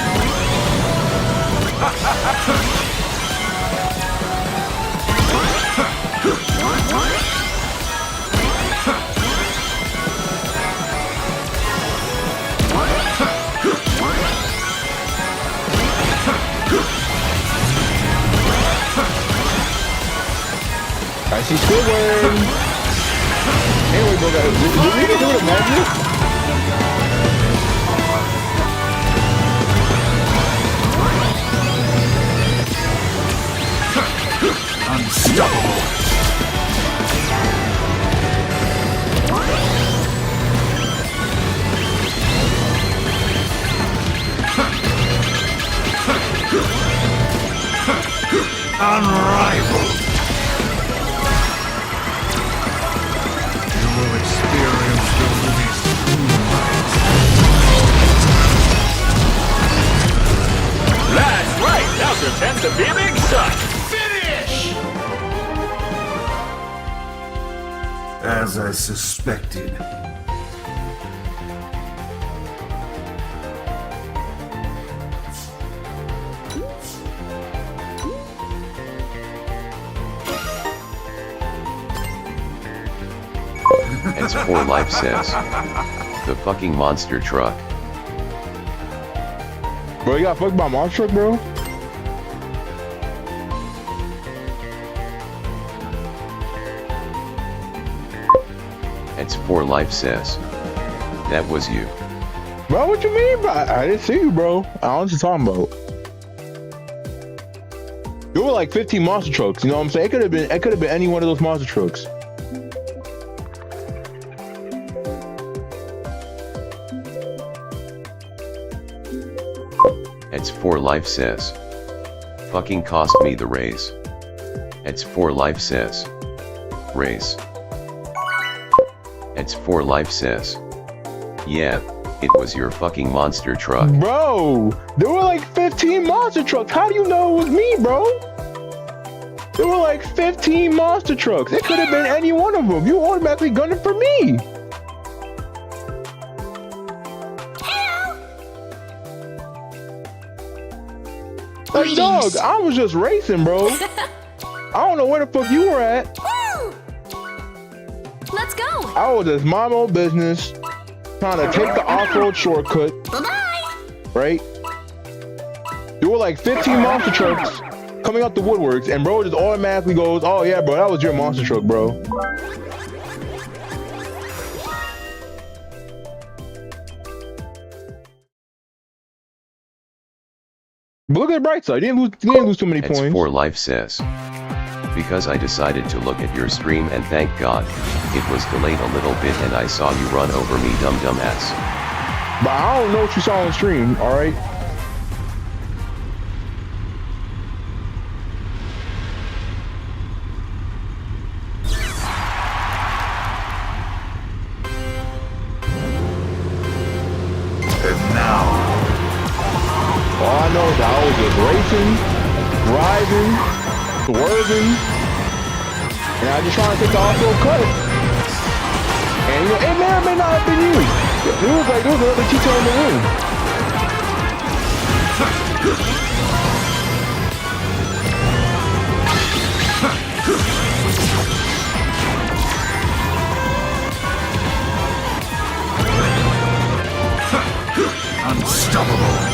Speaker 6: I see Squidward. Anyway, bro, guys, did we even do it magic?
Speaker 10: Unstoppable. as I suspected.
Speaker 5: As for life says. The fucking monster truck.
Speaker 6: Bro, you got fucked by a monster truck, bro?
Speaker 5: It's for life says. That was you.
Speaker 6: Bro, what you mean, bro? I didn't see you, bro. I don't know what you're talking about. There were like 15 monster trucks, you know what I'm saying? It could have been any one of those monster trucks.
Speaker 5: It's for life says. Fucking cost me the raise. It's for life says. Raise. It's for life says. Yeah, it was your fucking monster truck.
Speaker 6: Bro, there were like 15 monster trucks. How do you know it was me, bro? There were like 15 monster trucks. It could have been any one of them. You automatically gunning for me. Like, dog, I was just racing, bro. I don't know where the fuck you were at.
Speaker 4: Woo! Let's go.
Speaker 6: I was just my own business, trying to take the off-road shortcut.
Speaker 4: Bye-bye.
Speaker 6: Right? There were like 15 monster trucks coming out the woodworks, and bro just automatically goes, "Oh yeah, bro, that was your monster truck, bro." But look at the bright side. You didn't lose too many
Speaker 5: It's
Speaker 6: points.
Speaker 5: for life says. Because I decided to look at your stream and thank God, it was delayed a little bit and I saw you run over me dumb ass.
Speaker 6: But I don't know what you saw on stream, alright?
Speaker 10: And now,
Speaker 6: All I know is that I was just racing, driving, swerving, and I was just trying to take the off-road cut. And you know, it may or may not have been you. It was like, there was another teacher in the room.
Speaker 10: unstoppable.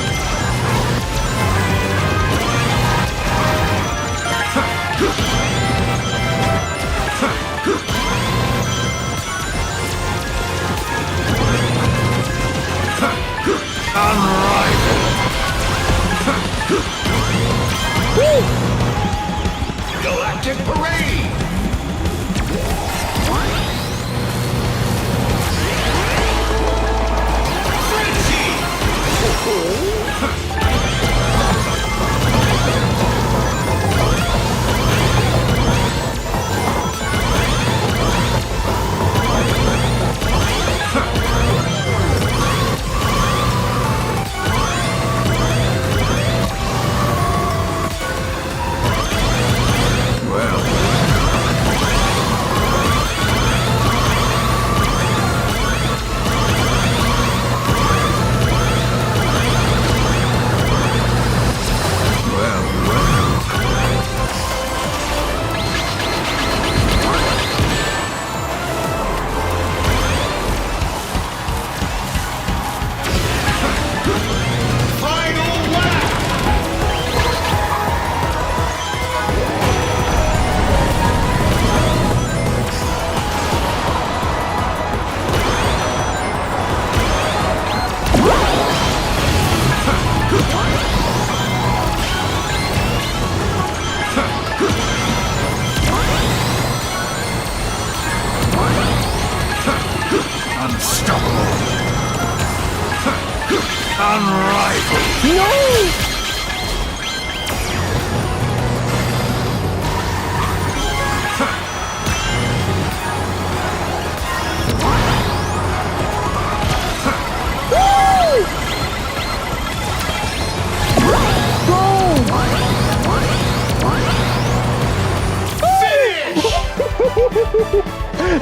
Speaker 10: Galactic Parade!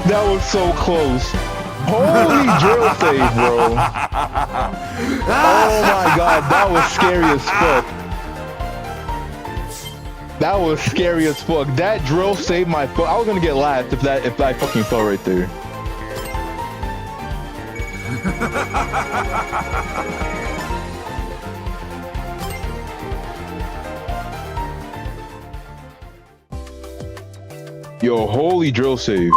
Speaker 6: That was so close. Holy drill save, bro. Oh my god, that was scary as fuck. That was scary as fuck. That drill saved my foot. I was gonna get laughed if I fucking fell right there. Yo, holy drill save.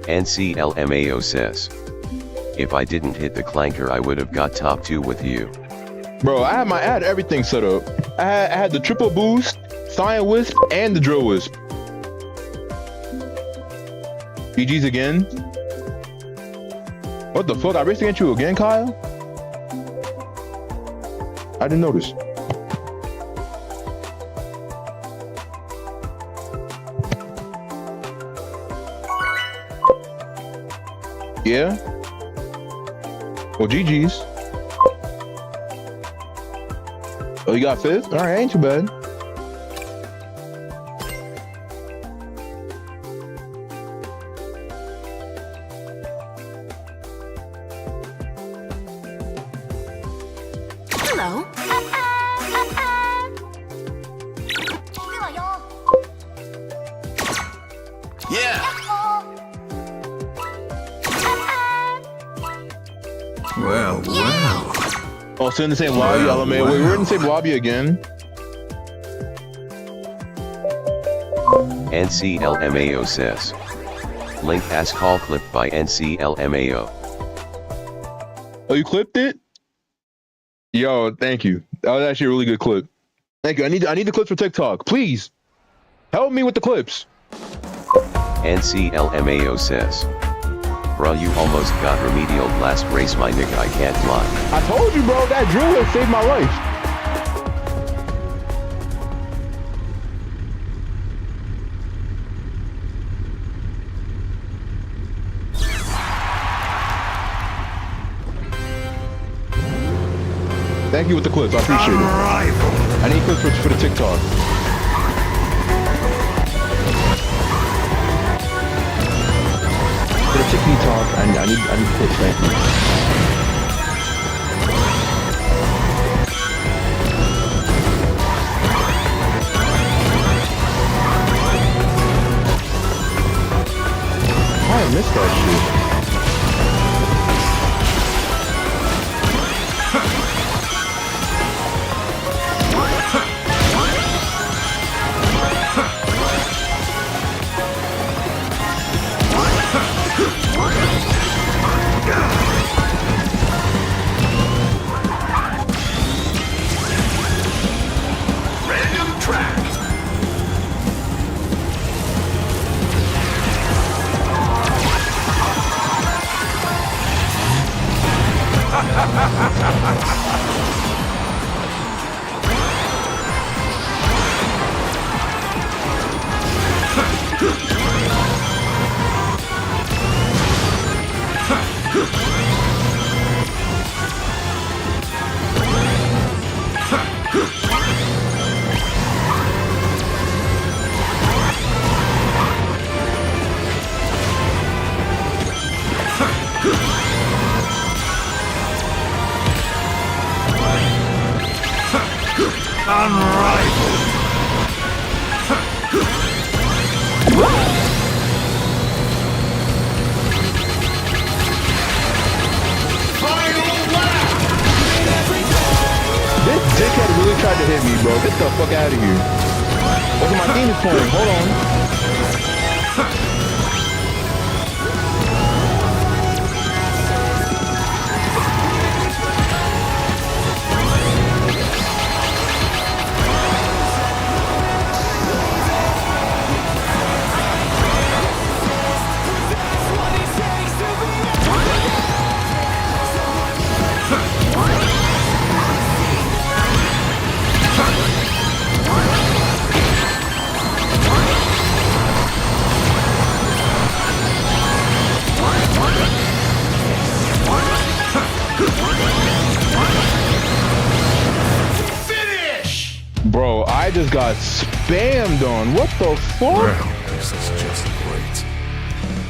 Speaker 5: NCLMAO says, if I didn't hit the clanker, I would have got top 2 with you.
Speaker 6: Bro, I had everything set up. I had the triple boost, Scion Wisp, and the drill wisp. GG's again. What the fuck? I raced against you again, Kyle? I didn't notice. Yeah? Well, GG's. Oh, you got 5th? Alright, ain't too bad.
Speaker 4: Hello.
Speaker 10: Yeah. Well, well.
Speaker 6: Oh, still in the same lobby, LMA. Wait, we're in the same lobby again.
Speaker 5: NCLMAO says, link as call clip by NCLMAO.
Speaker 6: Oh, you clipped it? Yo, thank you. That was actually a really good clip. Thank you. I need the clips for TikTok. Please help me with the clips.
Speaker 5: NCLMAO says, bro, you almost got remedial last race, my nigga, I can't lie.
Speaker 6: I told you, bro, that drill has saved my life. Thank you with the clips, I appreciate it. I need clips for the TikTok. For the TikTok, I need clips, thank you. I missed that shit.
Speaker 10: Random track. Unrivaled.
Speaker 6: This dickhead really tried to hit me, bro. Get the fuck out of here. Look at my team is playing. Hold on. Bro, I just got spammed on. What the fuck?
Speaker 10: Well, this is just great.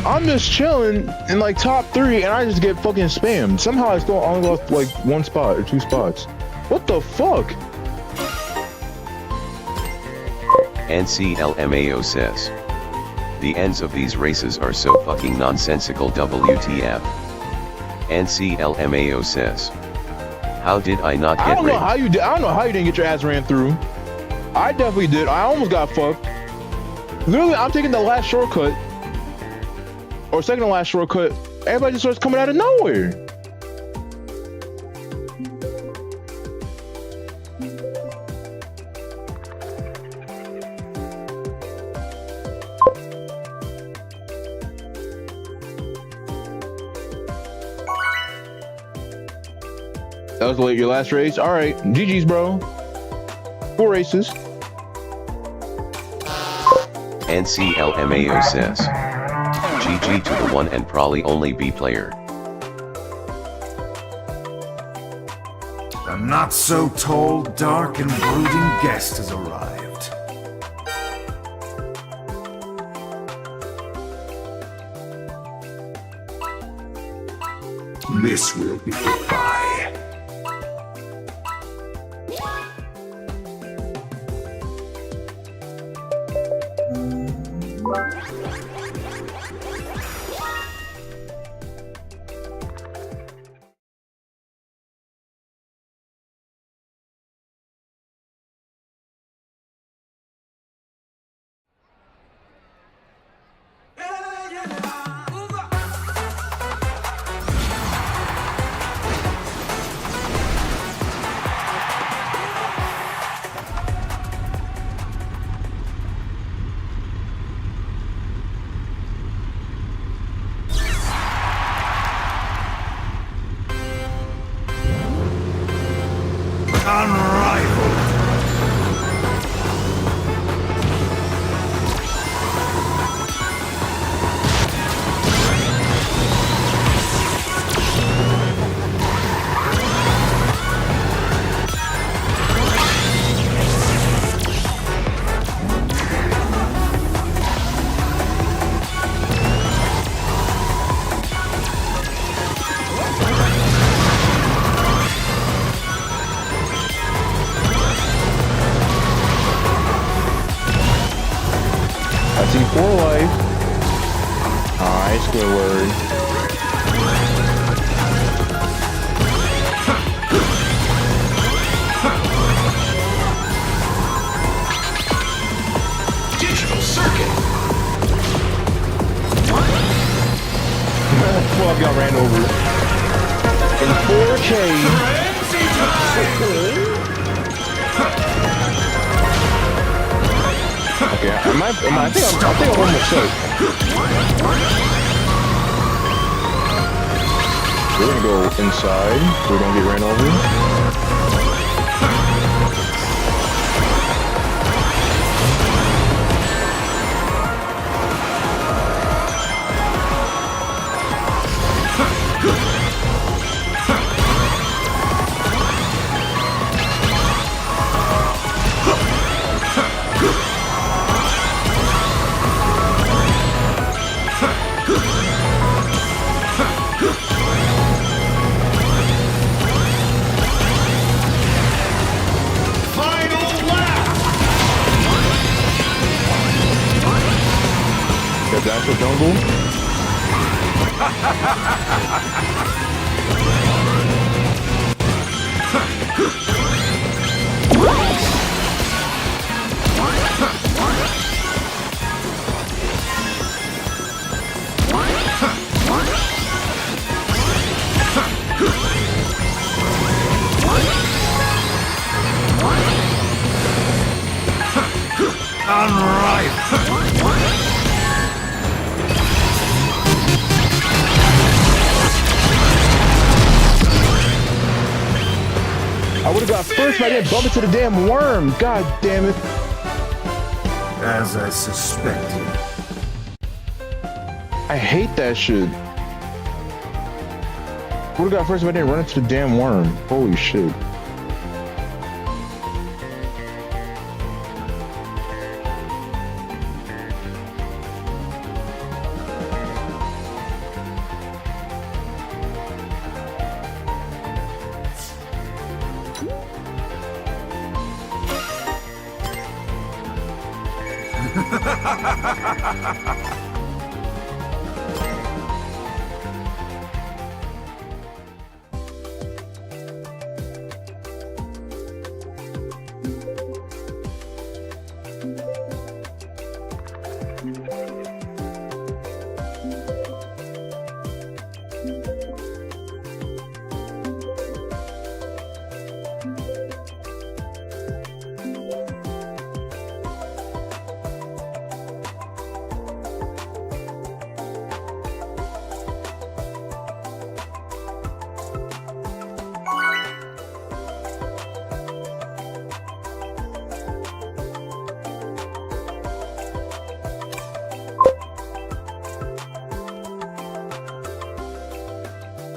Speaker 6: I'm just chilling in like top 3 and I just get fucking spammed. Somehow I still only lost like 1 spot or 2 spots. What the fuck?
Speaker 5: NCLMAO says. The ends of these races are so fucking nonsensical, WTF. NCLMAO says. How did I not get
Speaker 6: I don't know
Speaker 5: rigged?
Speaker 6: how you did. I don't know how you didn't get your ass ran through. I definitely did. I almost got fucked. Literally, I'm taking the last shortcut. Or second to last shortcut. Everybody just starts coming out of nowhere. That was like your last race? Alright, GG's, bro. 4 races.
Speaker 5: NCLMAO says. GG to the one and probably only B player.
Speaker 10: A not so tall, dark, and brooding guest has arrived. This will be goodbye.
Speaker 6: I see 4 life. Alright, Squidward.
Speaker 7: Digital circuit.
Speaker 6: Fuck, got ran over. In 4K. Okay, I think I'm almost safe. We're gonna go inside. We're gonna get ran over. The actual jungle. I would have got first, but I didn't bump into the damn worm. God damn it.
Speaker 10: As I suspected.
Speaker 6: I hate that shit. Would have got first, but I didn't run into the damn worm. Holy shit.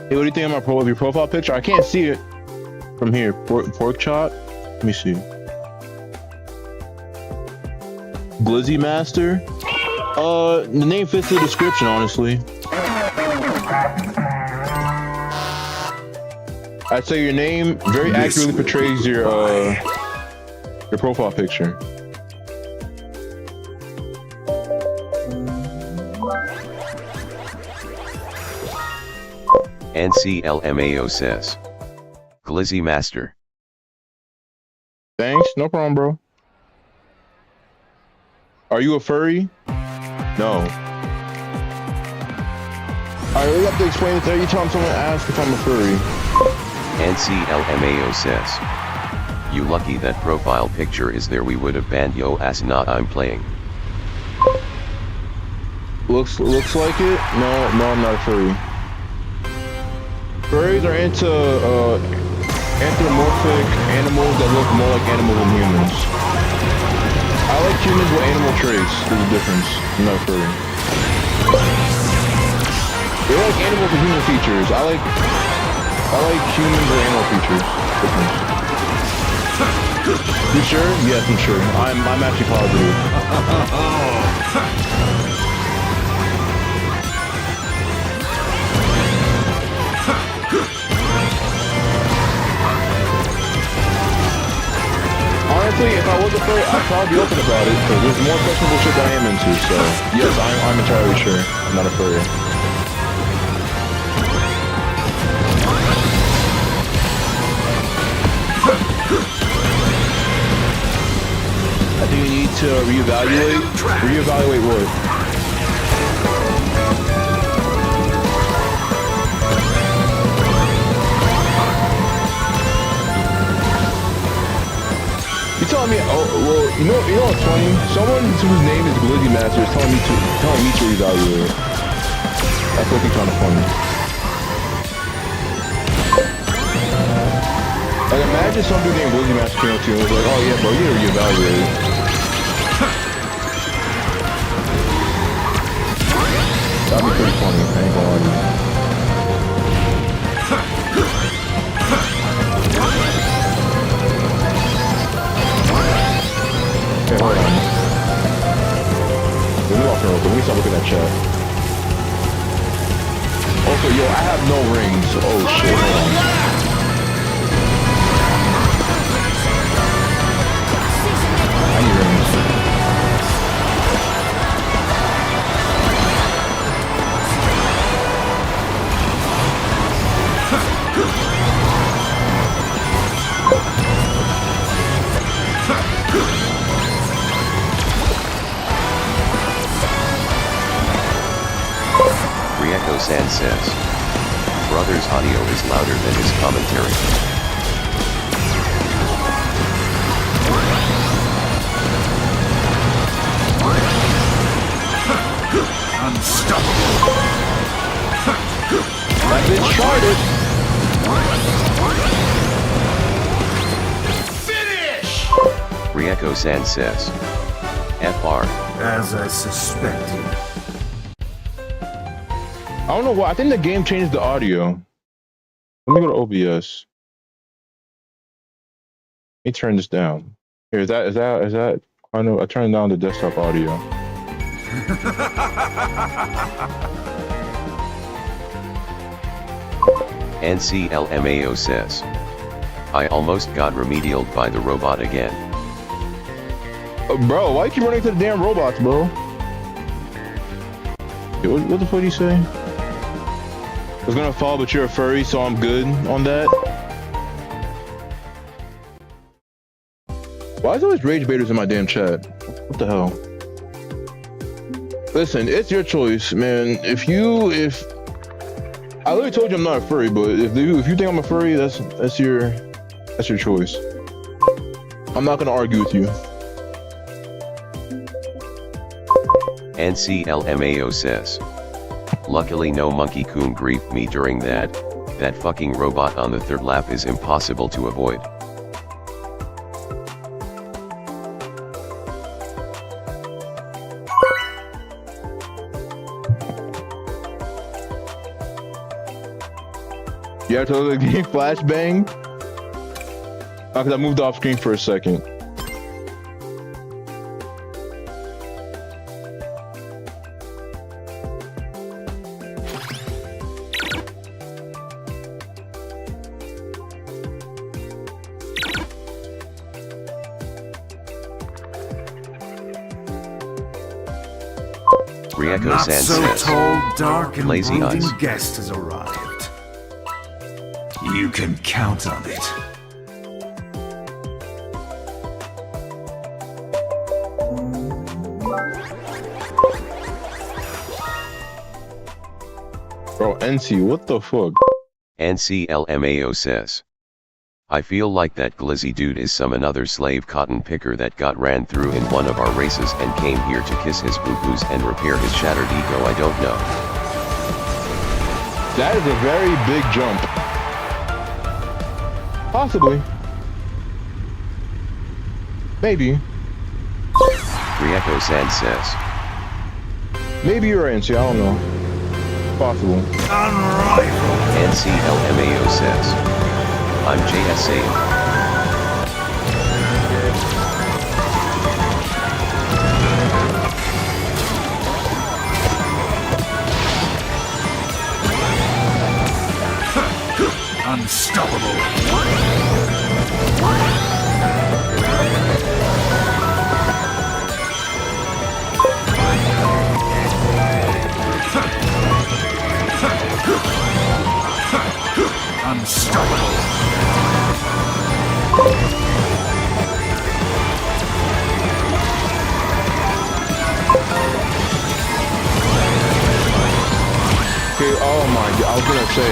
Speaker 6: Hey, what do you think of your profile picture? I can't see it from here. Pork chop? Let me see. Glizzy Master? The name fits the description, honestly. I'd say your name very accurately portrays your profile picture.
Speaker 5: NCLMAO says. Glizzy Master.
Speaker 6: Thanks, no problem, bro. Are you a furry? No. Alright, we have to explain it every time someone asks if I'm a furry.
Speaker 5: NCLMAO says. You lucky that profile picture is there, we would have banned yo ass, not I'm playing.
Speaker 6: Looks like it? No, I'm not a furry. Furries are into anthropomorphic animals that look more like animals than humans. I like humans with animal traits. There's a difference. I'm not a furry. They like animals with human features. I like humans with animal features. Difference. You sure? Yes, I'm sure. I'm actually positive. Honestly, if I was a furry, I'd probably be open about it, because there's more questionable shit that I am into, so yes, I'm entirely sure I'm not a furry. I think you need to reevaluate. Reevaluate what? Telling me, oh well, you know what's funny? Someone whose name is Glizzy Master is telling me to reevaluate. That's looking kind of funny. Like, imagine some dude named Glizzy Master came up to you and was like, "Oh yeah, bro, you need to reevaluate." That'd be pretty funny. I ain't gonna lie to you. Okay, hold on. Let me walk real quick. Let me start looking at chat. Also, yo, I have no rings. Oh shit, hold on. I need rings.
Speaker 5: Rieko-san says. Brother's audio is louder than his commentary.
Speaker 10: Unstoppable.
Speaker 6: That bitch started.
Speaker 10: Finish!
Speaker 5: Rieko-san says. FR.
Speaker 10: As I suspected.
Speaker 6: I don't know why. I think the game changed the audio. Let me go to OBS. Let me turn this down. Here, is that? I know. I turned down the desktop audio.
Speaker 5: NCLMAO says. I almost got remedialed by the robot again.
Speaker 6: Bro, why you keep running to the damn robots, bro? Yo, what the fuck did you say? I was gonna fall, but you're a furry, so I'm good on that. Why is always rage baiters in my damn chat? What the hell? Listen, it's your choice, man. If I literally told you I'm not a furry, but if you think I'm a furry, that's your choice. I'm not gonna argue with you.
Speaker 5: NCLMAO says. Luckily no Monkey Coon griefed me during that. That fucking robot on the third lap is impossible to avoid.
Speaker 6: You have to let the game flashbang? Because I moved off screen for a second.
Speaker 10: A not
Speaker 5: Rieko-san
Speaker 10: so
Speaker 5: says.
Speaker 10: tall, dark, and
Speaker 5: Lazy
Speaker 10: brooding
Speaker 5: eyes.
Speaker 10: guest has arrived. You can count on it.
Speaker 6: Bro, NC, what the fuck?
Speaker 5: NCLMAO says. I feel like that glizzy dude is some another slave cotton picker that got ran through in one of our races and came here to kiss his boo-boos and repair his shattered ego. I don't know.
Speaker 6: That is a very big jump. Possibly. Maybe.
Speaker 5: Rieko-san says.
Speaker 6: Maybe you're right, NC, I don't know. Possible.
Speaker 10: Unrivaled.
Speaker 5: NCLMAO says. I'm JSA.
Speaker 10: Unstoppable. Unstoppable.
Speaker 6: Okay, oh my god, I was gonna say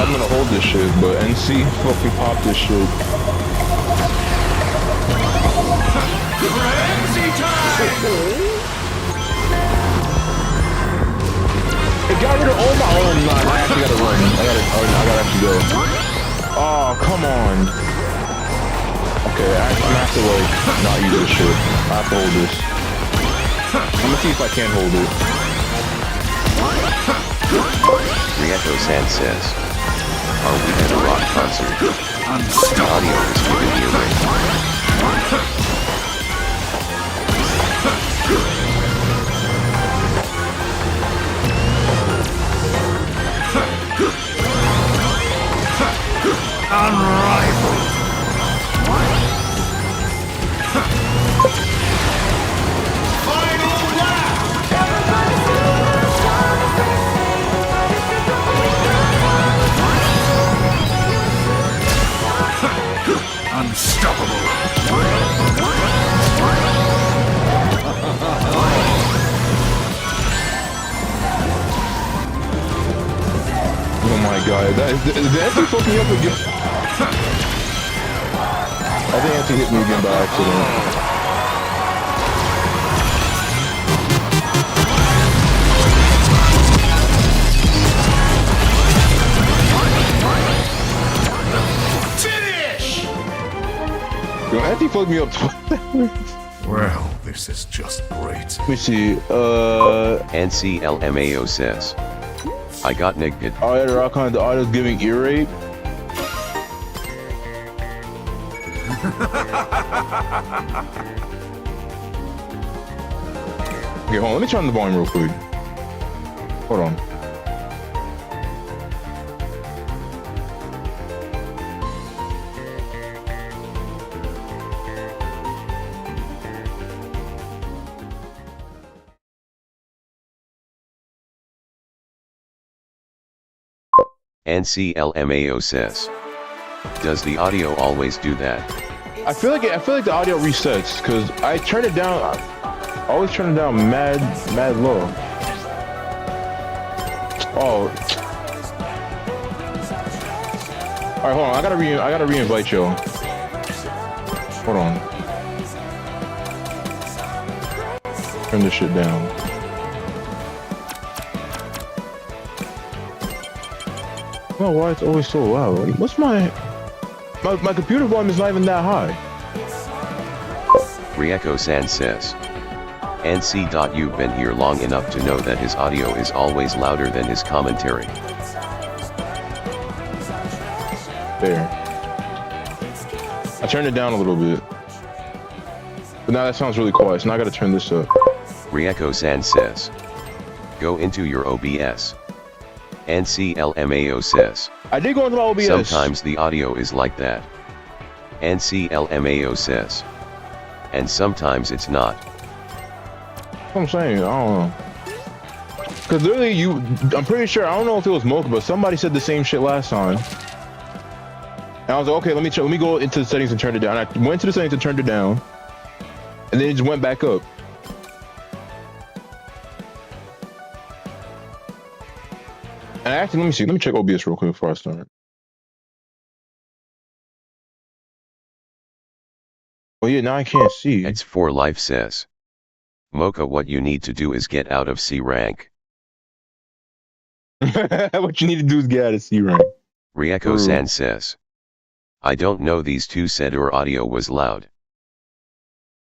Speaker 6: I'm gonna hold this shit, but NC fucking pop this shit. It got rid of all my own. Nah, I actually gotta run. I gotta actually go. Oh, come on. Okay, I'm gonna have to like not use this shit. I have to hold this. I'm gonna see if I can hold it.
Speaker 5: Rieko-san says. Are we at a rock concert? The audio is giving me a ring.
Speaker 10: Unrivaled. Unstoppable.
Speaker 6: Oh my god, that is the Anthony fucked me up again. I think Anthony hit me again by accident. Yo, Anthony fucked me up twice.
Speaker 10: Well, this is just great.
Speaker 6: Let me see,
Speaker 5: NCLMAO says. I got nicked.
Speaker 6: oh yeah, the rock on the artist giving ear rape. Okay, hold on, let me turn the volume real quick. Hold on.
Speaker 5: NCLMAO says. Does the audio always do that?
Speaker 6: I feel like the audio resets because I turn it down. I always turn it down mad low. Oh. All right, hold on. I gotta re-invite y'all. Hold on. Turn this shit down. Oh, why it's always so loud? What's my computer volume is not even that high.
Speaker 5: Rieko-san says. NC. You've been here long enough to know that his audio is always louder than his commentary.
Speaker 6: There. I turned it down a little bit. But now that sounds really quiet, so now I gotta turn this up.
Speaker 5: Rieko-san says. Go into your OBS. NCLMAO says.
Speaker 6: I did go into my OBS.
Speaker 5: Sometimes the audio is like that. NCLMAO says. And sometimes it's not.
Speaker 6: That's what I'm saying, I don't know. Cause literally I'm pretty sure, I don't know if it was Mocha, but somebody said the same shit last time. And I was like, okay, let me go into the settings and turn it down. I went to the settings and turned it down. And then it just went back up. And actually, let me check OBS real quick before I start. Oh yeah, now I can't see.
Speaker 5: It's for life says. Mocha, what you need to do is get out of C rank.
Speaker 6: What you need to do is get out of C rank.
Speaker 5: Rieko-san says. I don't know, these two said your audio was loud.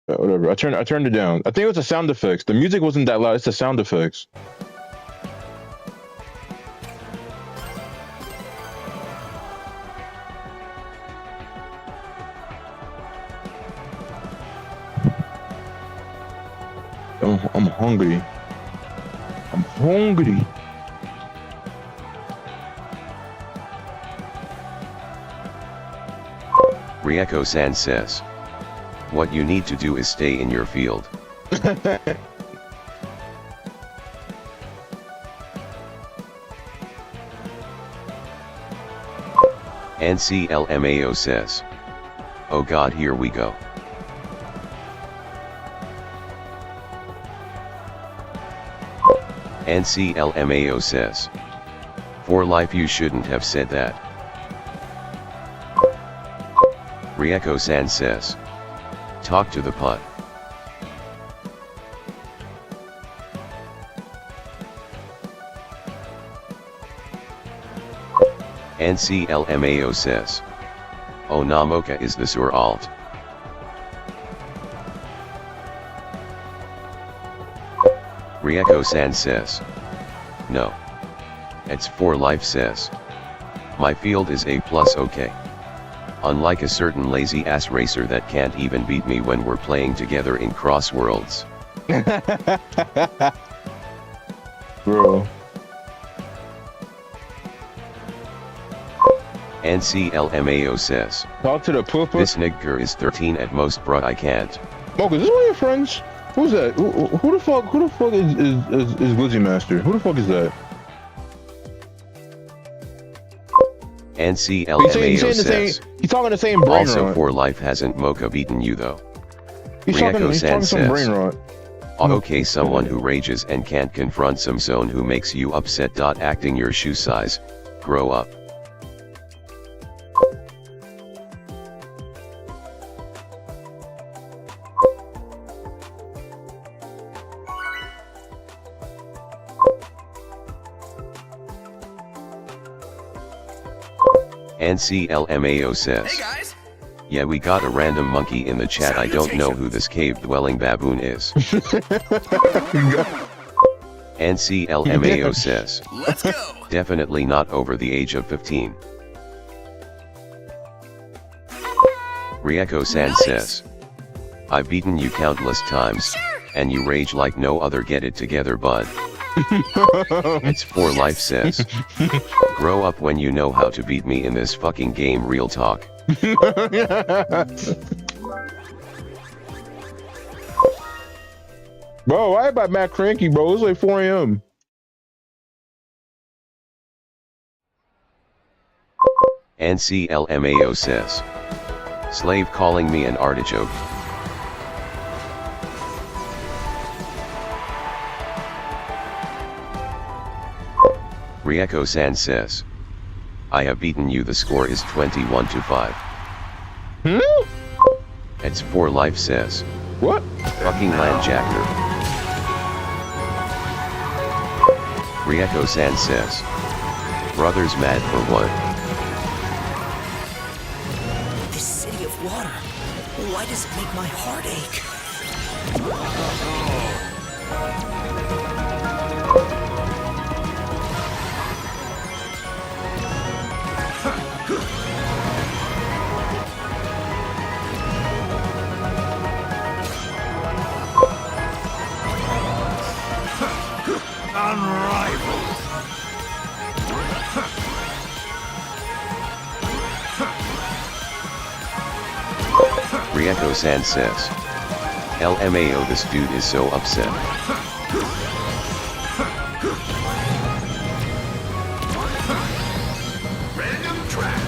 Speaker 6: Whatever, I turned it down. I think it was the sound effects. The music wasn't that loud, it's the sound effects. I'm hungry. I'm hungry.
Speaker 5: Rieko-san says. What you need to do is stay in your field. NCLMAO says. Oh god, here we go. NCLMAO says. For life, you shouldn't have said that. Rieko-san says. Talk to the putt. NCLMAO says. Oh nah, Mocha, is this your alt? Rieko-san says. No. It's for life says. My field is A+, okay. Unlike a certain lazy ass racer that can't even beat me when we're playing together in Cross Worlds.
Speaker 6: Bro.
Speaker 5: NCLMAO says.
Speaker 6: Talk to the pooper.
Speaker 5: This nigger is 13 at most, bruh, I can't.
Speaker 6: Mocha, is this one of your friends? Who's that? Who the fuck is Glizzy Master? Who the fuck is that?
Speaker 5: NCLMAO says.
Speaker 6: He's talking the same brain
Speaker 5: Also,
Speaker 6: rot.
Speaker 5: for life hasn't Mocha beaten you though.
Speaker 6: He's talking some brain rot.
Speaker 5: Okay, someone who rages and can't confront some zone who makes you upset. Acting your shoe size. Grow up. NCLMAO says.
Speaker 7: Hey guys.
Speaker 5: Yeah, we got a random monkey in the chat. I don't know who this cave-dwelling baboon is. NCLMAO says.
Speaker 7: Let's go.
Speaker 5: Definitely not over the age of 15. Rieko-san says. I've beaten you countless times, and you rage like no other. Get it together, bud. It's for life says. Grow up when you know how to beat me in this fucking game, real talk.
Speaker 6: Bro, why am I mad cranky, bro? It's like 4 AM.
Speaker 5: NCLMAO says. Slave calling me an artichoke. Rieko-san says. I have beaten you, the score is 21-5. It's 4 life says.
Speaker 6: What?
Speaker 5: Fucking landjacker. Rieko-san says. Brothers mad for what?
Speaker 8: This city of water. Why does it make my heart ache?
Speaker 10: Unrivaled.
Speaker 5: Rieko-san says. LMAO, this dude is so upset.
Speaker 10: Random track.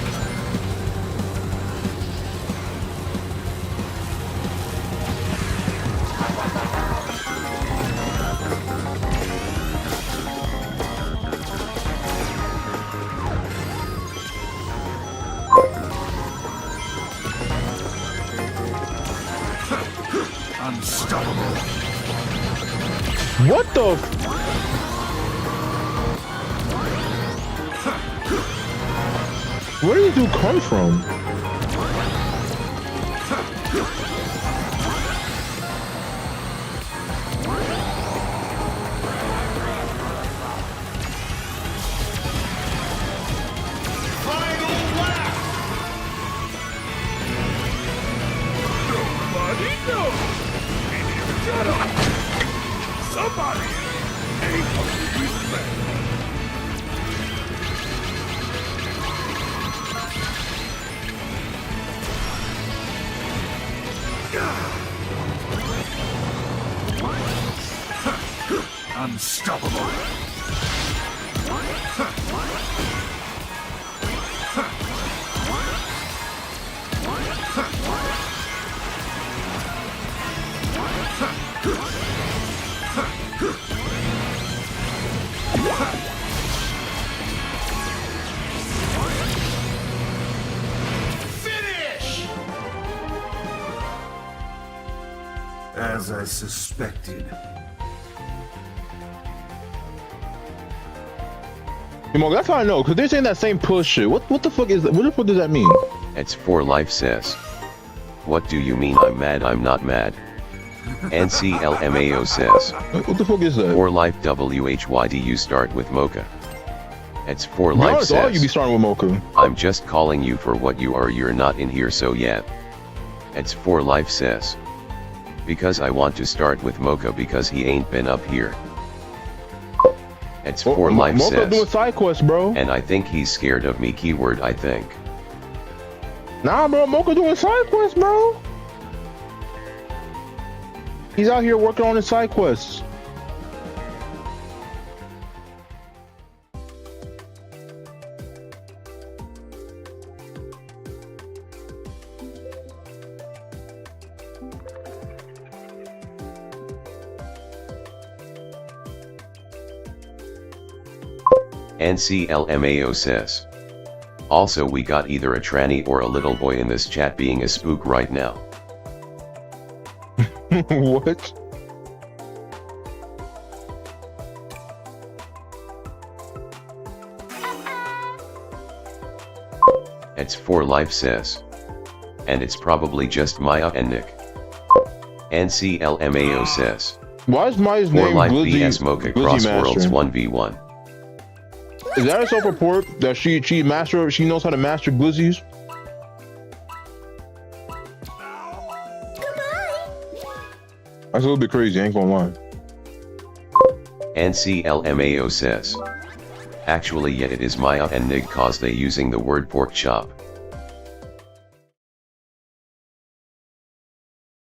Speaker 10: Unstoppable.
Speaker 6: What the? Where did you come from?
Speaker 10: Somebody ain't respect. Unstoppable. Finish! As I suspected.
Speaker 6: Come on, that's how I know, because they're saying that same push shit. What the fuck is that? What the fuck does that mean?
Speaker 5: It's 4 life says. What do you mean I'm mad? I'm not mad. NCLMAO says.
Speaker 6: What the fuck is that?
Speaker 5: 4 life WHYD, you start with Mocha. It's 4
Speaker 6: No,
Speaker 5: life
Speaker 6: it's all you be
Speaker 5: says.
Speaker 6: starting with Mocha.
Speaker 5: I'm just calling you for what you are, you're not in here so yet. It's 4 life says. Because I want to start with Mocha because he ain't been up here. It's 4 life
Speaker 6: Mocha
Speaker 5: says.
Speaker 6: doing side quests, bro.
Speaker 5: And I think he's scared of me, keyword I think.
Speaker 6: Nah, bro, Mocha doing side quests, bro. He's out here working on his side quests.
Speaker 5: NCLMAO says. Also, we got either a tranny or a little boy in this chat being a spook right now.
Speaker 6: What?
Speaker 5: It's 4 life says. And it's probably just Maya and Nick. NCLMAO says.
Speaker 6: Why is Maya's
Speaker 5: 4
Speaker 6: name
Speaker 5: life
Speaker 6: Glizzy,
Speaker 5: BS Mocha
Speaker 6: Glizzy
Speaker 5: Cross
Speaker 6: Master?
Speaker 5: Worlds 1v1.
Speaker 6: Is that a self-report that she knows how to master glizzies? That's a little bit crazy, I ain't gonna lie.
Speaker 5: NCLMAO says. Actually, yeah, it is Maya and Nick cause they using the word pork chop.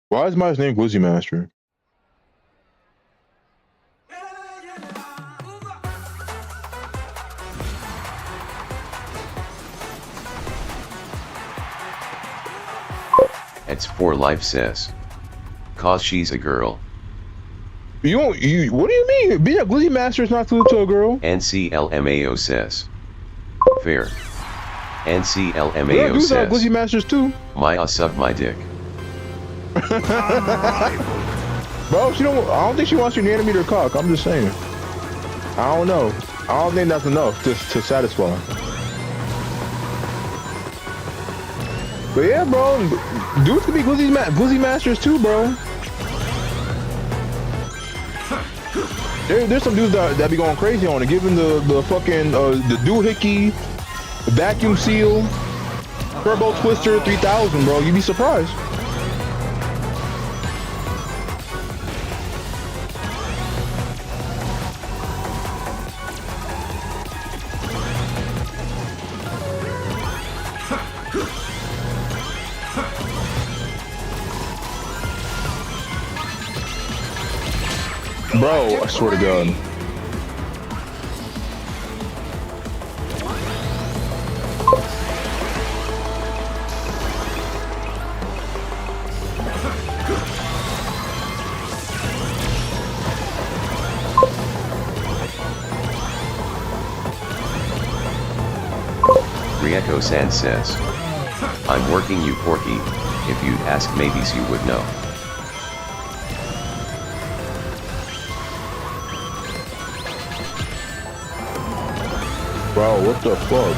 Speaker 6: Why is Maya's name Glizzy Master?
Speaker 5: It's for life says. Cause she's a girl.
Speaker 6: What do you mean? Being a Glizzy Master is not exclusive to a girl.
Speaker 5: NCLMAO says. Fair.
Speaker 6: Yeah,
Speaker 5: NCLMAO
Speaker 6: dudes are
Speaker 5: says.
Speaker 6: Glizzy Masters too.
Speaker 5: Maya suck my dick.
Speaker 6: Bro, I don't think she wants your nanometer cock. I'm just saying. I don't know. I don't think that's enough to satisfy. But yeah, bro, dudes can be Glizzy Masters too, bro. There's some dudes that be going crazy on it, giving the fucking the doohickey, vacuum seal, turbo twister 3000, bro. You'd be surprised. Bro, I swear to God.
Speaker 5: Rieko-san says. I'm working you Porky. If you'd ask maybes you would know.
Speaker 6: Bro, what the fuck?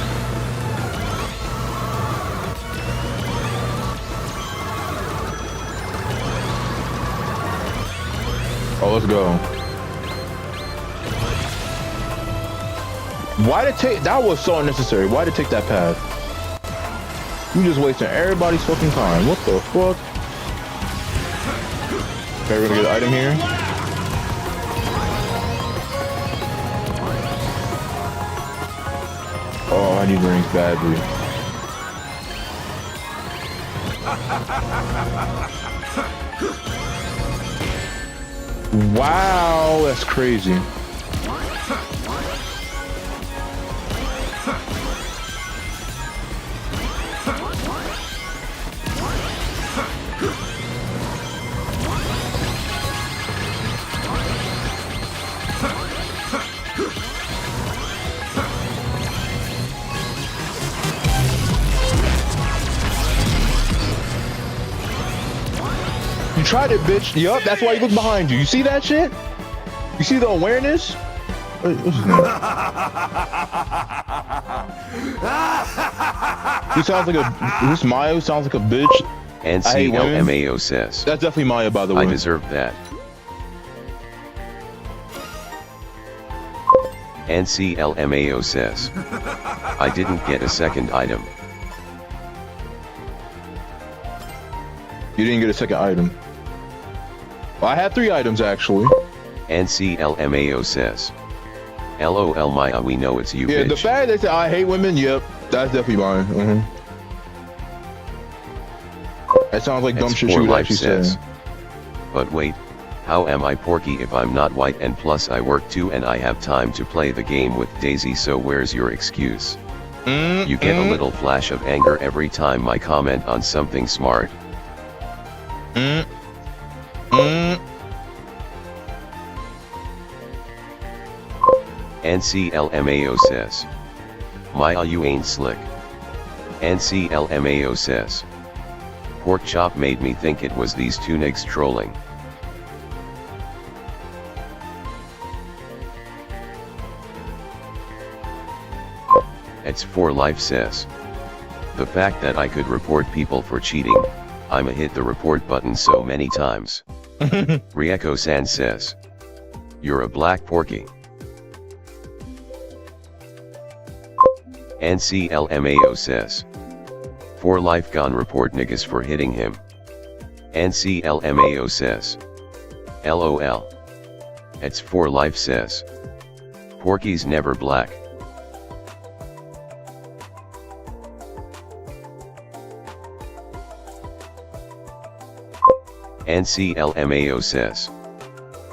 Speaker 6: Oh, let's go. Why did take that was so unnecessary. Why did take that path? You just wasting everybody's fucking time. What the fuck? Okay, we're gonna get an item here. Oh, I need rings badly. Wow, that's crazy. You tried it, bitch. Yup, that's why you look behind you. You see that shit? You see the awareness? What's his name? He sounds like a... Who's Maya? Who sounds like a bitch?
Speaker 5: NCLMAO says.
Speaker 6: That's definitely Maya, by the way.
Speaker 5: I deserve that. NCLMAO says. I didn't get a second item.
Speaker 6: You didn't get a second item. Well, I had 3 items, actually.
Speaker 5: NCLMAO says. LOL Maya, we know it's you,
Speaker 6: yeah,
Speaker 5: bitch.
Speaker 6: The fact they say I hate women, yep, that's definitely mine. That sounds like dumb shit she would actually say.
Speaker 5: But wait, how am I Porky if I'm not white and plus I work too and I have time to play the game with Daisy, so where's your excuse? You get a little flash of anger every time I comment on something smart. NCLMAO says. Maya, you ain't slick. NCLMAO says. Pork chop made me think it was these two niggas trolling. It's for life says. The fact that I could report people for cheating, I'ma hit the report button so many times. Rieko-san says. You're a black Porky. NCLMAO says. For life gone report niggas for hitting him. NCLMAO says. LOL. It's for life says. Porky's never black. NCLMAO says.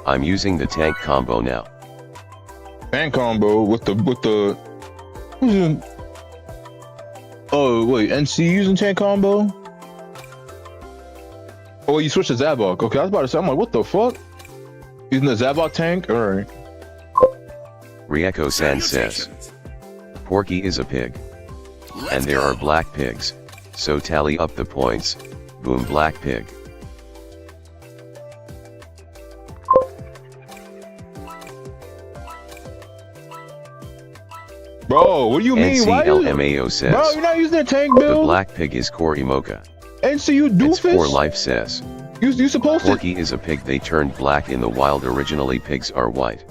Speaker 5: I'm using the tank combo now.
Speaker 6: Tank combo with the oh wait, NC using tank combo? Oh, you switched to Zabok. Okay, I was about to say, I'm like, what the fuck? Using the Zabok tank? Alright.
Speaker 5: Rieko-san says, Porky is a pig. And there are black pigs. So tally up the points. Boom, black pig.
Speaker 6: Bro, what do you mean? Why
Speaker 5: NCLMAO says,
Speaker 6: bro, you're not using a tank build?
Speaker 5: the black pig is Korimoka.
Speaker 6: And so you doofus?
Speaker 5: It's for life says,
Speaker 6: You supposed to?
Speaker 5: Porky is a pig, they turned black in the wild, originally pigs are white.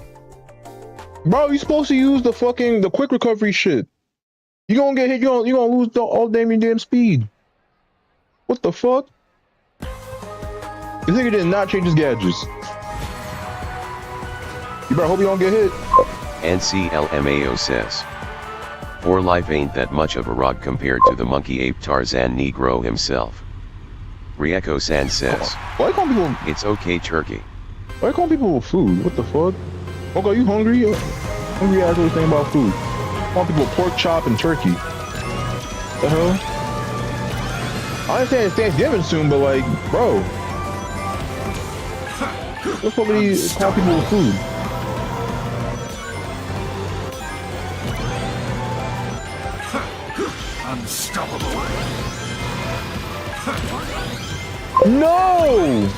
Speaker 6: Bro, you supposed to use the quick recovery shit. You gonna get hit, you gonna lose all damn speed. What the fuck? You think it did not change his gadgets? You better hope you don't get hit.
Speaker 5: NCLMAO says, For life ain't that much of a rod compared to the monkey ape Tarzan Negro himself. Rieko-san says,
Speaker 6: why can't people?
Speaker 5: It's okay, turkey.
Speaker 6: Why can't people with food? What the fuck? Okay, you hungry? Hungry ass always thinking about food. Why can't people with pork chop and turkey? The hell? I understand it's Thanksgiving soon, but like, bro, what's somebody call people with food?
Speaker 10: Unstoppable.
Speaker 6: No!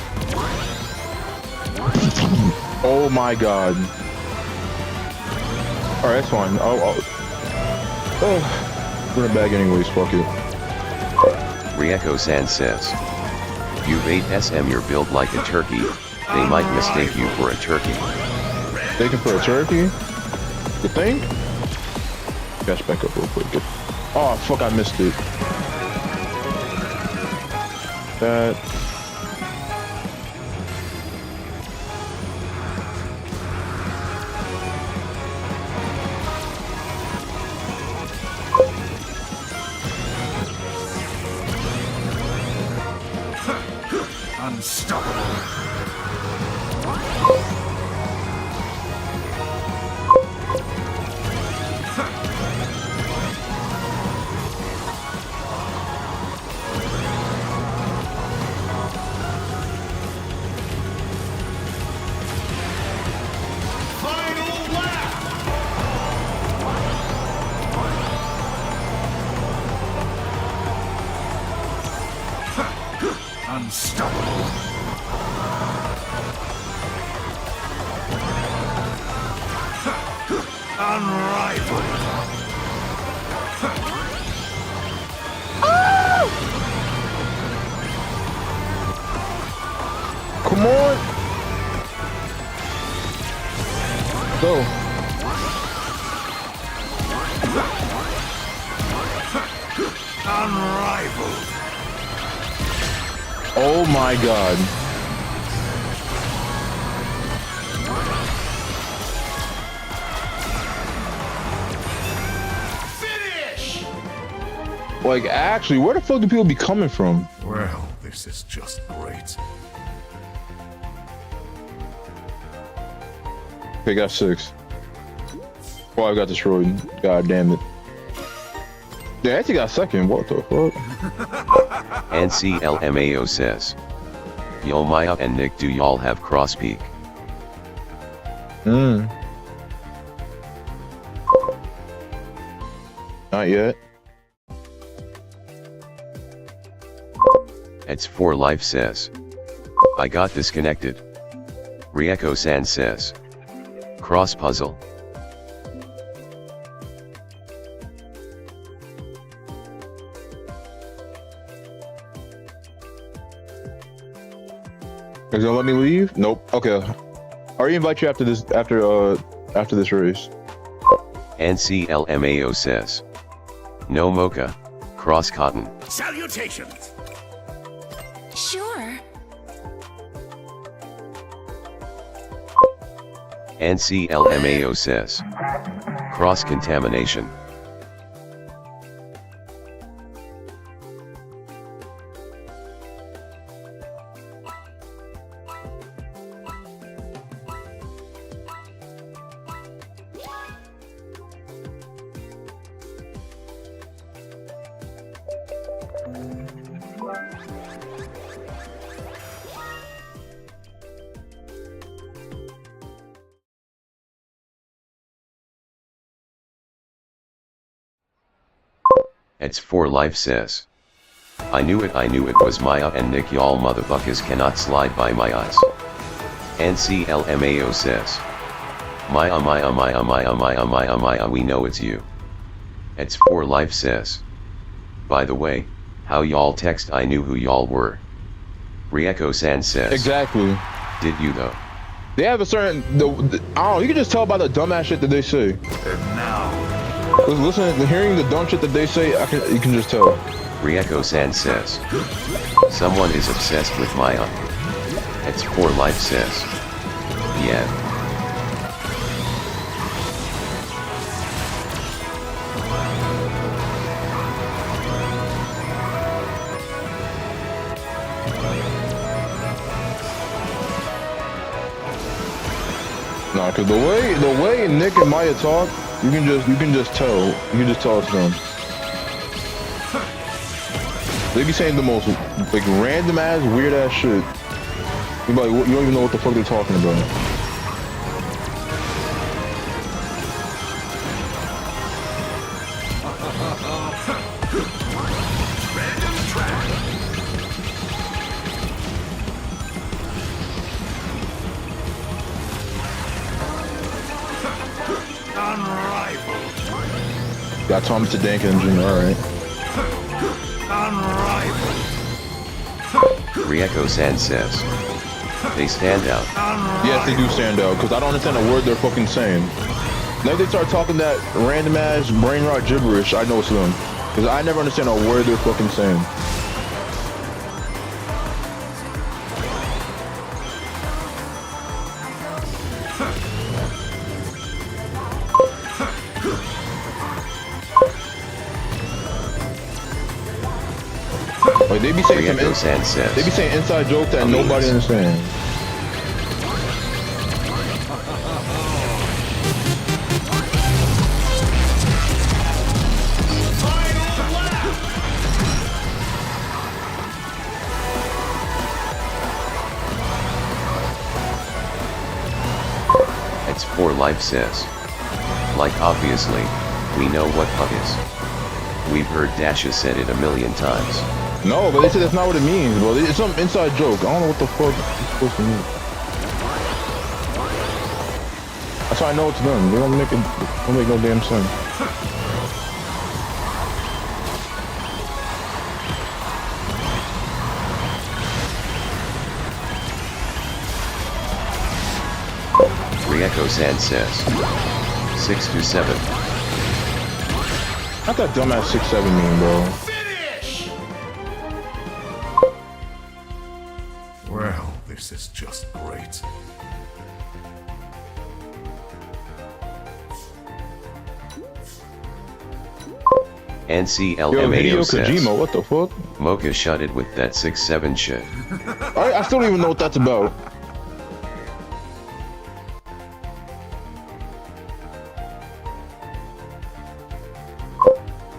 Speaker 6: Oh my god. Alright, that's fine. Oh, we're in a bag anyways, fuck it.
Speaker 5: Rieko-san says, You've 8 SM, you're built like a turkey, they might mistake you for a turkey.
Speaker 6: Taken for a turkey? You think? Catch back up real quick. Oh fuck, I missed it. That.
Speaker 10: Unstoppable. Unstoppable. Unrivaled.
Speaker 6: Come on! Go.
Speaker 10: Unrivaled.
Speaker 6: Oh my god.
Speaker 10: Finish!
Speaker 6: Like, actually, where the fuck do people be coming from?
Speaker 10: Well, this is just great.
Speaker 6: Okay, got 6. Oh, I got destroyed. God damn it. They actually got second. What the fuck?
Speaker 5: NCLMAO says, Yo, Maya and Nick, do y'all have cross peak?
Speaker 6: Not yet.
Speaker 5: It's for life says, I got disconnected. Rieko-san says, cross puzzle.
Speaker 6: Is gonna let me leave? Nope. Okay. I'll already invite you after this race.
Speaker 5: NCLMAO says, No mocha, cross cotton.
Speaker 10: Salutations!
Speaker 4: Sure.
Speaker 5: NCLMAO says, cross contamination. It's for life says. I knew it was Maya and Nick, y'all motherfuckers cannot slide by my eyes. NCLMAO says. Maya, we know it's you. It's for life says. By the way, how y'all text I knew who y'all were. Rieko-san says.
Speaker 6: Exactly.
Speaker 5: Did you though?
Speaker 6: They have a certain, I don't know, you can just tell by the dumbass shit that they say.
Speaker 10: And now,
Speaker 6: Listen, hearing the dumb shit that they say, you can just tell.
Speaker 5: Rieko-san says. Someone is obsessed with Maya. It's for life says. Yeah.
Speaker 6: Nah, cause the way Nick and Maya talk, you can just tell. You can just tell it's them. They be saying the most like random ass, weird ass shit. You like, you don't even know what the fuck they're talking about. Got Thomas the Dank Engine, alright.
Speaker 5: Rieko-san says. They stand out.
Speaker 6: Yes, they do stand out, because I don't understand a word they're fucking saying. Now if they start talking that random ass brain rot gibberish, I know it's them. Because I never understand a word they're fucking saying. Like they be saying they be saying inside jokes that nobody understands.
Speaker 5: It's for life says. Like obviously, we know what fuck is. We've heard Dasha said it a million times.
Speaker 6: No, but they said that's not what it means, bro. It's some inside joke. I don't know what the fuck it's supposed to mean. That's how I know it's them. They don't make no damn sense.
Speaker 5: Rieko-san says. 6 to 7.
Speaker 6: Not that dumbass 6-7 mean, bro.
Speaker 10: well, this is just great.
Speaker 5: NCLMAO says.
Speaker 6: Kojima, what the fuck?
Speaker 5: Mocha shut it with that 6-7 shit.
Speaker 6: I still don't even know what that's about.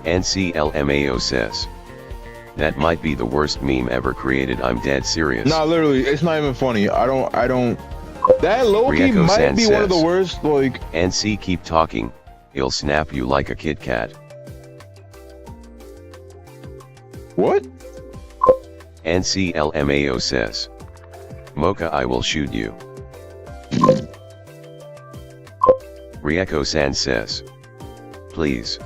Speaker 5: NCLMAO says. That might be the worst meme ever created, I'm dead serious.
Speaker 6: Nah, literally, it's not even funny. I don't. That Loki might be one of the worst, like.
Speaker 5: NC keep talking. He'll snap you like a Kit Kat.
Speaker 6: What?
Speaker 5: NCLMAO says. Mocha, I will shoot you. Rieko-san says. Please.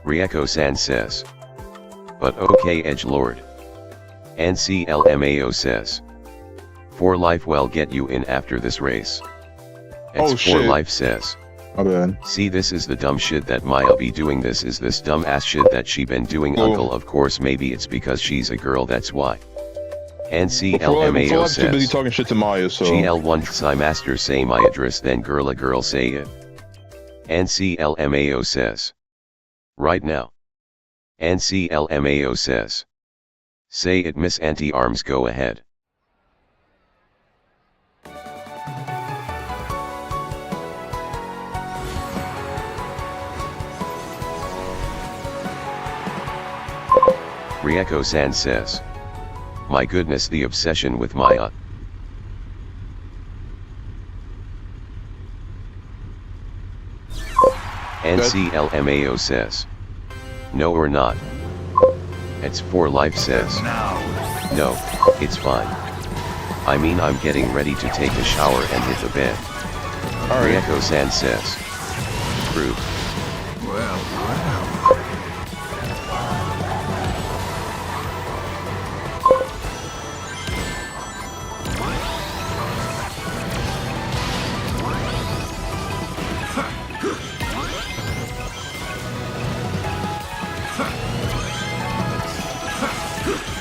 Speaker 5: Rieko-san says. But okay, edgelord. NCLMAO says. For life, well, get you in after this race. It's
Speaker 6: Oh,
Speaker 5: for
Speaker 6: shit.
Speaker 5: life says.
Speaker 6: My bad.
Speaker 5: See, this is the dumb shit that Maya be doing. This is this dumb ass shit that she been doing.
Speaker 6: Oh.
Speaker 5: Uncle, of course, maybe it's because she's a girl, that's why.
Speaker 6: Before
Speaker 5: NCLMAO
Speaker 6: I'm too busy
Speaker 5: says.
Speaker 6: talking shit to Maya, so.
Speaker 5: GL1 Xi master say my address, then girl a girl say it. NCLMAO says. Right now. NCLMAO says. Say it, Miss Anti-Arms, go ahead. Rieko-san says. My goodness, the obsession with Maya. NCLMAO says. No or not. It's for life says. No, it's fine. I mean, I'm getting ready to take a shower and hit the bed. Rieko-san says. True.
Speaker 10: Well.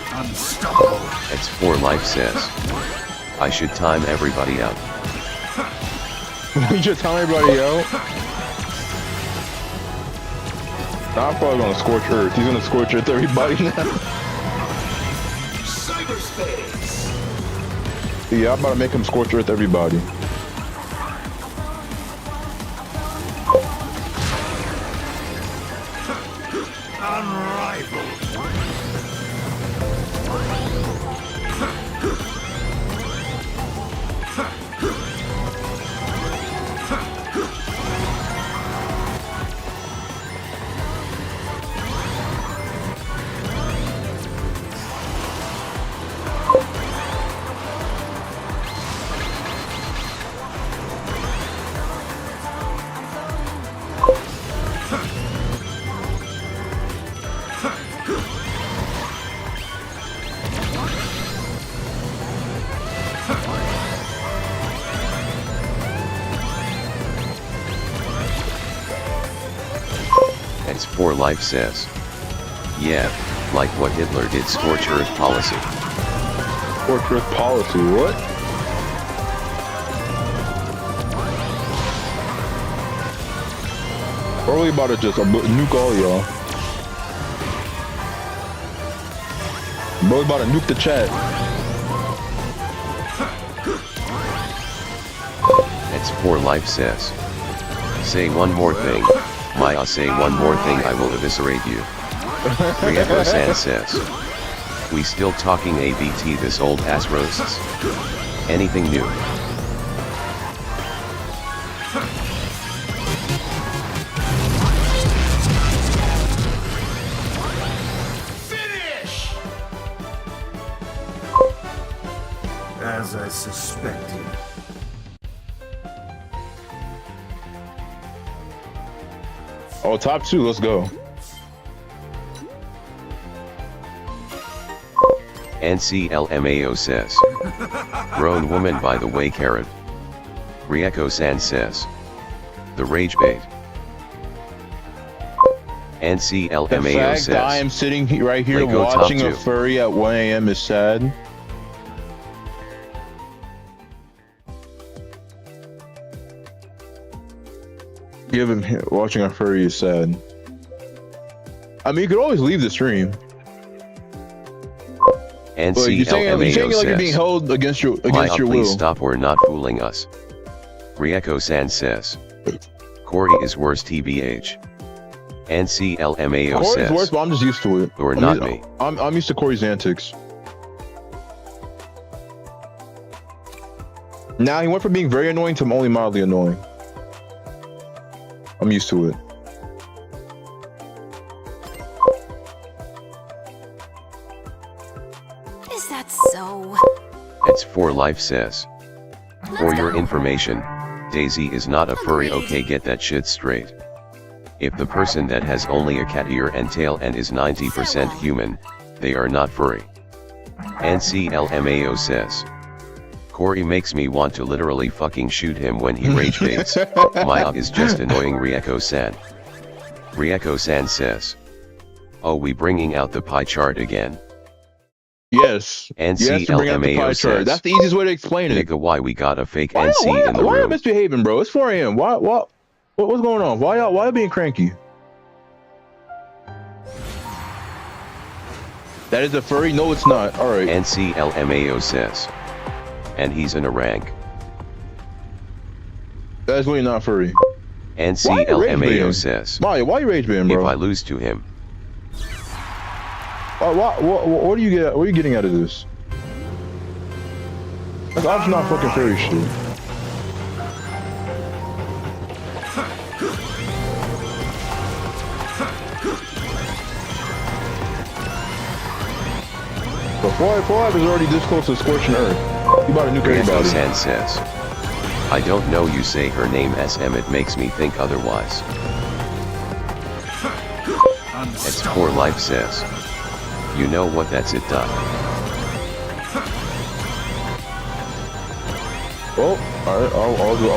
Speaker 10: Unstoppable.
Speaker 5: It's for life says. I should time everybody out.
Speaker 6: You should time everybody out? Nah, I'm probably gonna scorch Earth. He's gonna scorch Earth everybody now.
Speaker 7: Cyberspace.
Speaker 6: Yeah, I'm about to make him scorch Earth everybody.
Speaker 10: Unrivaled.
Speaker 5: It's for life says. Yeah, like what Hitler did, scorch earth policy.
Speaker 6: Scorch Earth policy, what? Or we about to just nuke all y'all. Bro, we about to nuke the chat.
Speaker 5: It's for life says. Say one more thing. Maya, say one more thing, I will eviscerate you. Rieko-san says. We still talking ABT this old ass roasts? Anything new?
Speaker 7: Finish!
Speaker 10: As I suspected.
Speaker 6: Oh, top 2, let's go.
Speaker 5: NCLMAO says. Grown woman by the way, Carrot. Rieko-san says. The rage bait.
Speaker 6: The
Speaker 5: NCLMAO
Speaker 6: fact
Speaker 5: says.
Speaker 6: that I am sitting right here
Speaker 5: Lego top
Speaker 6: watching a
Speaker 5: 2.
Speaker 6: furry at 1 AM is sad. Give him watching a furry is sad. I mean, you could always leave the stream. But you're saying it
Speaker 5: NCLMAO
Speaker 6: like you're being
Speaker 5: says.
Speaker 6: held against your
Speaker 5: Maya,
Speaker 6: will.
Speaker 5: please stop, we're not fooling us. Rieko-san says. Corey is worse TBH. NCLMAO
Speaker 6: Corey's
Speaker 5: says.
Speaker 6: worse, but I'm just used to it.
Speaker 5: Or not me.
Speaker 6: I'm used to Corey's antics. Now he went from being very annoying to only mildly annoying. I'm used to it.
Speaker 4: Is that so?
Speaker 5: It's for life says. For your information, Daisy is not a furry, okay, get that shit straight. If the person that has only a cat ear and tail and is 90% human, they are not furry. NCLMAO says. Corey makes me want to literally fucking shoot him when he rage baits. Maya is just annoying Rieko-san. Rieko-san says. Oh, we bringing out the pie chart again.
Speaker 6: Yes. Yes, to bring out the pie
Speaker 5: NCLMAO
Speaker 6: chart.
Speaker 5: says.
Speaker 6: That's the easiest way to explain it.
Speaker 5: Nigga, why we got a fake
Speaker 6: Why
Speaker 5: NC in the
Speaker 6: y'all
Speaker 5: room?
Speaker 6: misbehaving, bro? It's 4 AM. What's going on? Why y'all being cranky? That is a furry? No, it's not. All right.
Speaker 5: NCLMAO says. And he's in a rank.
Speaker 6: That's really not furry.
Speaker 5: NCLMAO says.
Speaker 6: Maya, why you rage baiting, bro?
Speaker 5: If I lose to him.
Speaker 6: What do you get? What are you getting out of this? That's obviously not fucking fairy shit. But 4 is already this close to scorching earth. You about to nuke everybody.
Speaker 5: San says. I don't know, you say her name SM, it makes me think otherwise. It's 4 Life says. You know what, that's it, Doc.
Speaker 6: Well, I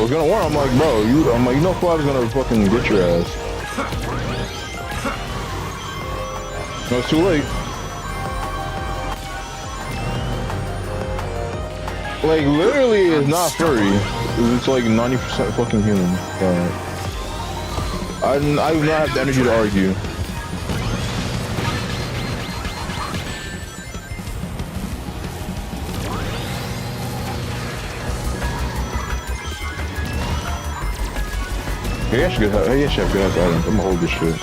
Speaker 6: was gonna warn. I'm like, bro, you know, 5 is gonna fucking get your ass. No, it's too late. Like, literally, it's not furry. It's like 90% fucking human. I do not have the energy to argue. He actually have good ass items. I'm gonna hold this shit.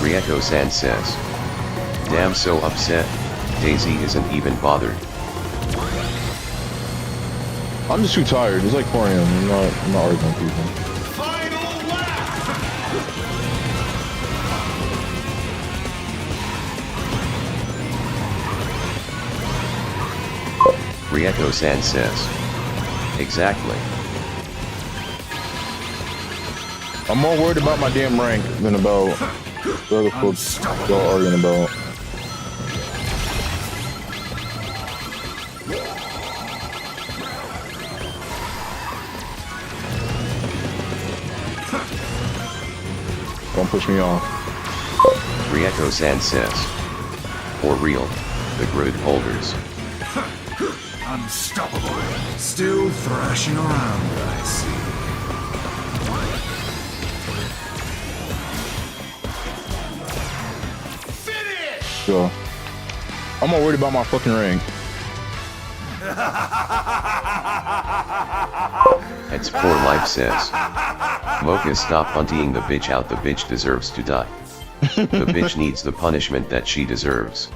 Speaker 5: Rieko-san says. Damn, so upset. Daisy isn't even bothered.
Speaker 6: I'm just too tired. It's like 4 AM. I'm not arguing with people.
Speaker 5: Rieko-san says. Exactly.
Speaker 6: I'm more worried about my damn rank than about the other folks y'all arguing about. Don't push me off.
Speaker 5: Rieko-san says. For real, the grid holders.
Speaker 10: Unstoppable. Still thrashing around, I see.
Speaker 6: So, I'm more worried about my fucking rank.
Speaker 5: It's 4 Life says. Mocha, stop hunting the bitch out. The bitch deserves to die. The bitch needs the punishment that she deserves.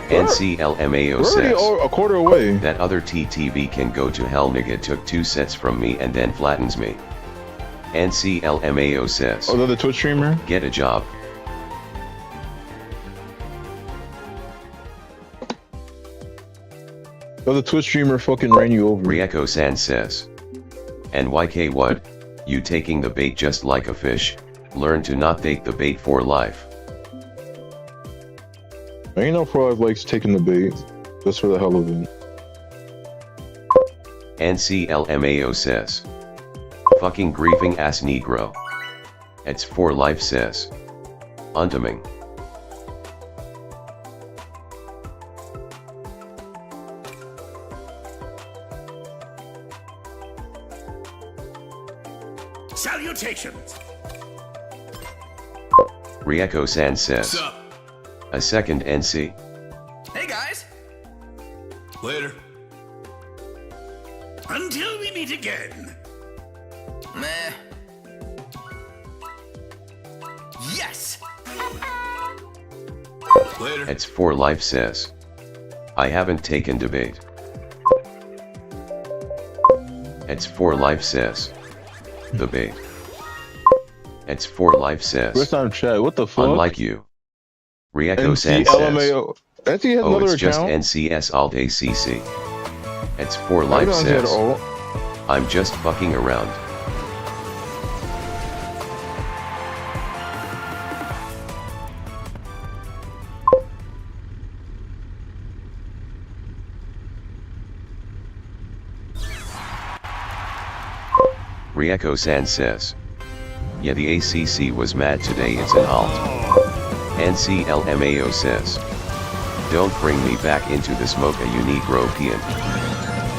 Speaker 5: NCLMAO says.
Speaker 6: A quarter away.
Speaker 5: That other TTV can go to hell, nigga. Took 2 sets from me and then flattens me. NCLMAO says.
Speaker 6: Oh, they're the Twitch streamer?
Speaker 5: Get a job.
Speaker 6: Oh, the Twitch streamer fucking ran you over.
Speaker 5: Rieko-san says. NYK what? You taking the bait just like a fish. Learn to not take the bait for life.
Speaker 6: Ain't no fraud likes taking the bait. Just for the hell of it.
Speaker 5: NCLMAO says. Fucking grieving ass Negro. It's 4 Life says. Untiming.
Speaker 10: Salutations.
Speaker 5: Rieko-san says. A second NC.
Speaker 10: Hey guys. Later. Until we meet again. Meh. Yes. Later.
Speaker 5: It's 4 Life says. I haven't taken debate. It's 4 Life says. Debate. It's 4 Life says.
Speaker 6: Where's on chat? What the fuck?
Speaker 5: Unlike you. Rieko-san says.
Speaker 6: NCLMAO. Has
Speaker 5: Oh,
Speaker 6: another
Speaker 5: it's just
Speaker 6: account?
Speaker 5: NCS Alt ACC. It's 4 Life says. I'm just fucking around. Rieko-san says. Yeah, the ACC was mad today, it's an alt. NCLMAO says. Don't bring me back into the smoke, a unique European.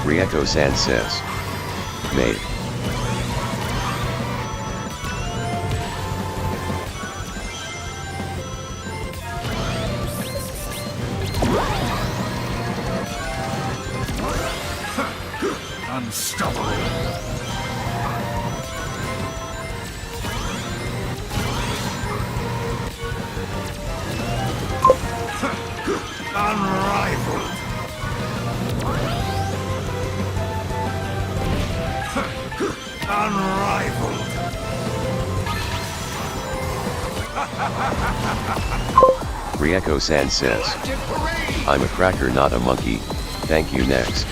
Speaker 5: Rieko-san says. Mate.
Speaker 10: Unstoppable. Unrivaled. Unrivaled.
Speaker 5: Rieko-san says. I'm a cracker, not a monkey. Thank you. Next.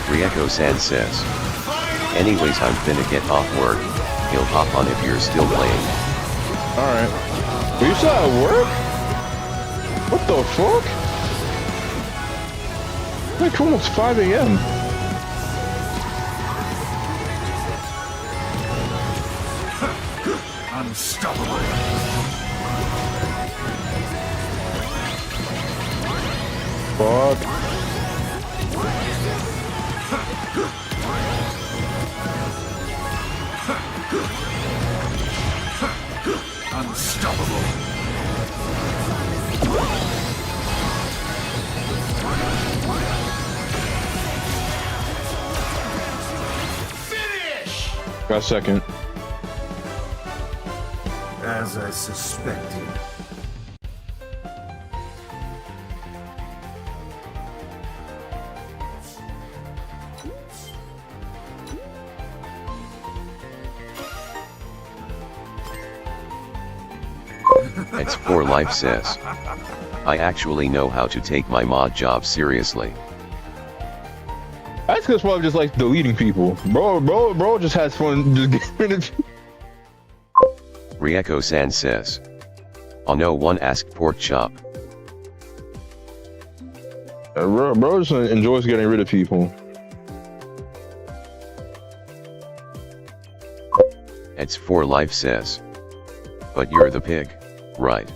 Speaker 5: Rieko-san says. Anyways, I'm finna get off work. He'll hop on if you're still playing.
Speaker 6: Alright. Are you still at work? What the fuck? Like almost 5 a.m.
Speaker 10: Unstoppable.
Speaker 6: Fuck.
Speaker 10: Unstoppable.
Speaker 7: Finish!
Speaker 6: Got a second.
Speaker 10: As I suspected.
Speaker 5: X4 Life says. I actually know how to take my mod job seriously.
Speaker 6: That's because probably just like deleting people. Bro just has fun just getting it.
Speaker 5: Rieko-san says. Oh no one asked pork chop.
Speaker 6: Bro just enjoys getting rid of people.
Speaker 5: X4 Life says. But you're the pig, right?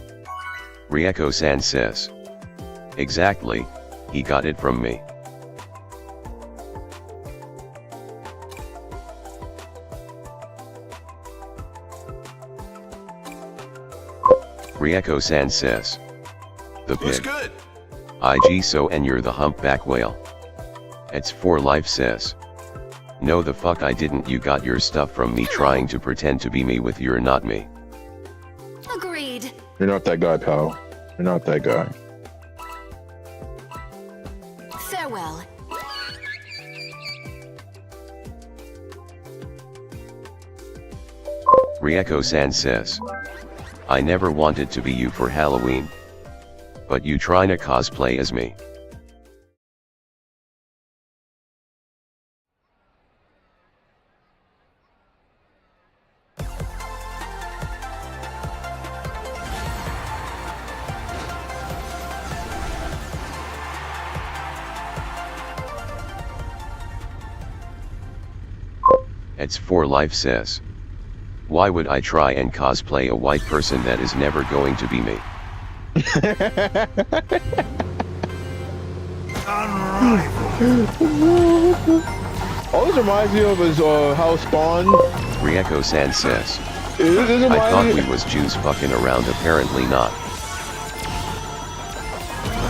Speaker 5: Rieko-san says. Exactly, he got it from me. Rieko-san says. The pig.
Speaker 7: What's good?
Speaker 5: IG so and you're the humpback whale. X4 Life says. No the fuck I didn't, you got your stuff from me trying to pretend to be me with you're not me.
Speaker 4: Agreed.
Speaker 6: You're not that guy, pal. You're not that guy.
Speaker 4: Farewell.
Speaker 5: Rieko-san says. I never wanted to be you for Halloween. But you trying to cosplay as me. X4 Life says. Why would I try and cosplay a white person that is never going to be me?
Speaker 6: All this reminds me of is how Spawn.
Speaker 5: Rieko-san says.
Speaker 6: This
Speaker 5: I thought
Speaker 6: reminds
Speaker 5: we
Speaker 6: me.
Speaker 5: was Jews fucking around, apparently not.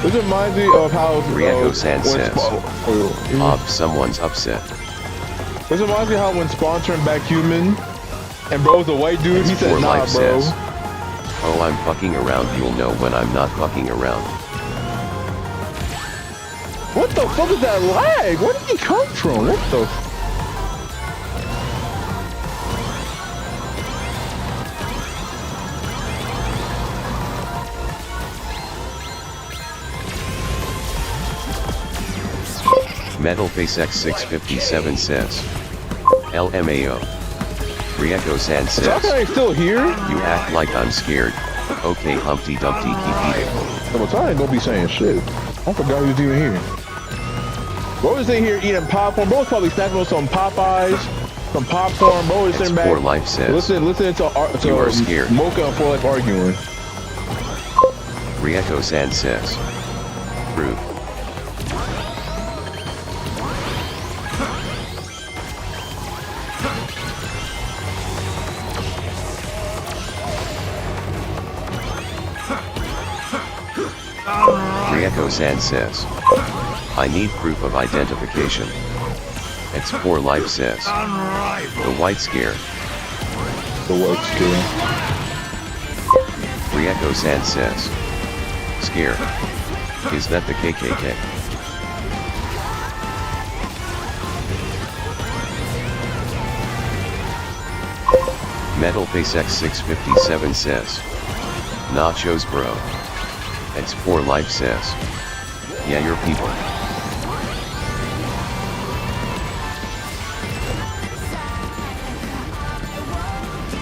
Speaker 6: This reminds me of how
Speaker 5: Rieko-san
Speaker 6: when
Speaker 5: says.
Speaker 6: Spawn-
Speaker 5: Someone's upset.
Speaker 6: This reminds me how when Spawn turned back human, and bro was a white dude, he said, nah,
Speaker 5: Life
Speaker 6: bro.
Speaker 5: says, oh, I'm fucking around. You'll know when I'm not fucking around.
Speaker 6: What the fuck is that lag? Where did he come from? What the?
Speaker 5: Metalface X657 says, LMAO. Rieko-san says,
Speaker 6: Sakai still here?
Speaker 5: you act like I'm scared. Okay, Humpty Dumpty, keep eating.
Speaker 6: Sakai ain't gonna be saying shit. I forgot he was even here. Bro was in here eating popcorn. Bro was probably snacking on some Popeyes, some popcorn. Bro was sitting back.
Speaker 5: X4 Life says,
Speaker 6: Listen to
Speaker 5: you are scared.
Speaker 6: Mocha and 4 Life arguing.
Speaker 5: Rieko-san says, proof. Rieko-san says, I need proof of identification. X4 Life says, the white scare.
Speaker 6: The white scare.
Speaker 5: Rieko-san says, scare. Is that the KKK? Metalface X657 says, nachos bro. X4 Life says, yeah, your people.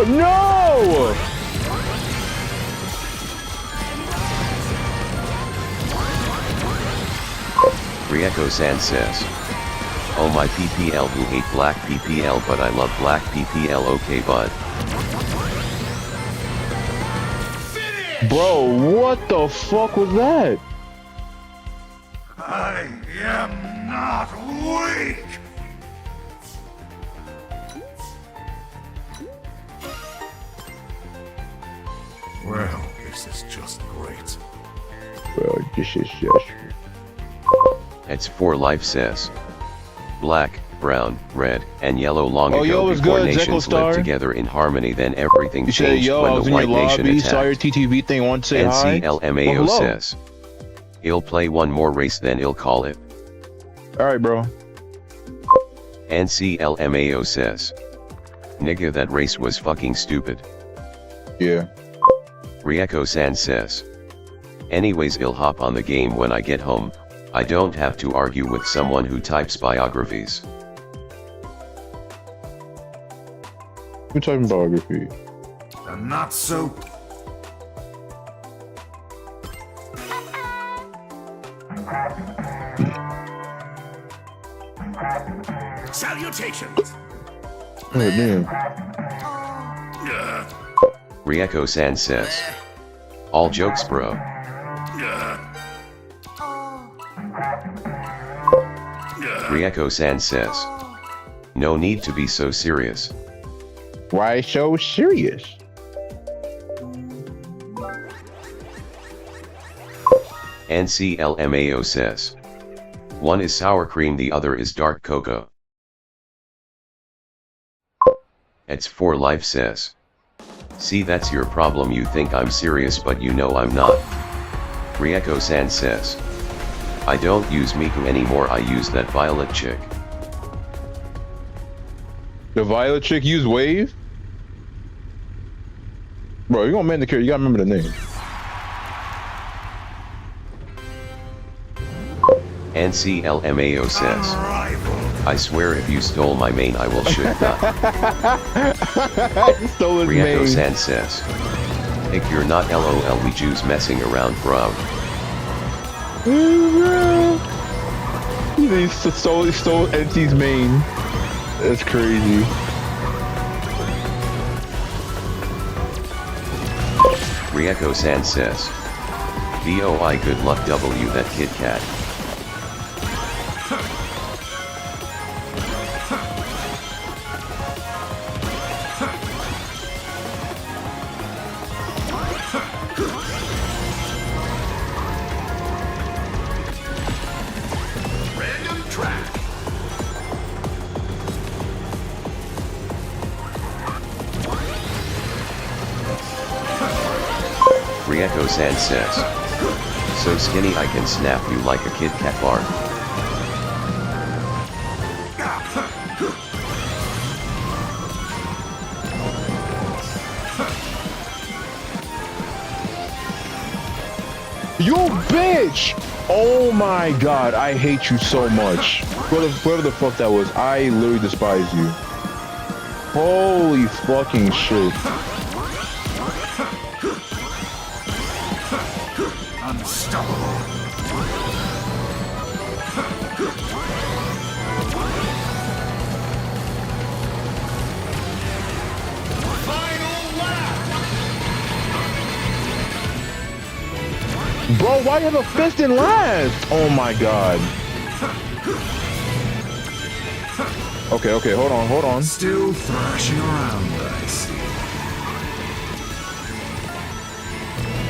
Speaker 6: No!
Speaker 5: Rieko-san says, oh my PPL who hate black PPL but I love black PPL, okay bud.
Speaker 6: Bro, what the fuck was that?
Speaker 10: I am not weak! Well, this is just great.
Speaker 6: Bro, this is just...
Speaker 5: X4 Life says, black, brown, red, and yellow long
Speaker 6: Oh,
Speaker 5: ago
Speaker 6: yo, what's
Speaker 5: before
Speaker 6: good,
Speaker 5: nations
Speaker 6: Jekyll Star?
Speaker 5: lived together in harmony, then everything
Speaker 6: You say,
Speaker 5: changed
Speaker 6: yo, I
Speaker 5: when
Speaker 6: was
Speaker 5: the
Speaker 6: in your
Speaker 5: white nation
Speaker 6: lobby, saw your
Speaker 5: attacked.
Speaker 6: TTV thing, want to say hi?
Speaker 5: NCLMAO
Speaker 6: Well, hello.
Speaker 5: says, he'll play one more race then he'll call it.
Speaker 6: Alright, bro.
Speaker 5: NCLMAO says, nigga that race was fucking stupid.
Speaker 6: Yeah.
Speaker 5: Rieko-san says, anyways I'll hop on the game when I get home, I don't have to argue with someone who types biographies.
Speaker 6: We're talking biography.
Speaker 10: And not so. Salutations!
Speaker 6: Oh, damn.
Speaker 5: Rieko-san says, all jokes bro. Rieko-san says, no need to be so serious.
Speaker 6: Why so serious?
Speaker 5: NCLMAO says, one is sour cream, the other is dark cocoa. X4 Life says, see that's your problem, you think I'm serious but you know I'm not. Rieko-san says, I don't use Miku anymore, I use that violet chick.
Speaker 6: The violet chick used Wave? Bro, you gonna man the character, you gotta remember the name.
Speaker 5: NCLMAO says, I swear if you stole my main I will shoot not.
Speaker 6: Stole his name.
Speaker 5: Rieko-san says, if you're not LOL we Jews messing around bro.
Speaker 6: He stole NC's main. That's crazy.
Speaker 5: Rieko-san says, VOI good luck W that Kit Kat. Nico-san says. So skinny I can snap you like a Kit Kat bar.
Speaker 6: You bitch! Oh my god, I hate you so much. Whoever the fuck that was, I literally despise you. Holy fucking shit.
Speaker 10: Unstoppable.
Speaker 6: Bro, why do you have a fist in last? Oh my god. Okay, hold on.
Speaker 10: Still thrashing around, I see.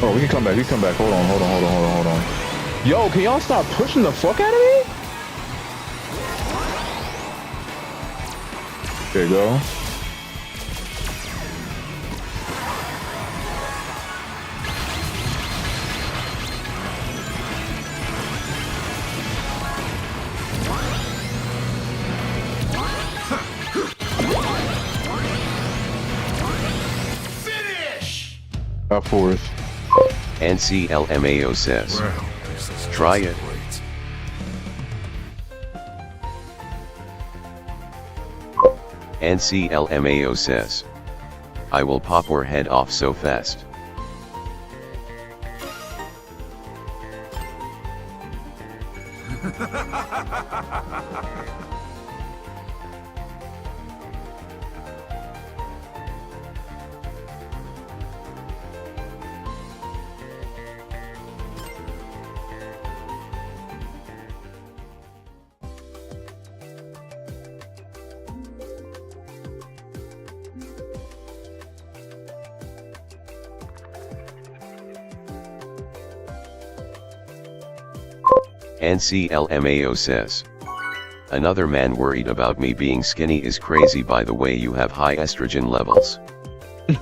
Speaker 6: Oh, we can come back. Hold on. Yo, can y'all stop pushing the fuck out of me? There you go. Up fourth.
Speaker 5: NCLMAO says. Try it. NCLMAO says. I will pop your head off so fast. NCLMAO says. Another man worried about me being skinny is crazy, by the way you have high estrogen levels.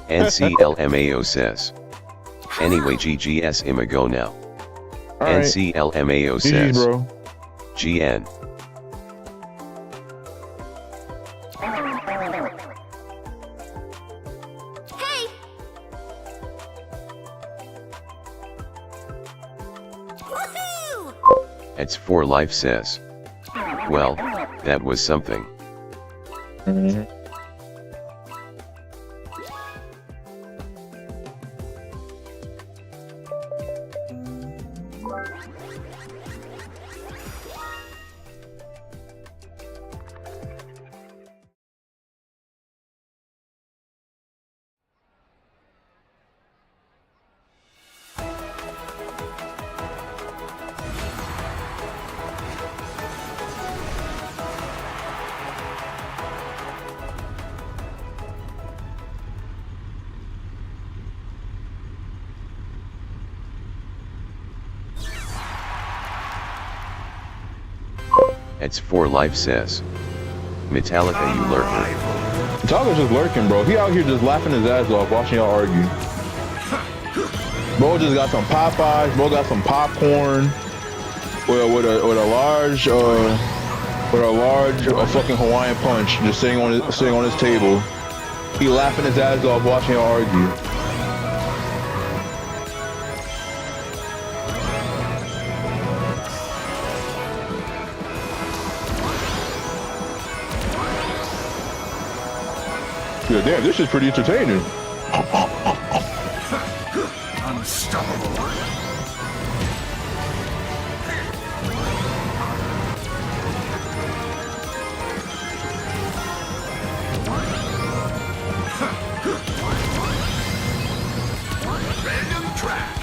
Speaker 5: NCLMAO says. Anyway GGS Imago now.
Speaker 6: Right.
Speaker 5: NCLMAO says.
Speaker 6: GG, bro.
Speaker 5: GN.
Speaker 4: Hey! Woohoo!
Speaker 5: It's for life says. Well, that was something. It's for life says. Metallica, you lurker.
Speaker 6: Metallica's just lurking, bro. He out here just laughing his ass off watching y'all argue. Bro just got some Popeyes. Bro got some popcorn with a large fucking Hawaiian punch just sitting on his table. He laughing his ass off watching y'all argue. Yeah, damn, this is pretty entertaining.
Speaker 10: Unstoppable. Random track.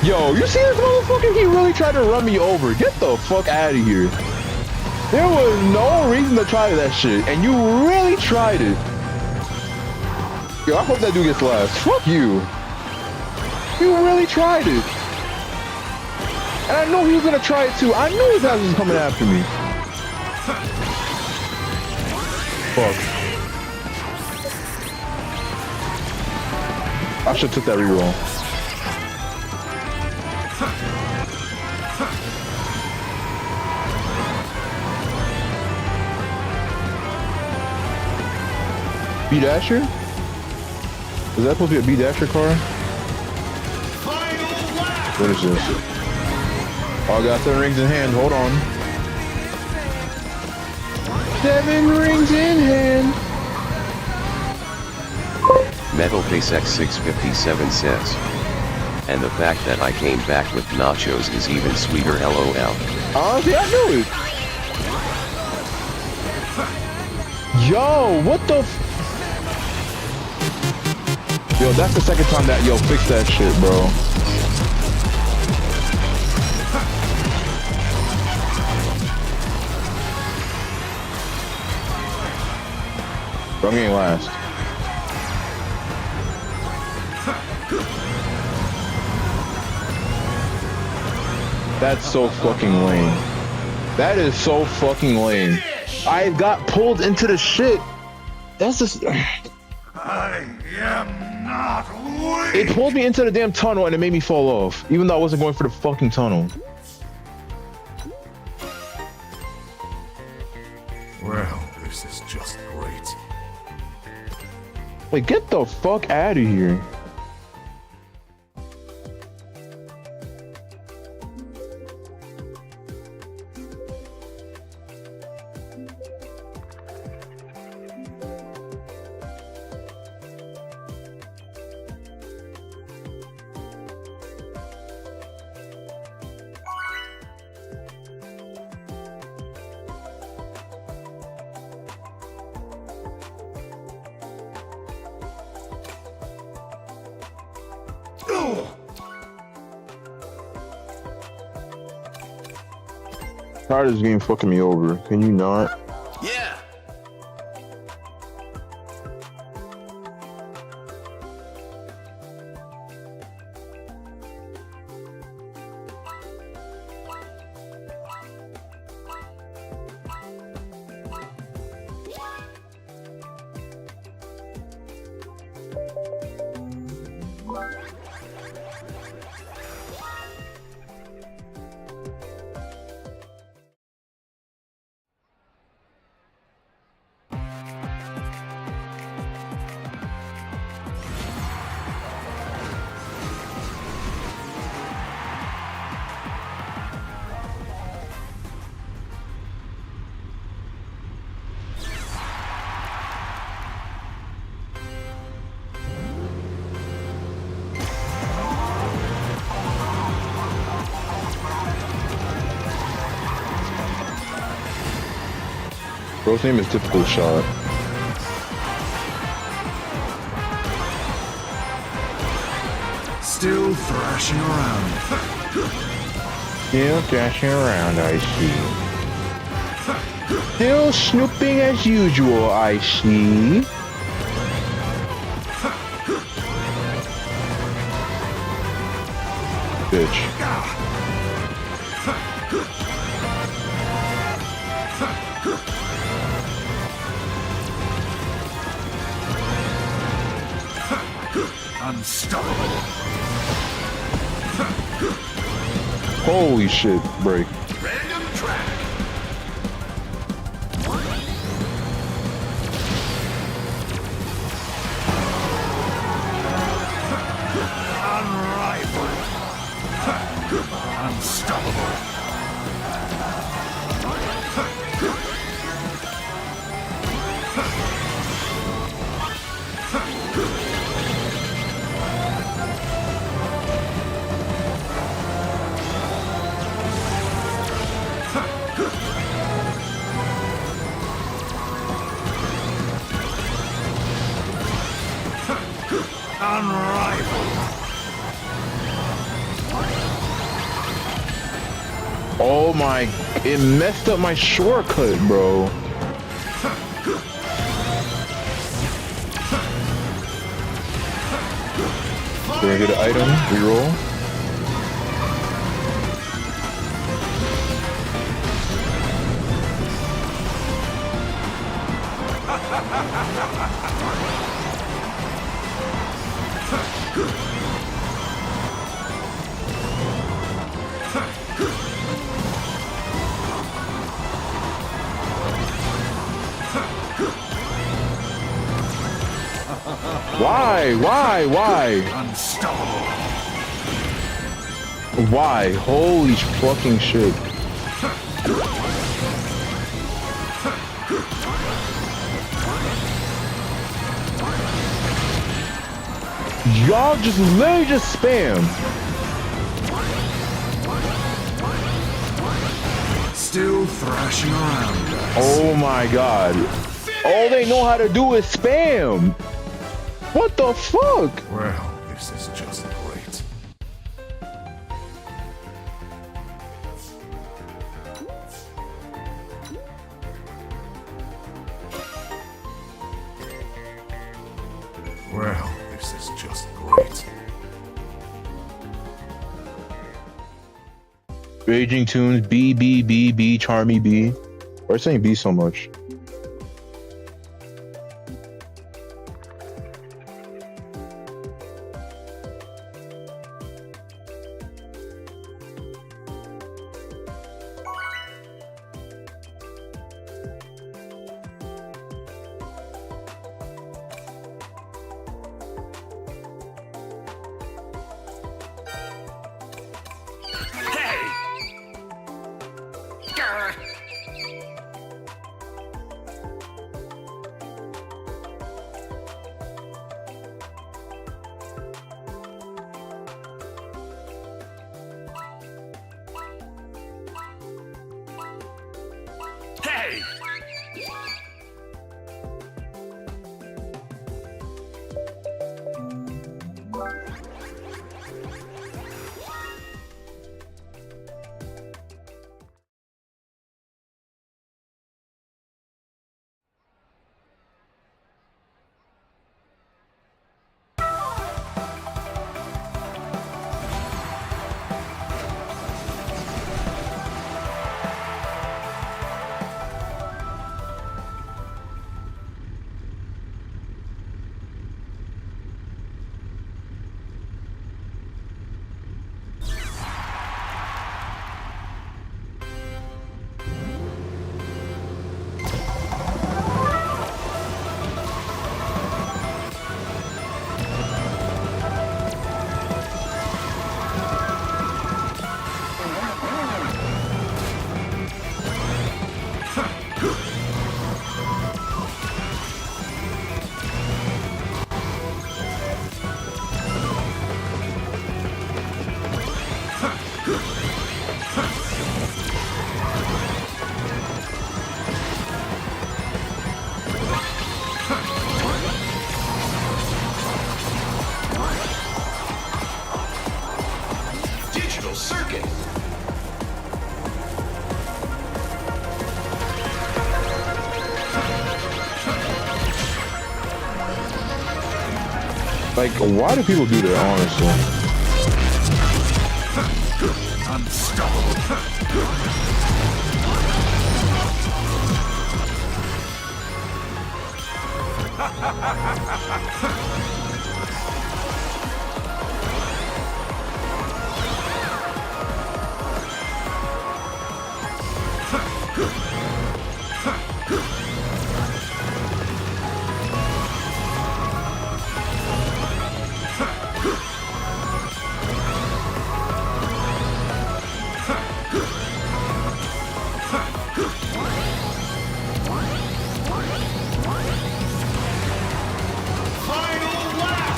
Speaker 6: Yo, you see this motherfucker? He really tried to run me over. Get the fuck out of here. There was no reason to try that shit, and you really tried it. Yo, I hope that dude gets last. Fuck you. You really tried it. And I knew he was gonna try it too. I knew his ass was coming after me. Fuck. I should took that reroll. B-Dasher? Is that supposed to be a B-Dasher car? What is this? Oh, I got 7 rings in hand. Hold on. 7 rings in hand.
Speaker 5: Metal Face X657 says. And the fact that I came back with nachos is even sweeter, LOL.
Speaker 6: Honestly, I knew it. Yo, what the Yo, that's the second time that, yo, fix that shit, bro. Bro, I'm getting last. That's so fucking lame. That is so fucking lame. I got pulled into the shit. That's just...
Speaker 10: I am not weak.
Speaker 6: It pulled me into the damn tunnel and it made me fall off, even though I wasn't going for the fucking tunnel.
Speaker 10: Well, this is just great.
Speaker 6: Like, get the fuck out of here. Tired of this game fucking me over. Can you not?
Speaker 8: Yeah.
Speaker 6: Bro's name is Typical Shot.
Speaker 10: Still thrashing around.
Speaker 6: Still thrashing around, I see. Still snooping as usual, I see. Bitch.
Speaker 10: Unstoppable.
Speaker 6: Holy shit, break.
Speaker 10: Random track. Unrivaled. Unstoppable.
Speaker 6: Oh my, it messed up my shortcut, bro. Can I get an item? Reroll. Why?
Speaker 10: Unstoppable.
Speaker 6: Why? Holy fucking shit. Y'all just literally just spam.
Speaker 10: Still thrashing around, guys.
Speaker 6: Oh my god. All they know how to do is spam. What the fuck?
Speaker 10: Well, this is just great. Well, this is just great.
Speaker 6: Raging Tunes, B, B, B, B, Charmy B. Why are you saying B so much?
Speaker 7: Hey!
Speaker 8: Digital circuit.
Speaker 6: Like, why do people do that, honestly?
Speaker 8: Final lap.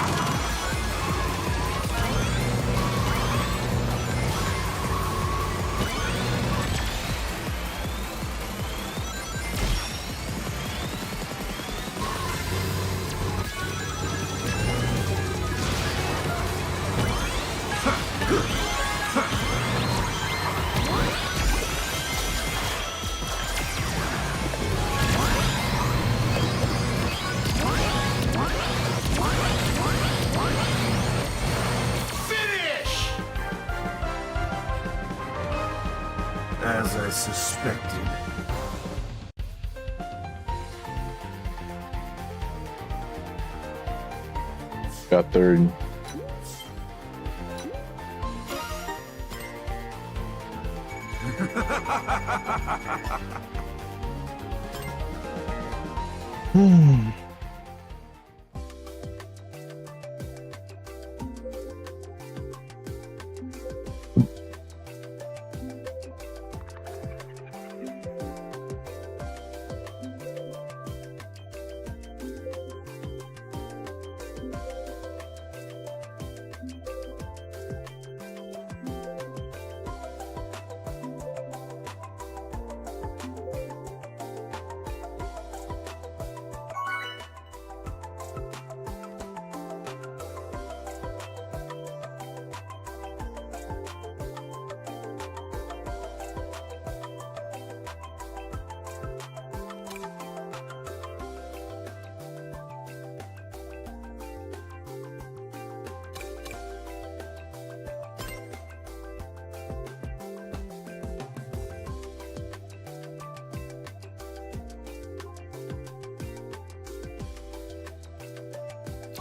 Speaker 8: Finish.
Speaker 10: As I suspected.
Speaker 6: Got third.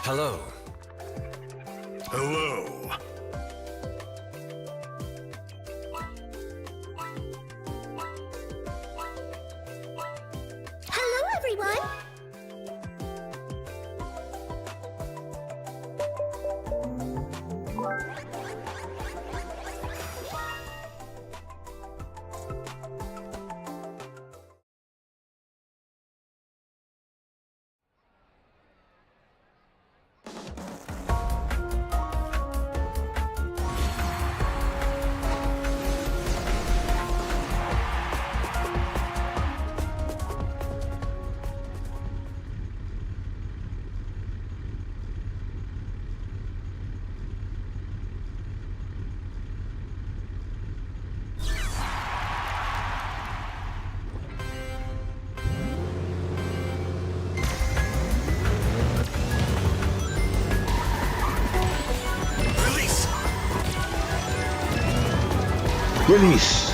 Speaker 10: Hello. Hello.
Speaker 4: Hello, everyone.
Speaker 6: Release.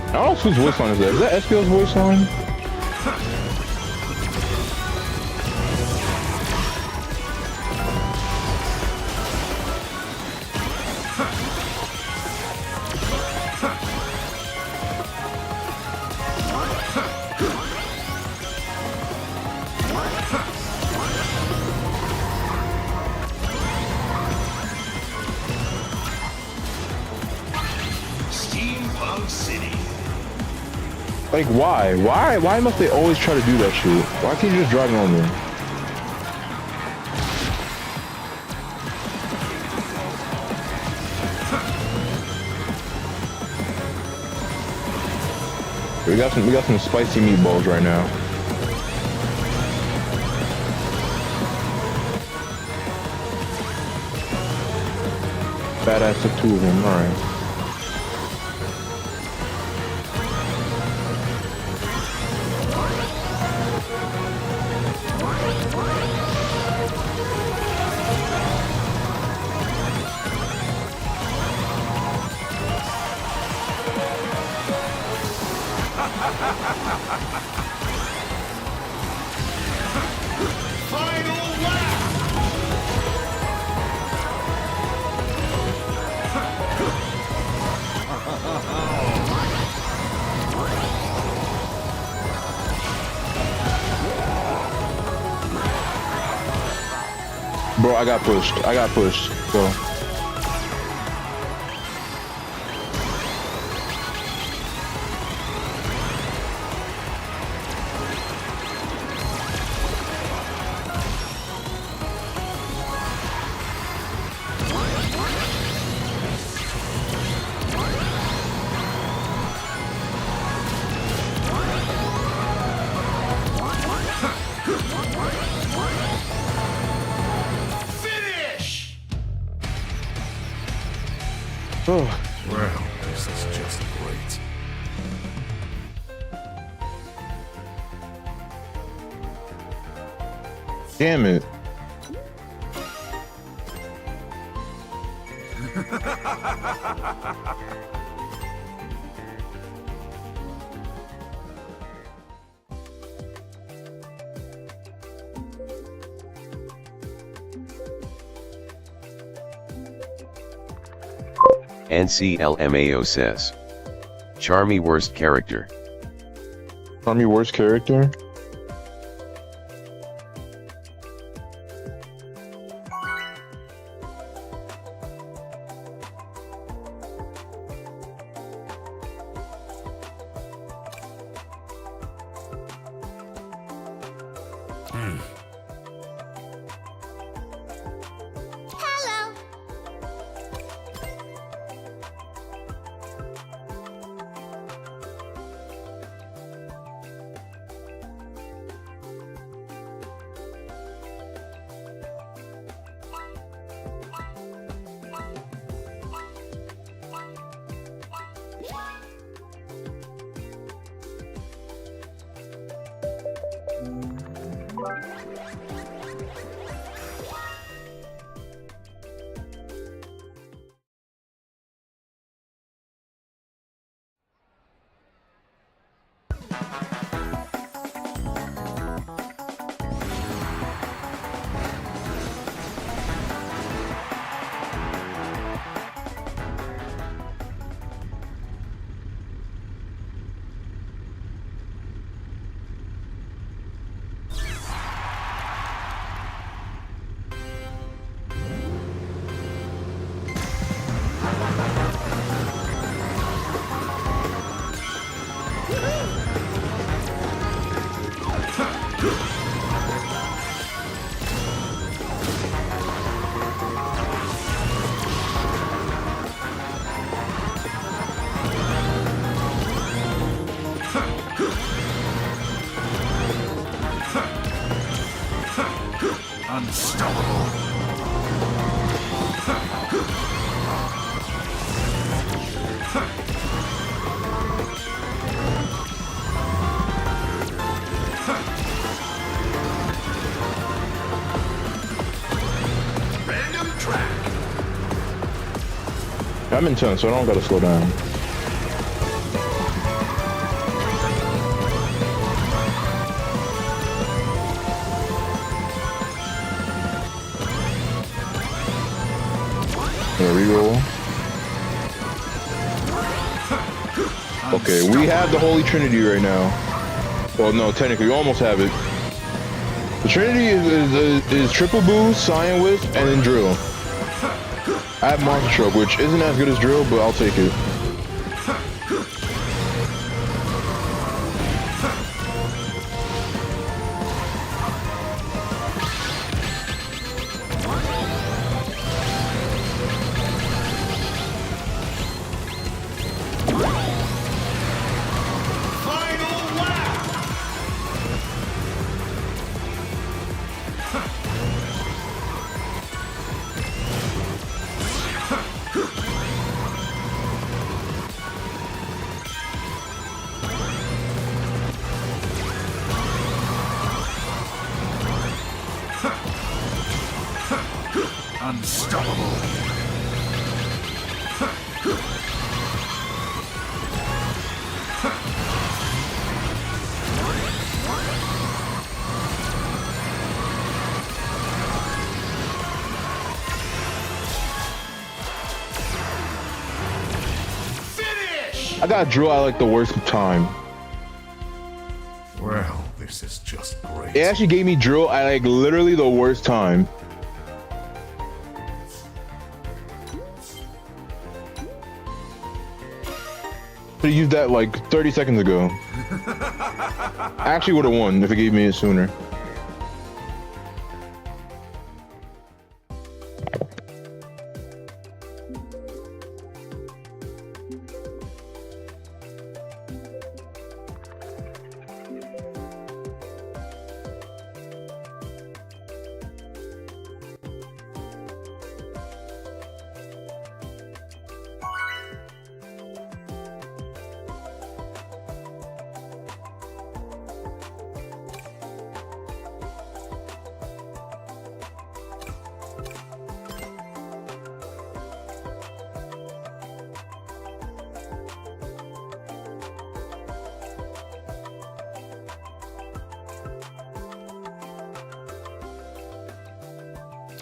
Speaker 6: I don't know whose voice line is that? Is that SPL's voice line?
Speaker 10: Steampunk City.
Speaker 6: Like, why? Why must they always try to do that shit? Why can't you just drive normal? We got some spicy meatballs right now. Badass took two of them, alright.
Speaker 10: Final lap.
Speaker 6: Bro, I got pushed. So.
Speaker 10: Finish.
Speaker 6: Oh.
Speaker 10: Well, this is just great.
Speaker 6: Damn it.
Speaker 5: NCLMAO says. Charmy worst character.
Speaker 6: Charmy worst character?
Speaker 4: Hello.
Speaker 10: Unstoppable.
Speaker 9: Random track.
Speaker 6: I'm in 10, so I don't gotta slow down. Reroll. Okay, we have the Holy Trinity right now. Well, no, technically, we almost have it. The Trinity is Triple Boost, Cyan Wisp, and then Drill. I have Monster Stroke, which isn't as good as Drill, but I'll take it.
Speaker 10: Unstoppable.
Speaker 6: I got Drill at like the worst time.
Speaker 10: Well, this is just great.
Speaker 6: It actually gave me Drill at like literally the worst time. Could have used that like 30 seconds ago. I actually would have won if it gave me it sooner.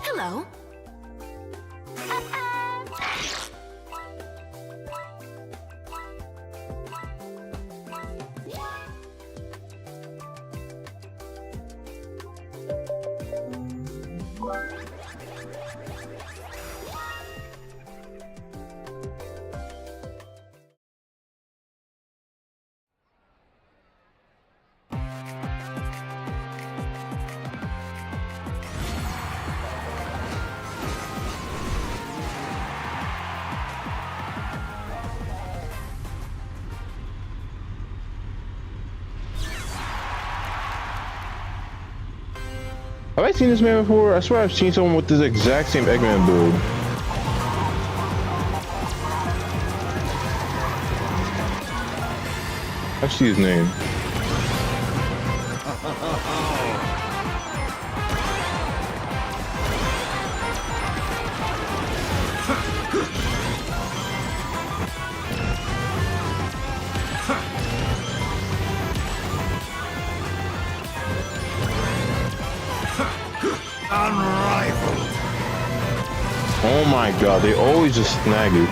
Speaker 4: Hello.
Speaker 6: Have I seen this man before? I swear I've seen someone with this exact same Eggman build. I see his name. my god, they always just snag it.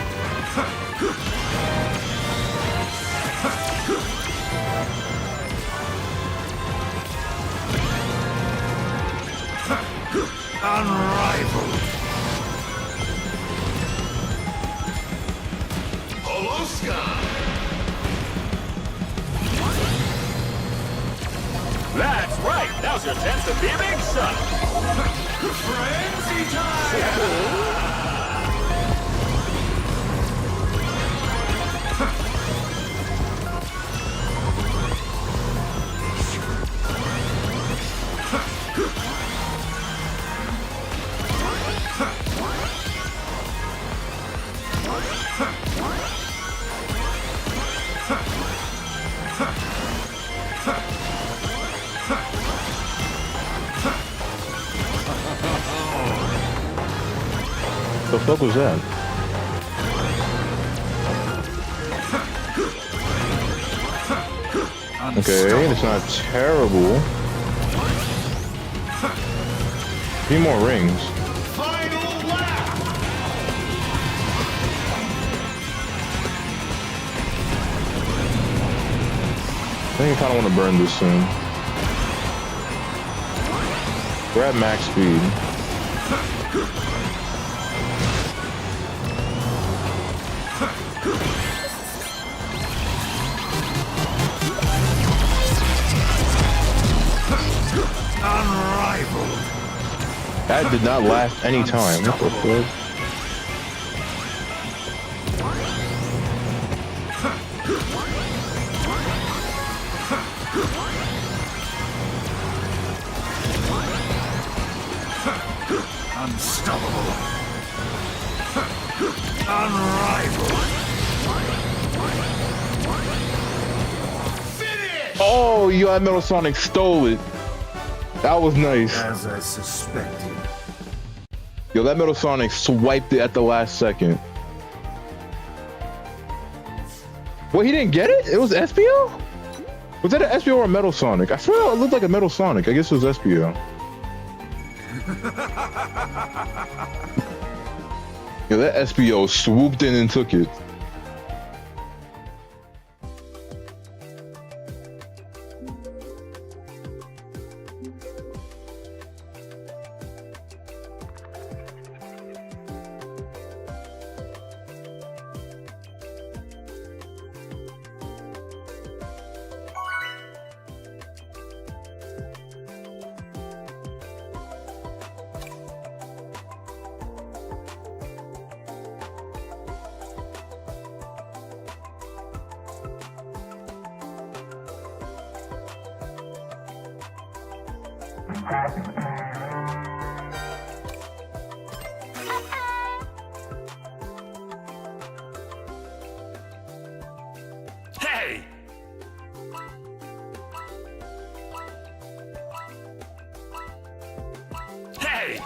Speaker 10: Unrivaled.
Speaker 7: That's right. Now's your chance to be a big shot. Frenzy time!
Speaker 6: The fuck was that? Okay, it's not terrible. 3 more rings.
Speaker 7: Final lap!
Speaker 6: I think I kind of want to burn this soon. We're at max speed.
Speaker 10: Unrivaled.
Speaker 6: That did not last any time. What the fuck?
Speaker 10: Unstoppable. Unrivaled.
Speaker 6: Oh, you got Metal Sonic stole it. That was nice.
Speaker 10: As I suspected.
Speaker 6: Yo, that Metal Sonic swiped it at the last second. Wait, he didn't get it? It was SPO? Was that an SPO or a Metal Sonic? I swear it looked like a Metal Sonic. I guess it was SPO. Yeah, that SPO swooped in and took it.
Speaker 7: Hey! Hey!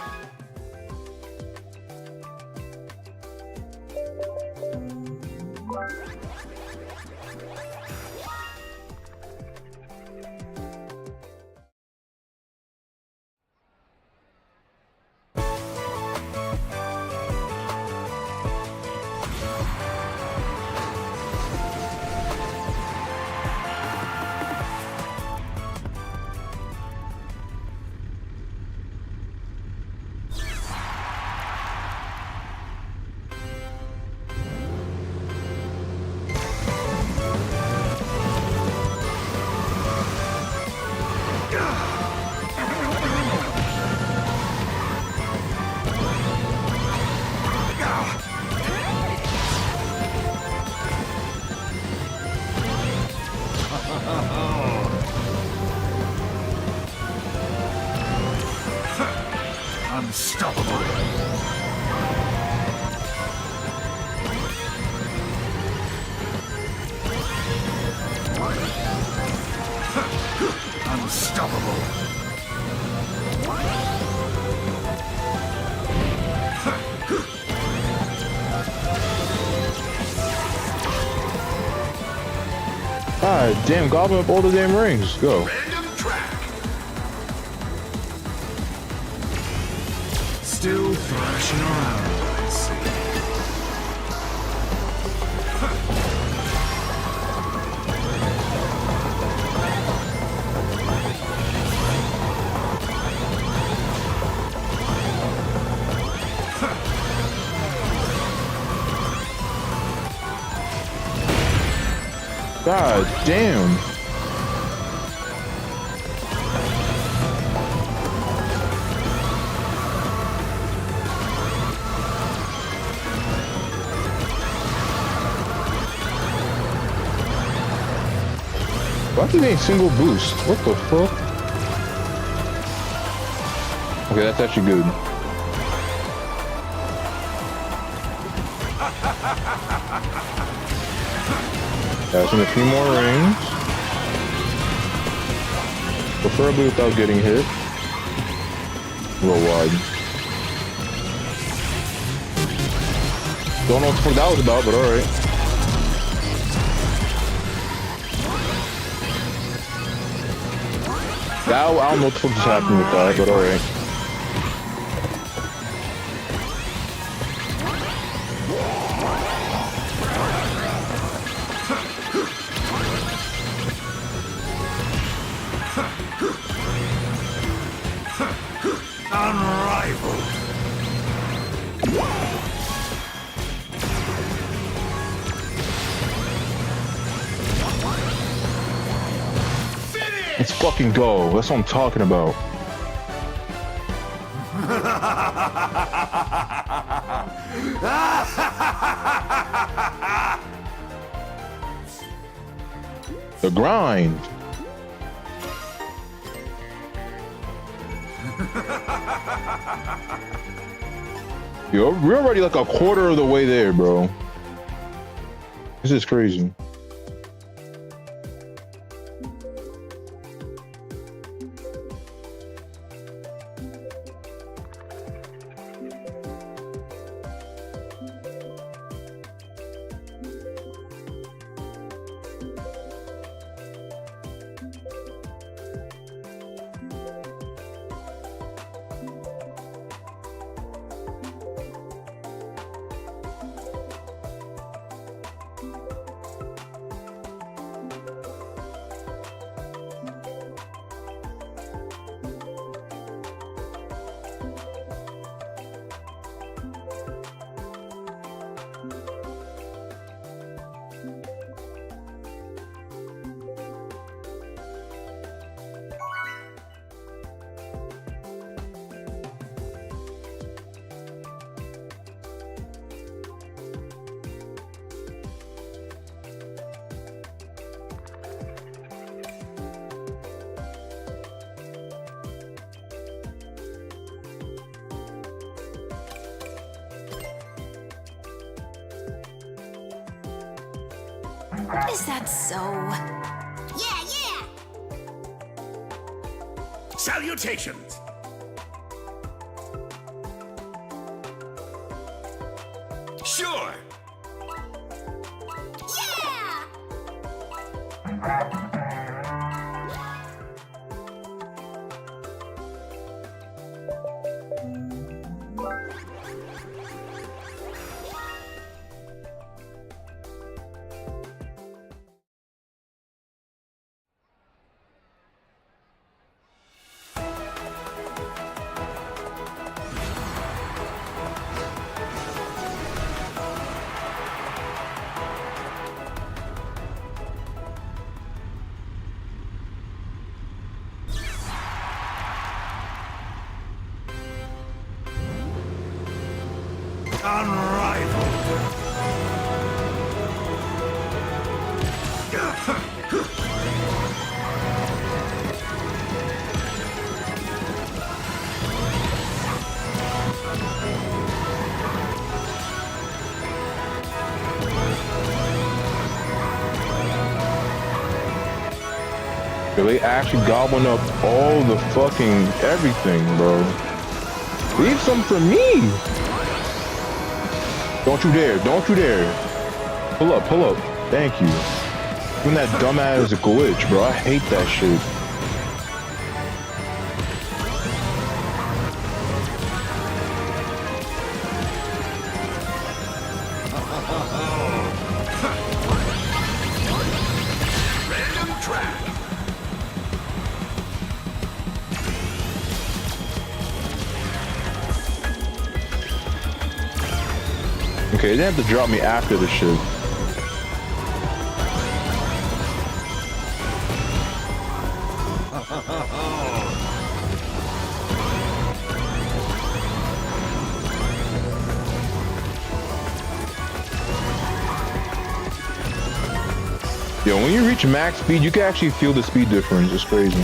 Speaker 10: Unstoppable. Unstoppable.
Speaker 6: Ah, damn, gobbling up all the damn rings. Go.
Speaker 7: Random track!
Speaker 10: Still thrashing around, boys.
Speaker 6: God damn. Why do they single boost? What the fuck? Okay, that's actually good. That's in a few more rings. Preferably without getting hit. A little wide. Don't know what the fuck that was about, but alright. I don't know what the fuck just happened with that, but alright.
Speaker 10: Unrivaled.
Speaker 6: Let's fucking go. That's what I'm talking about. The grind. Yo, we're already like a quarter of the way there, bro. This is crazy.
Speaker 4: Is that so?
Speaker 8: Yeah, yeah!
Speaker 10: Salutations. Sure.
Speaker 8: Yeah!
Speaker 10: Unrivaled.
Speaker 6: They actually gobbling up all the fucking everything, bro. Leave some for me. Don't you dare. Don't you dare. Pull up. Pull up. Thank you. Doing that dumbass glitch, bro. I hate that shit.
Speaker 10: Random track.
Speaker 6: Okay, they didn't have to drop me after the shit. Yo, when you reach max speed, you can actually feel the speed difference. It's crazy.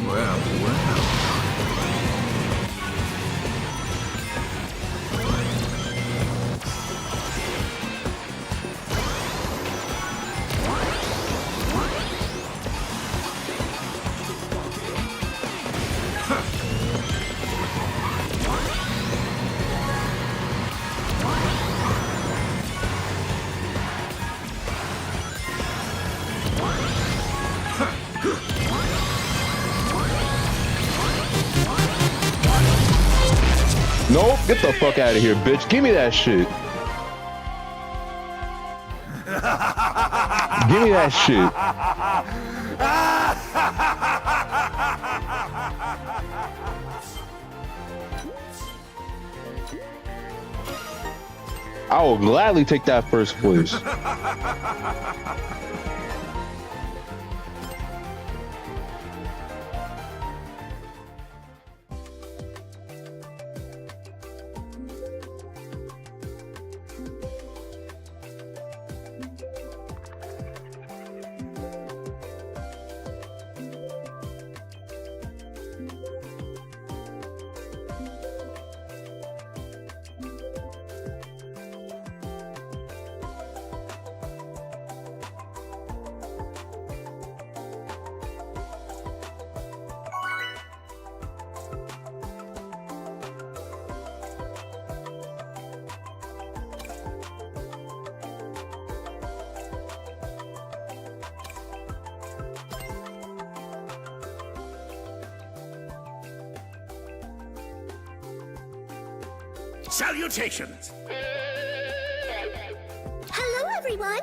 Speaker 10: Well, well.
Speaker 6: Nope, get the fuck out of here, bitch. Give me that shit. Give me that shit. I will gladly take that first place.
Speaker 10: Salutations!
Speaker 4: Hello, everyone.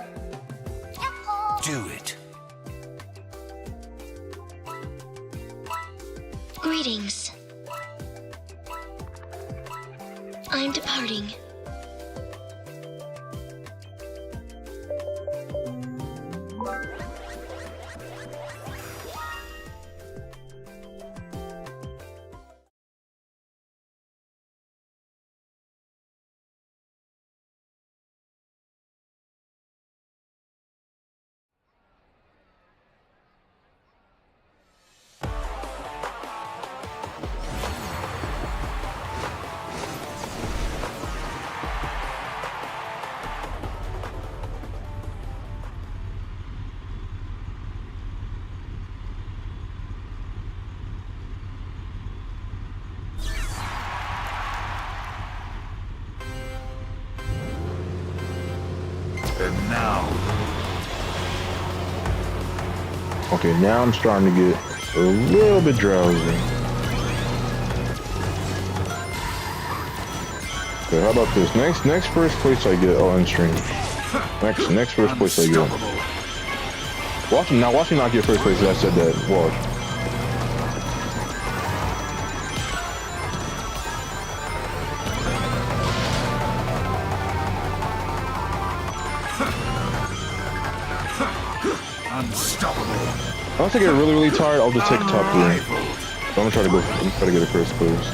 Speaker 10: Do it.
Speaker 4: Greetings. I'm departing.
Speaker 10: And now,
Speaker 6: Okay, now I'm starting to get a little bit drowsy. Okay, how about this? Next first place I get, I'll end stream. Next first place I get. Watch me not get first place. I said that. Watch.
Speaker 10: unstoppable.
Speaker 6: Once I get really tired, I'll just take top 3. So I'm gonna try to get a first place.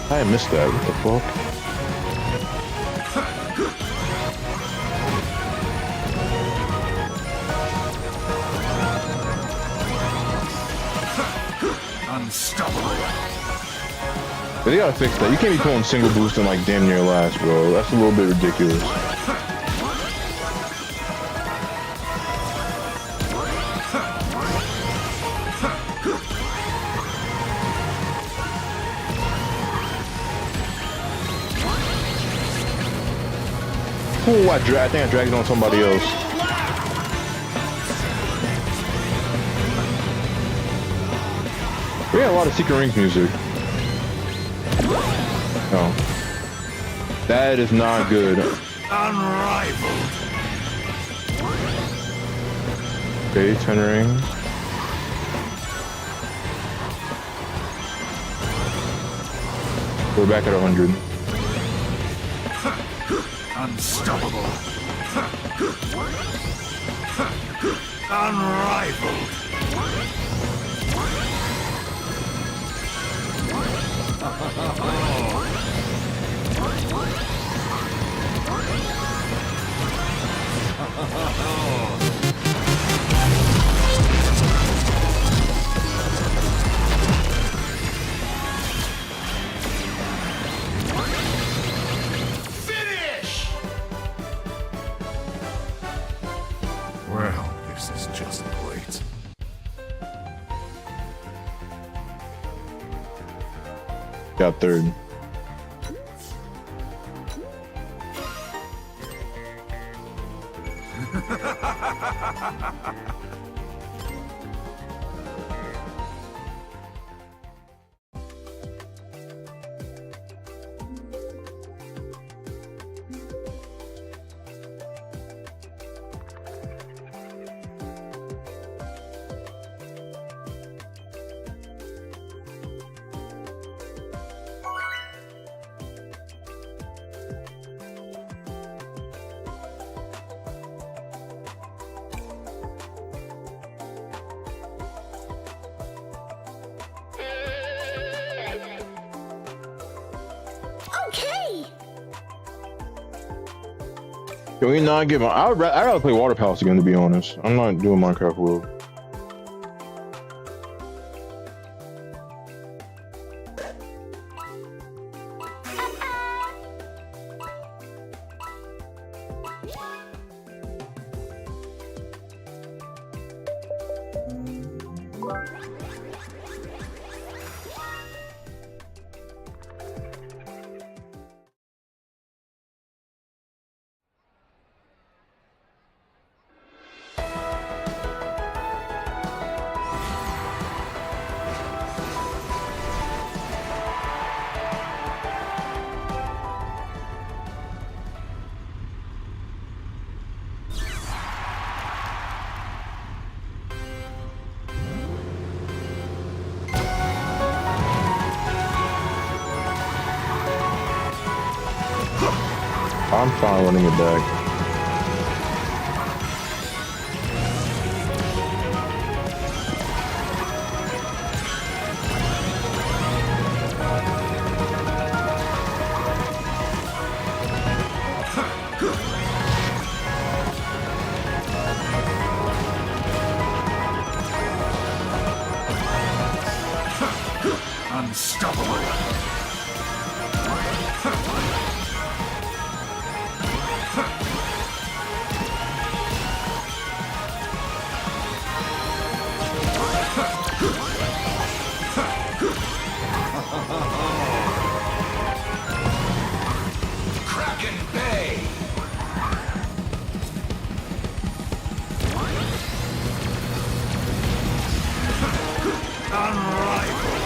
Speaker 6: I missed that. What the fuck?
Speaker 10: Unstoppable.
Speaker 6: They gotta fix that. You can't be pulling single boost and like damn near last, bro. That's a little bit ridiculous. Ooh, I think I dragged it on somebody else. We had a lot of Secret Rings music. No. That is not good.
Speaker 10: Unrivaled.
Speaker 6: Okay, 10 rings. We're back at 100.
Speaker 10: Unstoppable. Unrivaled.
Speaker 7: Finish!
Speaker 10: Well, this is just great.
Speaker 6: Got third.
Speaker 4: Okay.
Speaker 6: Can we not give? I'd rather play Water Palace again, to be honest. I'm not doing Minecraft World. I'm fine running it back.
Speaker 10: Unstoppable.
Speaker 7: Kraken Bay!
Speaker 10: Unrivaled.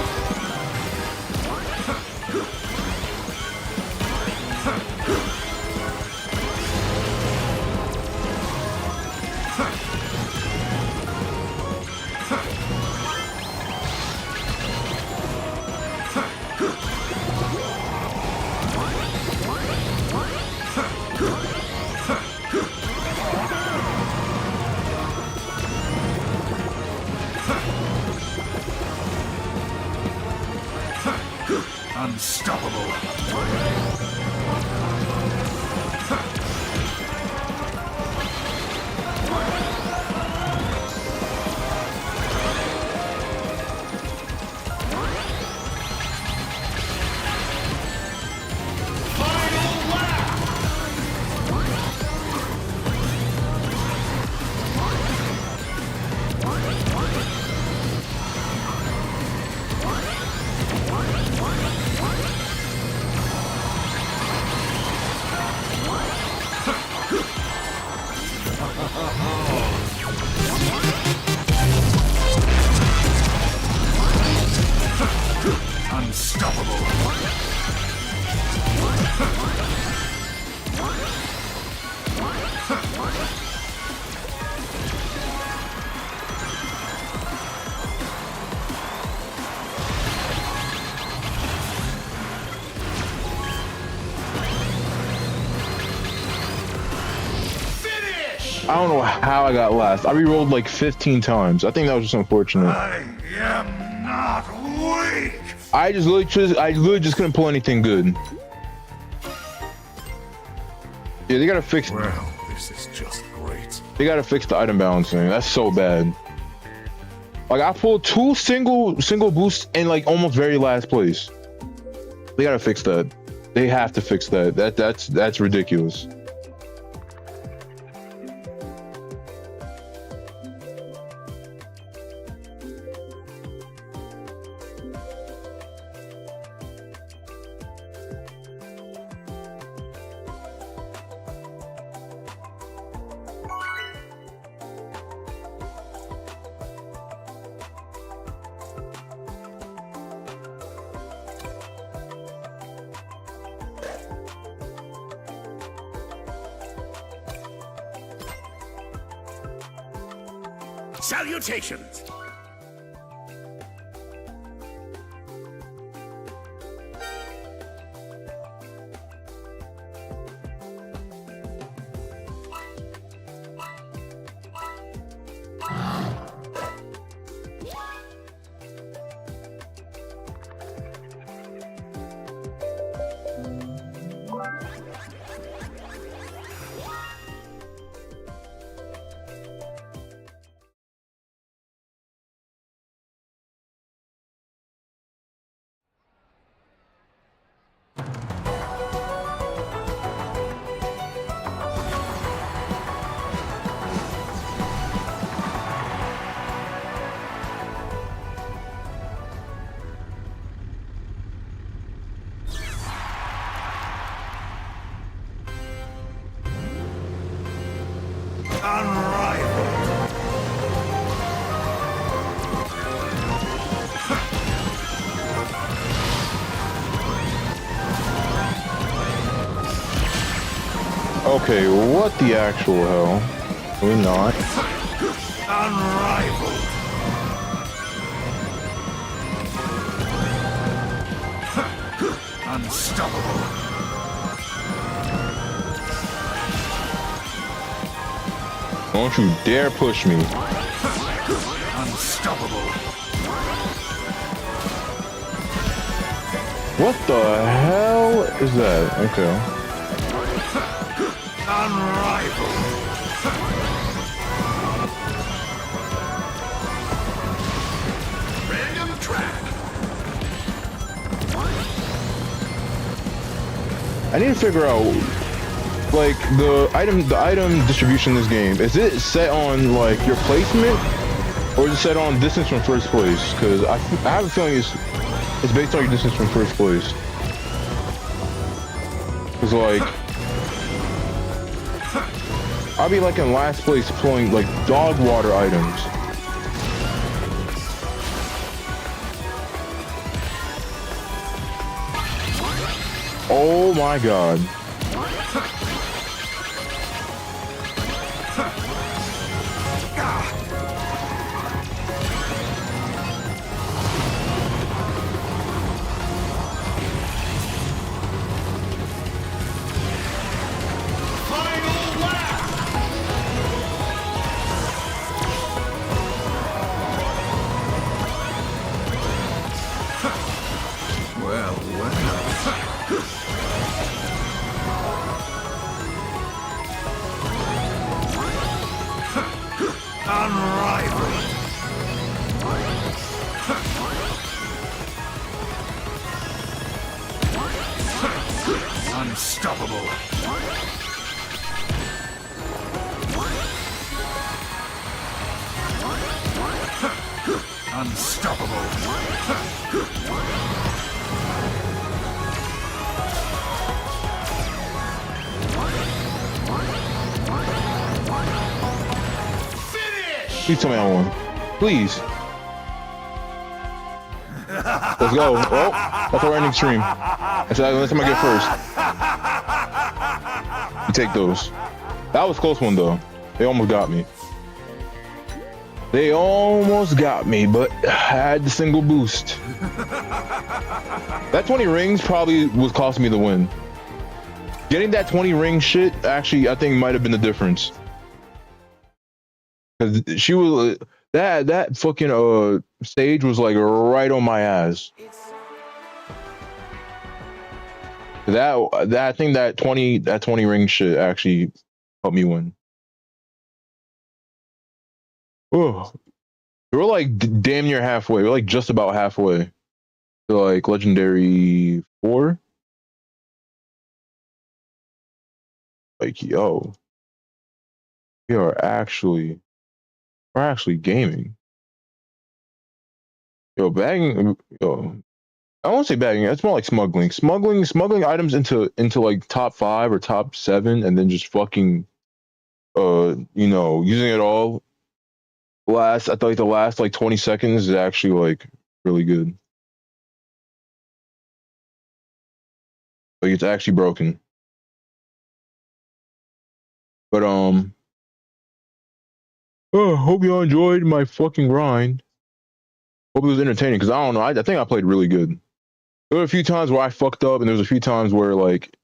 Speaker 10: Unstoppable.
Speaker 6: I don't know how I got last. I re-rolled like 15 times. I think that was just unfortunate.
Speaker 10: I am not weak.
Speaker 6: I literally just couldn't pull anything good. Yeah, they gotta fix.
Speaker 10: Well, this is just great.
Speaker 6: They gotta fix the item balancing. That's so bad. Like I pulled 2 single boosts in like almost very last place. They gotta fix that. They have to fix that. That's ridiculous.
Speaker 10: Salutations!
Speaker 6: Okay, what the actual hell? We're not.
Speaker 10: Unrivaled. Unstoppable.
Speaker 6: Don't you dare push me.
Speaker 10: Unstoppable.
Speaker 6: What the hell is that? Okay.
Speaker 10: Unrivaled. Random track.
Speaker 6: I need to figure out, like, the item distribution in this game. Is it set on like your placement, or is it set on distance from first place? Because I have a feeling it's based on your distance from first place. Cause like, I'll be like in last place pulling like dog water items. Oh my god.
Speaker 10: Unstoppable. Unstoppable.
Speaker 6: Please tell me I won. Please. Let's go. Oh, that's our ending stream. That's the last time I get first. You take those. That was a close one though. They almost got me. They almost got me, but I had the single boost. That 20 rings probably was costing me the win. Getting that 20 ring shit, actually, I think might have been the difference. Cause she was that fucking stage was like right on my ass. That I think that 20 ring shit actually helped me win. Oh, we're like damn near halfway. We're like just about halfway to like legendary 4. Like yo, we're actually gaming. Yo, bagging. Yo, I won't say bagging. It's more like smuggling. Smuggling items into like top 5 or top 7, and then just fucking using it all. I thought like the last like 20 seconds is actually like really good. Like it's actually broken. But hope y'all enjoyed my fucking grind. Hope it was entertaining because I don't know. I think I played really good. There were a few times where I fucked up, and there was a few times where like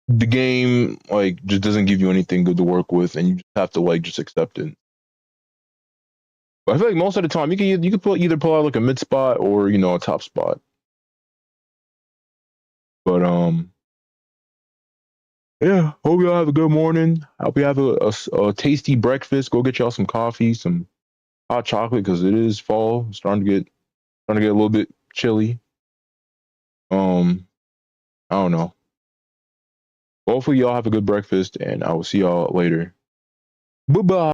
Speaker 6: the game like just doesn't give you anything good to work with, and you just have to like just accept it. But I feel like most of the time you can either pull out like a mid spot or a top spot. But yeah, hope y'all have a good morning. Hope you have a tasty breakfast. Go get y'all some coffee, some hot chocolate because it is fall. It's starting to get a little bit chilly. I don't know. Hopefully y'all have a good breakfast, and I will see y'all later. Bye bye.